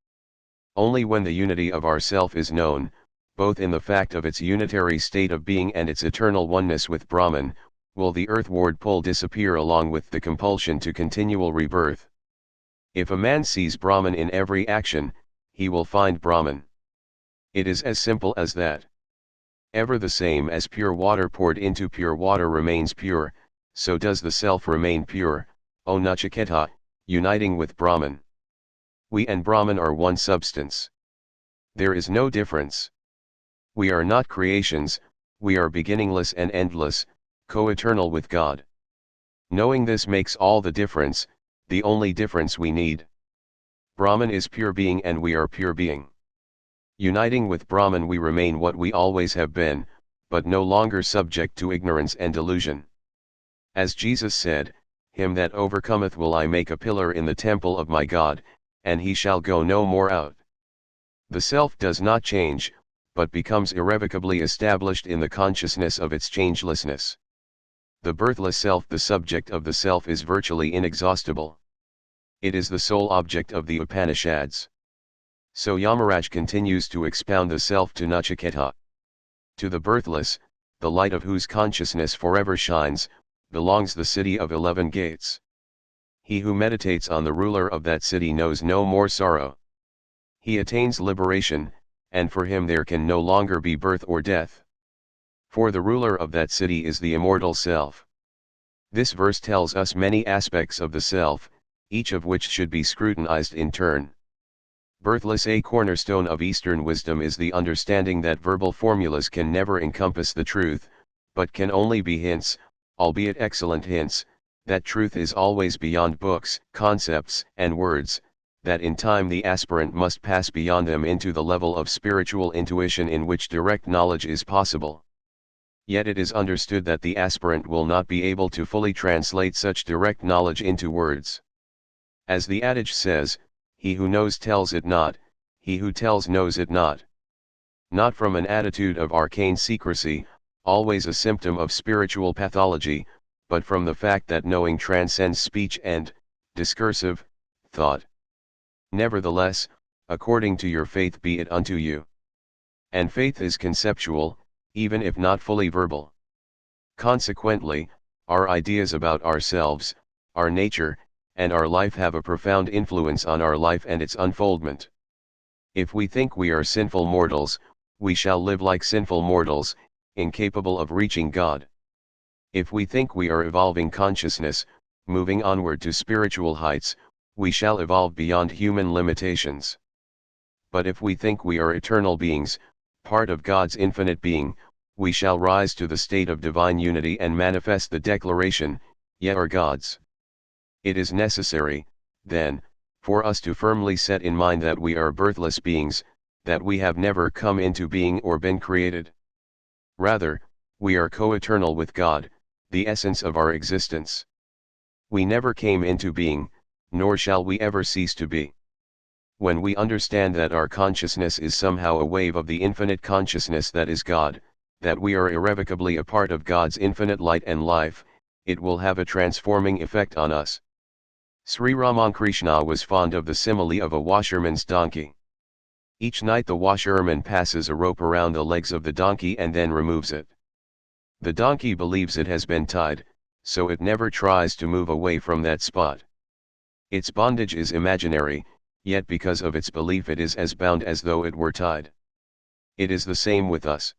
Only when the unity of our self is known, both in the fact of its unitary state of being and its eternal oneness with Brahman, will the earthward pull disappear along with the compulsion to continual rebirth. If a man sees Brahman in every action, he will find Brahman. It is as simple as that. Ever the same as pure water poured into pure water remains pure, so does the self remain pure, O Nachiketa, uniting with Brahman. We and Brahman are one substance. There is no difference. We are not creations, we are beginningless and endless, co-eternal with God. Knowing this makes all the difference, the only difference we need. Brahman is pure being and we are pure being. Uniting with Brahman we remain what we always have been, but no longer subject to ignorance and delusion. As Jesus said, "Him that overcometh will I make a pillar in the temple of my God, and he shall go no more out." The self does not change, but becomes irrevocably established in the consciousness of its changelessness. The birthless self, the subject of the self, is virtually inexhaustible. It is the sole object of the Upanishads. So Yamaraj continues to expound the self to Nachiketa. To the birthless, the light of whose consciousness forever shines, belongs the city of 11 gates. He who meditates on the ruler of that city knows no more sorrow. He attains liberation, and for him there can no longer be birth or death. For the ruler of that city is the immortal self. This verse tells us many aspects of the self, each of which should be scrutinized in turn. Birthless, a cornerstone of Eastern wisdom, is the understanding that verbal formulas can never encompass the truth, but can only be hints, albeit excellent hints, that truth is always beyond books, concepts, and words, that in time the aspirant must pass beyond them into the level of spiritual intuition in which direct knowledge is possible. Yet it is understood that the aspirant will not be able to fully translate such direct knowledge into words. As the adage says, "He who knows tells it not, he who tells knows it not." Not from an attitude of arcane secrecy, always a symptom of spiritual pathology, but from the fact that knowing transcends speech and discursive thought. Nevertheless, according to your faith be it unto you. And faith is conceptual, even if not fully verbal. Consequently, our ideas about ourselves, our nature, and our life have a profound influence on our life and its unfoldment. If we think we are sinful mortals, we shall live like sinful mortals, incapable of reaching God. If we think we are evolving consciousness, moving onward to spiritual heights, we shall evolve beyond human limitations. But if we think we are eternal beings, part of God's infinite being, we shall rise to the state of divine unity and manifest the declaration, "Ye are gods." It is necessary, then, for us to firmly set in mind that we are birthless beings, that we have never come into being or been created. Rather, we are co-eternal with God, the essence of our existence. We never came into being, nor shall we ever cease to be. When we understand that our consciousness is somehow a wave of the infinite consciousness that is God, that we are irrevocably a part of God's infinite light and life, it will have a transforming effect on us. Sri Ramakrishna was fond of the simile of a washerman's donkey. Each night the washerman passes a rope around the legs of the donkey and then removes it. The donkey believes it has been tied, so it never tries to move away from that spot. Its bondage is imaginary, yet because of its belief it is as bound as though it were tied. It is the same with us.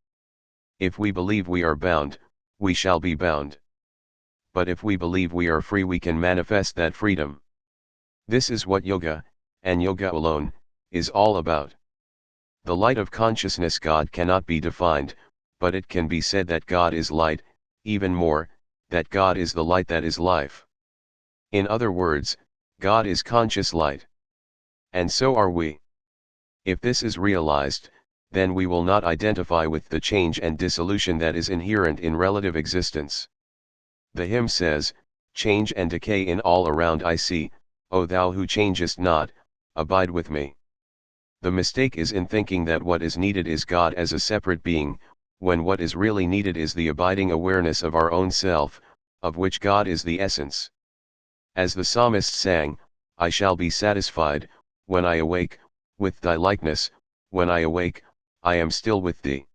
If we believe we are bound, we shall be bound. But if we believe we are free, we can manifest that freedom. This is what yoga, and yoga alone, is all about. The light of consciousness God cannot be defined, but it can be said that God is light, even more, that God is the light that is life. In other words, God is conscious light. And so are we. If this is realized, then we will not identify with the change and dissolution that is inherent in relative existence. The hymn says, "Change and decay in all around I see, O thou who changest not, abide with me." The mistake is in thinking that what is needed is God as a separate being, when what is really needed is the abiding awareness of our own self, of which God is the essence. As the psalmist sang, "I shall be satisfied, when I awake, with thy likeness, when I awake, I am still with thee."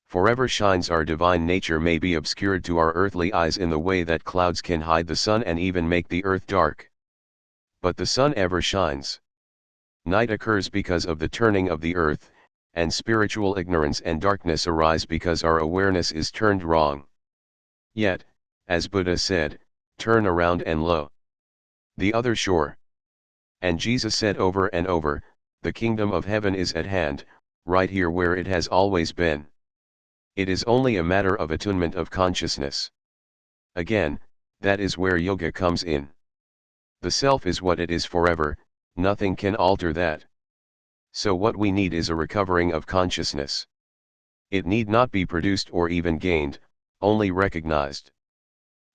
Forever shines our divine nature may be obscured to our earthly eyes in the way that clouds can hide the sun and even make the earth dark. but the sun ever shines. Night occurs because of the turning of the earth, and spiritual ignorance and darkness arise because our awareness is turned wrong. Yet, as Buddha said, turn around and lo, the other shore. And Jesus said over and over, the kingdom of heaven is at hand, right here where it has always been. It is only a matter of attunement of consciousness. Again, that is where yoga comes in. The self is what it is forever, nothing can alter that. So what we need is a recovering of consciousness. It need not be produced or even gained, only recognized.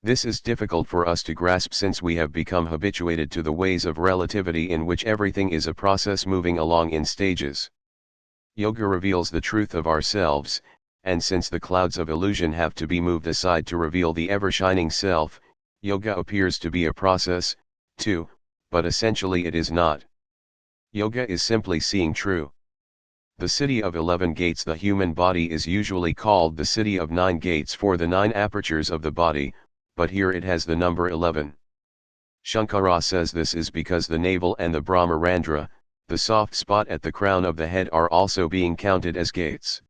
This is difficult for us to grasp since we have become habituated to the ways of relativity in which everything is a process moving along in stages. Yoga reveals the truth of ourselves, and since the clouds of illusion have to be moved aside to reveal the ever-shining self, yoga appears to be a process, too, but essentially it is not. Yoga is simply seeing true. The city of 11 gates. The human body is usually called the city of 9 gates for the 9 apertures of the body, but here it has the number 11. Shankara says this is because the navel and the Brahmarandra, the soft spot at the crown of the head, are also being counted as gates.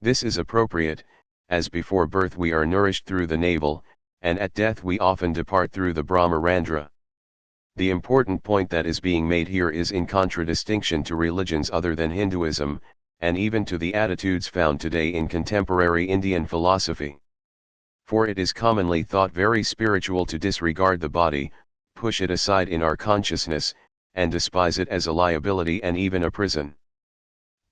This is appropriate, as before birth we are nourished through the navel, and at death we often depart through the Brahmarandra. The important point that is being made here is in contradistinction to religions other than Hinduism, and even to the attitudes found today in contemporary Indian philosophy. For it is commonly thought very spiritual to disregard the body, push it aside in our consciousness, and despise it as a liability and even a prison.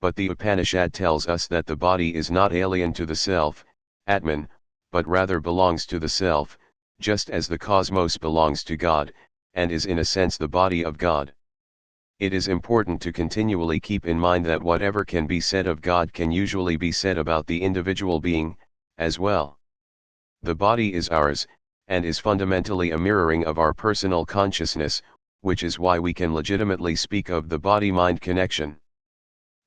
But the Upanishad tells us that the body is not alien to the self, Atman, but rather belongs to the self, just as the cosmos belongs to God, and is in a sense the body of God. It is important to continually keep in mind that whatever can be said of God can usually be said about the individual being, as well. The body is ours, and is fundamentally a mirroring of our personal consciousness, which is why we can legitimately speak of the body-mind connection.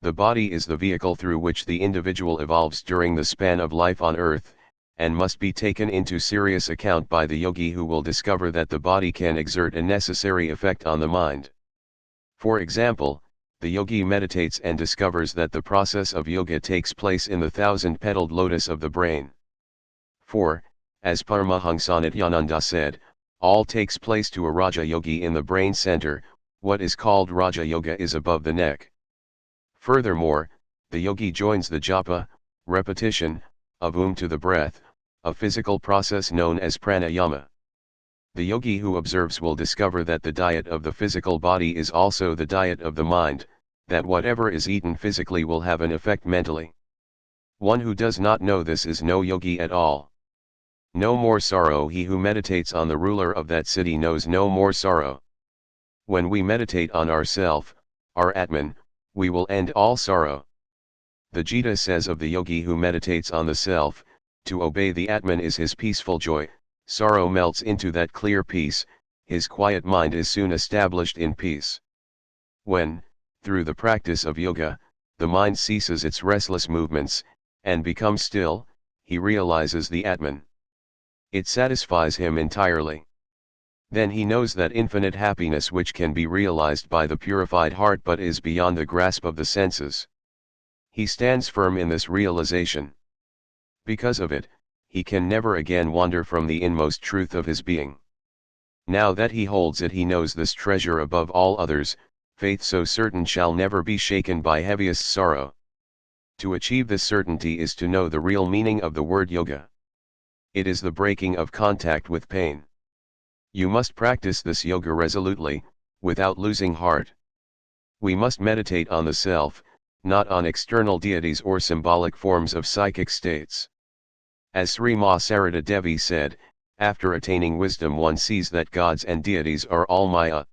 The body is the vehicle through which the individual evolves during the span of life on earth, and must be taken into serious account by the yogi who will discover that the body can exert a necessary effect on the mind. For example, the yogi meditates and discovers that the process of yoga takes place in the 1,000-petaled lotus of the brain. For, as Paramahansa Nityananda said, all takes place to a Raja Yogi in the brain center. What is called Raja Yoga is above the neck. Furthermore, the yogi joins the japa, repetition, of to the breath, a physical process known as pranayama. The yogi who observes will discover that the diet of the physical body is also the diet of the mind, that whatever is eaten physically will have an effect mentally. One who does not know this is no yogi at all. No more sorrow. He who meditates on the ruler of that city knows no more sorrow. When we meditate on ourself, our Atman, we will end all sorrow. The Gita says of the yogi who meditates on the self, to obey the Atman is his peaceful joy, sorrow melts into that clear peace, his quiet mind is soon established in peace. When, through the practice of yoga, the mind ceases its restless movements, and becomes still, he realizes the Atman. It satisfies him entirely. Then he knows that infinite happiness which can be realized by the purified heart but is beyond the grasp of the senses. He stands firm in this realization. Because of it, he can never again wander from the inmost truth of his being. Now that he holds it, he knows this treasure above all others, faith so certain shall never be shaken by heaviest sorrow. To achieve this certainty is to know the real meaning of the word yoga. It is the breaking of contact with pain. You must practice this yoga resolutely, without losing heart. We must meditate on the self, not on external deities or symbolic forms of psychic states. As Sri Ma Sarada Devi said, after attaining wisdom one sees that gods and deities are all Maya.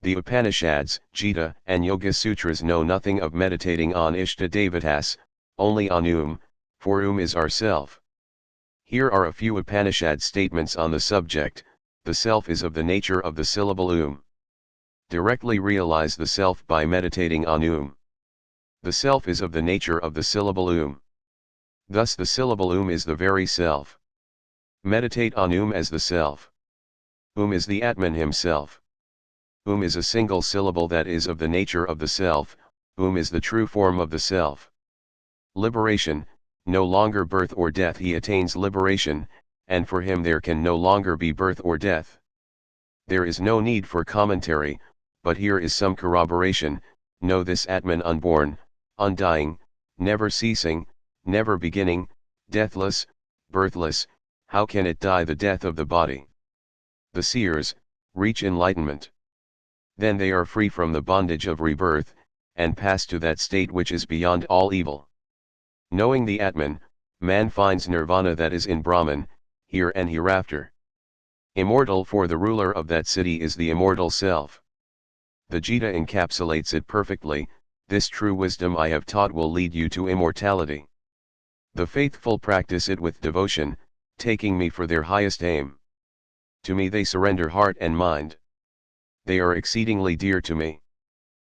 The Upanishads, Gita, and Yoga Sutras know nothing of meditating on Ishta Devatas, only on for is ourself. Here are a few Upanishad statements on the subject. The self is of the nature of the syllable Directly realize the self by meditating on The self is of the nature of the syllable Thus the syllable is the very self. Meditate on as the self. Is the Atman himself. is a single syllable that is of the nature of the self, is the true form of the self. Liberation, no longer birth or death, he attains liberation, and for him there can no longer be birth or death. There is no need for commentary, but here is some corroboration. Know this Atman unborn, undying, never ceasing, never beginning, deathless, birthless, how can it die the death of the body? The seers reach enlightenment. Then they are free from the bondage of rebirth, and pass to that state which is beyond all evil. Knowing the Atman, man finds nirvana, that is in Brahman, here and hereafter. Immortal, for the ruler of that city is the immortal self. The Gita encapsulates it perfectly. This true wisdom I have taught will lead you to immortality. The faithful practice it with devotion, taking me for their highest aim. To me they surrender heart and mind. They are exceedingly dear to me.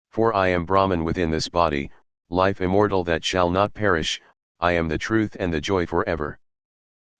For I am Brahman within this body, life immortal that shall not perish, I am the truth and the joy forever.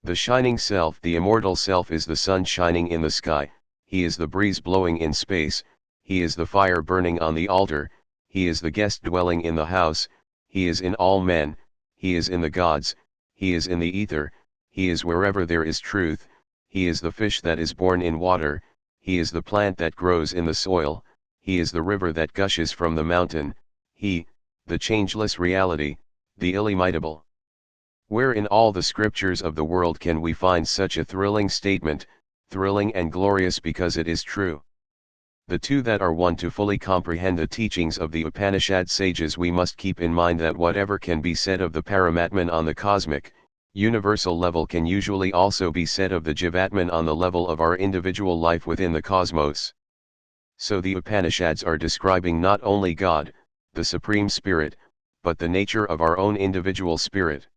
The shining self, the immortal self, is the sun shining in the sky, he is the breeze blowing in space, he is the fire burning on the altar, he is the guest dwelling in the house, he is in all men, he is in the gods, he is in the ether, he is wherever there is truth, he is the fish that is born in water, he is the plant that grows in the soil, he is the river that gushes from the mountain, he, the changeless reality, the illimitable. Where in all the scriptures of the world can we find such a thrilling statement, thrilling and glorious because it is true? The two that are one. To fully comprehend the teachings of the Upanishad sages, we must keep in mind that whatever can be said of the Paramatman on the cosmic, universal level can usually also be said of the Jivatman on the level of our individual life within the cosmos. So the Upanishads are describing not only God, the Supreme Spirit, but the nature of our own individual spirit.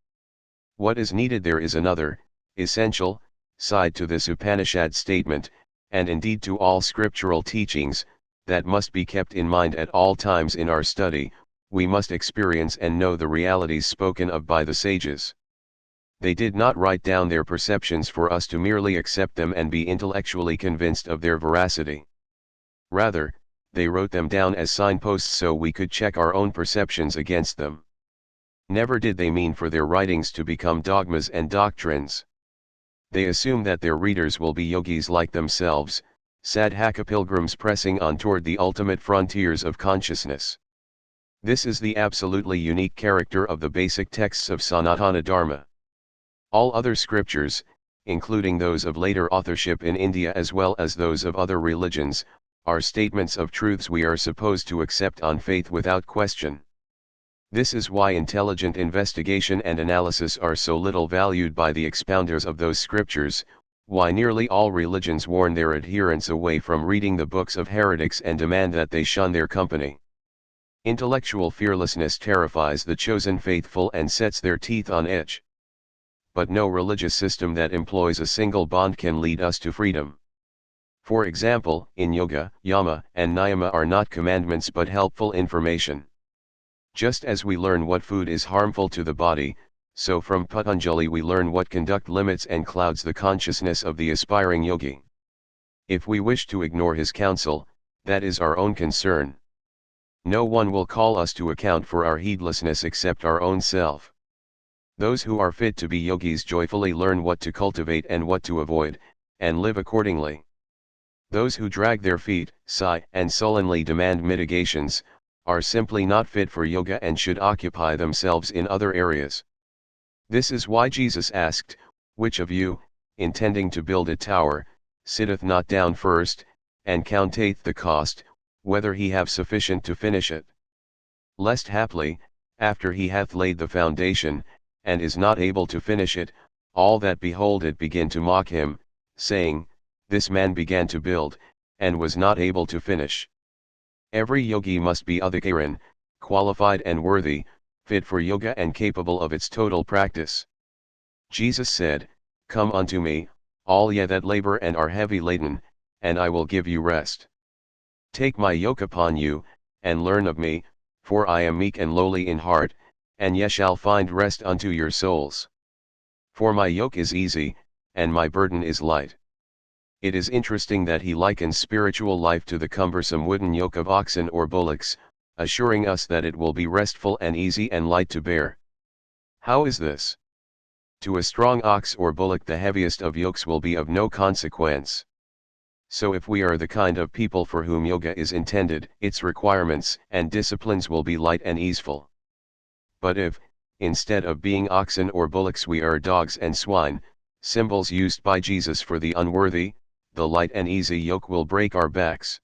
What is needed there is another, essential, side to this Upanishad statement, and indeed to all scriptural teachings, that must be kept in mind at all times in our study. We must experience and know the realities spoken of by the sages. They did not write down their perceptions for us to merely accept them and be intellectually convinced of their veracity. Rather, they wrote them down as signposts so we could check our own perceptions against them. Never did they mean for their writings to become dogmas and doctrines. They assume that their readers will be yogis like themselves, sadhaka pilgrims pressing on toward the ultimate frontiers of consciousness. This is the absolutely unique character of the basic texts of Sanatana Dharma. All other scriptures, including those of later authorship in India as well as those of other religions, are statements of truths we are supposed to accept on faith without question. This is why intelligent investigation and analysis are so little valued by the expounders of those scriptures, why nearly all religions warn their adherents away from reading the books of heretics and demand that they shun their company. Intellectual fearlessness terrifies the chosen faithful and sets their teeth on edge. But no religious system that employs a single bond can lead us to freedom. For example, in yoga, yama and niyama are not commandments but helpful information. Just as we learn what food is harmful to the body, so from Patanjali we learn what conduct limits and clouds the consciousness of the aspiring yogi. If we wish to ignore his counsel, that is our own concern. No one will call us to account for our heedlessness except our own self. Those who are fit to be yogis joyfully learn what to cultivate and what to avoid, and live accordingly. Those who drag their feet, sigh, and sullenly demand mitigations, are simply not fit for yoga and should occupy themselves in other areas. This is why Jesus asked, "Which of you, intending to build a tower, sitteth not down first, and counteth the cost, whether he have sufficient to finish it? Lest haply, after he hath laid the foundation, and is not able to finish it, all that behold it begin to mock him, saying, This man began to build, and was not able to finish." Every yogi must be adhikaran, qualified and worthy, fit for yoga and capable of its total practice. Jesus said, "Come unto me, all ye that labor and are heavy laden, and I will give you rest. Take my yoke upon you, and learn of me, for I am meek and lowly in heart, and ye shall find rest unto your souls. For my yoke is easy, and my burden is light." It is interesting that he likens spiritual life to the cumbersome wooden yoke of oxen or bullocks, assuring us that it will be restful and easy and light to bear. How is this? To a strong ox or bullock the heaviest of yokes will be of no consequence. So if we are the kind of people for whom yoga is intended, its requirements and disciplines will be light and easeful. But if, instead of being oxen or bullocks we are dogs and swine, symbols used by Jesus for the unworthy, the light and easy yoke will break our backs.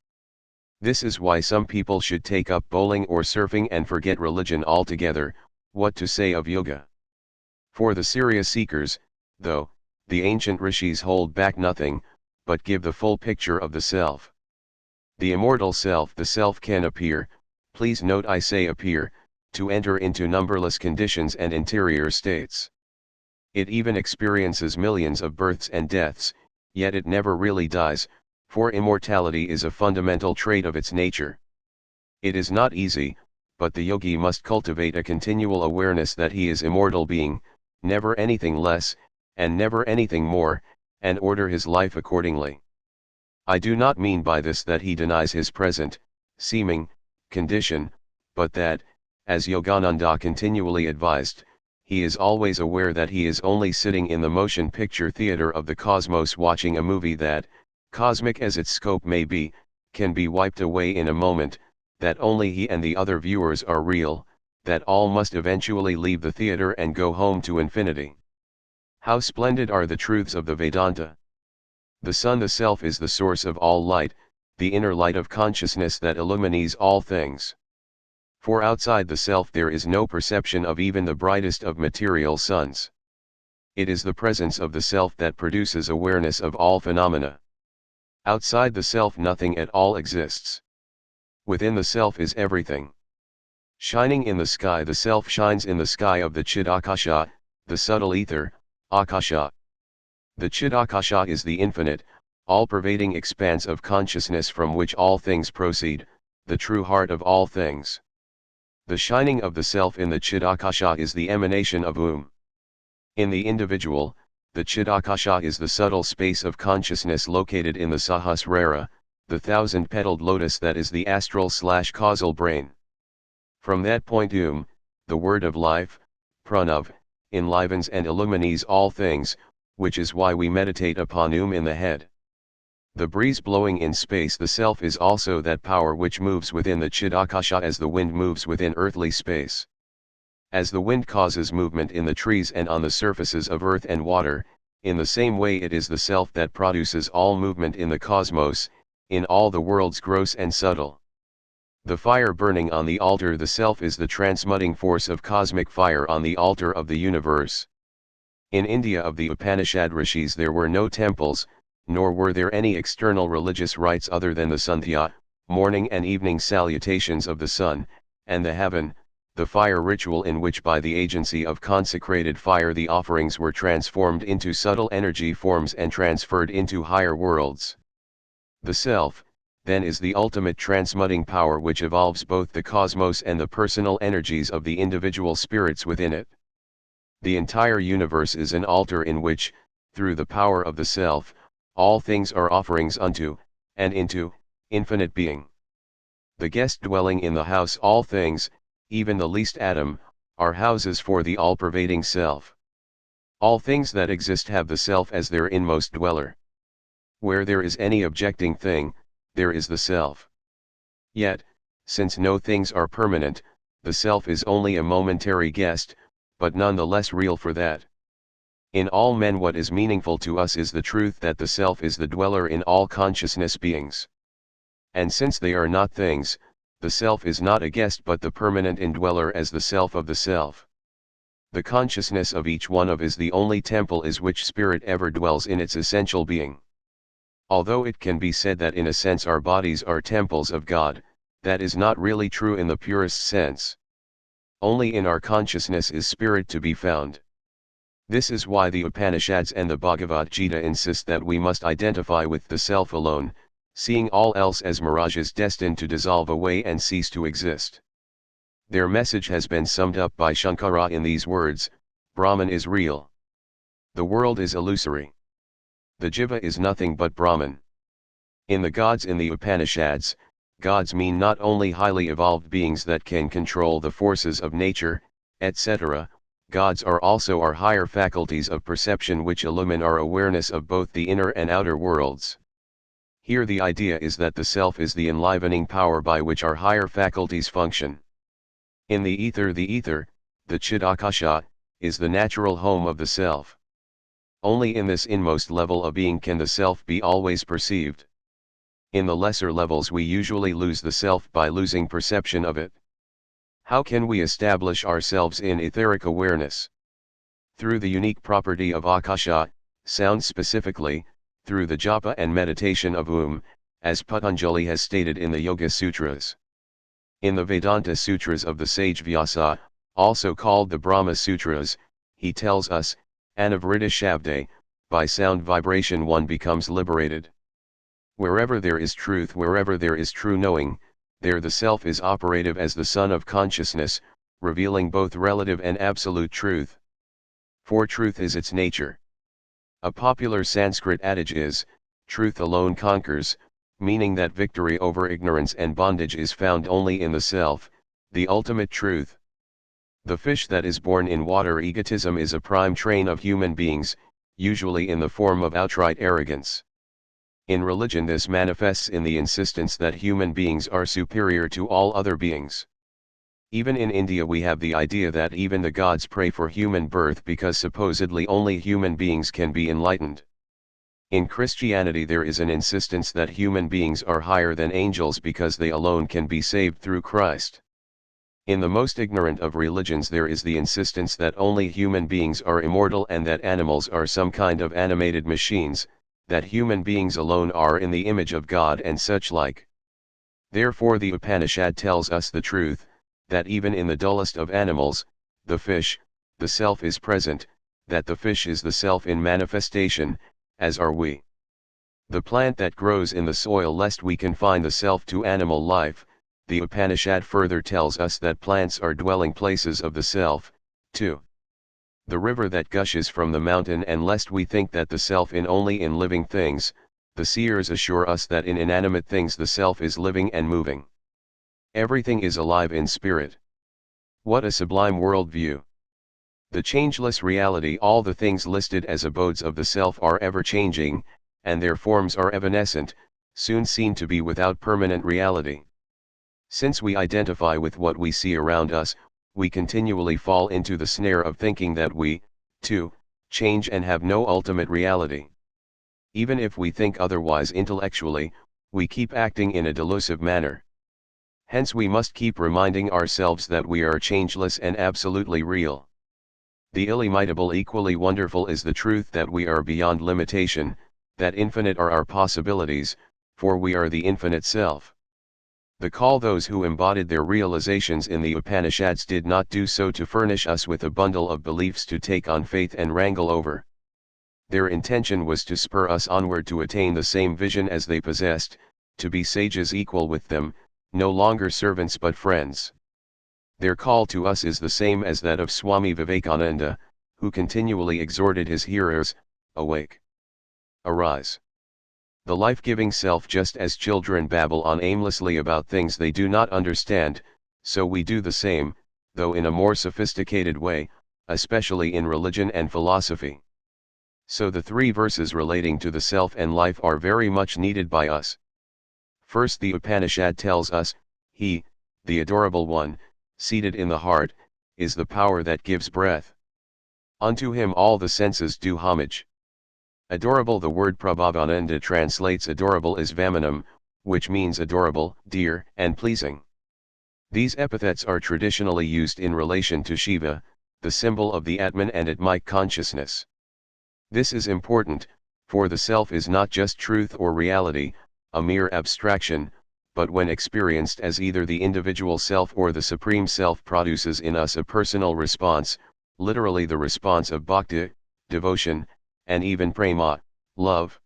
This is why some people should take up bowling or surfing and forget religion altogether. What to say of yoga? For the serious seekers, though, the ancient rishis hold back nothing, but give the full picture of the self. The immortal self. The self can appear, please note I say appear, to enter into numberless conditions and interior states. It even experiences millions of births and deaths, yet it never really dies, for immortality is a fundamental trait of its nature. It is not easy, but the yogi must cultivate a continual awareness that he is immortal being, never anything less, and never anything more, and order his life accordingly. I do not mean by this that he denies his present, seeming, condition, but that, as Yogananda continually advised, he is always aware that he is only sitting in the motion picture theater of the cosmos watching a movie that, cosmic as its scope may be, can be wiped away in a moment, that only he and the other viewers are real, that all must eventually leave the theater and go home to infinity. How splendid are the truths of the Vedanta! The Sun, the Self, is the source of all light, the inner light of consciousness that illumines all things. For outside the Self there is no perception of even the brightest of material suns. It is the presence of the Self that produces awareness of all phenomena. Outside the Self nothing at all exists. Within the Self is everything. Shining in the sky, the Self shines in the sky of the Chidakasha, the subtle ether, Akasha. The Chidakasha is the infinite, all-pervading expanse of consciousness from which all things proceed, the true heart of all things. The shining of the Self in the Chidakasha is the emanation of In the individual, the Chidakasha is the subtle space of consciousness located in the Sahasrara, the thousand-petaled lotus that is the astral/causal brain. From that point the word of life, pranav, enlivens and illumines all things, which is why we meditate upon in the head. The breeze blowing in space, the Self, is also that power which moves within the Chidakasha as the wind moves within earthly space. As the wind causes movement in the trees and on the surfaces of earth and water, in the same way it is the Self that produces all movement in the cosmos, in all the worlds gross and subtle. The fire burning on the altar, the Self, is the transmuting force of cosmic fire on the altar of the universe. In India of the Upanishad rishis there were no temples, nor were there any external religious rites other than the Sandhya, morning and evening salutations of the sun, and the Havan, the fire ritual in which by the agency of consecrated fire the offerings were transformed into subtle energy forms and transferred into higher worlds. The Self, then, is the ultimate transmuting power which evolves both the cosmos and the personal energies of the individual spirits within it. The entire universe is an altar in which, through the power of the Self, all things are offerings unto, and into, infinite being. The guest dwelling in the house, all things, even the least atom, are houses for the all-pervading Self. All things that exist have the Self as their inmost dweller. Where there is any objecting thing, there is the Self. Yet, since no things are permanent, the Self is only a momentary guest, but none the less real for that. In all men what is meaningful to us is the truth that the Self is the dweller in all consciousness beings. And since they are not things, the Self is not a guest but the permanent indweller as the Self of the Self. The consciousness of each one of is the only temple is which spirit ever dwells in its essential being. Although it can be said that in a sense our bodies are temples of God, that is not really true in the purest sense. Only in our consciousness is spirit to be found. This is why the Upanishads and the Bhagavad Gita insist that we must identify with the Self alone, seeing all else as mirages destined to dissolve away and cease to exist. Their message has been summed up by Shankara in these words: Brahman is real. The world is illusory. The Jiva is nothing but Brahman. In the gods in the Upanishads, gods mean not only highly evolved beings that can control the forces of nature, etc., gods are also our higher faculties of perception which illumine our awareness of both the inner and outer worlds. Here the idea is that the self is the enlivening power by which our higher faculties function. In the ether, the Chidakasha, is the natural home of the self. Only in this inmost level of being can the self be always perceived. In the lesser levels we usually lose the self by losing perception of it. How can we establish ourselves in etheric awareness? Through the unique property of Akasha, sound specifically, through the japa and meditation of as Patanjali has stated in the Yoga Sutras. In the Vedanta Sutras of the sage Vyasa, also called the Brahma Sutras, he tells us, Anavrita Shabde, by sound vibration one becomes liberated. Wherever there is truth, wherever there is true knowing, there the self is operative as the sun of consciousness, revealing both relative and absolute truth. For truth is its nature. A popular Sanskrit adage is, truth alone conquers, meaning that victory over ignorance and bondage is found only in the self, the ultimate truth. The fish that is born in water, egotism, is a prime train of human beings, usually in the form of outright arrogance. In religion this manifests in the insistence that human beings are superior to all other beings. Even in India we have the idea that even the gods pray for human birth because supposedly only human beings can be enlightened. In Christianity there is an insistence that human beings are higher than angels because they alone can be saved through Christ. In the most ignorant of religions there is the insistence that only human beings are immortal and that animals are some kind of animated machines, that human beings alone are in the image of God and such like. Therefore the Upanishad tells us the truth, that even in the dullest of animals, the fish, the self is present, that the fish is the self in manifestation, as are we. The plant that grows in the soil, lest we confine the self to animal life, the Upanishad further tells us that plants are dwelling places of the self, too. The river that gushes from the mountain, and lest we think that the self in only in living things, the seers assure us that in inanimate things the self is living and moving. Everything is alive in spirit. What a sublime worldview! The changeless reality, all the things listed as abodes of the self are ever changing, and their forms are evanescent, soon seen to be without permanent reality. Since we identify with what we see around us, we continually fall into the snare of thinking that we, too, change and have no ultimate reality. Even if we think otherwise intellectually, we keep acting in a delusive manner. Hence we must keep reminding ourselves that we are changeless and absolutely real. The illimitable, equally wonderful is the truth that we are beyond limitation, that infinite are our possibilities, for we are the infinite self. The call those who embodied their realizations in the Upanishads did not do so to furnish us with a bundle of beliefs to take on faith and wrangle over. Their intention was to spur us onward to attain the same vision as they possessed, to be sages equal with them, no longer servants but friends. Their call to us is the same as that of Swami Vivekananda, who continually exhorted his hearers, awake, arise. The life-giving self. Just as children babble on aimlessly about things they do not understand, so we do the same, though in a more sophisticated way, especially in religion and philosophy. So the three verses relating to the self and life are very much needed by us. First, the Upanishad tells us, He, the Adorable One, seated in the heart, is the power that gives breath. Unto him all the senses do homage. Adorable. The word Prabhavananda translates adorable as Vamanam, which means adorable, dear, and pleasing. These epithets are traditionally used in relation to Shiva, the symbol of the Atman and Atmaic consciousness. This is important, for the self is not just truth or reality, a mere abstraction, but when experienced as either the individual self or the Supreme Self, produces in us a personal response, literally the response of bhakti, devotion, and even prema, love.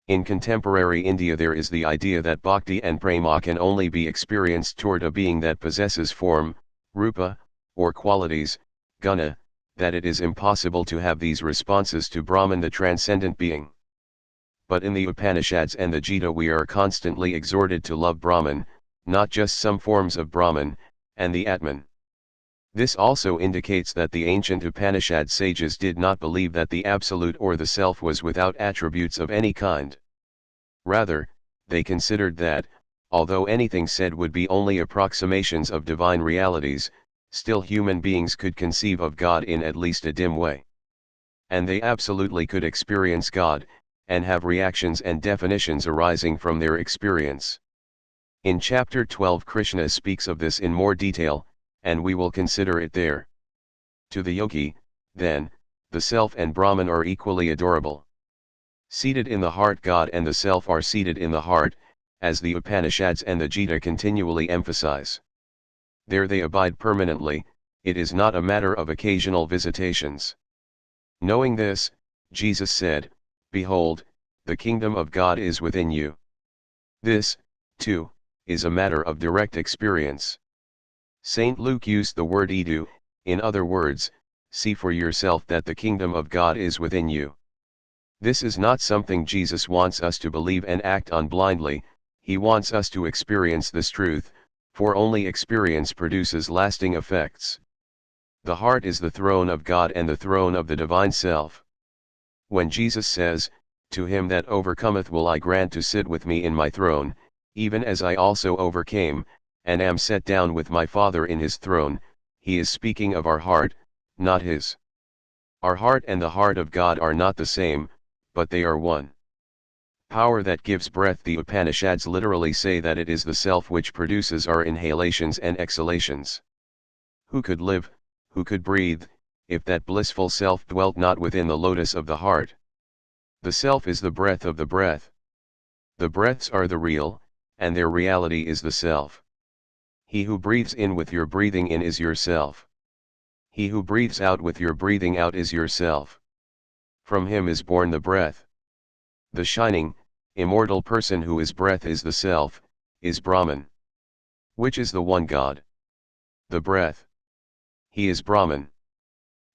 In contemporary India there is the idea that bhakti and prema can only be experienced toward a being that possesses form, rupa, or qualities, guna, that it is impossible to have these responses to Brahman, the transcendent being. but in the Upanishads and the Gita we are constantly exhorted to love Brahman, not just some forms of Brahman, and the Atman. This also indicates that the ancient Upanishad sages did not believe that the Absolute or the Self was without attributes of any kind. Rather, they considered that, although anything said would be only approximations of divine realities, still human beings could conceive of God in at least a dim way. And they absolutely could experience God, and have reactions and definitions arising from their experience. In chapter 12 Krishna speaks of this in more detail, and we will consider it there. To the yogi, then, the self and Brahman are equally adorable. Seated in the heart, God and the self are seated in the heart, as the Upanishads and the Gita continually emphasize. There they abide permanently, it is not a matter of occasional visitations. Knowing this, Jesus said, "Behold, the kingdom of God is within you." This, too, is a matter of direct experience. Saint Luke used the word edu, in other words, see for yourself that the kingdom of God is within you. This is not something Jesus wants us to believe and act on blindly, he wants us to experience this truth, for only experience produces lasting effects. The heart is the throne of God and the throne of the divine self. When Jesus says, "To him that overcometh will I grant to sit with me in my throne, even as I also overcame, and am set down with my Father in his throne," he is speaking of our heart, not his. Our heart and the heart of God are not the same, but they are one. Power that gives breath. The Upanishads literally say that it is the self which produces our inhalations and exhalations. Who could live, who could breathe, if that blissful self dwelt not within the lotus of the heart? The self is the breath of the breath. The breaths are the real, and their reality is the self. He who breathes in with your breathing in is yourself. He who breathes out with your breathing out is yourself. From him is born the breath. The shining, immortal person who is breath is the self, is Brahman. Which is the one God? The breath. He is Brahman.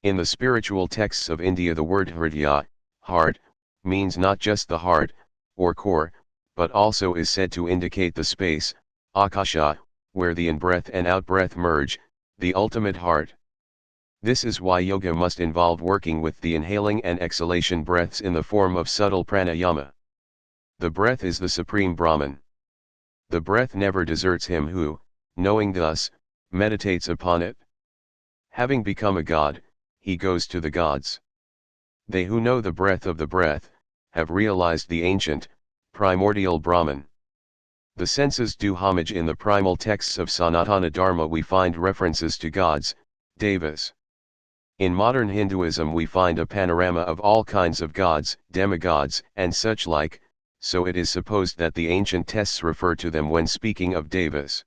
In the spiritual texts of India the word hridaya, heart, means not just the heart, or core, but also is said to indicate the space, akasha, where the in-breath and out-breath merge, the ultimate heart. This is why yoga must involve working with the inhaling and exhalation breaths in the form of subtle pranayama. The breath is the supreme Brahman. The breath never deserts him who, knowing thus, meditates upon it. Having become a god, he goes to the gods. They who know the breath of the breath, have realized the ancient, primordial Brahman. The senses do homage. In the primal texts of Sanatana Dharma we find references to gods, devas. In modern Hinduism we find a panorama of all kinds of gods, demigods, and such like, so it is supposed that the ancient texts refer to them when speaking of devas.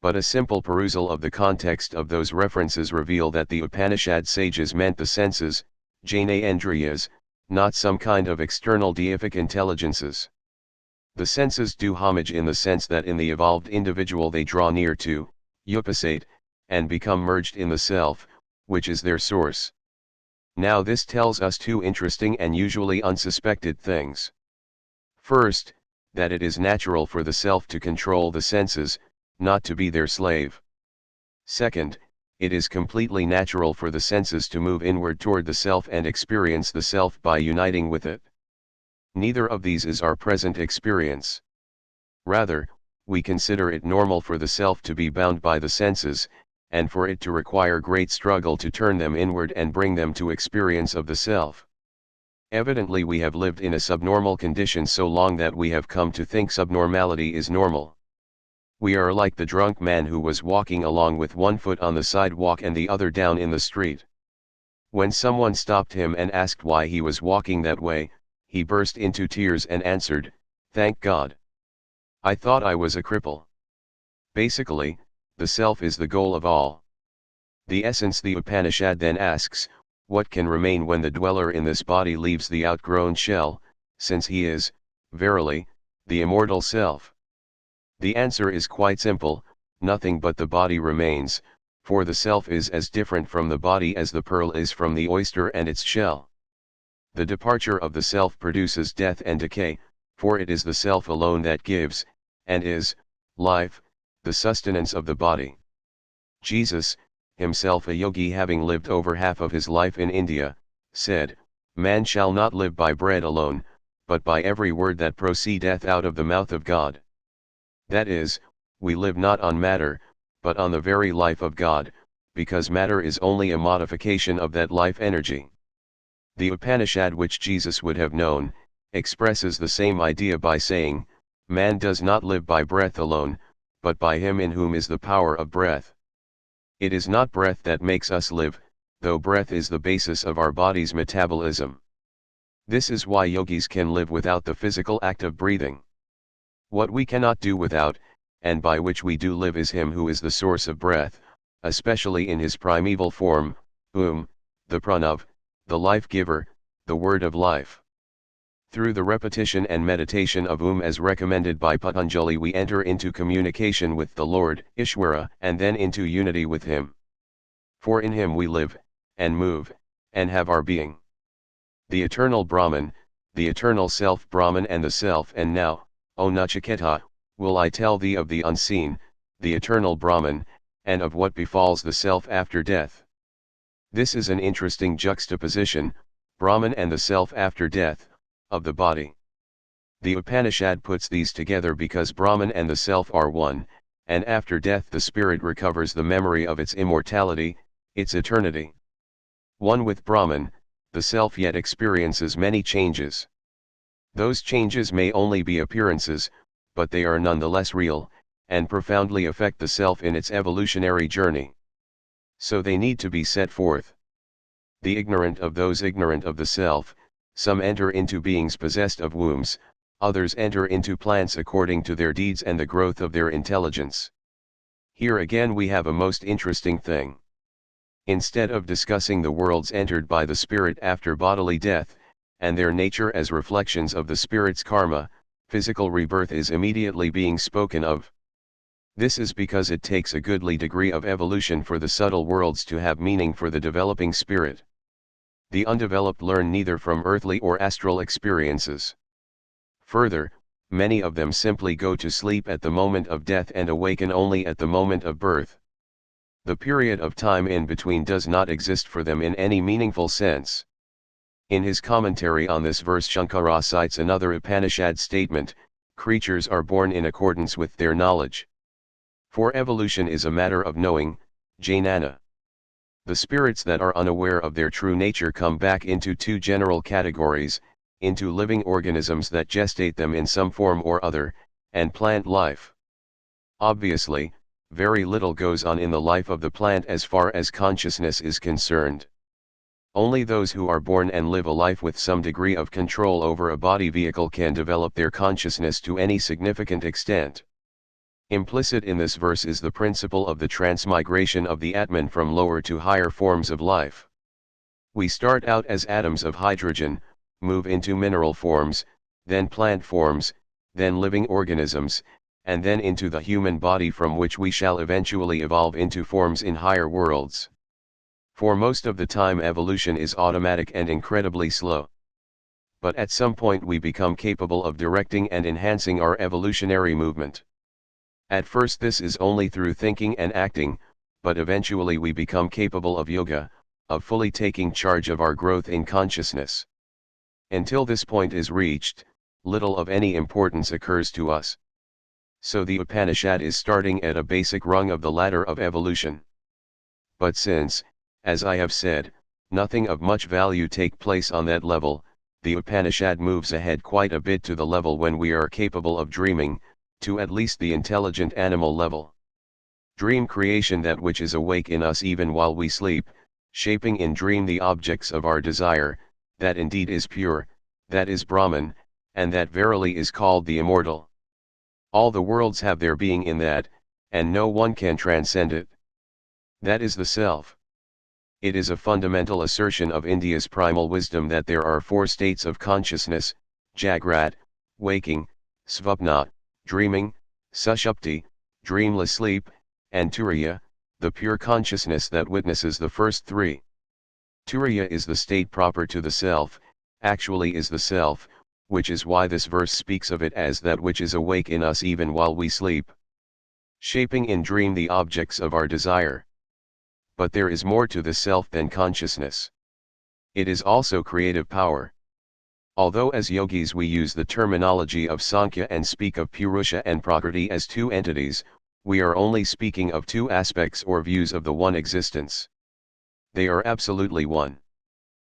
But a simple perusal of the context of those references reveal that the Upanishad sages meant the senses, Jnanendriyas, not some kind of external deific intelligences. The senses do homage in the sense that in the evolved individual they draw near to, upasate, and become merged in the self, which is their source. Now this tells us two interesting and usually unsuspected things. First, that it is natural for the self to control the senses, not to be their slave. Second, it is completely natural for the senses to move inward toward the self and experience the self by uniting with it. Neither of these is our present experience. Rather, we consider it normal for the self to be bound by the senses, and for it to require great struggle to turn them inward and bring them to experience of the self. Evidently we have lived in a subnormal condition so long that we have come to think subnormality is normal. We are like the drunk man who was walking along with one foot on the sidewalk and the other down in the street. When someone stopped him and asked why he was walking that way, he burst into tears and answered, "Thank God. I thought I was a cripple." Basically, the self is the goal of all. The essence. The Upanishad then asks, what can remain when the dweller in this body leaves the outgrown shell, since he is, verily, the immortal self? The answer is quite simple, nothing but the body remains, for the self is as different from the body as the pearl is from the oyster and its shell. The departure of the self produces death and decay, for it is the self alone that gives, and is, life, the sustenance of the body. Jesus, himself a yogi having lived over half of his life in India, said, "Man shall not live by bread alone, but by every word that proceedeth out of the mouth of God." That is, we live not on matter, but on the very life of God, because matter is only a modification of that life energy. The Upanishad which Jesus would have known, expresses the same idea by saying, "Man does not live by breath alone, but by him in whom is the power of breath." It is not breath that makes us live, though breath is the basis of our body's metabolism. This is why yogis can live without the physical act of breathing. What we cannot do without, and by which we do live, is him who is the source of breath, especially in his primeval form, the pranav, the life giver, the word of life. Through the repetition and meditation of as recommended by Patanjali, we enter into communication with the Lord, Ishvara, and then into unity with him. For in him we live, and move, and have our being. The eternal Brahman, the eternal self Brahman and the self. And now, O Nachiketa, will I tell thee of the unseen, the eternal Brahman, and of what befalls the self after death. This is an interesting juxtaposition, Brahman and the self after death, of the body. The Upanishad puts these together because Brahman and the self are one, and after death the spirit recovers the memory of its immortality, its eternity. One with Brahman, the self yet experiences many changes. Those changes may only be appearances, but they are nonetheless real, and profoundly affect the self in its evolutionary journey. So they need to be set forth. The ignorant of those ignorant of the self, some enter into beings possessed of wombs, others enter into plants according to their deeds and the growth of their intelligence. Here again we have a most interesting thing. Instead of discussing the worlds entered by the spirit after bodily death, and their nature as reflections of the spirit's karma, physical rebirth is immediately being spoken of. This is because it takes a goodly degree of evolution for the subtle worlds to have meaning for the developing spirit. The undeveloped learn neither from earthly or astral experiences. Further, many of them simply go to sleep at the moment of death and awaken only at the moment of birth. The period of time in between does not exist for them in any meaningful sense. In his commentary on this verse, Shankara cites another Upanishad statement, "Creatures are born in accordance with their knowledge." For evolution is a matter of knowing, jnana. The spirits that are unaware of their true nature come back into two general categories, into living organisms that gestate them in some form or other, and plant life. Obviously, very little goes on in the life of the plant as far as consciousness is concerned. Only those who are born and live a life with some degree of control over a body vehicle can develop their consciousness to any significant extent. Implicit in this verse is the principle of the transmigration of the Atman from lower to higher forms of life. We start out as atoms of hydrogen, move into mineral forms, then plant forms, then living organisms, and then into the human body, from which we shall eventually evolve into forms in higher worlds. For most of the time evolution is automatic and incredibly slow. But at some point we become capable of directing and enhancing our evolutionary movement. At first this is only through thinking and acting, but eventually we become capable of yoga, of fully taking charge of our growth in consciousness. Until this point is reached, little of any importance occurs to us. So the Upanishad is starting at a basic rung of the ladder of evolution. But since, as I have said, nothing of much value take place on that level, the Upanishad moves ahead quite a bit to the level when we are capable of dreaming, to at least the intelligent animal level. Dream creation, that which is awake in us even while we sleep, shaping in dream the objects of our desire, that indeed is pure, that is Brahman, and that verily is called the immortal. All the worlds have their being in that, and no one can transcend it. That is the self. It is a fundamental assertion of India's primal wisdom that there are four states of consciousness: Jagrat, waking; Svapna, dreaming; Sushupti, dreamless sleep; and Turiya, the pure consciousness that witnesses the first three. Turiya is the state proper to the self, actually is the self, which is why this verse speaks of it as that which is awake in us even while we sleep, shaping in dream the objects of our desire. But there is more to the self than consciousness. It is also creative power. Although as yogis we use the terminology of Sankhya and speak of Purusha and Prakriti as two entities, we are only speaking of two aspects or views of the one existence. They are absolutely one.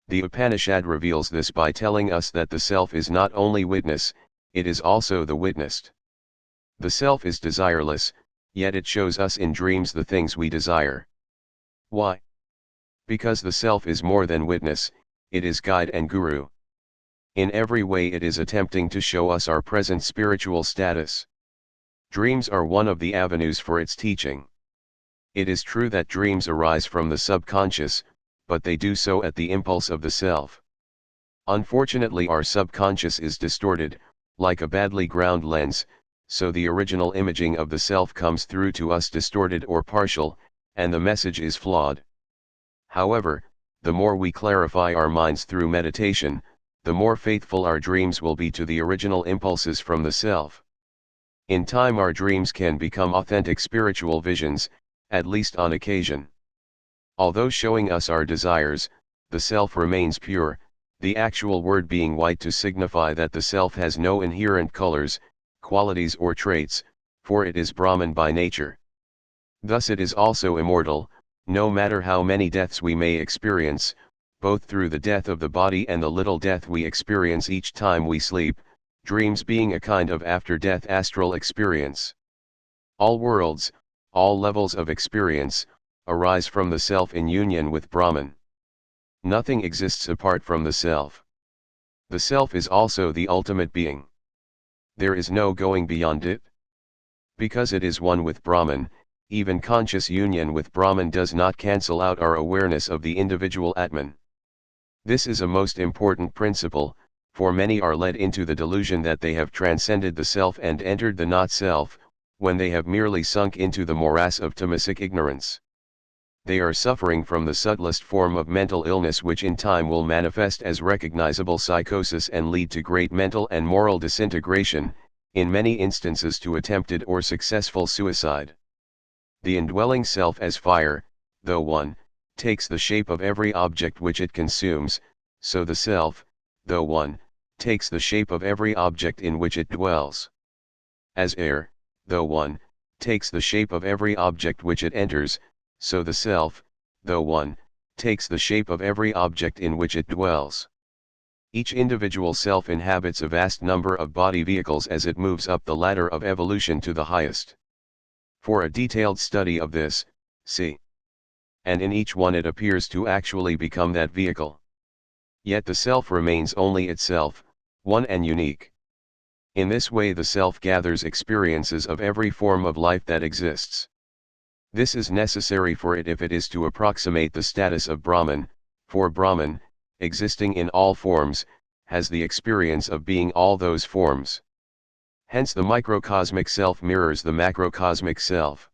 The Upanishad reveals this by telling us that the self is not only witness, it is also the witnessed. The self is desireless, yet it shows us in dreams the things we desire. Why? Because the self is more than witness, it is guide and guru. In every way it is attempting to show us our present spiritual status. Dreams are one of the avenues for its teaching. It is true that dreams arise from the subconscious, but they do so at the impulse of the self. Unfortunately, our subconscious is distorted, like a badly ground lens, so the original imaging of the self comes through to us distorted or partial, and the message is flawed. However, the more we clarify our minds through meditation, the more faithful our dreams will be to the original impulses from the self. In time our dreams can become authentic spiritual visions, at least on occasion. Although showing us our desires, the self remains pure, the actual word being white to signify that the self has no inherent colors, qualities or traits, for it is Brahman by nature. Thus it is also immortal, no matter how many deaths we may experience, both through the death of the body and the little death we experience each time we sleep, dreams being a kind of after-death astral experience. All worlds, all levels of experience, arise from the self in union with Brahman. Nothing exists apart from the self. The self is also the ultimate being. There is no going beyond it. Because it is one with Brahman, even conscious union with Brahman does not cancel out our awareness of the individual Atman. This is a most important principle, for many are led into the delusion that they have transcended the self and entered the not-self, when they have merely sunk into the morass of tamasic ignorance. They are suffering from the subtlest form of mental illness which in time will manifest as recognizable psychosis and lead to great mental and moral disintegration, in many instances to attempted or successful suicide. The indwelling self as fire, though one, takes the shape of every object which it consumes, so the self, though one, takes the shape of every object in which it dwells. As air, though one, takes the shape of every object which it enters, so the self, though one, takes the shape of every object in which it dwells. Each individual self inhabits a vast number of body vehicles as it moves up the ladder of evolution to the highest. For a detailed study of this, see. And in each one it appears to actually become that vehicle. Yet the self remains only itself, one and unique. In this way the self gathers experiences of every form of life that exists. This is necessary for it if it is to approximate the status of Brahman, for Brahman, existing in all forms, has the experience of being all those forms. Hence the microcosmic self mirrors the macrocosmic self.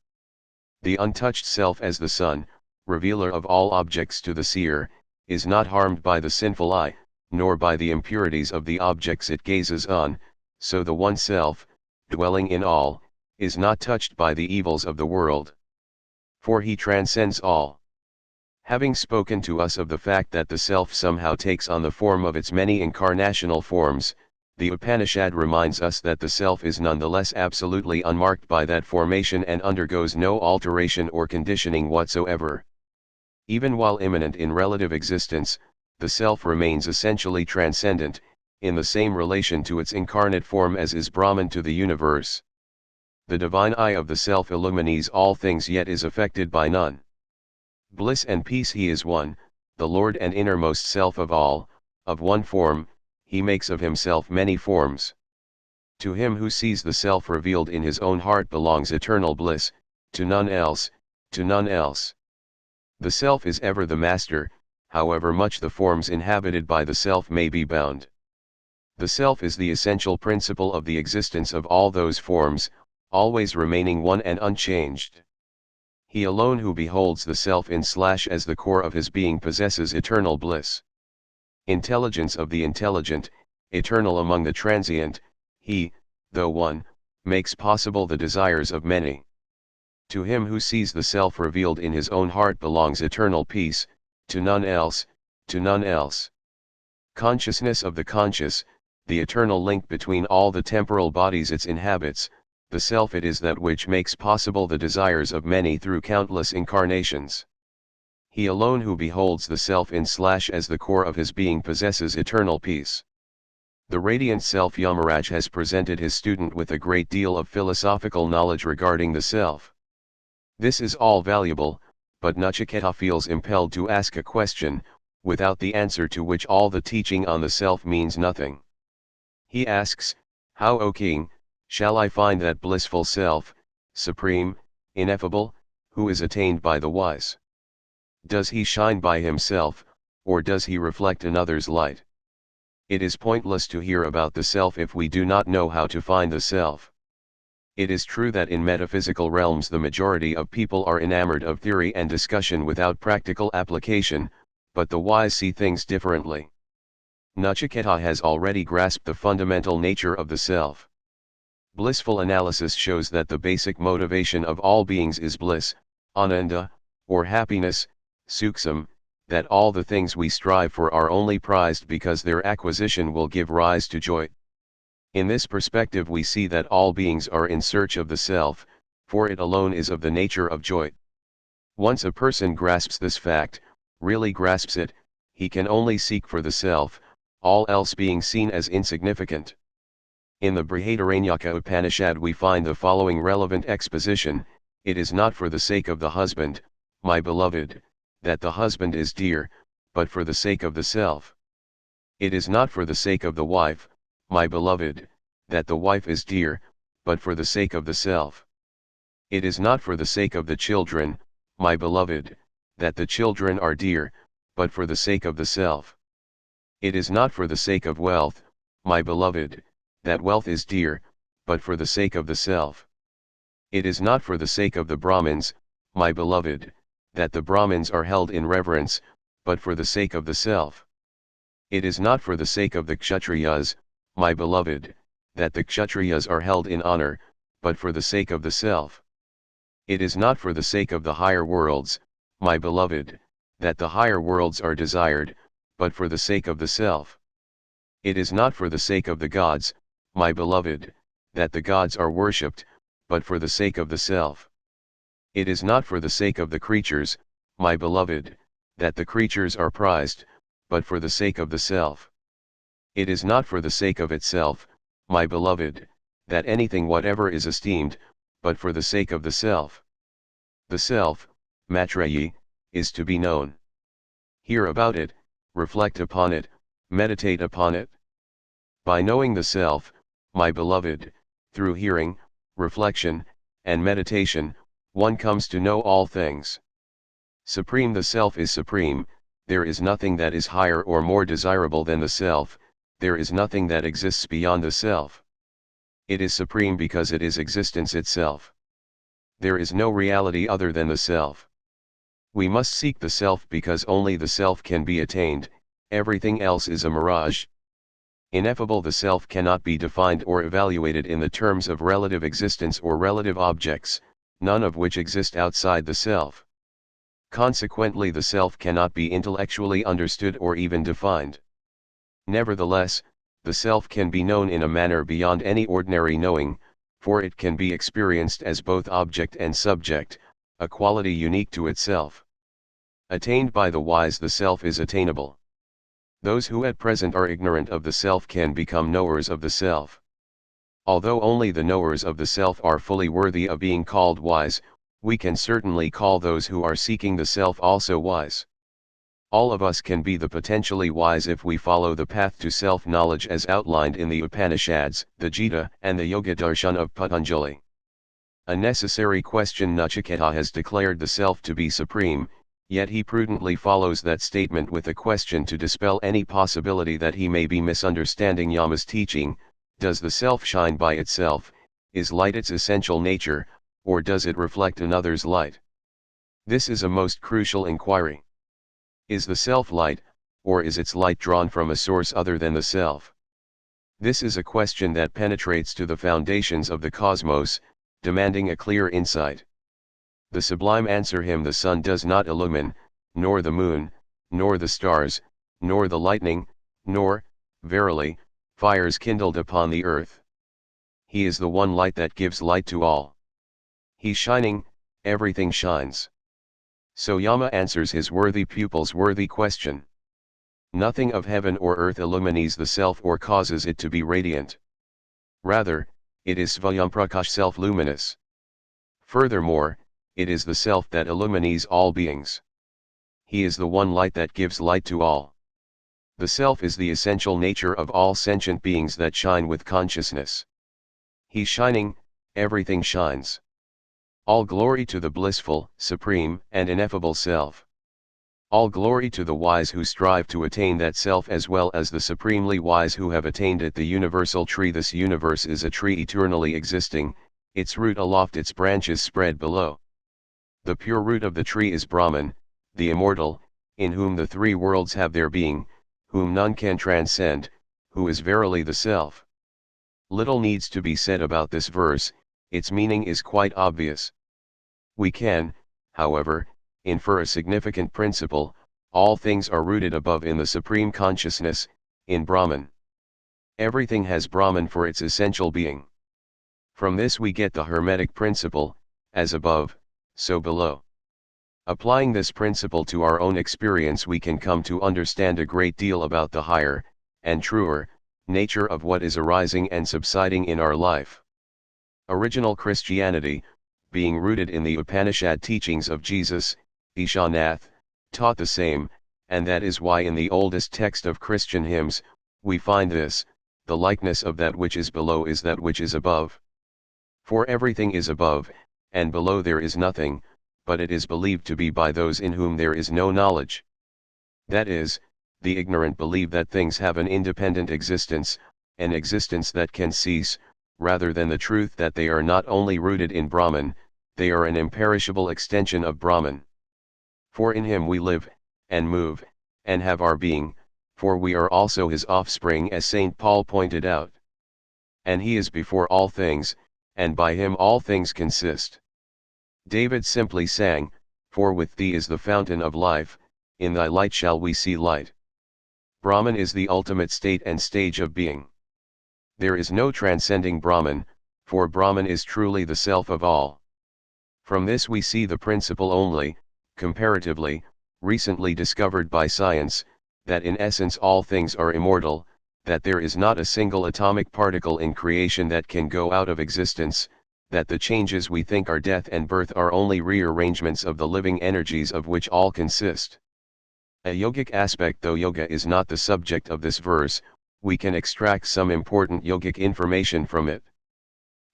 The untouched self as the sun, revealer of all objects to the seer, is not harmed by the sinful eye, nor by the impurities of the objects it gazes on, so the one self, dwelling in all, is not touched by the evils of the world. For he transcends all. Having spoken to us of the fact that the self somehow takes on the form of its many incarnational forms, the Upanishad reminds us that the self is nonetheless absolutely unmarked by that formation and undergoes no alteration or conditioning whatsoever. Even while immanent in relative existence, the self remains essentially transcendent, in the same relation to its incarnate form as is Brahman to the universe. The divine eye of the self illumines all things yet is affected by none. Bliss and peace he is one, the Lord and innermost self of all, of one form, he makes of himself many forms. To him who sees the self revealed in his own heart belongs eternal bliss, to none else, to none else. The self is ever the master, however much the forms inhabited by the self may be bound. The self is the essential principle of the existence of all those forms, always remaining one and unchanged. He alone who beholds the self in as the core of his being possesses eternal bliss. Intelligence of the intelligent, eternal among the transient, he, though one, makes possible the desires of many. To him who sees the self revealed in his own heart belongs eternal peace, to none else, to none else. Consciousness of the conscious, the eternal link between all the temporal bodies it inhabits, the self it is that which makes possible the desires of many through countless incarnations. He alone who beholds the self in / as the core of his being possesses eternal peace. The radiant self Yamaraj has presented his student with a great deal of philosophical knowledge regarding the self. This is all valuable, but Nachiketa feels impelled to ask a question, without the answer to which all the teaching on the self means nothing. He asks, "How, O king, shall I find that blissful self, supreme, ineffable, who is attained by the wise? Does he shine by himself, or does he reflect another's light? It is pointless to hear about the self if we do not know how to find the self." It is true that in metaphysical realms the majority of people are enamored of theory and discussion without practical application, but the wise see things differently. Nachiketa has already grasped the fundamental nature of the self. Blissful analysis shows that the basic motivation of all beings is bliss, ananda, or happiness, sukhsam, that all the things we strive for are only prized because their acquisition will give rise to joy. In this perspective we see that all beings are in search of the self, for it alone is of the nature of joy. Once a person grasps this fact, really grasps it, he can only seek for the self, all else being seen as insignificant. In the Brihadaranyaka Upanishad we find the following relevant exposition: "It is not for the sake of the husband, my beloved, that the husband is dear, but for the sake of the self. It is not for the sake of the wife, my beloved, that the wife is dear, but for the sake of the self. It is not for the sake of the children, my beloved, that the children are dear, but for the sake of the self. It is not for the sake of wealth, my beloved, that wealth is dear, but for the sake of the self. It is not for the sake of the Brahmins, my beloved, that the Brahmins are held in reverence, but for the sake of the self. It is not for the sake of the Kshatriyas, my beloved, that the Kshatriyas are held in honor, but for the sake of the self. It is not for the sake of the higher worlds, my beloved, that the higher worlds are desired, but for the sake of the self. It is not for the sake of the gods, my beloved, that the gods are worshipped, but for the sake of the self. It is not for the sake of the creatures, my beloved, that the creatures are prized, but for the sake of the self. It is not for the sake of itself, my beloved, that anything whatever is esteemed, but for the sake of the self. The self, Maitreyi, is to be known. Hear about it, reflect upon it, meditate upon it. By knowing the self, my beloved, through hearing, reflection, and meditation, one comes to know all things. Supreme the self is supreme, there is nothing that is higher or more desirable than the self, there is nothing that exists beyond the self. It is supreme because it is existence itself. There is no reality other than the self. We must seek the self because only the self can be attained, everything else is a mirage. Ineffable the self cannot be defined or evaluated in the terms of relative existence or relative objects, none of which exist outside the self. Consequently the self cannot be intellectually understood or even defined. Nevertheless, the self can be known in a manner beyond any ordinary knowing, for it can be experienced as both object and subject, a quality unique to itself. Attained by the wise the self is attainable. Those who at present are ignorant of the self can become knowers of the self. Although only the knowers of the self are fully worthy of being called wise, we can certainly call those who are seeking the self also wise. All of us can be the potentially wise if we follow the path to self-knowledge as outlined in the Upanishads, the Gita, and the Yoga Darshan of Patanjali. A necessary question: Nachiketa has declared the self to be supreme, yet he prudently follows that statement with a question to dispel any possibility that he may be misunderstanding Yama's teaching: does the self shine by itself, is light its essential nature, or does it reflect another's light? This is a most crucial inquiry. Is the self light, or is its light drawn from a source other than the self? This is a question that penetrates to the foundations of the cosmos, demanding a clear insight. The sublime answer him: the sun does not illumine, nor the moon, nor the stars, nor the lightning, nor, verily, fires kindled upon the earth. He is the one light that gives light to all. He shining, everything shines. So Yama answers his worthy pupil's worthy question. Nothing of heaven or earth illumines the self or causes it to be radiant. Rather, it is Svayamprakash self-luminous. Furthermore, it is the self that illumines all beings. He is the one light that gives light to all. The self is the essential nature of all sentient beings that shine with consciousness. He shining, everything shines. All glory to the blissful, supreme, and ineffable self. All glory to the wise who strive to attain that self, as well as the supremely wise who have attained it. The universal tree. This universe is a tree eternally existing, its root aloft, its branches spread below. The pure root of the tree is Brahman, the immortal, in whom the three worlds have their being, whom none can transcend, who is verily the self. Little needs to be said about this verse, its meaning is quite obvious. We can, however, infer a significant principle: all things are rooted above in the supreme consciousness, in Brahman. Everything has Brahman for its essential being. From this we get the Hermetic principle, as above, so below. Applying this principle to our own experience, we can come to understand a great deal about the higher, and truer, nature of what is arising and subsiding in our life. Original Christianity, being rooted in the Upanishad teachings of Jesus, Ishanath, taught the same, and that is why in the oldest text of Christian hymns, we find this: the likeness of that which is below is that which is above. For everything is above, and below there is nothing, but it is believed to be by those in whom there is no knowledge. That is, the ignorant believe that things have an independent existence, an existence that can cease, rather than the truth that they are not only rooted in Brahman, they are an imperishable extension of Brahman. For in him we live, and move, and have our being, for we are also his offspring, as St. Paul pointed out. And he is before all things, and by him all things consist. David simply sang, "For with thee is the fountain of life, in thy light shall we see light." Brahman is the ultimate state and stage of being. There is no transcending Brahman, for Brahman is truly the self of all. From this we see the principle only, comparatively, recently discovered by science, that in essence all things are immortal, that there is not a single atomic particle in creation that can go out of existence, that the changes we think are death and birth are only rearrangements of the living energies of which all consist. A yogic aspect. Though yoga is not the subject of this verse, we can extract some important yogic information from it.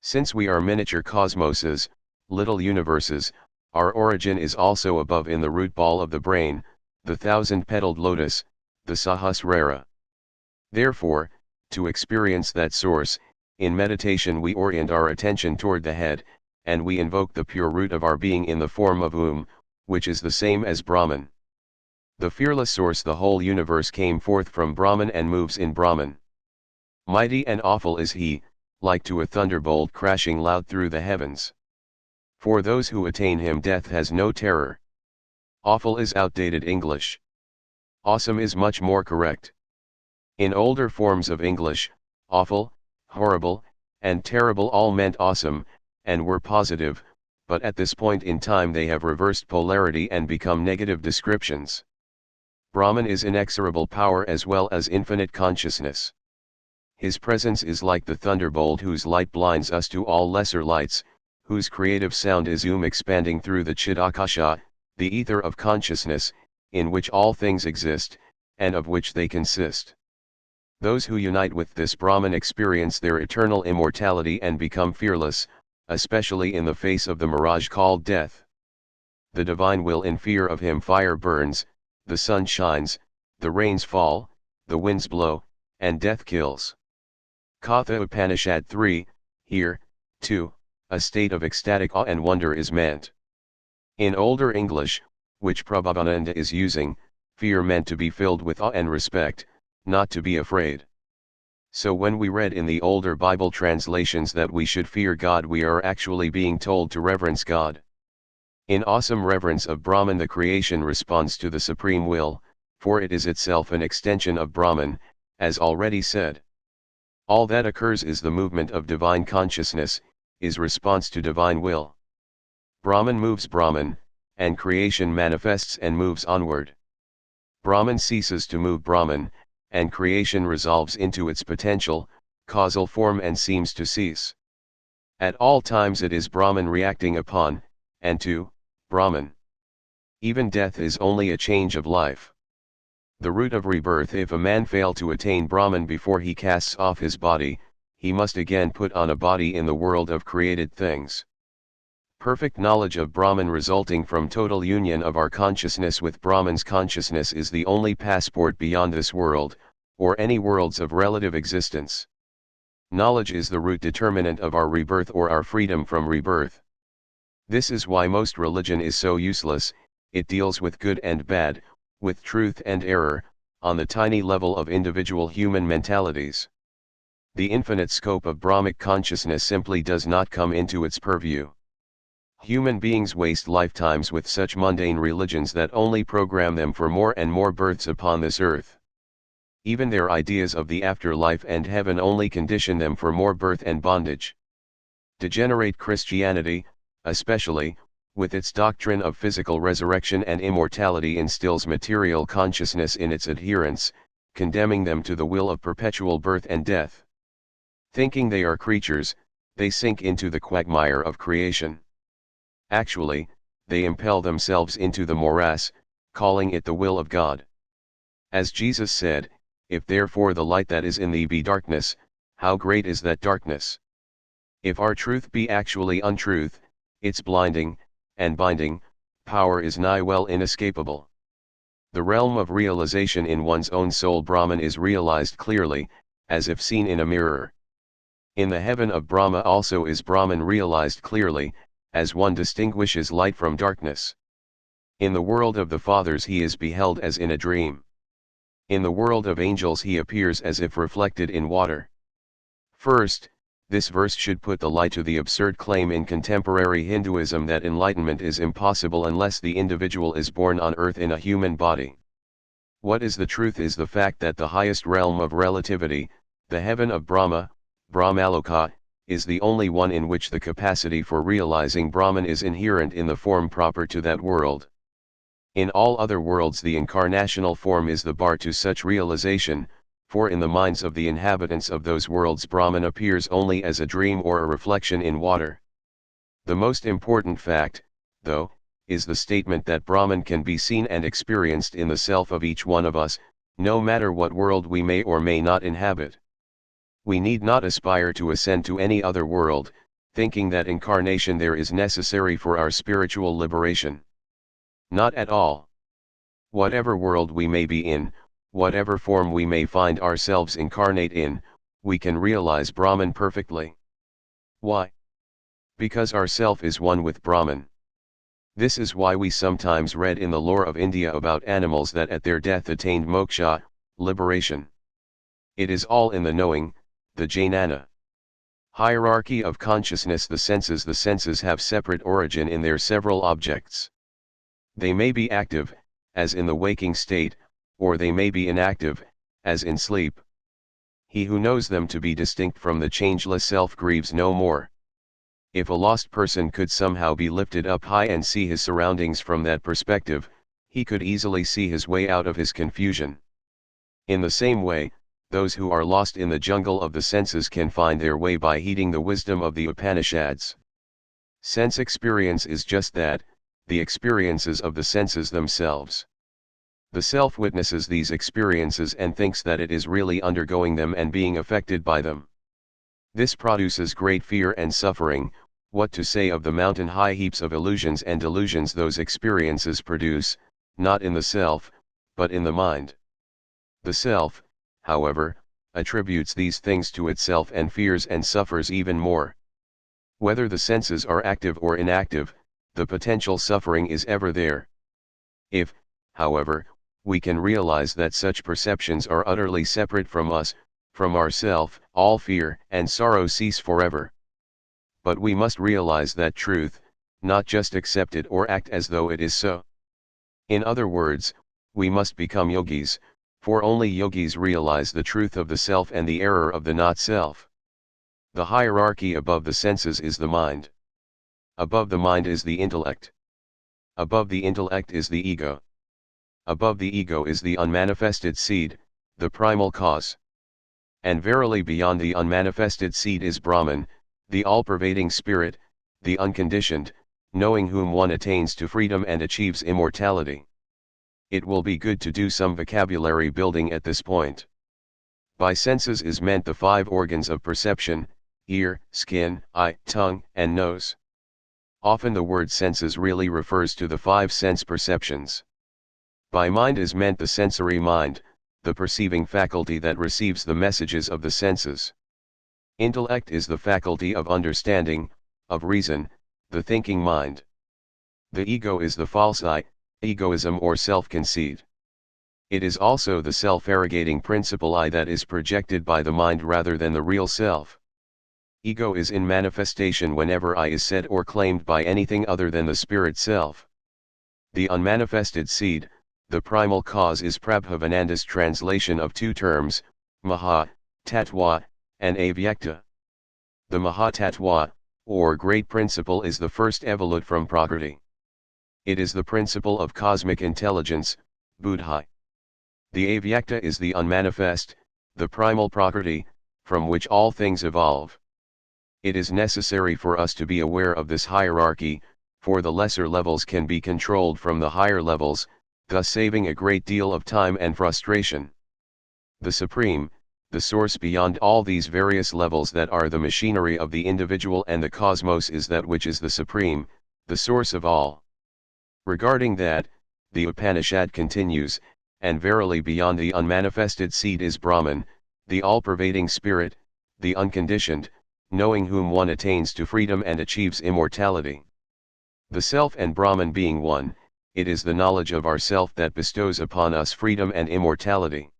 Since we are miniature cosmoses, little universes, our origin is also above in the root ball of the brain, the thousand-petaled lotus, the Sahasrara. Therefore, to experience that source, in meditation we orient our attention toward the head, and we invoke the pure root of our being in the form of which is the same as Brahman. The fearless source. The whole universe came forth from Brahman and moves in Brahman. Mighty and awful is he, like to a thunderbolt crashing loud through the heavens. For those who attain him death has no terror. Awful is outdated English. Awesome is much more correct. In older forms of English, awful, horrible, and terrible all meant awesome, and were positive, but at this point in time they have reversed polarity and become negative descriptions. Brahman is inexorable power as well as infinite consciousness. His presence is like the thunderbolt whose light blinds us to all lesser lights, whose creative sound is expanding through the Chidakasha, the ether of consciousness, in which all things exist, and of which they consist. Those who unite with this Brahman experience their eternal immortality and become fearless, especially in the face of the mirage called death. The divine will. In fear of him fire burns, the sun shines, the rains fall, the winds blow, and death kills. Katha Upanishad 3, here, too, a state of ecstatic awe and wonder is meant. In older English, which Prabhavananda is using, fear meant to be filled with awe and respect, not to be afraid. So when we read in the older Bible translations that we should fear God, we are actually being told to reverence God. In awesome reverence of Brahman, the creation responds to the supreme will, for it is itself an extension of Brahman, as already said. All that occurs is the movement of divine consciousness, is response to divine will. Brahman moves Brahman, and creation manifests and moves onward. Brahman ceases to move Brahman, and creation resolves into its potential, causal form and seems to cease. At all times it is Brahman reacting upon, and to, Brahman. Even death is only a change of life. The root of rebirth: if a man fail to attain Brahman before he casts off his body, he must again put on a body in the world of created things. Perfect knowledge of Brahman resulting from total union of our consciousness with Brahman's consciousness is the only passport beyond this world, or any worlds of relative existence. Knowledge is the root determinant of our rebirth or our freedom from rebirth. This is why most religion is so useless. It deals with good and bad, with truth and error, on the tiny level of individual human mentalities. The infinite scope of Brahmic consciousness simply does not come into its purview. Human beings waste lifetimes with such mundane religions that only program them for more and more births upon this earth. Even their ideas of the afterlife and heaven only condition them for more birth and bondage. Degenerate Christianity, especially, with its doctrine of physical resurrection and immortality, instills material consciousness in its adherents, condemning them to the will of perpetual birth and death. Thinking they are creatures, they sink into the quagmire of creation. Actually, they impel themselves into the morass, calling it the will of God. As Jesus said, "If therefore the light that is in thee be darkness, how great is that darkness?" If our truth be actually untruth, its blinding, and binding, power is nigh well inescapable. The realm of realization in one's own soul Brahman is realized clearly, as if seen in a mirror. In the heaven of Brahma also is Brahman realized clearly, as one distinguishes light from darkness. In the world of the fathers he is beheld as in a dream. In the world of angels he appears as if reflected in water. First, this verse should put the lie to the absurd claim in contemporary Hinduism that enlightenment is impossible unless the individual is born on earth in a human body. What is the truth is the fact that the highest realm of relativity, the heaven of Brahma, Brahmaloka, is the only one in which the capacity for realizing Brahman is inherent in the form proper to that world. In all other worlds the incarnational form is the bar to such realization, for in the minds of the inhabitants of those worlds Brahman appears only as a dream or a reflection in water. The most important fact, though, is the statement that Brahman can be seen and experienced in the self of each one of us, no matter what world we may or may not inhabit. We need not aspire to ascend to any other world, thinking that incarnation there is necessary for our spiritual liberation. Not at all. Whatever world we may be in, whatever form we may find ourselves incarnate in, we can realize Brahman perfectly. Why? Because our self is one with Brahman. This is why we sometimes read in the lore of India about animals that at their death attained moksha, liberation. It is all in the knowing, the jnana. Hierarchy of consciousness. The senses have separate origin in their several objects. They may be active, as in the waking state, or they may be inactive, as in sleep. He who knows them to be distinct from the changeless self grieves no more. If a lost person could somehow be lifted up high and see his surroundings from that perspective, he could easily see his way out of his confusion. In the same way, those who are lost in the jungle of the senses can find their way by heeding the wisdom of the Upanishads. Sense experience is just that, the experiences of the senses themselves. The self witnesses these experiences and thinks that it is really undergoing them and being affected by them. This produces great fear and suffering. What to say of the mountain-high heaps of illusions and delusions those experiences produce, not in the self, but in the mind. The self, however, attributes these things to itself and fears and suffers even more. Whether the senses are active or inactive, the potential suffering is ever there. If, however, we can realize that such perceptions are utterly separate from us, from ourself. All fear and sorrow cease forever. But we must realize that truth, not just accept it or act as though it is so. In other words, we must become yogis, for only yogis realize the truth of the self and the error of the not-self. The hierarchy above the senses is the mind. Above the mind is the intellect. Above the intellect is the ego. Above the ego is the unmanifested seed, the primal cause. And verily beyond the unmanifested seed is Brahman, the all-pervading spirit, the unconditioned, knowing whom one attains to freedom and achieves immortality. It will be good to do some vocabulary building at this point. By senses is meant the 5 organs of perception: ear, skin, eye, tongue, and nose. Often the word senses really refers to the 5 sense perceptions. By mind is meant the sensory mind, the perceiving faculty that receives the messages of the senses. Intellect is the faculty of understanding, of reason, the thinking mind. The ego is the false I, egoism or self-conceit. It is also the self-arrogating principle I that is projected by the mind rather than the real self. Ego is in manifestation whenever I is said or claimed by anything other than the spirit self. The unmanifested seed, the primal cause, is Prabhavananda's translation of 2 terms, Maha, Tattva, and Avyakta. The Maha Tattva, or Great Principle, is the first evolute from Prakriti. It is the principle of cosmic intelligence, Buddhi. The Avyakta is the unmanifest, the primal Prakriti, from which all things evolve. It is necessary for us to be aware of this hierarchy, for the lesser levels can be controlled from the higher levels, thus saving a great deal of time and frustration. The Supreme, the source beyond all these various levels that are the machinery of the individual and the cosmos, is that which is the Supreme, the source of all. Regarding that, the Upanishad continues, and verily beyond the unmanifested seed is Brahman, the all-pervading spirit, the unconditioned, knowing whom one attains to freedom and achieves immortality. The self and Brahman being one, it is the knowledge of ourself that bestows upon us freedom and immortality.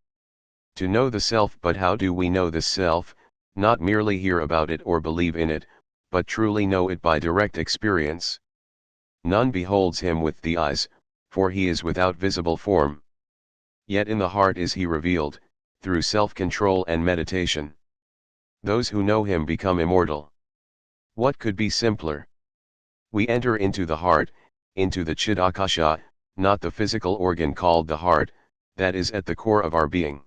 To know the self. But how do we know this self? Not merely hear about it or believe in it, but truly know it by direct experience. None beholds him with the eyes, for he is without visible form. Yet in the heart is he revealed, through self-control and meditation. Those who know him become immortal. What could be simpler? We enter into the heart, into the Chidakasha, not the physical organ called the heart, that is at the core of our being.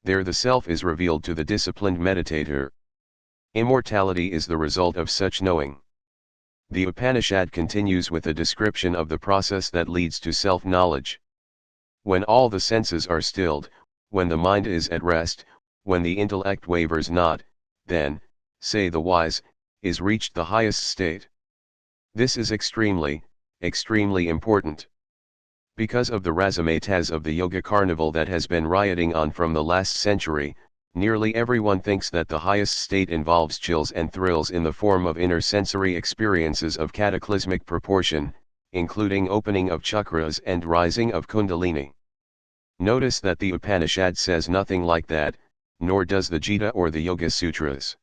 There the self is revealed to the disciplined meditator. Immortality is the result of such knowing. The Upanishad continues with a description of the process that leads to self-knowledge. When all the senses are stilled, when the mind is at rest, when the intellect wavers not, then, say the wise, is reached the highest state. This is extremely, extremely important. Because of the razzmatazz of the yoga carnival that has been rioting on from the last century, nearly everyone thinks that the highest state involves chills and thrills in the form of inner sensory experiences of cataclysmic proportion, including opening of chakras and rising of kundalini. Notice that the Upanishad says nothing like that, nor does the Gita or the Yoga Sutras.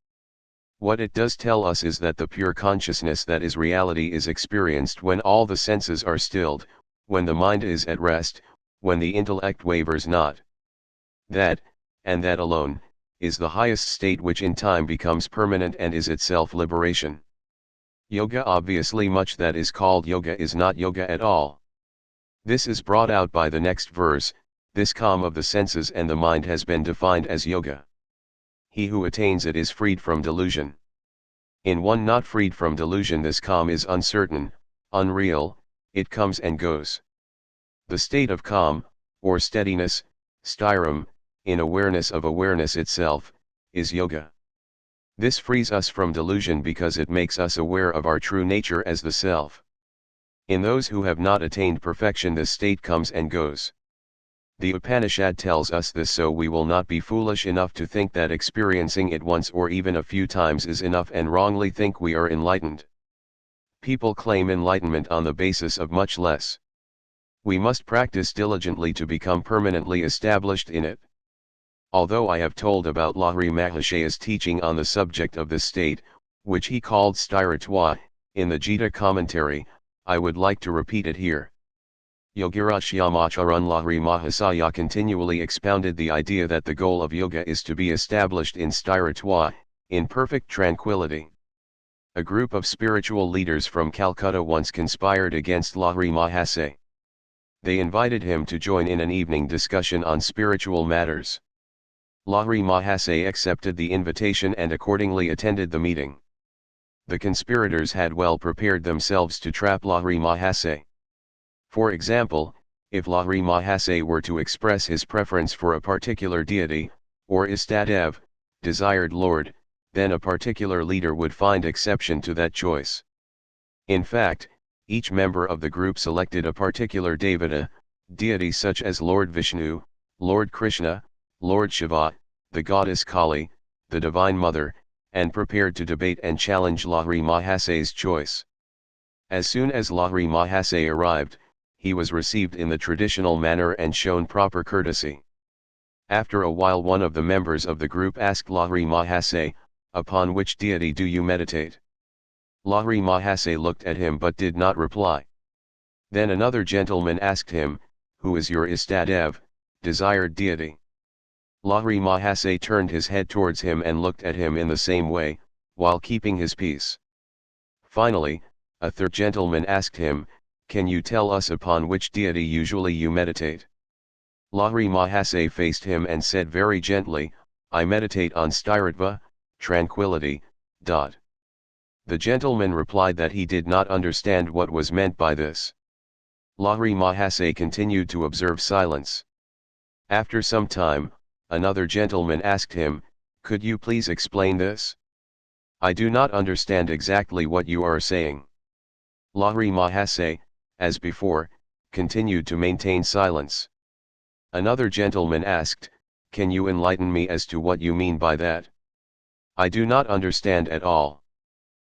What it does tell us is that the pure consciousness that is reality is experienced when all the senses are stilled, when the mind is at rest, when the intellect wavers not. That, and that alone, is the highest state which in time becomes permanent and is itself liberation. Yoga, obviously much that is called yoga is not yoga at all. This is brought out by the next verse. This calm of the senses and the mind has been defined as yoga. He who attains it is freed from delusion. In one not freed from delusion, this calm is uncertain, unreal, it comes and goes. The state of calm, or steadiness, styram, in awareness of awareness itself, is yoga. This frees us from delusion because it makes us aware of our true nature as the self. In those who have not attained perfection, this state comes and goes. The Upanishad tells us this so we will not be foolish enough to think that experiencing it once or even a few times is enough and wrongly think we are enlightened. People claim enlightenment on the basis of much less. We must practice diligently to become permanently established in it. Although I have told about Lahiri Mahashaya's teaching on the subject of this state, which he called Styratva, in the Gita commentary, I would like to repeat it here. Yogirashyamacharun Lahiri Mahasaya continually expounded the idea that the goal of yoga is to be established in Styratva, in perfect tranquility. A group of spiritual leaders from Calcutta once conspired against Lahiri Mahasaya. They invited him to join in an evening discussion on spiritual matters. Lahiri Mahasaya accepted the invitation and accordingly attended the meeting. The conspirators had well prepared themselves to trap Lahiri Mahasaya. For example, if Lahiri Mahasaya were to express his preference for a particular deity, or Istadev, desired lord, then a particular leader would find exception to that choice. In fact, each member of the group selected a particular devata, deity such as Lord Vishnu, Lord Krishna, Lord Shiva, the goddess Kali, the Divine Mother, and prepared to debate and challenge Lahiri Mahasaya's choice. As soon as Lahiri Mahasaya arrived, he was received in the traditional manner and shown proper courtesy. After a while one of the members of the group asked Lahiri Mahasaya, "Upon which deity do you meditate?" Lahiri Mahasaya looked at him but did not reply. Then another gentleman asked him, "Who is your Istadev, desired deity?" Lahiri Mahasaya turned his head towards him and looked at him in the same way, while keeping his peace. Finally, a third gentleman asked him, "Can you tell us upon which deity usually you meditate?" Lahiri Mahasaya faced him and said very gently, "I meditate on Styratva, tranquility." The gentleman replied that he did not understand what was meant by this. Lahiri Mahasaya continued to observe silence. After some time, another gentleman asked him, "Could you please explain this? I do not understand exactly what you are saying." Lahiri Mahasaya, as before, continued to maintain silence. Another gentleman asked, "Can you enlighten me as to what you mean by that? I do not understand at all."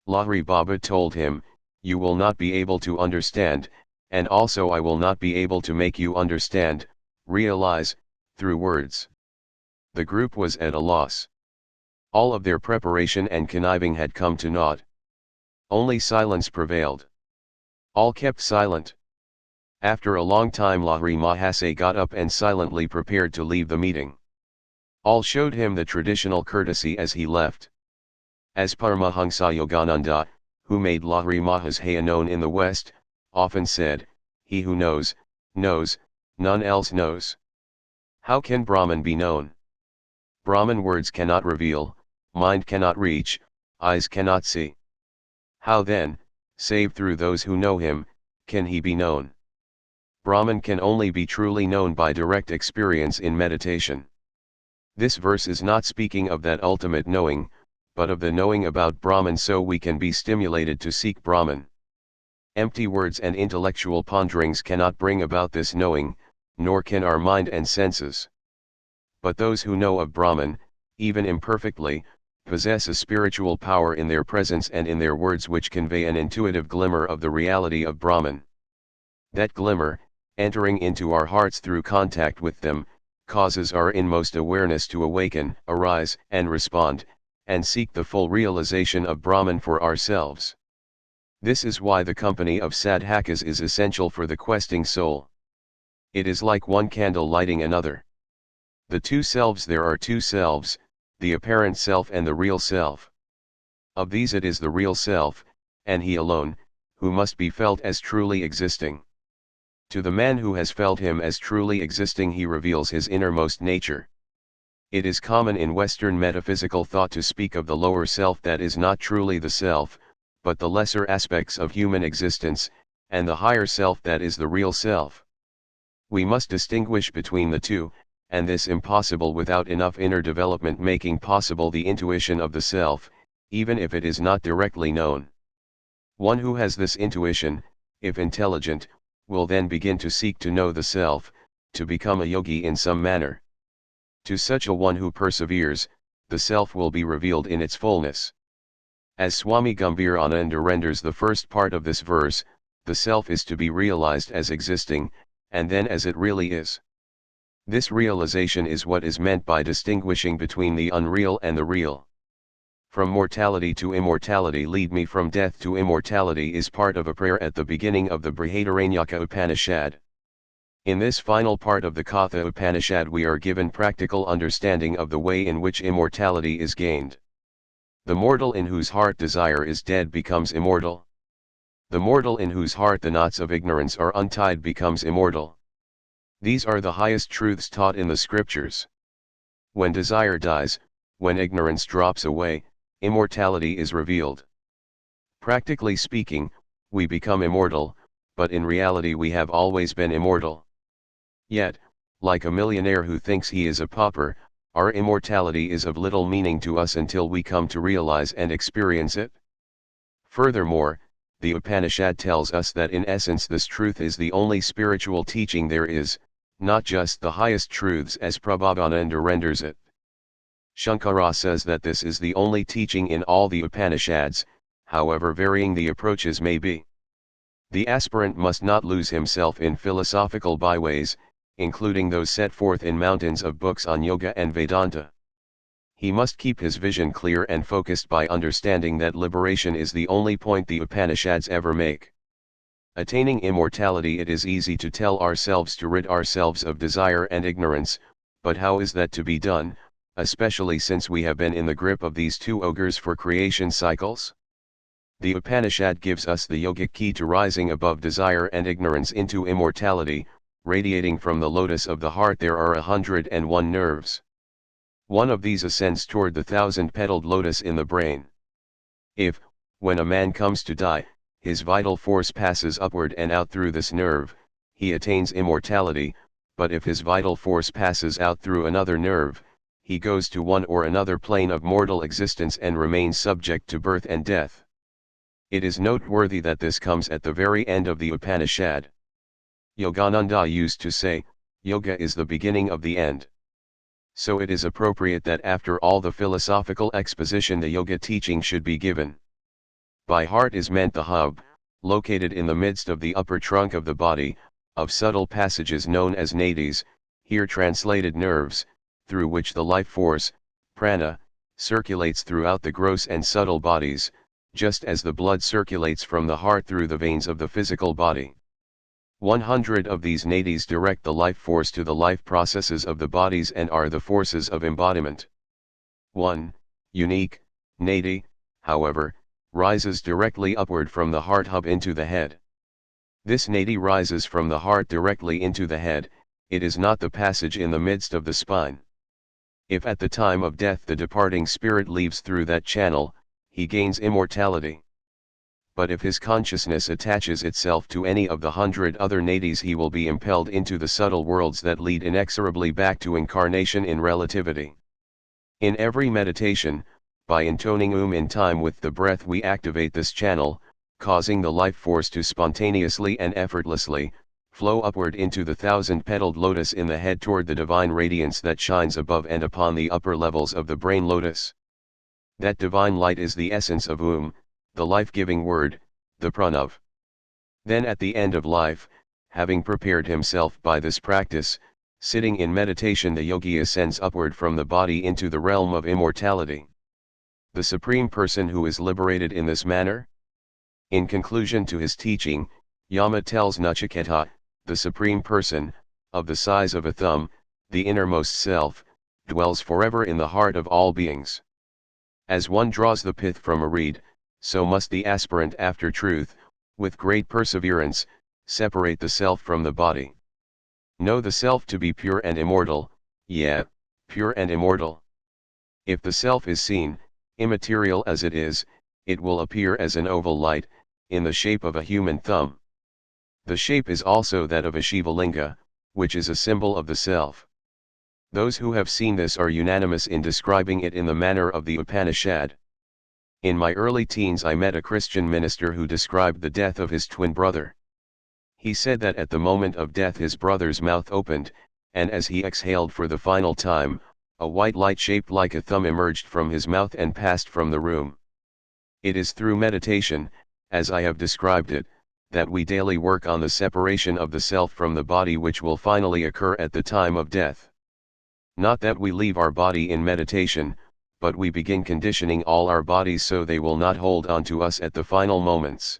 Lahiri Baba told him, "You will not be able to understand, and also I will not be able to make you understand, realize, through words." The group was at a loss. All of their preparation and conniving had come to naught. Only silence prevailed. All kept silent. After a long time Lahiri Mahasaya got up and silently prepared to leave the meeting. All showed him the traditional courtesy as he left. As Paramahansa Yogananda, who made Lahiri Mahasaya known in the West, often said, "He who knows, knows, none else knows." How can Brahman be known? Brahman words cannot reveal, mind cannot reach, eyes cannot see. How then, save through those who know him, can he be known? Brahman can only be truly known by direct experience in meditation. This verse is not speaking of that ultimate knowing, but of the knowing about Brahman so we can be stimulated to seek Brahman. Empty words and intellectual ponderings cannot bring about this knowing, nor can our mind and senses. But those who know of Brahman, even imperfectly, possess a spiritual power in their presence and in their words which convey an intuitive glimmer of the reality of Brahman. That glimmer, entering into our hearts through contact with them, causes our inmost awareness to awaken, arise, and respond, and seek the full realization of Brahman for ourselves. This is why the company of sadhakas is essential for the questing soul. It is like one candle lighting another. The two selves, there are two selves, the apparent self and the real self. Of these it is the real self, and he alone, who must be felt as truly existing. To the man who has felt him as truly existing he reveals his innermost nature. It is common in Western metaphysical thought to speak of the lower self that is not truly the self, but the lesser aspects of human existence, and the higher self that is the real self. We must distinguish between the two, and this impossible without enough inner development, making possible the intuition of the self, even if it is not directly known. One who has this intuition, if intelligent, will then begin to seek to know the self, to become a yogi in some manner. To such a one who perseveres, the self will be revealed in its fullness. As Swami Gambhirananda renders the first part of this verse, the self is to be realized as existing, and then as it really is. This realization is what is meant by distinguishing between the unreal and the real. From mortality to immortality, lead me from death to immortality is part of a prayer at the beginning of the Brihadaranyaka Upanishad. In this final part of the Katha Upanishad we are given practical understanding of the way in which immortality is gained. The mortal in whose heart desire is dead becomes immortal. The mortal in whose heart the knots of ignorance are untied becomes immortal. These are the highest truths taught in the scriptures. When desire dies, when ignorance drops away, immortality is revealed. Practically speaking, we become immortal, but in reality we have always been immortal. Yet, like a millionaire who thinks he is a pauper, our immortality is of little meaning to us until we come to realize and experience it. Furthermore, the Upanishad tells us that in essence this truth is the only spiritual teaching there is, not just the highest truths as Prabhavananda renders it. Shankara says that this is the only teaching in all the Upanishads, however varying the approaches may be. The aspirant must not lose himself in philosophical byways, including those set forth in mountains of books on yoga and Vedanta. He must keep his vision clear and focused by understanding that liberation is the only point the Upanishads ever make. Attaining immortality, it is easy to tell ourselves to rid ourselves of desire and ignorance, but how is that to be done, especially since we have been in the grip of these two ogres for creation cycles? The Upanishad gives us the yogic key to rising above desire and ignorance into immortality. Radiating from the lotus of the heart there are 101 nerves. One of these ascends toward the 1,000-petaled lotus in the brain. If, when a man comes to die, his vital force passes upward and out through this nerve, he attains immortality, but if his vital force passes out through another nerve, he goes to one or another plane of mortal existence and remains subject to birth and death. It is noteworthy that this comes at the very end of the Upanishad. Yogananda used to say, yoga is the beginning of the end. So it is appropriate that after all the philosophical exposition the yoga teaching should be given. By heart is meant the hub, located in the midst of the upper trunk of the body, of subtle passages known as nadis, here translated nerves, through which the life force, prana, circulates throughout the gross and subtle bodies, just as the blood circulates from the heart through the veins of the physical body. 100 of these nadis direct the life force to the life processes of the bodies and are the forces of embodiment. One unique nadi, however, rises directly upward from the heart hub into the head. This nadi rises from the heart directly into the head, it is not the passage in the midst of the spine. If at the time of death the departing spirit leaves through that channel, he gains immortality. But if his consciousness attaches itself to any of the 100 other nadis, he will be impelled into the subtle worlds that lead inexorably back to incarnation in relativity. In every meditation, by intoning in time with the breath we activate this channel, causing the life force to spontaneously and effortlessly flow upward into the 1,000-petaled lotus in the head toward the divine radiance that shines above and upon the upper levels of the brain lotus. That divine light is the essence of the life-giving word, the pranav. Then at the end of life, having prepared himself by this practice, sitting in meditation the yogi ascends upward from the body into the realm of immortality. The Supreme Person who is liberated in this manner? In conclusion to his teaching, Yama tells Nachiketa, the Supreme Person, of the size of a thumb, the innermost self, dwells forever in the heart of all beings. As one draws the pith from a reed, so must the aspirant after truth, with great perseverance, separate the self from the body. Know the self to be pure and immortal, pure and immortal. If the self is seen, immaterial as it is, it will appear as an oval light, in the shape of a human thumb. The shape is also that of a Shivalinga, which is a symbol of the self. Those who have seen this are unanimous in describing it in the manner of the Upanishad. In my early teens I met a Christian minister who described the death of his twin brother. He said that at the moment of death his brother's mouth opened, and as he exhaled for the final time, a white light shaped like a thumb emerged from his mouth and passed from the room. It is through meditation, as I have described it, that we daily work on the separation of the self from the body, which will finally occur at the time of death. Not that we leave our body in meditation, but we begin conditioning all our bodies so they will not hold on to us at the final moments.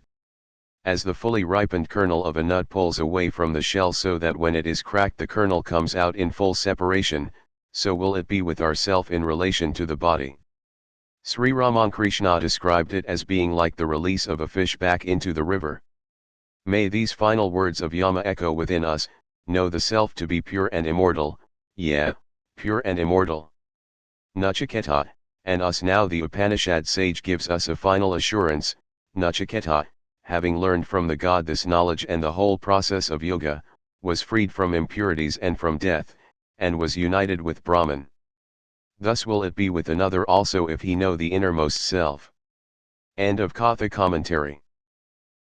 As the fully ripened kernel of a nut pulls away from the shell so that when it is cracked the kernel comes out in full separation, so will it be with ourself in relation to the body. Sri Ramakrishna described it as being like the release of a fish back into the river. May these final words of Yama echo within us: know the self to be pure and immortal, yeah, pure and immortal. Nachiketa, and us now the Upanishad sage gives us a final assurance, Nachiketa, having learned from the God this knowledge and the whole process of yoga, was freed from impurities and from death, and was united with Brahman. Thus will it be with another also if he know the innermost self. End of Katha commentary.